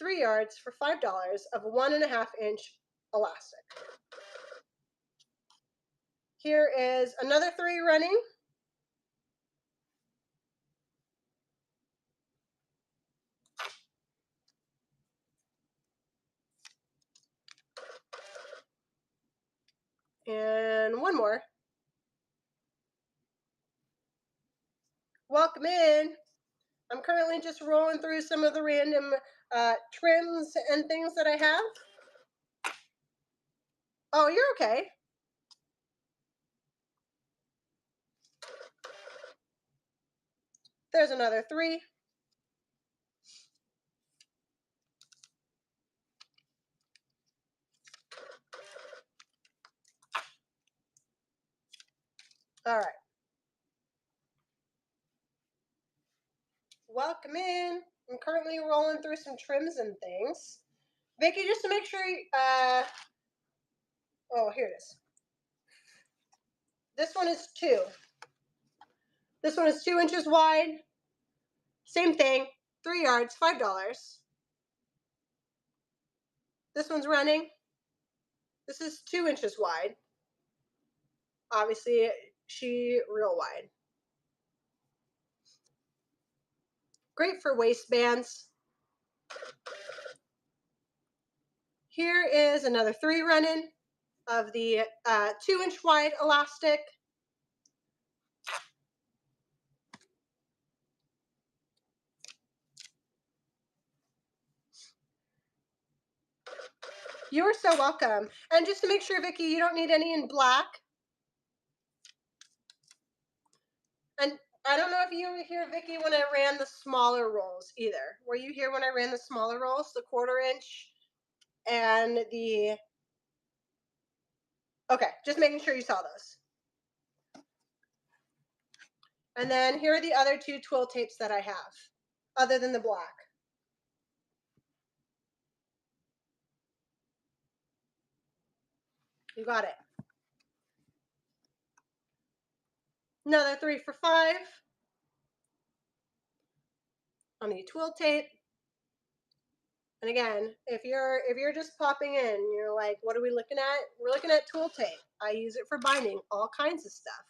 Speaker 1: $3 for $5 of 1.5 inch elastic. Here is another 3 running. And one more. Welcome in. I'm currently just rolling through some of the random trims and things that I have. Oh, you're okay. There's another 3. All right. Welcome in. I'm currently rolling through some trims and things. Vicky, just to make sure, oh, here it is. This one is 2. This one is 2 inches wide. Same thing, 3 yards, $5. This one's running. This is 2 inches wide. Obviously, she real wide. Great for waistbands. Here is another 3 running of the 2-inch wide elastic. You are so welcome. And just to make sure, Vicky, you don't need any in black. And I don't know if you were here, Vicky, when I ran the smaller rolls either. Were you here when I ran the smaller rolls, the 1/4 inch and the... Okay, just making sure you saw those. And then here are the other 2 twill tapes that I have, other than the black. You got it. Another 3 for $5 on the twill tape. And again, if you're just popping in, you're like, what are we looking at? We're looking at twill tape. I use it for binding all kinds of stuff.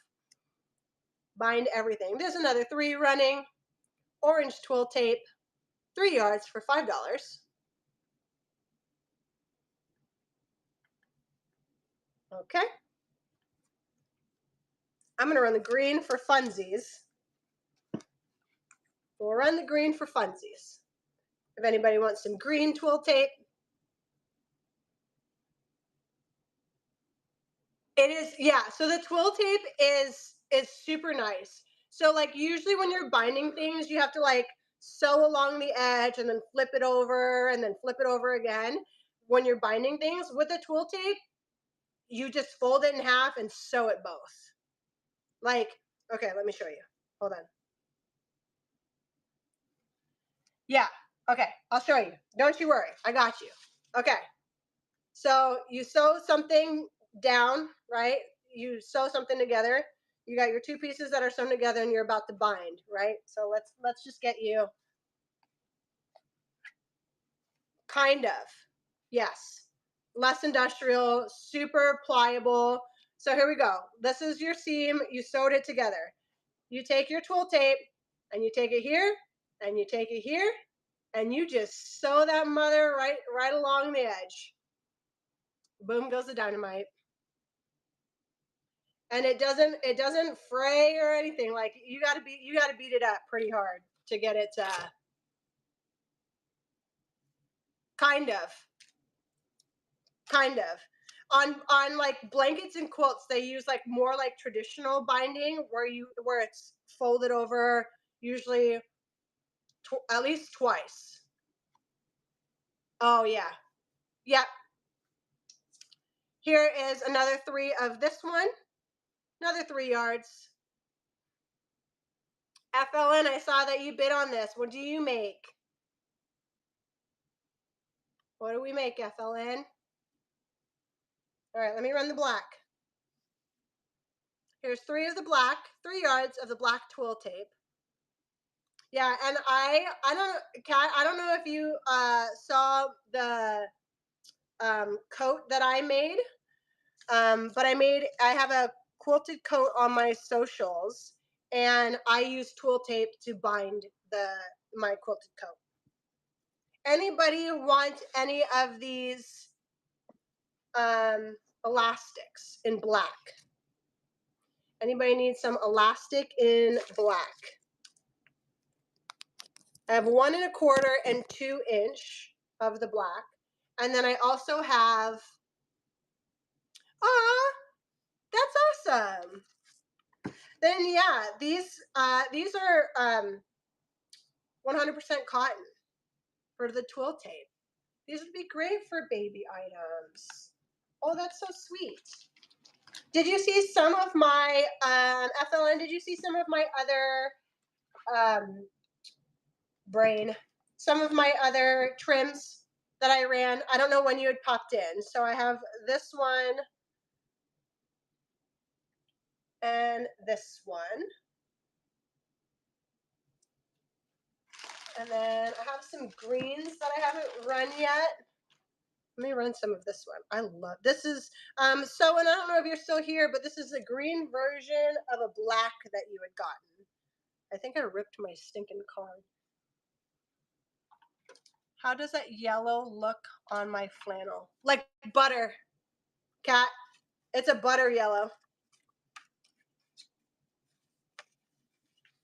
Speaker 1: Bind everything. There's another 3 running. Orange twill tape, 3 yards for $5. Okay. I'm going to run the green for funsies. We'll run the green for funsies. If anybody wants some green twill tape. It is, yeah, so the twill tape is super nice. So like usually when you're binding things, you have to like sew along the edge and then flip it over and then flip it over again when you're binding things. With the twill tape, you just fold it in half and sew it both. Like, okay, let me show you. Hold on. Yeah, okay, I'll show you. Don't you worry, I got you. Okay, so you sew something down, right? You sew something together. You got your two pieces that are sewn together and you're about to bind, right? So let's just get you kind of. Yes. Less industrial, super pliable. So here we go. This is your seam. You sewed it together. You take your twill tape and you take it here and you take it here and you just sew that mother right along the edge. Boom goes the dynamite. And it doesn't fray or anything. Like you gotta beat it up pretty hard to get it kind of. Kind of. On like blankets and quilts, they use like more like traditional binding where it's folded over usually at least twice. Oh yeah. Yep. Here is another 3 of this one. Another 3 yards. FLN, I saw that you bid on this. What do you make? What do we make, FLN? All right, let me run the black. Here's 3 of the black, 3 yards of the black twill tape. Yeah, and I don't, Kat, I don't know if you saw the coat that I made, but I have a quilted coat on my socials, and I use twill tape to bind my quilted coat. Anybody want any of these elastics in black? Anybody need some elastic in black? I have 1 1/4 and 2 inch of the black. And then I also have, that's awesome. Then yeah, these are 100% cotton for the twill tape. These would be great for baby items. Oh, that's so sweet. Did you see some of my, FLN, did you see some of my other, some of my other trims that I ran? I don't know when you had popped in. So I have this one and this one. And then I have some greens that I haven't run yet. Let me run some of this one. I love this is so, and I don't know if you're still here, but this is a green version of a black that you had gotten. I think I ripped my stinking card. How does that yellow look on my flannel? Like butter, Kat. It's a butter yellow.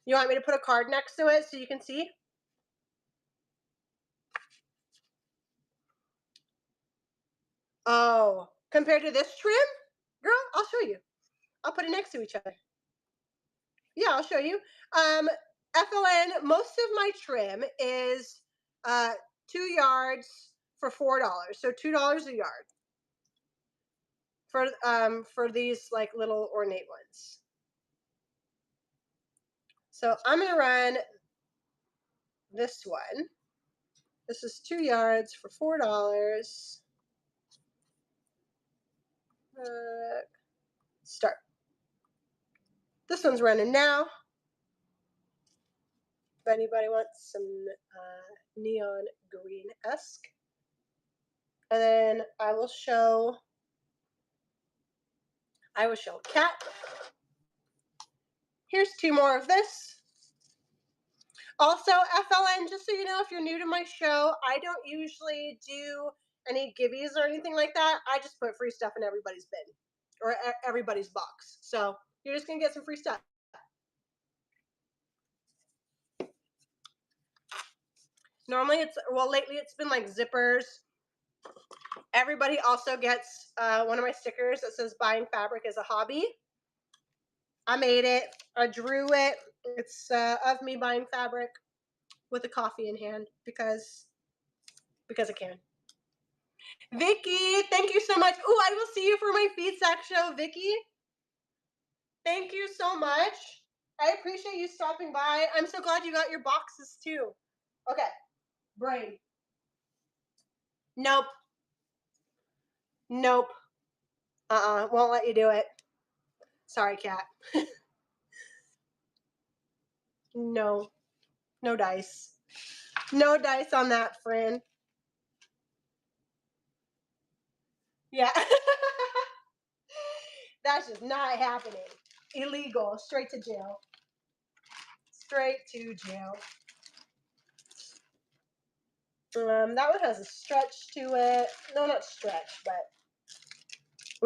Speaker 1: You want me to put a card next to it so you can see? Oh, compared to this trim? Girl, I'll show you. I'll put it next to each other. Yeah, I'll show you. FLN, most of my trim is 2 yards for $4. So $2 a yard for these like little ornate ones. So I'm gonna run this one. This is 2 yards for $4. Start. This one's running now. If anybody wants some neon green-esque. And then I will show Kat. Here's 2 more of this. Also, FLN, just so you know, if you're new to my show, I don't usually do any giveies or anything like that. I just put free stuff in everybody's bin or everybody's box. So you're just going to get some free stuff. Normally lately it's been like zippers. Everybody also gets one of my stickers that says buying fabric is a hobby. I made it. I drew it. It's of me buying fabric with a coffee in hand because I can. Vicky, thank you so much. Oh, I will see you for my feed sack show, Vicky. Thank you so much. I appreciate you stopping by. I'm so glad you got your boxes too. Okay, brain. Nope. Nope. Won't let you do it. Sorry, cat. No. No dice. No dice on that, friend. Yeah. That's just not happening. Illegal. Straight to jail. Straight to jail. That one has a stretch to it. No, not stretch, but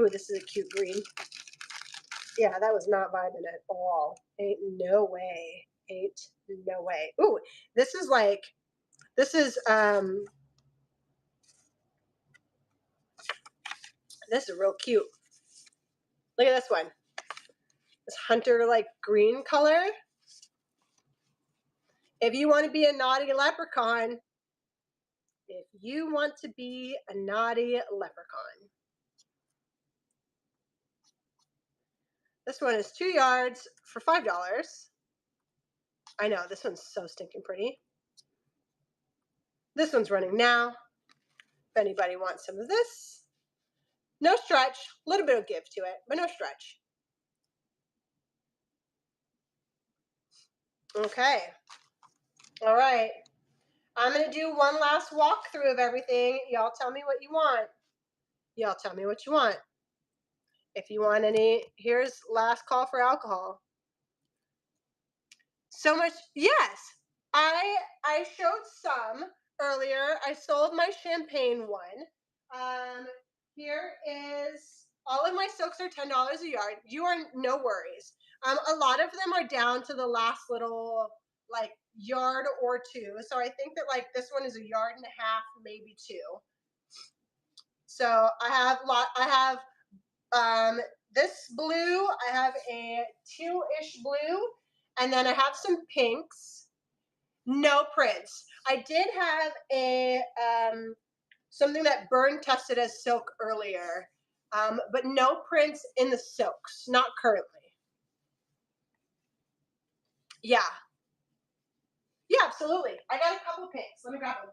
Speaker 1: ooh, this is a cute green. Yeah, that was not vibing at all. Ain't no way. Ain't no way. Ooh, this is like this is real cute. Look at this one. This hunter like green color. If you want to be a naughty leprechaun, if you want to be a naughty leprechaun. This one is 2 yards for $5. I know, this one's so stinking pretty. This one's running now. If anybody wants some of this. No stretch, a little bit of give to it, but no stretch. Okay. All right. I'm going to do one last walkthrough of everything. Y'all tell me what you want. Y'all tell me what you want. If you want any, here's last call for alcohol. So much, yes. I showed some earlier. I sold my champagne one. Here is all of my silks are $10 a yard. You are no worries. A lot of them are down to the last little like yard or two. So I think that like this one is a yard and a half, maybe two. So I have this blue, I have a 2-ish blue, and then I have some pinks. No prints. I did have a something that burn tested as silk earlier, but no prints in the silks, not currently. Yeah. Yeah, absolutely. I got a couple pinks. Let me grab them.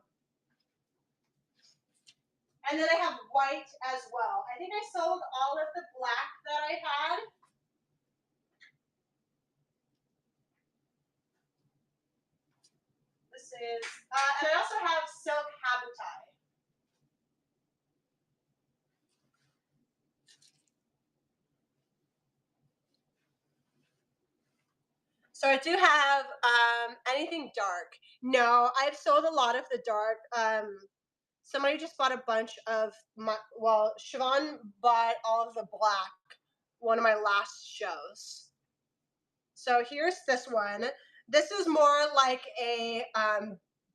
Speaker 1: And then I have white as well. I think I sold all of the black that I had. This is, and I also have silk habitat. So I do have anything dark. No, I've sold a lot of the dark. Somebody just bought a bunch of my, well, Siobhan bought all of the black, one of my last shows. So here's this one. This is more like a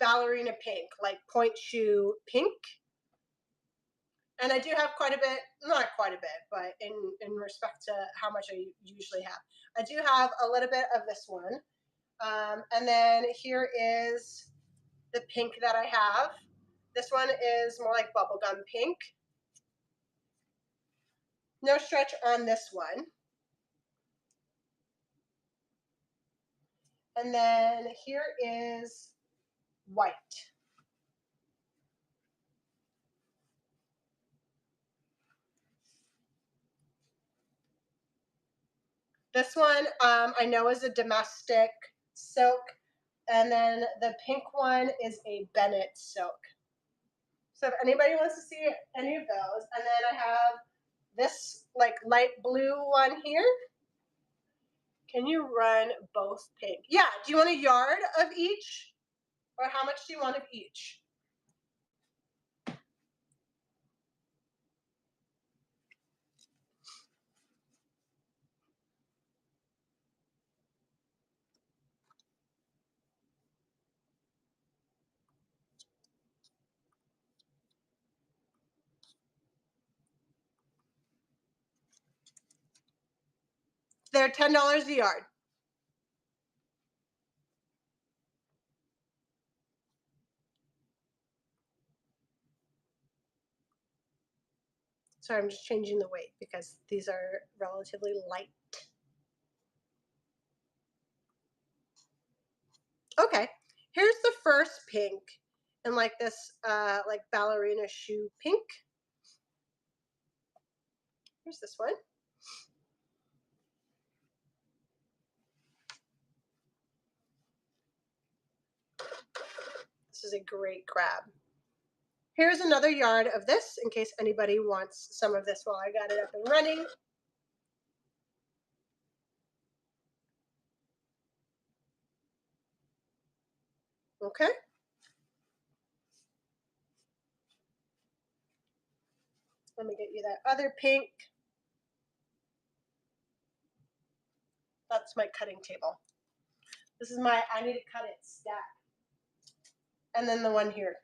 Speaker 1: ballerina pink, like point shoe pink. And I do have quite a bit, not quite a bit, but in respect to how much I usually have. I do have a little bit of this one. And then here is the pink that I have. This one is more like bubblegum pink. No stretch on this one. And then here is white. This one I know is a domestic silk. And then the pink one is a Bennett silk. So if anybody wants to see any of those, and then I have this like light blue one here. Can you run both pink? Yeah, do you want a yard of each? Or how much do you want of each? They're $10 a yard. Sorry, I'm just changing the weight because these are relatively light. Okay, here's the first pink in like this like ballerina shoe pink. Here's this one. This is a great grab. Here's another yard of this in case anybody wants some of this while I got it up and running. Okay. Let me get you that other pink. That's my cutting table. This is my I need to cut it stack. And then the one here.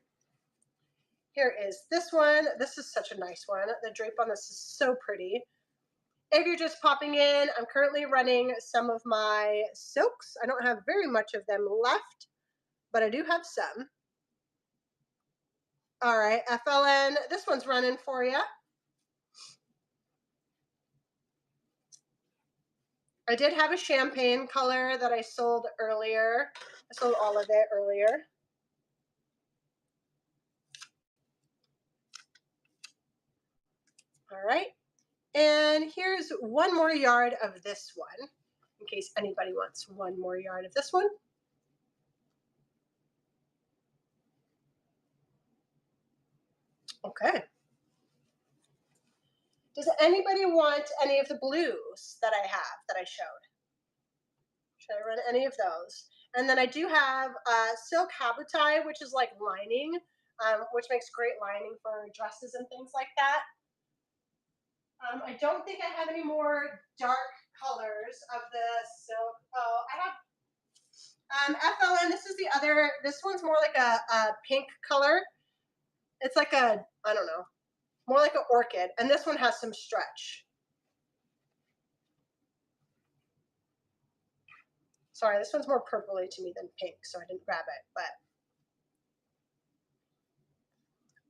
Speaker 1: Here is this one. This is such a nice one. The drape on this is so pretty. If you're just popping in, I'm currently running some of my silks. I don't have very much of them left, but I do have some. All right, FLN, this one's running for you. I did have a champagne color that I sold earlier. I sold all of it earlier. All right. And here's one more yard of this one, in case anybody wants one more yard of this one. Okay. Does anybody want any of the blues that I have that I showed? Should I run any of those? And then I do have silk habotai, which is like lining, which makes great lining for dresses and things like that. I don't think I have any more dark colors of the silk. Oh, I have FLN. This is the other. This one's more like a pink color. It's like a, I don't know, more like an orchid. And this one has some stretch. Sorry, this one's more purpley to me than pink, so I didn't grab it. But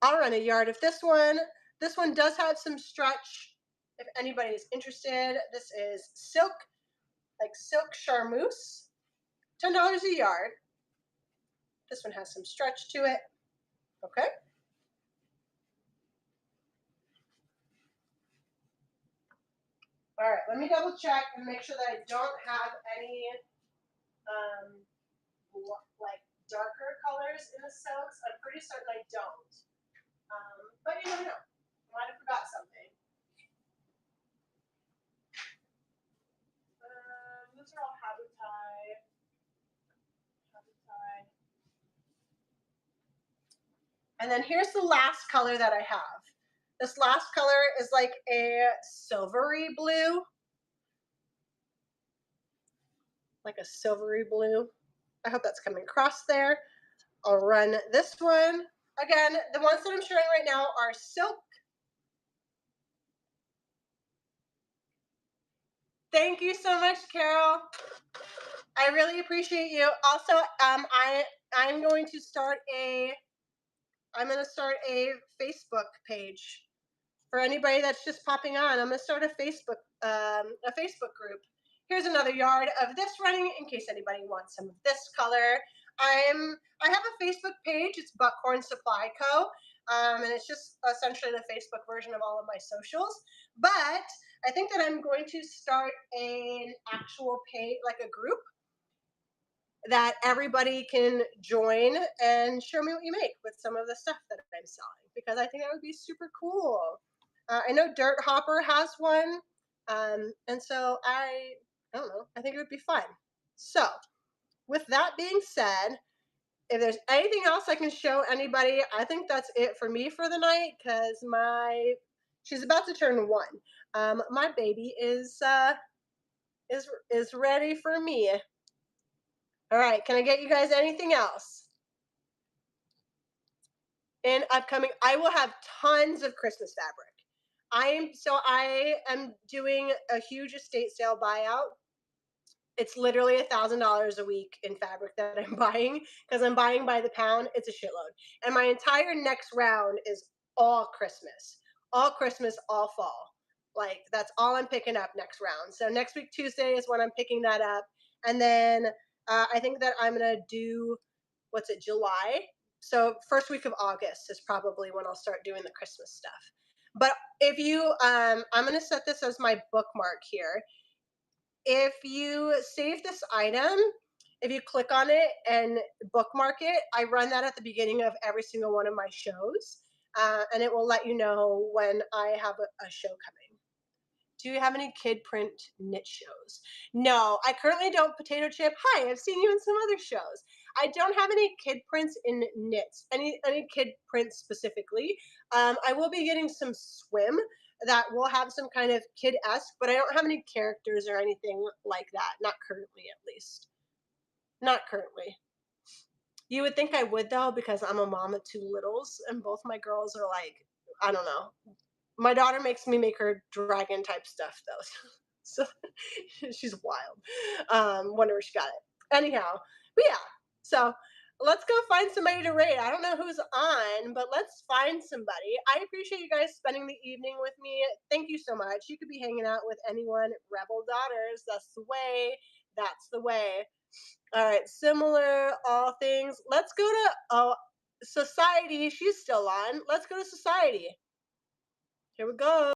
Speaker 1: I'll run a yard of this one. This one does have some stretch. If anybody is interested, this is silk, like silk charmeuse, $10 a yard. This one has some stretch to it. Okay. All right, let me double check and make sure that I don't have any like darker colors in the silks. I'm pretty certain I don't. But you never know. I might have forgot something. Those are all habotai. And then here's the last color that I have. This last color is like a silvery blue. Like a silvery blue. I hope that's coming across there. I'll run this one. Again, the ones that I'm showing right now are silk. Thank you so much, Carol. I really appreciate you. Also, I'm going to start a Facebook page for anybody that's just popping on. I'm going to start a Facebook group. Here's another yard of this running in case anybody wants some of this color. I have a Facebook page. It's Buckhorn Supply Co. And it's just essentially the Facebook version of all of my socials. But I think that I'm going to start an actual page, like a group that everybody can join and show me what you make with some of the stuff that I'm selling, because I think that would be super cool. I know Dirt Hopper has one. And so I don't know, I think it would be fun. So with that being said, if there's anything else I can show anybody, I think that's it for me for the night, because she's about to turn 1. My baby is ready for me. All right, can I get you guys anything else? In upcoming, I will have tons of Christmas fabric. I am doing a huge estate sale buyout. It's literally $1,000 a week in fabric that I'm buying, because I'm buying by the pound. It's a shitload. And my entire next round is all Christmas. all Christmas, all fall. Like that's all I'm picking up next round. So next week Tuesday is when I'm picking that up, and then I think that I'm gonna do, what's it, July. So first week of August is probably when I'll start doing the Christmas stuff. But if you, I'm gonna set this as my bookmark here. If you save this item, if you click on it and bookmark it, I run that at the beginning of every single one of my shows, and it will let you know when I have a show coming. Do you have any kid print knit shows? No, I currently don't. Potato Chip, hi, I've seen you in some other shows. I don't have any kid prints in knits, any kid prints specifically. I will be getting some swim that will have some kind of kid-esque, but I don't have any characters or anything like that. Not currently, at least. Not currently. You would think I would though, because I'm a mom of two littles, and both my girls are like, I don't know, my daughter makes me make her dragon type stuff though. So she's wild. Wonder where she got it. Anyhow, but yeah. So let's go find somebody to raid. I don't know who's on, but let's find somebody. I appreciate you guys spending the evening with me. Thank you so much. You could be hanging out with anyone. Rebel Daughters. That's the way. That's the way. All right. Similar, all things. Let's go to Society. She's still on. Let's go to Society. Here we go.